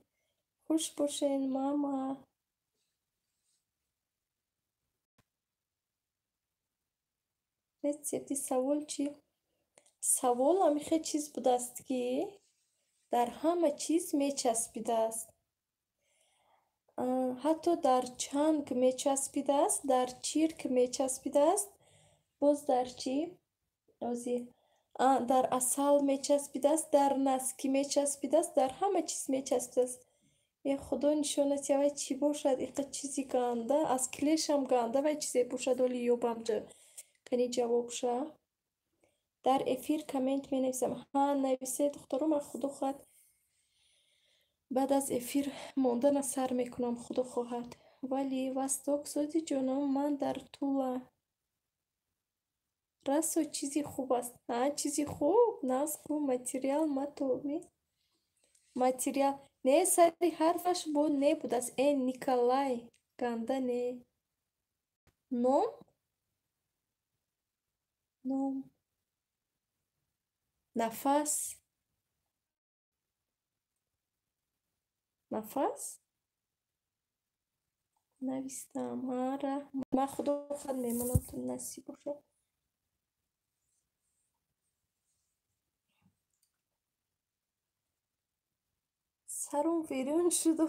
خوش باشین ماما. رسیبتی سوال چی؟ سوال همیشه چیز بوده است که در همه چیز میچسبیده است. حتی در چنگ میچسبیده است، در چیرک میچسبیده است، باز در چی؟ در اصل میچسبیده است، در نسکی میچسبیده است، در همه چیز میچسبیده است. ای خدا نشانت یا چی باشد ایقا چیزی گنده از کلیش هم گنده و چیزی باشد ولی یوبم کنی جواب شد. در افیر کامنت می نویسم نویسه دخترم خدا خواهد بعد از افیر ماندن سر میکنم خدا خواهد. ولی وستاک سازی جانم من در طول رسو چیزی خوب است. چیزی خوب ناز خوب ماتریال ماتومی ماتریال نه سری حرفش بود نه بود است. این نیکلای گنده نه نوم نفس نویستم آره من خدا خود میمونم تو نصیب باشه. سرم ویرون شد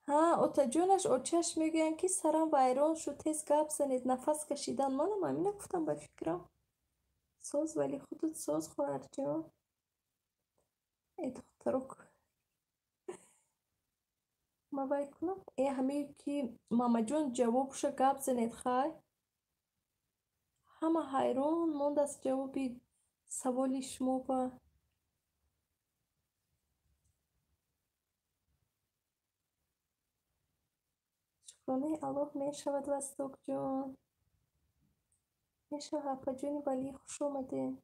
اوتا جونش اوچش میگن که سرم ویرون شد تیز گپ زنید نفس کشیدن منم همینه گفتم به فکرم ساز ولی خودت ساز خواهر جان. ای دخترو ما باید کنم ای همه که ماما جون جوابش گپ زنید خواهی همه حیران موند از جوابی سوالی شما با شکرانه الله می شود وستاک جان می شود اپا جونی ولی خوش آمده.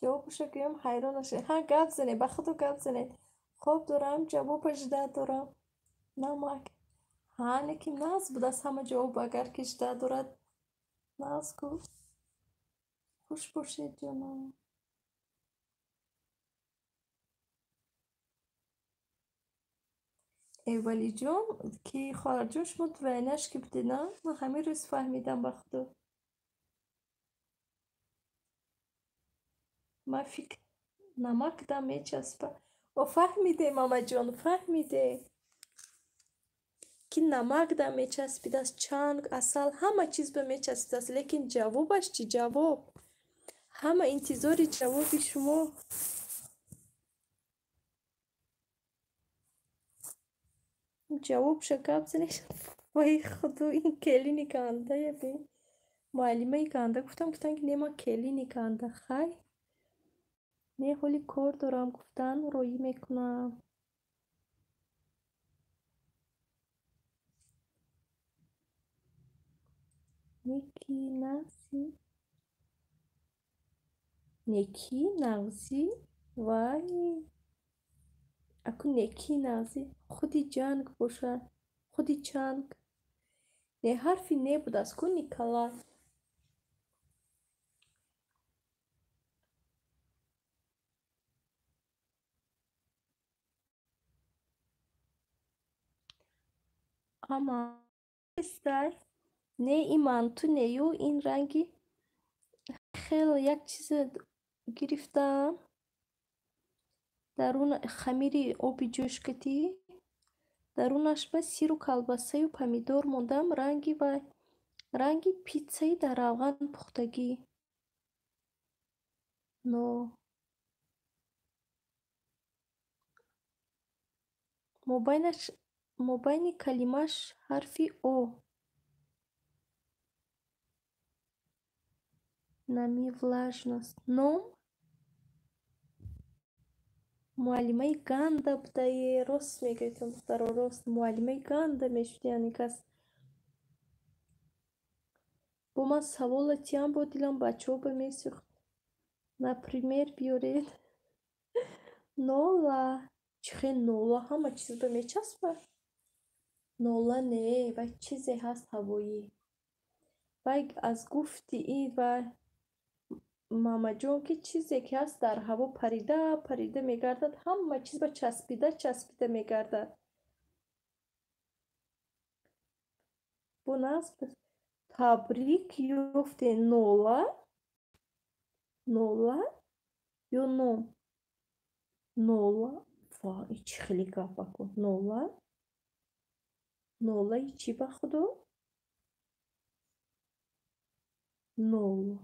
جوابش گویم حیران نشه گپ زنه به خودو گپ زنه خواب دارم جوابش ده دارم نمک نکی ناز بود از همه جواب اگر کش ده دارد ناز کو خوش باشید جانم. ای ولی جون که خواهر جون شما دوینش که بده نه من همه روز فهمیدم به خدا من فکر نمک دم میچسبه و فهمیده ماما جان فهمیده که نمک دم میچسبیده است چنگ اصل همه چیز به میچسبیده است لیکن جوابش چی جواب همه انتظار جوابی شما جواب شکاب زنش وای خدا این کلی نکنده یا بی معلمه کنده گفتم که نیما کلی نکنده خیلی نه حالی کار دارم گفتن روی میکنم نیکی نغزی نیکی نغزی وای اکو نیکی نغزی خودی جنگ باشه خودی چنگ نه حرفی نه بود از کو نیکلا اما استر نه این منتو نیو این رنگی خیلی یک چیز گرفتم درون خمیری آبی جوش کتی درونش به سیر و کلباسه و پمیدور موندم رنگی پیتزایی در روغن پختگی نو مبین کلمش حرفی او نمی влажност نوم معلمه گنده بوده راست میگه دختر راست معلمه گنده میشود یعنی کس با من سوالتی هم بود دیلم بچه ها بمیسیخت например بیارید نولا چخه نولا همه چیز بمیچسبه نولا نه و چیزی هست هوایی و از گفتی ای و ماما جون که چیزی که هست در هوا پریده میگردد همه چیز به چسبیده میگردد bu nasıl تبریک یفته نولا یا نولا وای چی خیلی گفت کن نولا چی با خودو نولا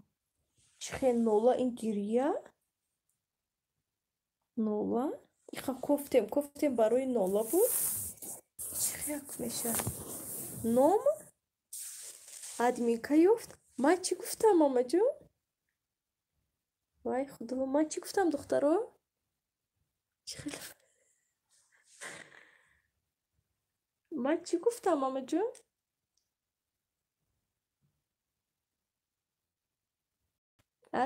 چخه نولا این گریه نولا ایخا گفتم برای نولا بود چخه یک میشه نوم админка ёфт ман чӣ гуфтам мамаҷон вай худо ман чӣ гуфтам духтаро ман чӣ гуфтам мамаҷон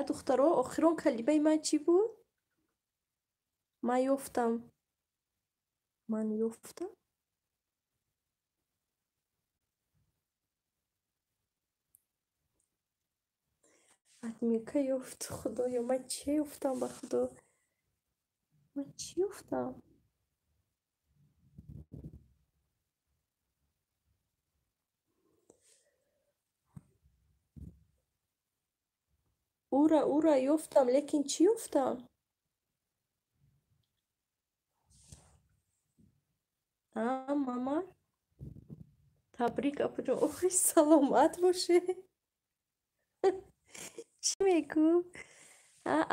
духтаро охирон калимаи ман чӣ буд ман ёфтам админка ёфт худоё ман чӣ ёфтам ба худо ман чӣ ёфтам ура ёфтам лекин чӣ ёфтам мама табрик апаҷон охи саломат бошед чӣ мегӯ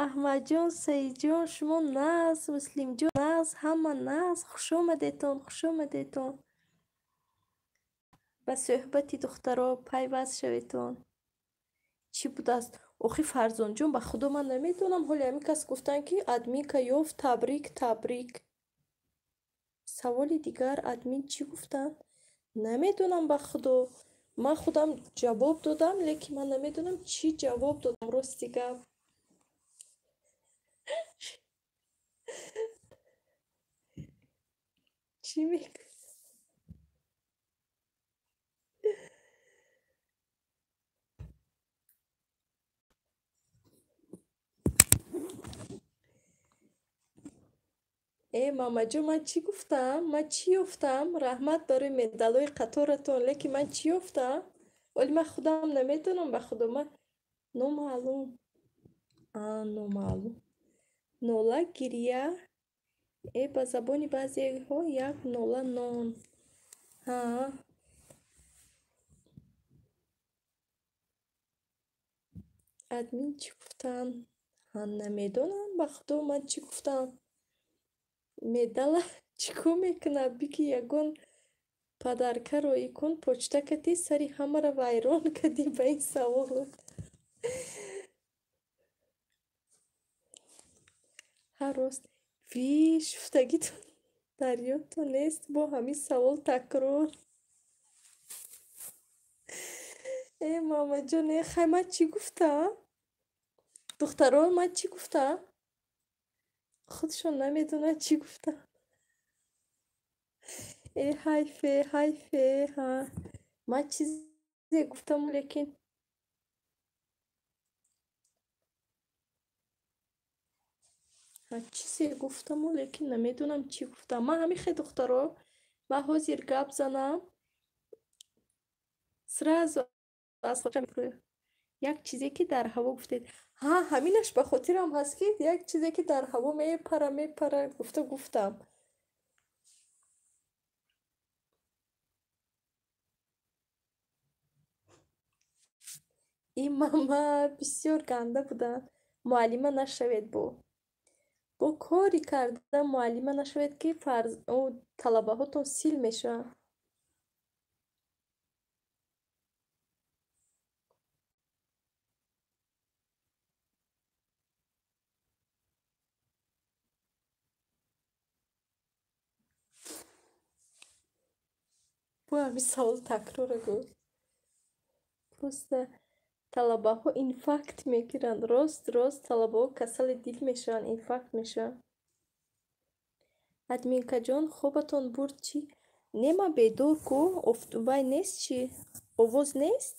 аҳмадҷон саидҷон шумо нағз муслимҷон нағз ҳама нағз хушомадетон ба суҳбати духтаро пайваст шаведтон чӣ будааст охи фарзонҷон ба худо ман намедонам ҳоли ҳамин кас гуфтанд ки админка ёфт табрик саволи дигар админ чӣ гуфтанд намедонам ба худо ман худам ҷавоб додам лекин ман намедонам чӣ ҷавоб додам рости гап чӣ мегӯ мамаҷон ман чӣ гуфтам ман чӣ ёфтам раҳмат барои медалҳои қаторатон лекин ман чӣ ёфтам вале ман худам намедонам ба худо ман номаълум нола гирия. Ба забони баъзеҳо як нола нон. Ҳа. Админ чӣ гуфтам? Намедонам ба худо ман чӣ гуфтам. Медала чӣ кор мекуна? Биги ягон падаркаро икун почта кардӣ, сари ҳамаро вайрон кардӣ ба ин саволо. Ҳа рост. Ви шуфтагитон дар ёдтон нест бо ҳамин савол такрор. Мамаҷон хай ман чӣ гуфтам? Духтарон ман чӣ гуфтам? Худшон намедонанд чӣ гуфтам. Ҳайфе. Ҳа. Ман чизе гуфтаму лекин чизе гуфтаму лекин намедонам чӣ гуфтам. Ман ҳамин хе духтаро ба ҳозир гап занам. Сразу аз хотирам мекунем. Як чизе ки дар ҳаво гуфтед. Ҳаминаш ба хотирам ҳаст ки як чизе ки дар ҳаво мепара гуфтам. ин мама бисёр ганда буданд. Муаллима нашавед бо кори карда муаллима нашавед ки талабаҳотон сил мешаванд. Бо ҳамин савол такрора гуфт. Просто талабаҳо инфаркт мегиранд. Рост талабаҳо касали дил мешаванд, инфаркт мешаванд. Админкаҷон хобатон бурд чӣ? Нема бедор ку? Вай нест чӣ? Овоз нест?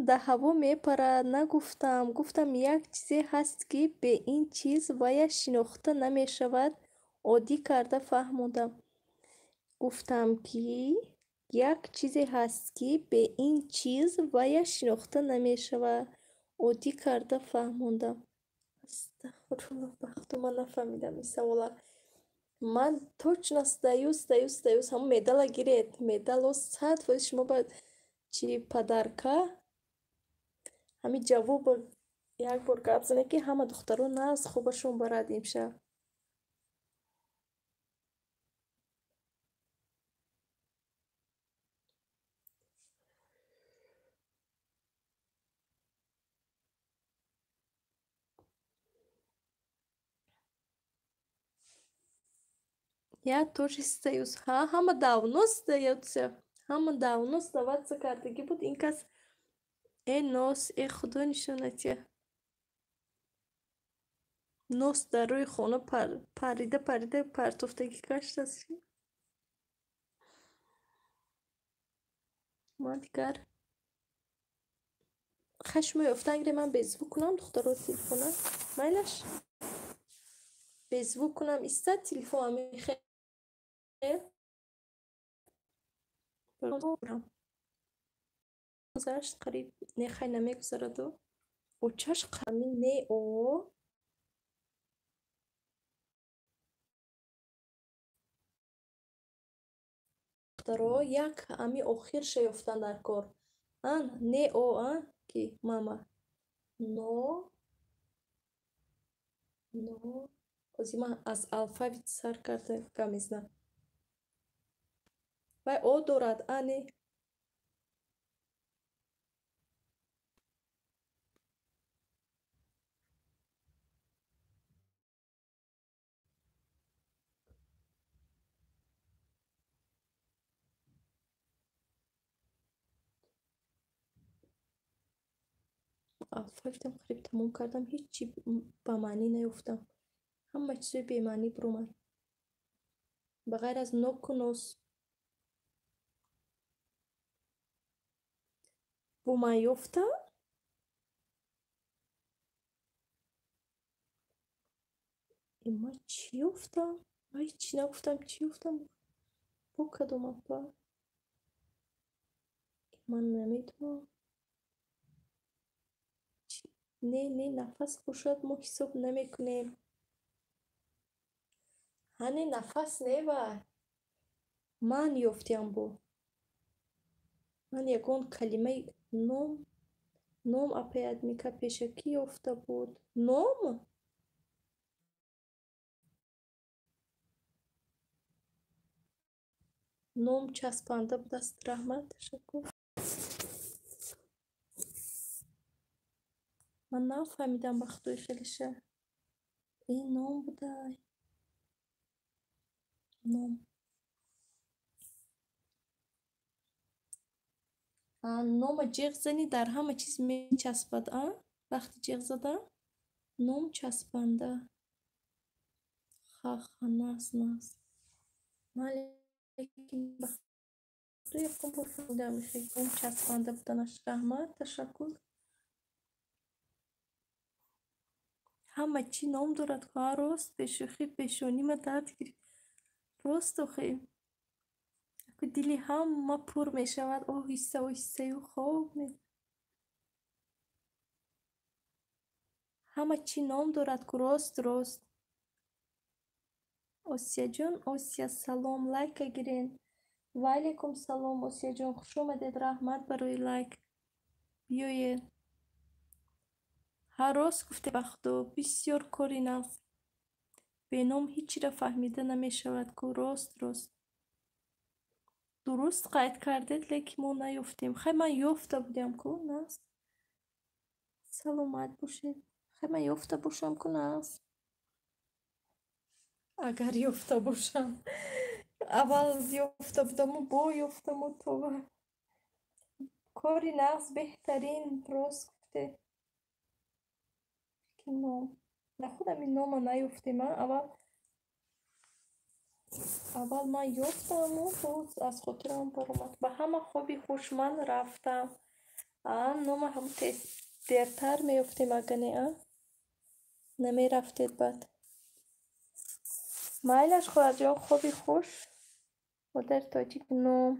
Да ҳаво мепарад нагуфтам. Гуфтам як чизе ҳаст ки бе ин чиз ваяш шинохта намешавад. Оддӣ карда фаҳмондам. Гуфтам ки як чизе ҳаст ки бе ин чиз ваяш шинохта намешавад. Оддӣ карда фаҳмондам. Астағфируллоҳ, ба худо ман нафаҳмидам ин савола. Ман точно сдаюсь. Ҳамон медала гиред. Медало 100%. Шумо ба чӣ падарка ҳамин ҷавоба як бор гап зане ки ҳама духтарон аз хобашон барад имшаб. Я тоже сдаюсь. Ҳама давно сдаются. Ҳама давно сдаваться кардагӣ буд. Ин кас нос, худо нишонатия. Нос дар рӯи хона парида партофтагӣ гаштааст. Ман дигар хай шумо ёфтангре ман беззвук кунам духтаро телефона. Майлаш? Беззвук кунам иста телефон амихе. Гузашт қариб нехай намегузараду. Очаш қамин не о. Духтаро як ами охир шаёфтан дар кор. Не о ки мама. Но. Ҳозир ман аз алфавит сар карда гамезна. Вай о дорад, не. Алфавитам қариб тамом кардам. Ҳеччи ба маънӣ наёфтам. Ҳама чизои бемаънӣ биромад. Ба ғайр аз ноку нос. Бо ман ёфтам? Ман чӣ ёфтам? Ман ҳеччи нагуфтам. Чӣ ёфтам? Бо кадом апа? Ман намедонам. не нафас кушад мо ҳисоб намекунем. Ҳани нафас нева. Ман ёфтиам бо. Ман ягон калимаи ном апаядмика пешакӣ ёфта буд. Ном? Ном часпанда будааст. Раҳмат, ташаккур. Ман нафаҳмидам ба худои хеле шар. Ном будай. Ном. Нома ҷиғ зани дар ҳама чиз мечаспад, а? Вақти ҷиғ задам? Ном часпанда. Ха, нас. Ман лекин ба худои якум бор фаҳмидам ном часпанда буданаш. Раҳмат, ташаккур. ҳама чӣ ном дорад ку, рост бешӯхӣ пешонима дард гирифт. Рост охе. Ку дили ҳама пур мешавад, оҳиста-оҳистаю хоб ҳама чӣ ном дорад ку, рост. Осияҷон, Осия салом, лайка гирен. Ва алайкум салом Осияҷон, хуш омадед. Раҳмат барои лайк. Биёед. Ҳа рост гуфте ба худо, бисёр кори нағз. Беном ҳичира фаҳмида намешавад ку, рост. Дуруст қайд кардед, лекин мо наёфтем. Хай ман ёфта будам ку, нағз. Саломат бошед. Хай ман ёфта бошам ку, нағз. Агар ёфта бошам. Аввал ёфта будаму, бо ёфтаму товба. Кори нағз беҳтарин, рост гуфте. Ном. На худам ин нома наёфтем, аввал ман ёфтаму, боз аз хотирам баромад. Ба ҳама хоби хуш ман рафтам. Нома ҳам дертар меёфтем, ага не, намерафтед баъд. Майлаш хоҳарҷон, хоби хуш. Модар тоҷик ном.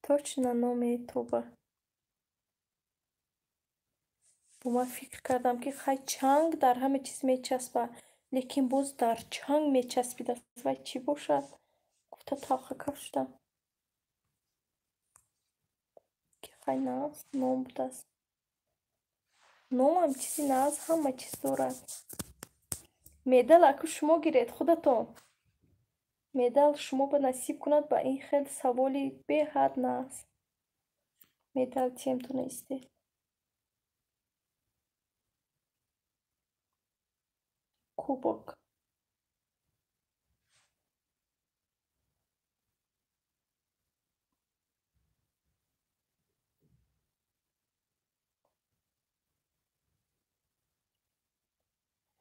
Точно номе тоба. Бо ман фикр кардам ки хай чанг дар ҳама чиз мечаспа, лекин боз дар чанг мечаспидааст. Вай чӣ бошад? Гуфта талха кашидам. Ки хай нағз ном будааст. Номам чизи нағз ҳама чиз дорад. Медал аку шумо гиред худатон. Медал шумо ба насиб кунад ба ин хел саволи беҳад нағз. Медал чием тунистед? Кубок.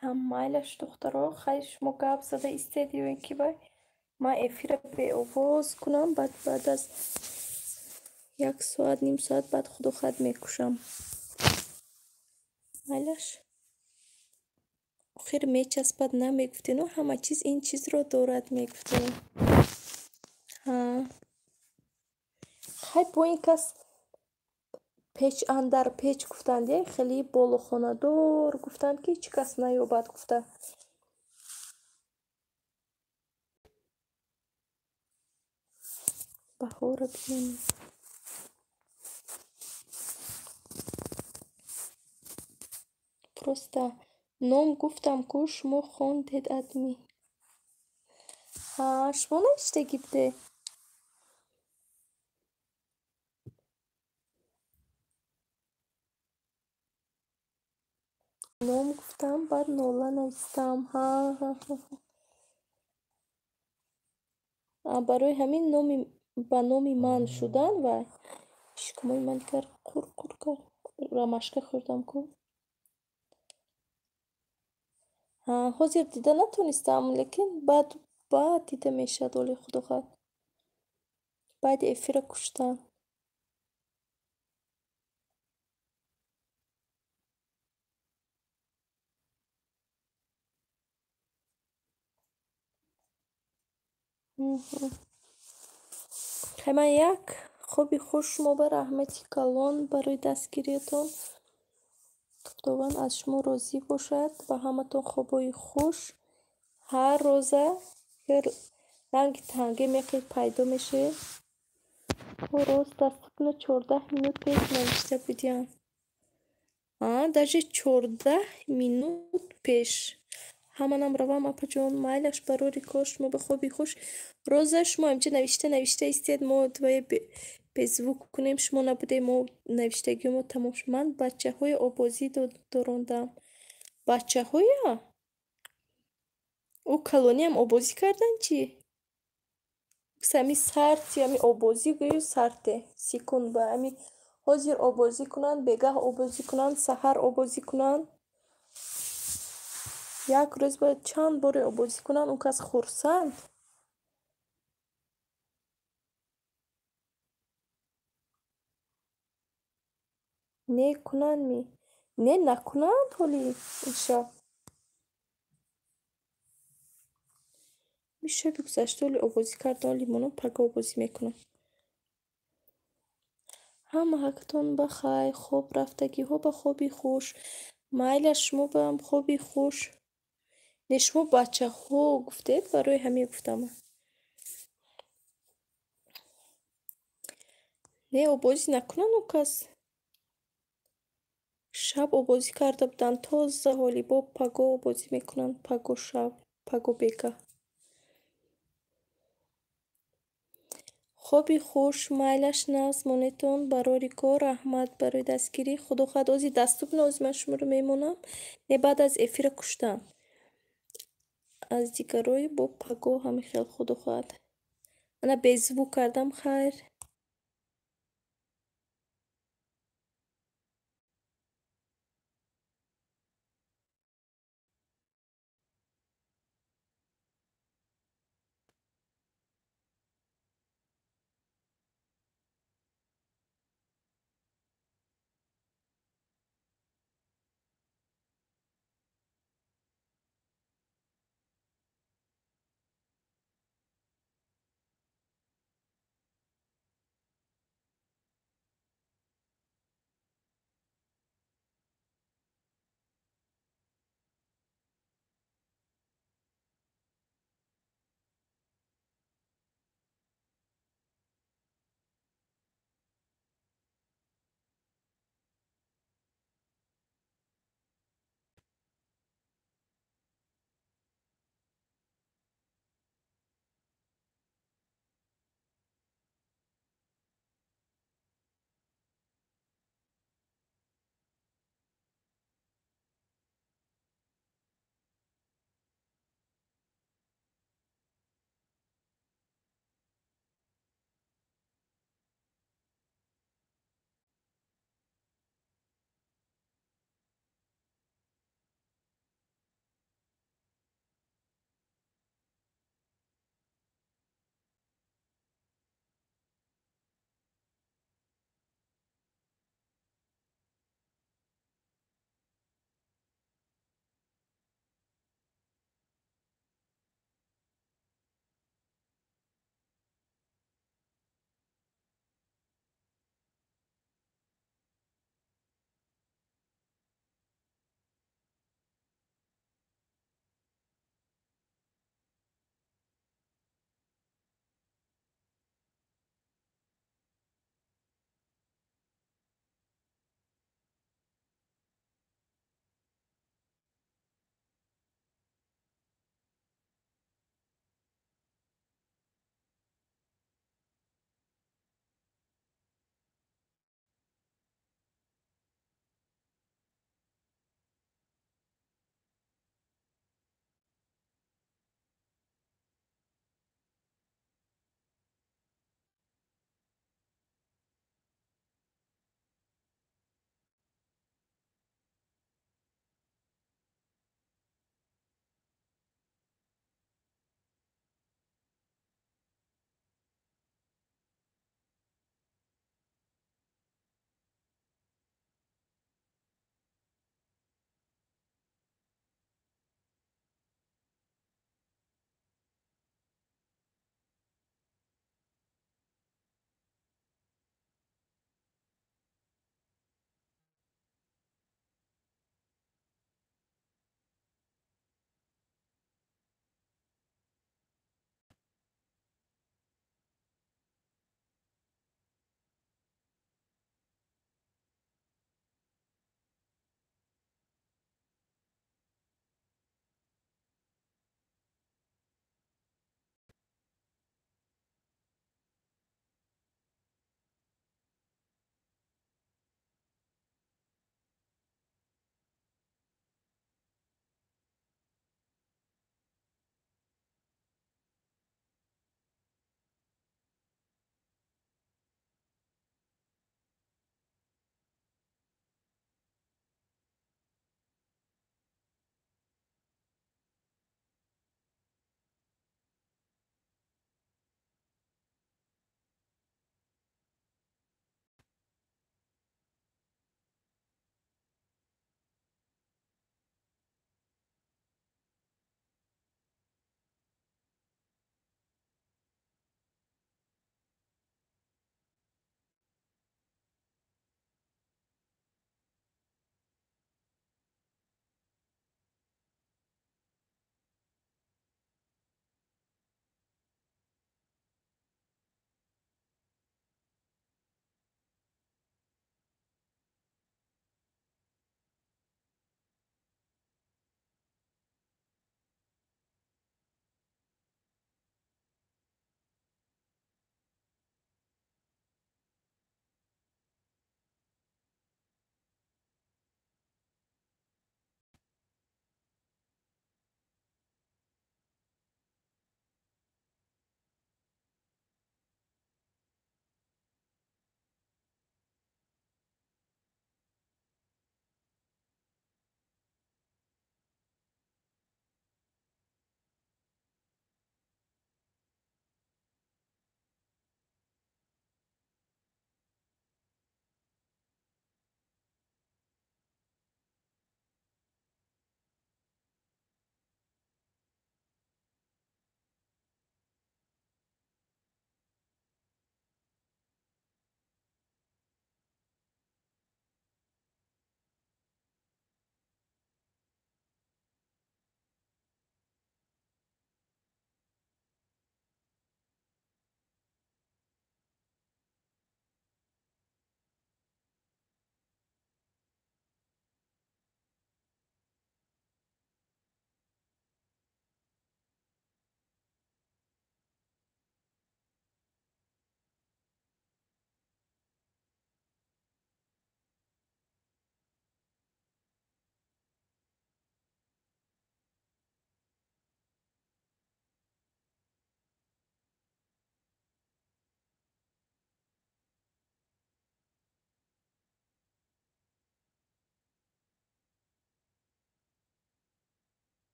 Ҳам майлаш духтаро, хай шумо гап зада истед ё ин ки вай ман эфира беовоз кунам, баъд аз 1 соат, ним соат баъд худохад мекушам. Майлаш? Охир мечаспад намегуфтину, ҳама чиз ин чизро дорад мегуфтину. Хай бо ин кас печ андар печ гуфтанд, хеле болохонадор гуфтанд ки ҳеҷ кас наёбад гуфта. Баҳора биём. Просто ном гуфтам ку шумо хондед адми. Шумо навиште гипте. Ном гуфтам, баъд нола навистам. Барои ҳамин ба номи ман шудан вай. Шикмои ман дигар қур кард. Рамашка хӯрдам ку. Ҳозир дида натонистам, лекин баъд дида мешад, оли худохад. Баъди эфира куштам. Хай ман як خوبی خوش شما به رحمتی کلان برای دستگیریتان. خداوند از شما راضی باشد و همتون خوبای خوش. هر روزه یه رنگ تنگه میقید پیدا میشه. راست دستتون 14 минут پیش نوشته بودیم. даже 14 минут پیش. همانم روام اپا جان مایلش برای ریکاش ما به خوبی خوش. روزه شما همچه نوشته استید ما دوی به زوک کنیم شما نبوده ما نوشتگی ما تمام شد. من بچه های آبازی داروندم. بچه های او کلونی هم آبازی کردن چی؟ سمی سرد یمی آبازی گویو سرده سیکون با امی حاضر آبازی کنن بگه آبازی کنن سحر آبازی کنن یک روز باید چند بار آبازی کنن اون کس خورسند نه کنن می نه نکنند حالی این شب میشه بگذشت حالی آبازی کردن لیمونم پگه آبازی میکنم همه حقتون بخیر خوب رفتگی ها به خوبی خوش مایل شما به هم خوبی خوش نه شما بچه ها گفتید برای همه گفتم نه آبازی نکنن او کس شب آبازی کرده بودن تازه حالی با پگو آبازی میکنن پگو شب پگو بگه خوبی خوش مایلش نزمانتون برای کار رحمت برای دستگیری خدا خود آزی دستوب نازی من شما رو میمونم نه بعد از افیر کشتن از دیگرای با پگو همه خیل خدا خواهد انا بیزبو کردم خیر